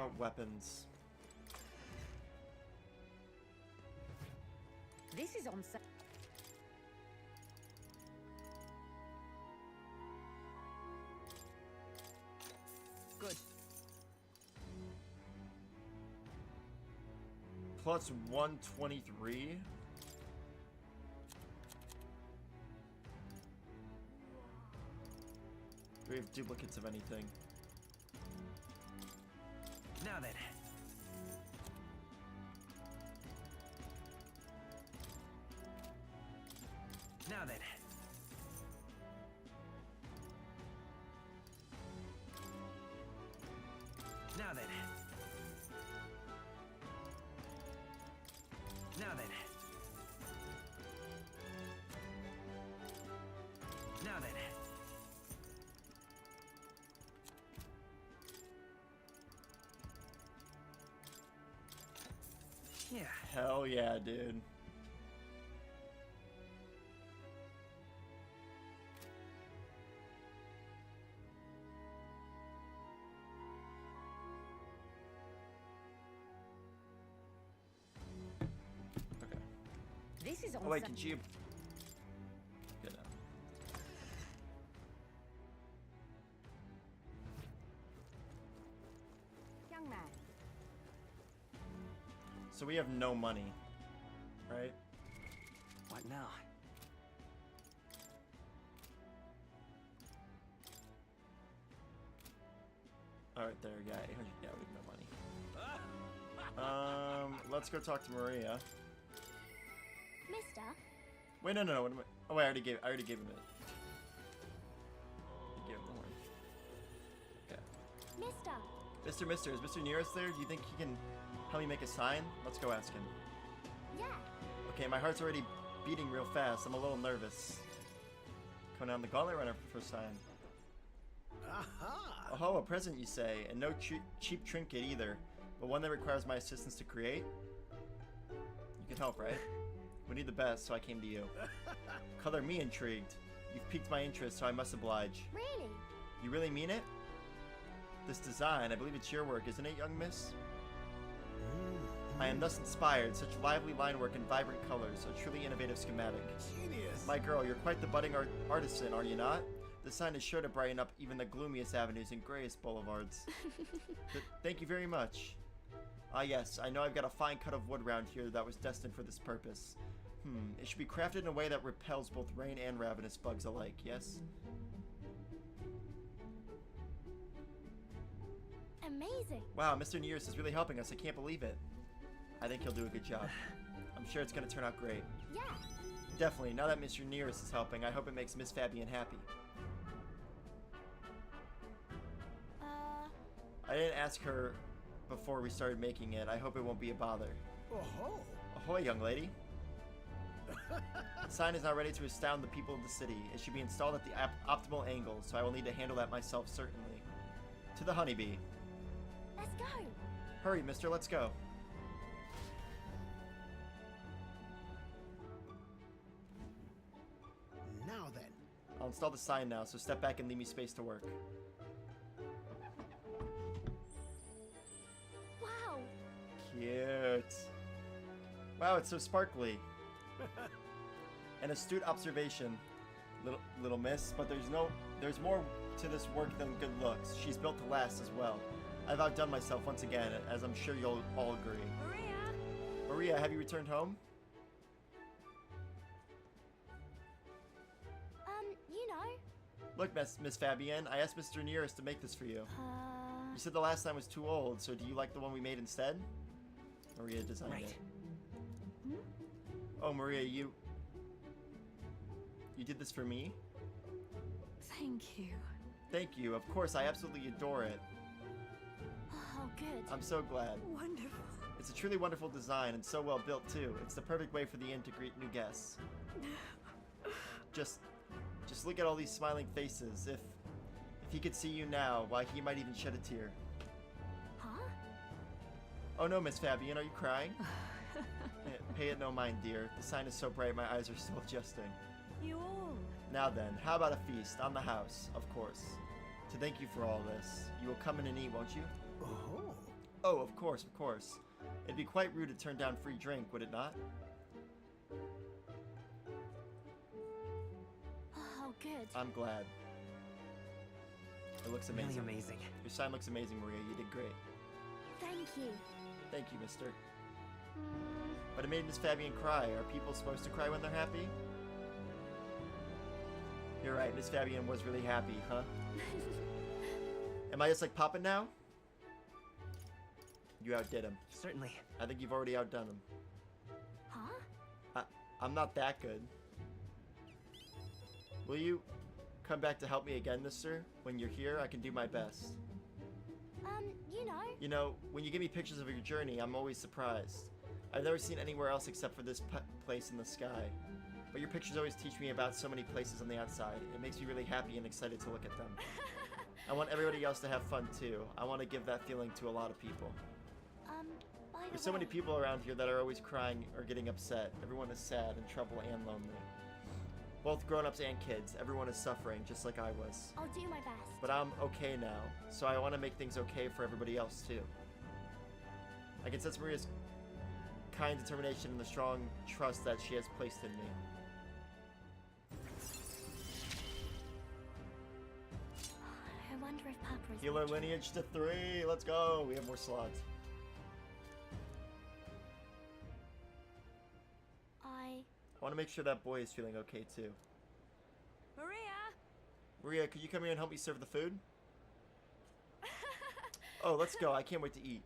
about weapons? This is on sale. Good. Plus 123. Do we have duplicates of anything? Now then. Now then. Now then. Now then. Now then. Yeah. Hell yeah, dude. Okay. This is on Oh wait, sale. can you? Good enough. Young man. So we have no money, right? What now? All right, there, yeah, 800. Yeah, we have no money. Let's go talk to Maria. Mister, Wait, no. What am I? Oh, wait, I already gave him it. I gave him the horn. Okay. Mister. Is Mr. Nearest there? Do you think he can help me make a sign? Let's go ask him. Yeah. Okay, my heart's already beating real fast. I'm a little nervous. Coming down the gauntlet runner for the first time. Aha! Oh, a present you say, and no cheap trinket either, but one that requires my assistance to create? You can help, right? We need the best, so I came to you. Color me intrigued. You've piqued my interest, so I must oblige. Really? You really mean it? This design, I believe it's your work, isn't it, young miss? I am thus inspired, such lively line work and vibrant colors, a truly innovative schematic. Genius! My girl, you're quite the budding artisan, are you not? The sign is sure to brighten up even the gloomiest avenues and grayest boulevards. Thank you very much. Ah yes, I know I've got a fine cut of wood round here that was destined for this purpose. It should be crafted in a way that repels both rain and ravenous bugs alike, yes? Amazing. Wow, Mr. Nearest is really helping us, I can't believe it. I think he'll do a good job. I'm sure it's gonna turn out great. Yeah. Definitely, now that Mr. Nearest is helping, I hope it makes Miss Fabian happy. I didn't ask her before we started making it. I hope it won't be a bother. Oh-ho! Ahoy, young lady. The sign is now ready to astound the people of the city. It should be installed at the optimal angle, so I will need to handle that myself, certainly. To the honeybee. Let's go. Hurry, mister, let's go. Now then. I'll install the sign now, so step back and leave me space to work. Wow. Cute. Wow, it's so sparkly. An astute observation, little miss, but there's more to this work than good looks. She's built to last as well. I've outdone myself once again, as I'm sure you'll all agree. Maria, have you returned home? You know. Look, Miss Fabienne, I asked Mr. Nearest to make this for you. You said the last time was too old, so do you like the one we made instead? Maria designed it. Oh, Maria, you did this for me? Thank you. Thank you. Of course, I absolutely adore it. Oh, good. I'm so glad. Wonderful. It's a truly wonderful design and so well built too. It's the perfect way for the inn to greet new guests. Just look at all these smiling faces. If he could see you now, why, he might even shed a tear. Huh? Oh no, Miss Fabienne, are you crying? Pay it no mind, dear. The sign is so bright, my eyes are still adjusting. You all. Now then, how about a feast on the house, of course. To thank you for all this, you will come in and eat, won't you? Oh-ho! Oh, of course, of course. It'd be quite rude to turn down free drink, would it not? Oh, good. I'm glad. It looks amazing. Really amazing. Your sign looks amazing, Maria. You did great. Thank you. Thank you, mister. But it made Miss Fabian cry. Are people supposed to cry when they're happy? You're right, Miss Fabian was really happy, huh? Am I just like popping now? You outdid him. Certainly. I think you've already outdone him. Huh? I'm not that good. Will you come back to help me again, mister? When you're here, I can do my best. You know. You know, when you give me pictures of your journey, I'm always surprised. I've never seen anywhere else except for this place in the sky. But your pictures always teach me about so many places on the outside. It makes me really happy and excited to look at them. I want everybody else to have fun too. I want to give that feeling to a lot of people. By the There's so many way, people around here that are always crying or getting upset. Everyone is sad and troubled and lonely. Both grown-ups and kids. Everyone is suffering, just like I was. I'll do my best. But I'm okay now, so I want to make things okay for everybody else too. I can sense Maria's kind determination and the strong trust that she has placed in me. I wonder if Papa is Heal our watching. lineage to 3. Let's go. We have more slots. I want to make sure that boy is feeling okay too. Maria! Maria, could you come here and help me serve the food? Oh, let's go. I can't wait to eat.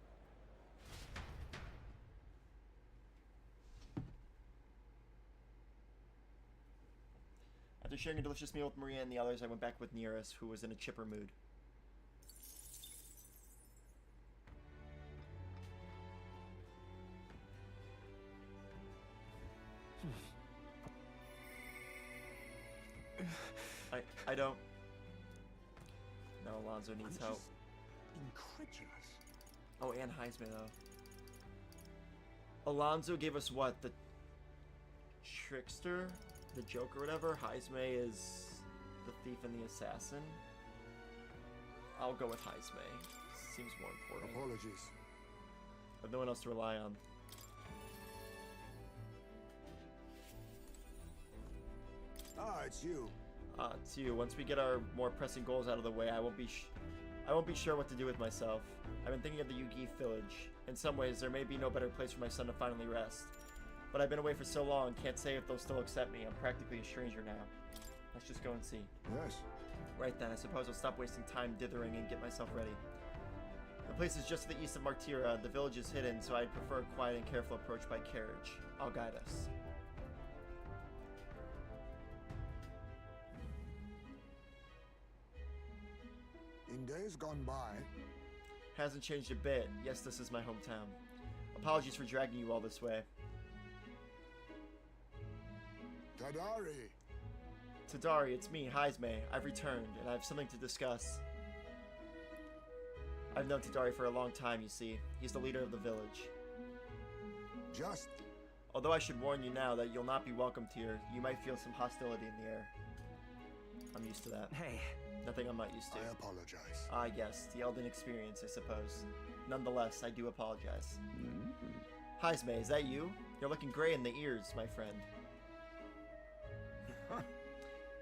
After sharing a delicious meal with Maria and the others, I went back with Nearest, who was in a chipper mood. I don't... No, Alonso needs help. Incredulous. Oh, and Heisman, though. Alonso gave us what? The trickster? The joke or whatever? Heisme is the thief and the assassin? I'll go with Heisme. Seems more important. Apologies. I have no one else to rely on. Ah, it's you. It's you. Once we get our more pressing goals out of the way, I won't be sure what to do with myself. I've been thinking of the Yugi village. In some ways, there may be no better place for my son to finally rest. But I've been away for so long, can't say if they'll still accept me. I'm practically a stranger now. Let's just go and see. Yes. Right then, I suppose I'll stop wasting time dithering and get myself ready. The place is just to the east of Martira. The village is hidden, so I'd prefer a quiet and careful approach by carriage. I'll guide us. In days gone by, Hasn't changed a bit. Yes, this is my hometown. Apologies for dragging you all this way. Tadari. Tadari, it's me, Heisme. I've returned, and I have something to discuss. I've known Tadari for a long time, you see. He's the leader of the village. Just Although I should warn you now that you'll not be welcomed here, you might feel some hostility in the air. I'm used to that. Hey. Nothing I'm not used to. I apologize. Ah, yes, the Elden experience, I suppose. Nonetheless, I do apologize. Heisme, is that you? You're looking gray in the ears, my friend.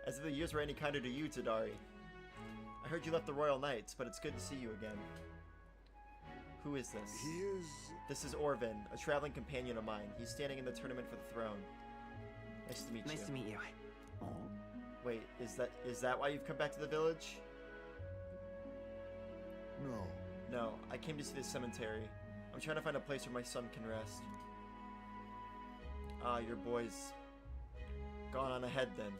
As if the years were any kinder to you, Tadari. I heard you left the Royal Knights, but it's good to see you again. Who is this? He is... This is Orvin, a traveling companion of mine. He's standing in the tournament for the throne. Nice to meet you. Nice to meet you. Wait, is that why you've come back to the village? No. No, I came to see the cemetery. I'm trying to find a place where my son can rest. Ah, your boy's gone on ahead then.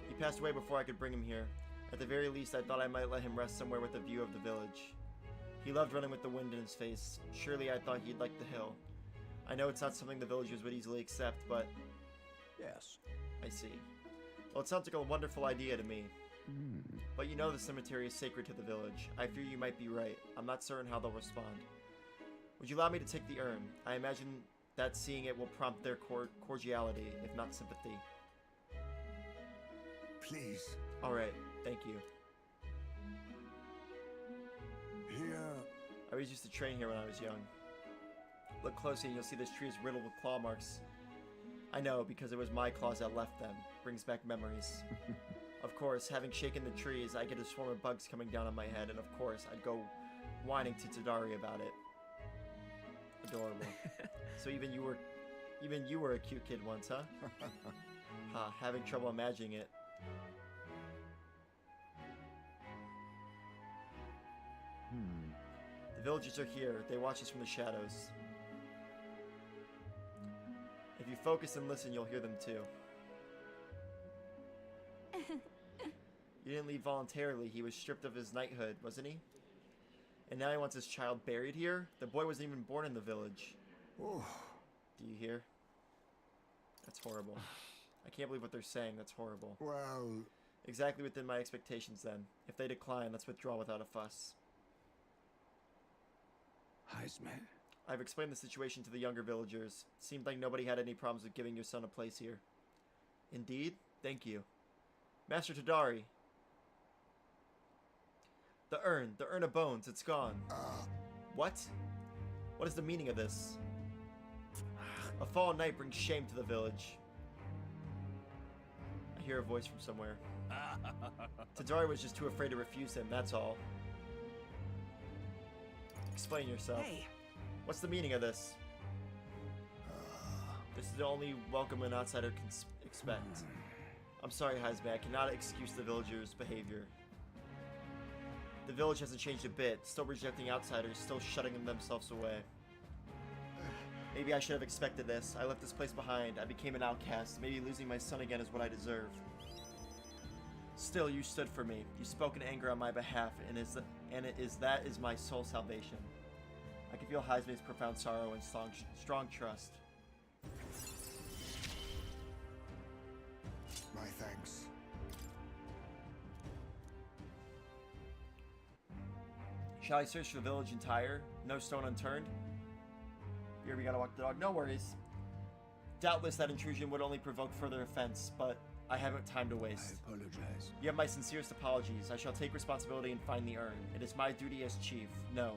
He passed away before I could bring him here. At the very least, I thought I might let him rest somewhere with a view of the village. He loved running with the wind in his face. Surely I thought he'd like the hill. I know it's not something the villagers would easily accept, but... Yes. I see. Well, it sounds like a wonderful idea to me. But you know the cemetery is sacred to the village. I fear you might be right. I'm not certain how they'll respond. Would you allow me to take the urn? I imagine that seeing it will prompt their cordiality, if not sympathy. Please. Alright, thank you. Here... I always used to train here when I was young. Look closely and you'll see this tree is riddled with claw marks. I know, because it was my claws that left them. Brings back memories. Of course, having shaken the trees, I get a swarm of bugs coming down on my head, and of course, I'd go whining to Tadari about it. Adorable. So even you were a cute kid once, huh? Ha, having trouble imagining it. The villagers are here. They watch us from the shadows. If you focus and listen, you'll hear them too. You didn't leave voluntarily. He was stripped of his knighthood, wasn't he? And now he wants his child buried here? The boy wasn't even born in the village. Oh. Do you hear? That's horrible. I can't believe what they're saying. That's horrible. Well... Exactly within my expectations then. If they decline, let's withdraw without a fuss. Heisme. I've explained the situation to the younger villagers. Seemed like nobody had any problems with giving your son a place here. Indeed? Thank you. Master Tadari. The urn of bones, it's gone. What? What is the meaning of this? A fallen knight brings shame to the village. I hear a voice from somewhere. Tadari was just too afraid to refuse him, that's all. Explain yourself. Hey. What's the meaning of this? This is the only welcome an outsider can expect. I'm sorry, Heisme, I cannot excuse the villagers' behavior. The village hasn't changed a bit, still rejecting outsiders, still shutting themselves away. Maybe I should have expected this. I left this place behind, I became an outcast. Maybe losing my son again is what I deserved. Still, you stood for me. You spoke in anger on my behalf, and that is my sole salvation. I can feel Heisme's profound sorrow and strong trust. My thanks. Shall I search the village entire? No stone unturned? Here we gotta walk the dog. No worries. Doubtless that intrusion would only provoke further offense, but I haven't time to waste. I apologize. You have my sincerest apologies. I shall take responsibility and find the urn. It is my duty as chief. No,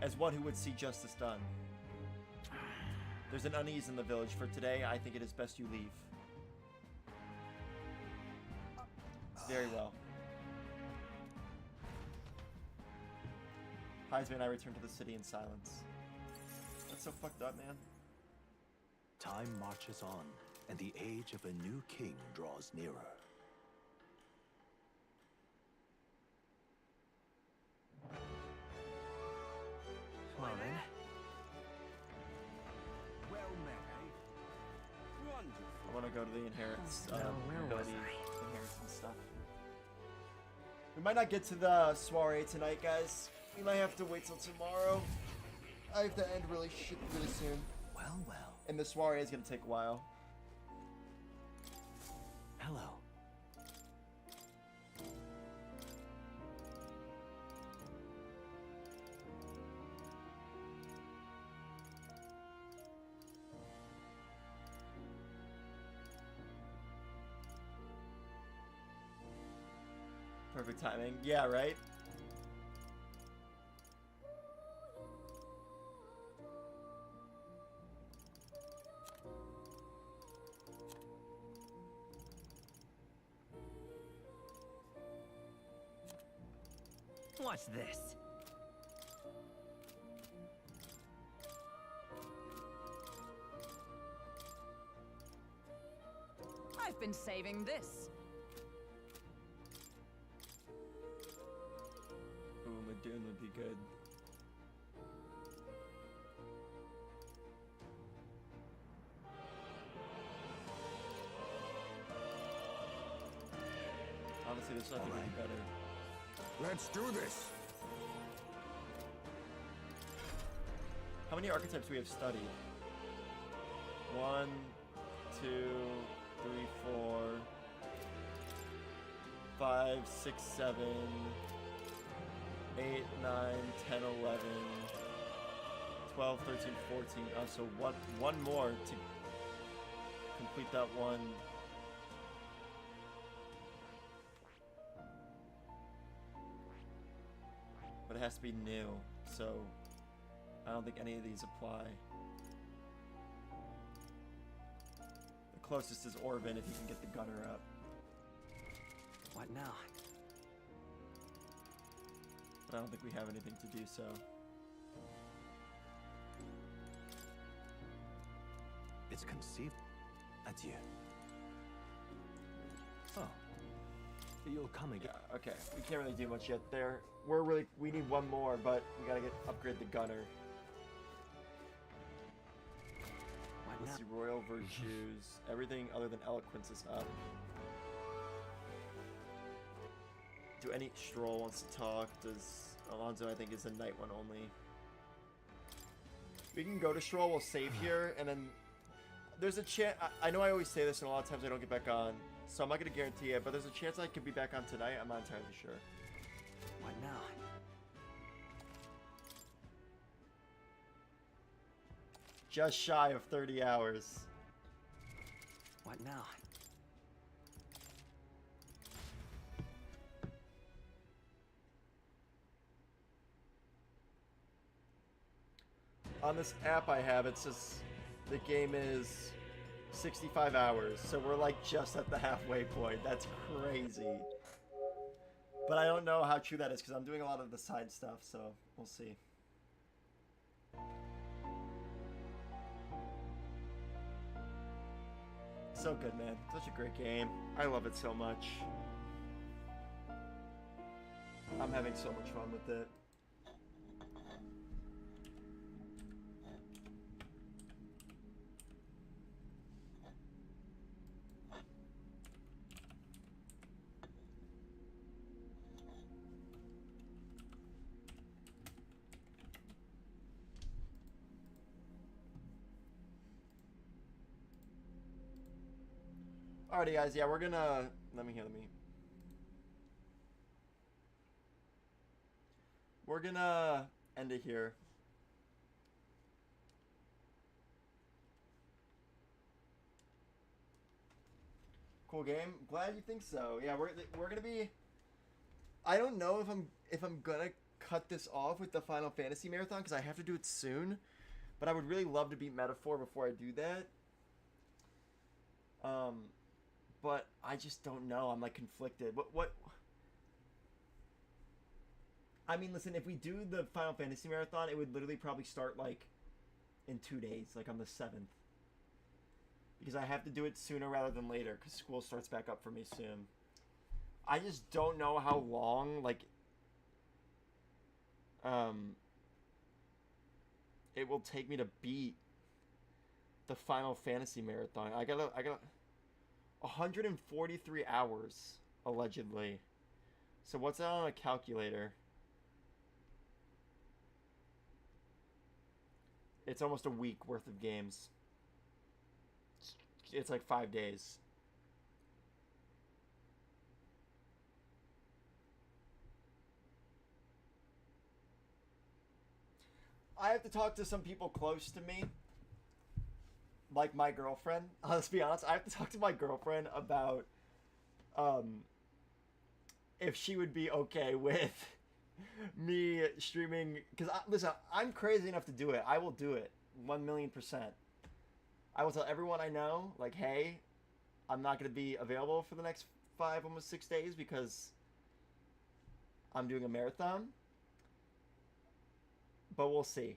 as one who would see justice done. There's an unease in the village. For today, I think it is best you leave. Very well. Heisme and I return to the city in silence. That's so fucked up, man. Time marches on, and the age of a new king draws nearer. Well then. Well met, eh? Wonderful. I want to go to the inheritance, where was ability I? inheritance stuff. We might not get to the soiree tonight, guys. We might have to wait till tomorrow. I have to end really soon. Well. And the soiree is gonna take a while. Hello. Perfect timing. Yeah, right? What's this? I've been saving this. Ooh, Madoon would be good. Honestly, there's nothing really better. Let's do this. How many archetypes do we have studied? 1, 2, 3, 4, 5, 6, 7, 8, 9, 10, 11, 12, 13, 14. Oh, so one more to complete that one. But it has to be new, so I don't think any of these apply. The closest is Orvin if you can get the gunner up. What now? But I don't think we have anything to do so. It's conceived. Adieu. Oh. You'll come again. Yeah, okay. We can't really do much yet there. We need one more, but we gotta upgrade the gunner. Let's see, Royal Virtues. Everything other than Eloquence is up. Do any Stroll wants to talk? Does Alonso, I think, is a night one only. We can go to Stroll, we'll save here, and then there's a chance. I know I always say this, and a lot of times I don't get back on, so I'm not going to guarantee it, but there's a chance I could be back on tonight. I'm not entirely sure. What now? Just shy of 30 hours. What now? On this app I have, it says the game is 65 hours, so we're like just at the halfway point. That's crazy. But I don't know how true that is because I'm doing a lot of the side stuff, so we'll see. So good, man. Such a great game. I love it so much. I'm having so much fun with it. Alrighty, guys. Yeah, we're gonna... Let me... We're gonna end it here. Cool game. Glad you think so. Yeah, we're gonna be... I don't know if I'm gonna cut this off with the Final Fantasy Marathon because I have to do it soon. But I would really love to beat Metaphor before I do that. But I just don't know. I'm like conflicted. What? I mean, listen, if we do the Final Fantasy Marathon, it would literally probably start like in 2 days, like on the 7th. Because I have to do it sooner rather than later because school starts back up for me soon. I just don't know how long, like, it will take me to beat the Final Fantasy Marathon. I gotta 143 hours, allegedly. So what's that on a calculator? It's almost a week worth of games. It's like 5 days. I have to talk to some people close to me. Like my girlfriend. Let's be honest. I have to talk to my girlfriend about if she would be okay with me streaming. Because, listen, I'm crazy enough to do it. I will do it. 1,000,000%. I will tell everyone I know, like, hey, I'm not going to be available for the next 5, almost 6 days because I'm doing a marathon. But we'll see.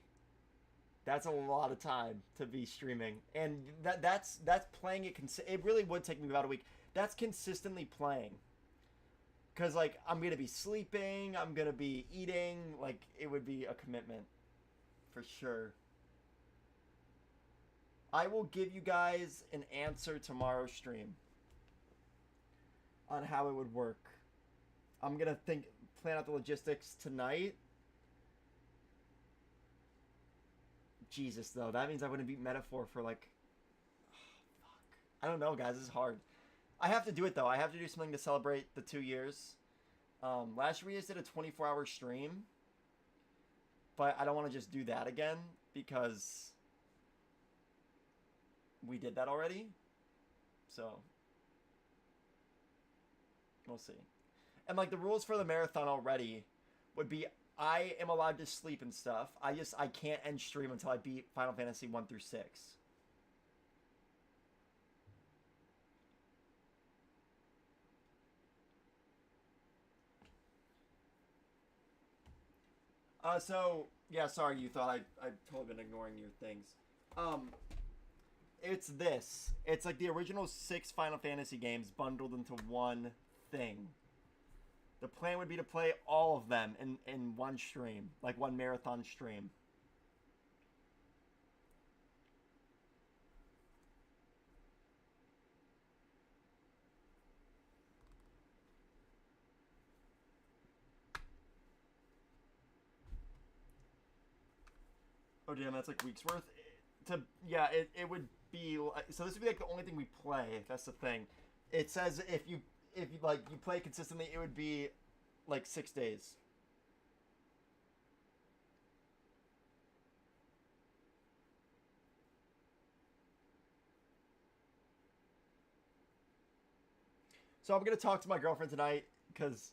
That's a lot of time to be streaming, and that's playing it. It really would take me about a week. That's consistently playing, cause like I'm gonna be sleeping, I'm gonna be eating. Like it would be a commitment, for sure. I will give you guys an answer tomorrow's stream on how it would work. I'm gonna plan out the logistics tonight. Jesus, though. That means I wouldn't beat Metaphor for, like... Oh, fuck. I don't know, guys. This is hard. I have to do it, though. I have to do something to celebrate the 2 years. Last year, we just did a 24-hour stream. But I don't want to just do that again, because... we did that already. So... we'll see. And, like, the rules for the marathon already would be I am allowed to sleep and stuff. I can't end stream until I beat Final Fantasy 1 through 6. So, yeah, sorry, you thought I'd totally been ignoring your things. It's this. It's like the original 6 Final Fantasy games bundled into one thing. The plan would be to play all of them in one stream, like one marathon stream. Oh damn, that's like weeks worth. Yeah, it would be like, so this would be like the only thing we play. That's the thing. It says if you like you play consistently, it would be like 6 days. So I'm gonna talk to my girlfriend tonight because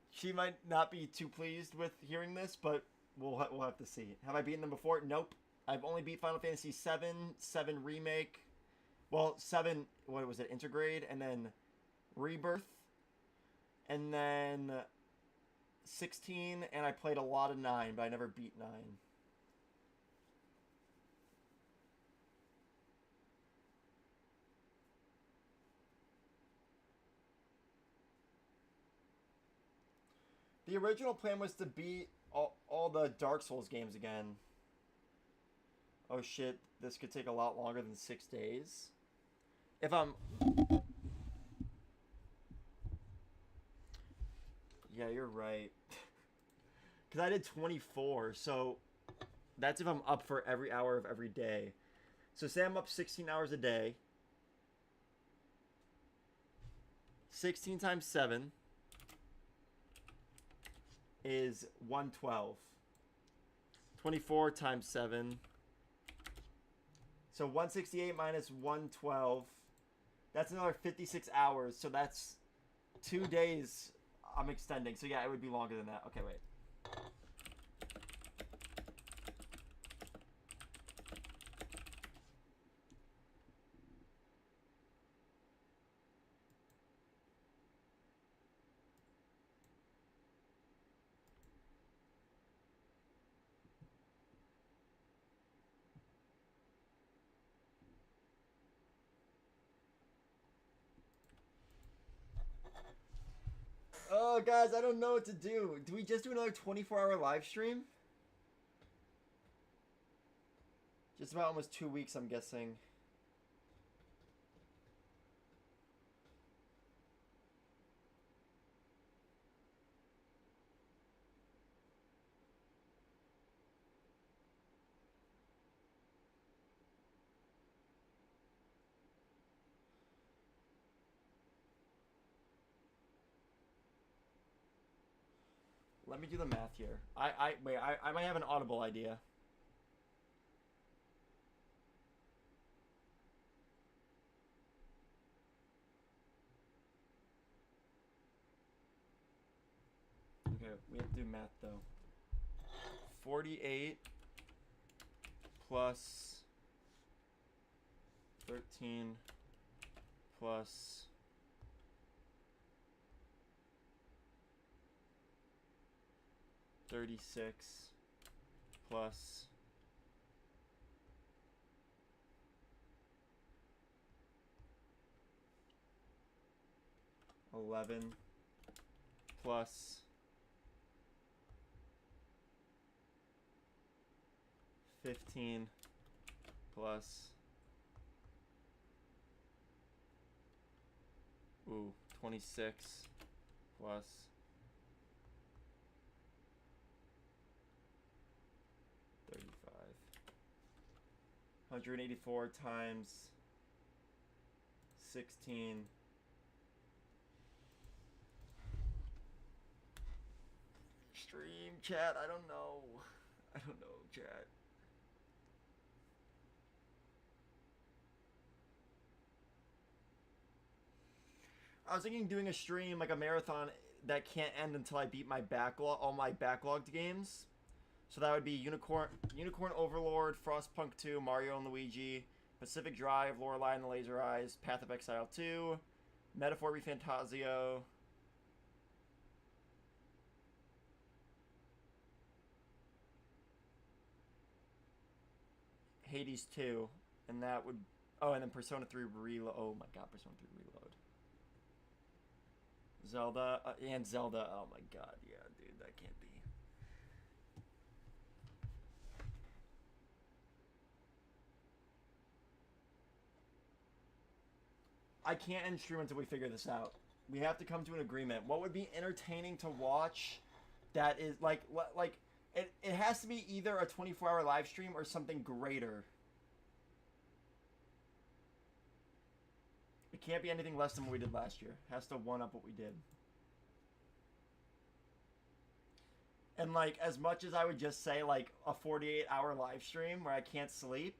she might not be too pleased with hearing this, but we'll have to see. Have I beaten them before? Nope. I've only beat Final Fantasy 7, 7 Remake, well, 7, what was it, Intergrade, and then Rebirth, and then 16, and I played a lot of 9, but I never beat 9. The original plan was to beat all the Dark Souls games again. Oh shit, this could take a lot longer than 6 days. If I'm... Yeah, you're right. Because I did 24, so that's if I'm up for every hour of every day. So say I'm up 16 hours a day. 16 times 7 is 112. 24 times 7. So 168 minus 112. That's another 56 hours. So that's 2 days I'm extending. So yeah, it would be longer than that. Okay, wait. Oh, guys, I don't know what to do. Do we just do another 24-hour live stream? Just about almost 2 weeks, I'm guessing. Let me do the math here. Wait, I might have an audible idea. Okay, we have to do math though. 48 plus 13 plus 36 plus 11 plus 15 plus 26 plus 35. 184 times 16. Stream chat, I don't know. I don't know, chat. I was thinking doing a stream, like a marathon, that can't end until I beat my backlog, all my backlogged games. So that would be Unicorn Overlord, Frostpunk 2, Mario and Luigi, Pacific Drive, Lorelei and the Laser Eyes, Path of Exile 2, Metaphor ReFantazio, Hades 2, and that would... Oh, and then Persona 3 Reload. Oh my god, Persona 3 Reload. Zelda, and Zelda. Oh my god, yeah, dude, that can't be. I can't end stream until we figure this out. We have to come to an agreement. What would be entertaining to watch that is, like it has to be either a 24-hour live stream or something greater. It can't be anything less than what we did last year. It has to one-up what we did. And, like, as much as I would just say, like, a 48-hour live stream where I can't sleep,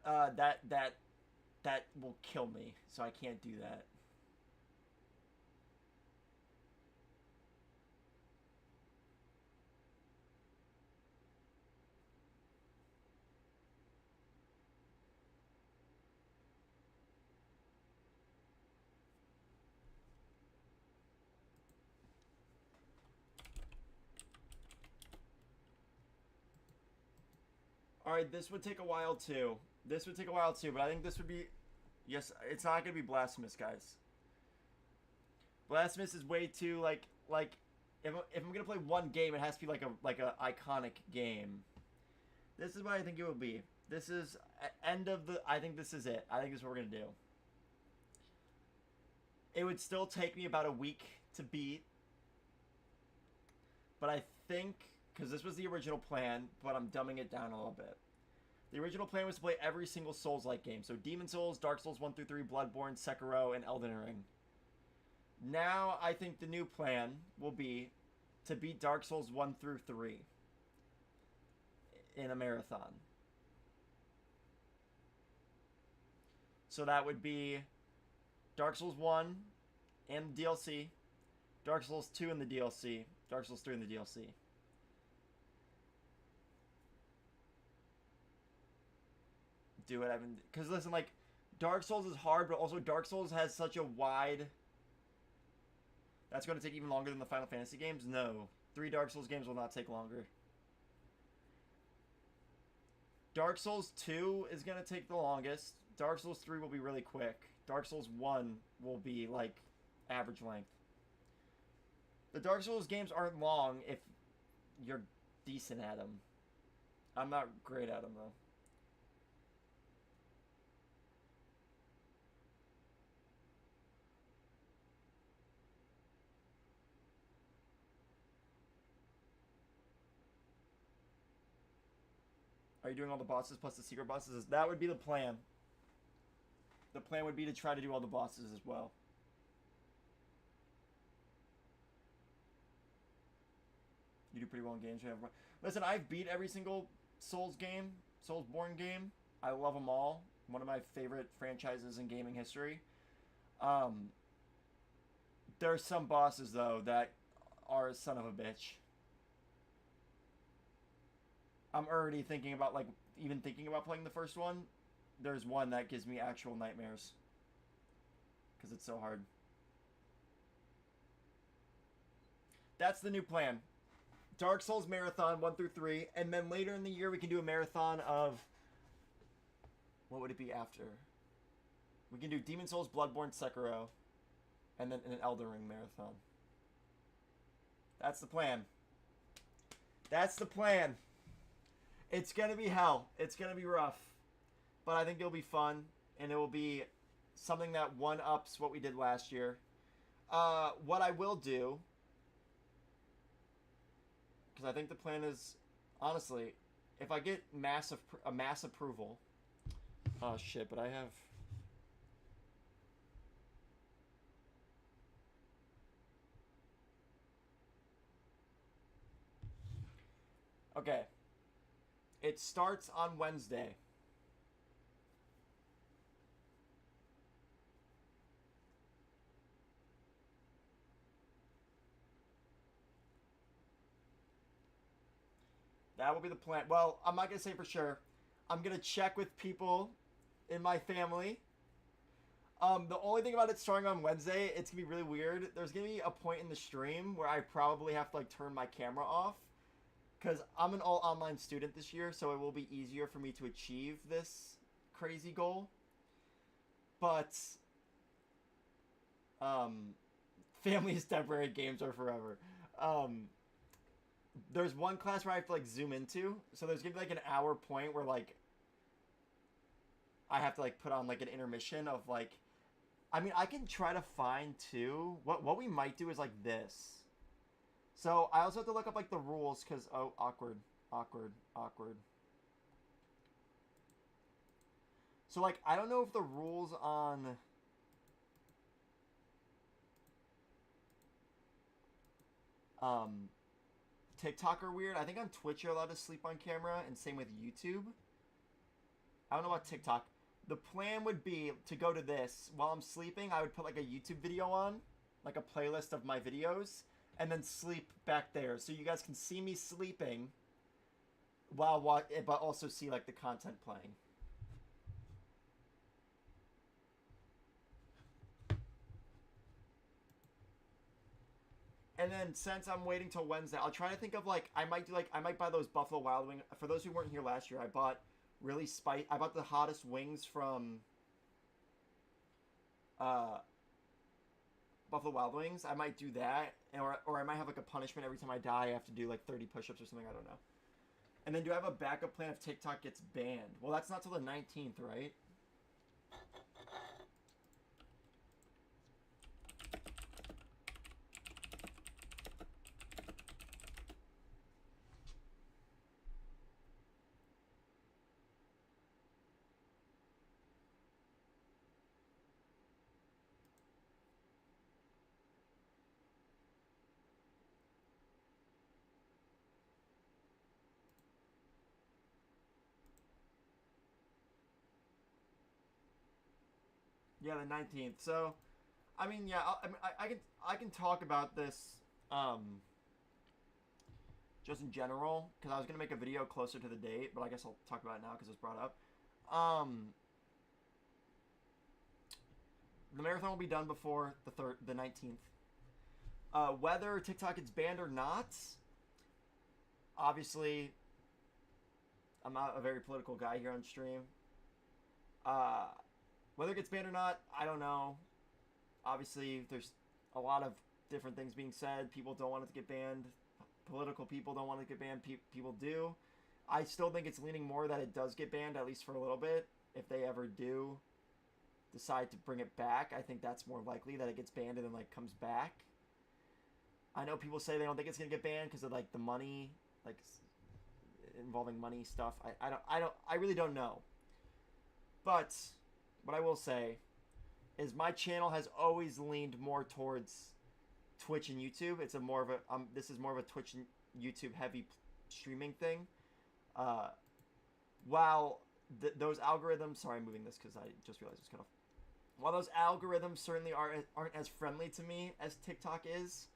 that will kill me. So I can't do that. Alright, this would take a while too. This would take a while too, but I think this would be... Yes, it's not going to be Blasphemous, guys. Blasphemous is way too, like if I'm going to play one game, it has to be like a iconic game. This is what I think it will be. This is end of the... I think this is it. I think this is what we're going to do. It would still take me about a week to beat. But I think... Because this was the original plan, but I'm dumbing it down a little bit. The original plan was to play every single Souls-like game. So Demon Souls, Dark Souls 1 through 3, Bloodborne, Sekiro, and Elden Ring. Now, I think the new plan will be to beat Dark Souls 1 through 3 in a marathon. So that would be Dark Souls 1 and the DLC, Dark Souls 2 and the DLC, Dark Souls 3 and the DLC. Do it, Evan. Because listen, like, Dark Souls is hard, but also Dark Souls has such a wide... That's going to take even longer than the Final Fantasy games? No. 3 Dark Souls games will not take longer. Dark Souls 2 is going to take the longest. Dark Souls 3 will be really quick. Dark Souls 1 will be, like, average length. The Dark Souls games aren't long if you're decent at them. I'm not great at them, though. Are you doing all the bosses plus the secret bosses? That would be the plan. The plan would be to try to do all the bosses as well. You do pretty well in games. Listen, I've beat every single Souls game, Soulsborne game. I love them all. One of my favorite franchises in gaming history. There's some bosses, though, that are a son of a bitch. I'm already thinking about, like, even thinking about playing the first one. There's one that gives me actual nightmares. Because it's so hard. That's the new plan. Dark Souls Marathon 1 through 3. And then later in the year, we can do a marathon of... What would it be after? We can do Demon Souls, Bloodborne, Sekiro. And then an Elden Ring marathon. That's the plan. That's the plan. It's going to be hell. It's going to be rough. But I think it'll be fun. And it will be something that one-ups what we did last year. What I will do... Because I think the plan is... Honestly, if I get mass approval... Oh, shit, but I have... Okay. It starts on Wednesday. That will be the plan. Well, I'm not gonna say for sure. I'm gonna check with people in my family. The only thing about it starting on Wednesday, it's gonna be really weird. There's gonna be a point in the stream where I probably have to like turn my camera off, because I'm an all online student this year, so it will be easier for me to achieve this crazy goal. But family is temporary, games are forever. There's one class where I have to like zoom into, so there's gonna be like an hour point where like I have to like put on like an intermission of like, I mean, I can try to find too. What we might do is like this. So I also have to look up like the rules, because oh, awkward. So like I don't know if the rules on TikTok are weird. I think on Twitch you're allowed to sleep on camera, and same with YouTube. I don't know about TikTok. The plan would be to go to this. While I'm sleeping, I would put like a YouTube video on, like a playlist of my videos, and then sleep back there. So you guys can see me sleeping while but also see like the content playing. And then since I'm waiting till Wednesday, I'll try to think of like, I might buy those Buffalo Wild Wings. For those who weren't here last year, I bought I bought the hottest wings from Buffalo Wild Wings. I might do that, or I might have like a punishment every time I die. I have to do like 30 push-ups or something. I don't know. And then do I have a backup plan if TikTok gets banned? Well, that's not till the 19th, right? Yeah, the 19th. So, I mean, yeah, I can talk about this, just in general, because I was gonna make a video closer to the date, but I guess I'll talk about it now because it's brought up. The marathon will be done before the 19th. Whether TikTok gets banned or not, obviously, I'm not a very political guy here on stream. Whether it gets banned or not, I don't know. Obviously, there's a lot of different things being said. People don't want it to get banned. Political people don't want it to get banned. People do. I still think it's leaning more that it does get banned, at least for a little bit. If they ever do decide to bring it back, I think that's more likely that it gets banned and then like comes back. I know people say they don't think it's gonna get banned because of like the money, like involving money stuff. I really don't know. But what I will say is my channel has always leaned more towards Twitch and YouTube. It's this is more of a Twitch and YouTube heavy streaming thing. While those algorithms, sorry, I'm moving this because I just realized it's cut off. While those algorithms certainly aren't as friendly to me as TikTok is,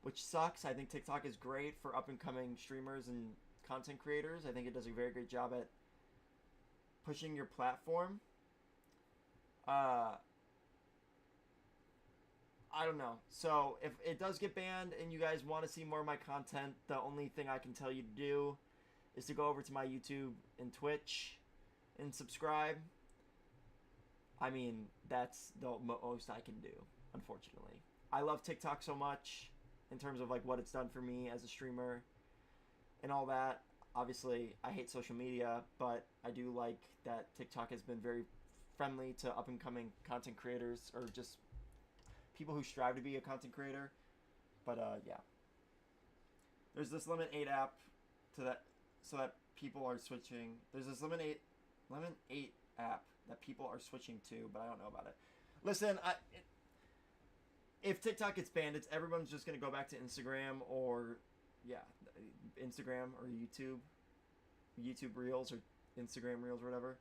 which sucks. I think TikTok is great for up and coming streamers and content creators. I think it does a very great job at pushing your platform. I don't know. So if it does get banned and you guys want to see more of my content, the only thing I can tell you to do is to go over to my YouTube and Twitch and subscribe. I mean, that's the most I can do, unfortunately. I love TikTok so much in terms of like what it's done for me as a streamer and all that. Obviously, I hate social media, but I do like that TikTok has been very friendly to up-and-coming content creators, or just people who strive to be a content creator. But yeah, there's this Lemon 8 app so that people are switching. There's this Lemon 8 app that people are switching to, but I don't know about it. Listen, if TikTok gets banned, everyone's just gonna go back to Instagram, or yeah, Instagram or YouTube Reels or Instagram Reels or whatever.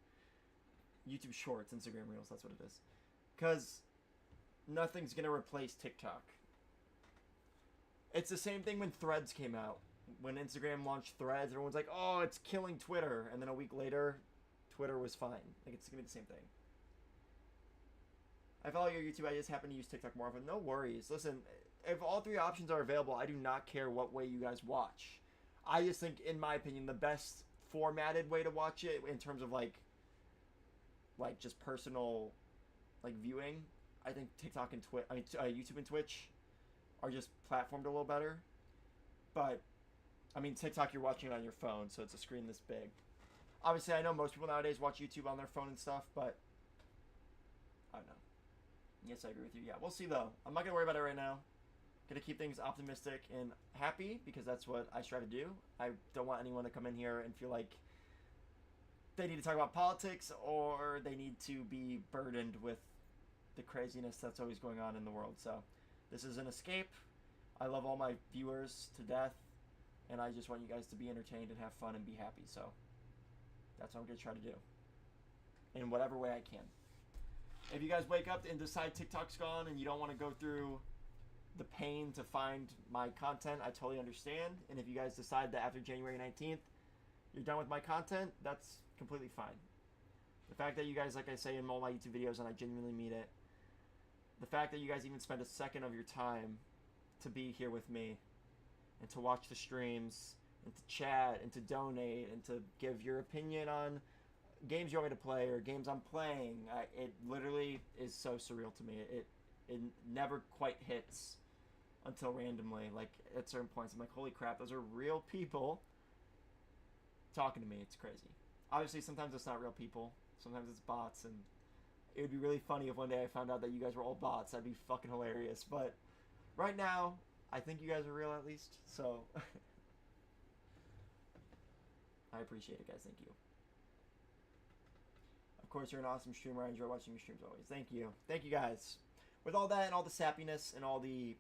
YouTube Shorts, Instagram Reels, that's what it is. Because nothing's going to replace TikTok. It's the same thing when Threads came out. when Instagram launched Threads, everyone's like, oh, it's killing Twitter. And then a week later, Twitter was fine. Like, it's going to be the same thing. I follow your YouTube. I just happen to use TikTok more often. No worries. Listen, if all three options are available, I do not care what way you guys watch. I just think, in my opinion, the best formatted way to watch it in terms of, like just personal, like, viewing, I think TikTok and YouTube and Twitch are just platformed a little better. But, I mean, TikTok, you're watching it on your phone, so it's a screen this big. Obviously, I know most people nowadays watch YouTube on their phone and stuff, but I don't know. Yes, I agree with you. Yeah, we'll see, though. I'm not going to worry about it right now. Going to keep things optimistic and happy, because that's what I try to do. I don't want anyone to come in here and feel like they need to talk about politics or they need to be burdened with the craziness that's always going on in the world. So, this is an escape. I love all my viewers to death, and I just want you guys to be entertained and have fun and be happy. So, that's what I'm going to try to do in whatever way I can. If you guys wake up and decide TikTok's gone and you don't want to go through the pain to find my content, I totally understand. And if you guys decide that after January 19th you're done with my content, that's completely fine. The fact that you guys, like I say in all my YouTube videos, and I genuinely mean it, the fact that you guys even spend a second of your time to be here with me and to watch the streams and to chat and to donate and to give your opinion on games you want me to play or games I'm playing, it literally is so surreal to me. It never quite hits until randomly, like at certain points I'm like, holy crap, those are real people talking to me. It's crazy. Obviously sometimes it's not real people, sometimes it's bots, and it would be really funny if one day I found out that you guys were all bots. That'd be fucking hilarious. But right now I think you guys are real, at least, so I appreciate it, guys. Thank you. Of course, you're an awesome streamer. I enjoy watching your streams always. Thank you. Thank you, guys. With all that and all the sappiness and all the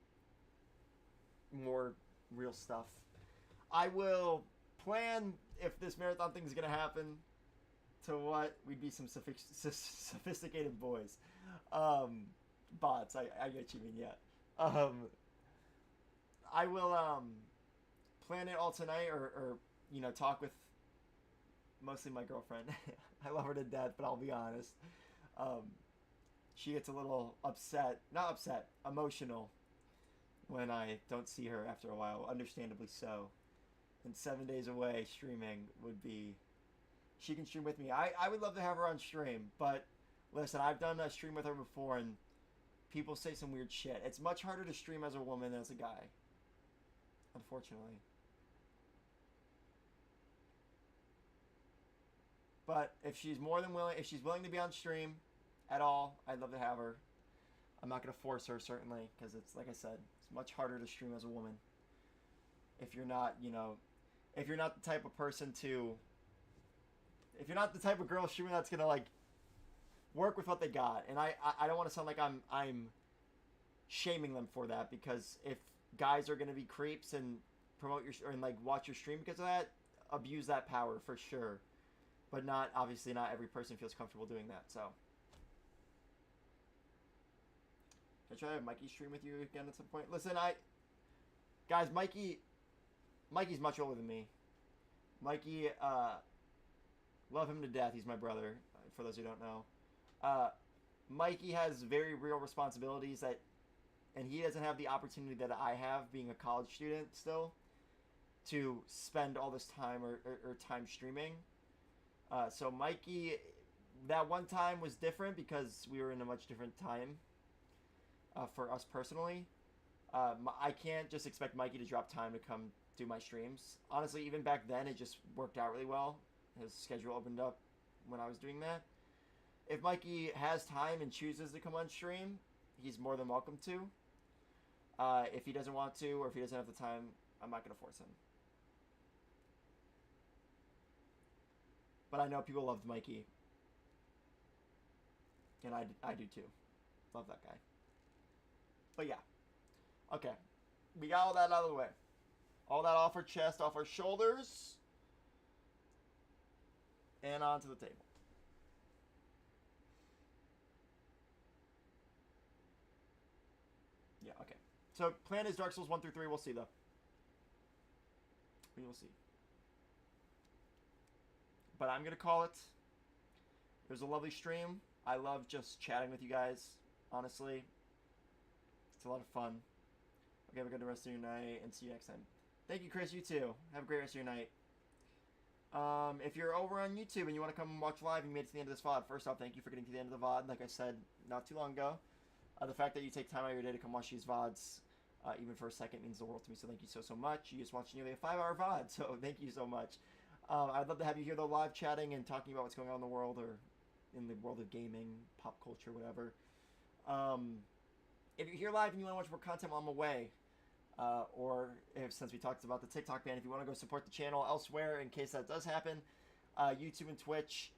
more real stuff, I will plan, if this marathon thing is going to happen, to what we'd be some sophisticated boys. Bots, I get you mean, yeah. I will plan it all tonight, or you know, talk with mostly my girlfriend. I love her to death, but I'll be honest. She gets a little emotional when I don't see her after a while, understandably so. And 7 days away streaming would be... She can stream with me. I would love to have her on stream, but listen, I've done a stream with her before, and people say some weird shit. It's much harder to stream as a woman than as a guy, unfortunately. But if she's willing to be on stream at all, I'd love to have her. I'm not going to force her, certainly, because it's, like I said, it's much harder to stream as a woman. If you're not, you know, if you're not the type of person to, if you're not the type of girl streamer that's going to, like, work with what they got. And I don't want to sound like I'm shaming them for that, because if guys are going to be creeps and promote your, and, like, watch your stream because of that, abuse that power for sure. But obviously not every person feels comfortable doing that, so. Can I try to have Mikey stream with you again at some point? Listen, guys, Mikey's much older than me. Mikey, love him to death. He's my brother, for those who don't know. Mikey has very real responsibilities and he doesn't have the opportunity that I have, being a college student still, to spend all this time or time streaming. So Mikey, that one time was different because we were in a much different time for us personally. I can't just expect Mikey to drop time to come do my streams. Honestly, even back then, it just worked out really well. His schedule opened up when I was doing that. If Mikey has time and chooses to come on stream, he's more than welcome to. If he doesn't want to, or if he doesn't have the time, I'm not going to force him. But I know people loved Mikey. And I do too. Love that guy. But yeah. Okay. We got all that out of the way. All that off our chest, off our shoulders. And onto the table. Yeah, okay. So, plan is Dark Souls 1 through 3. We'll see, though. We will see. But I'm going to call it. It was a lovely stream. I love just chatting with you guys, honestly. It's a lot of fun. Okay, have a good rest of your night, and see you next time. Thank you, Chris. You too. Have a great rest of your night. If you're over on YouTube and you want to come and watch live, and you made it to the end of this VOD. First off, thank you for getting to the end of the VOD. Like I said not too long ago, the fact that you take time out of your day to come watch these VODs, even for a second, means the world to me. So thank you so much. You just watched nearly a 5-hour VOD, so thank you so much. I'd love to have you here though, live chatting and talking about what's going on in the world, or in the world of gaming, pop culture, whatever. If you're here live and you want to watch more content while I'm away, or if, since we talked about the TikTok ban, if you want to go support the channel elsewhere in case that does happen, YouTube and Twitch,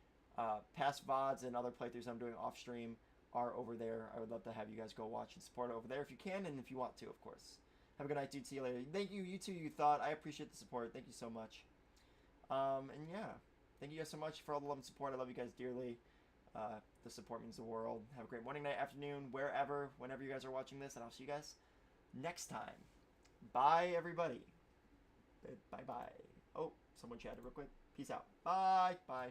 past VODs and other playthroughs I'm doing off stream are over there. I would love to have you guys go watch and support it over there if you can, and if you want to, of course. Have a good night, dude. See you later. Thank you, You Thought. I appreciate the support. Thank you so much. And yeah, thank you guys so much for all the love and support. I love you guys dearly. The support means the world. Have a great morning, night, afternoon, wherever, whenever you guys are watching this, and I'll see you guys next time. Bye, everybody. Bye-bye. Oh, someone chatted real quick. Peace out. Bye. Bye.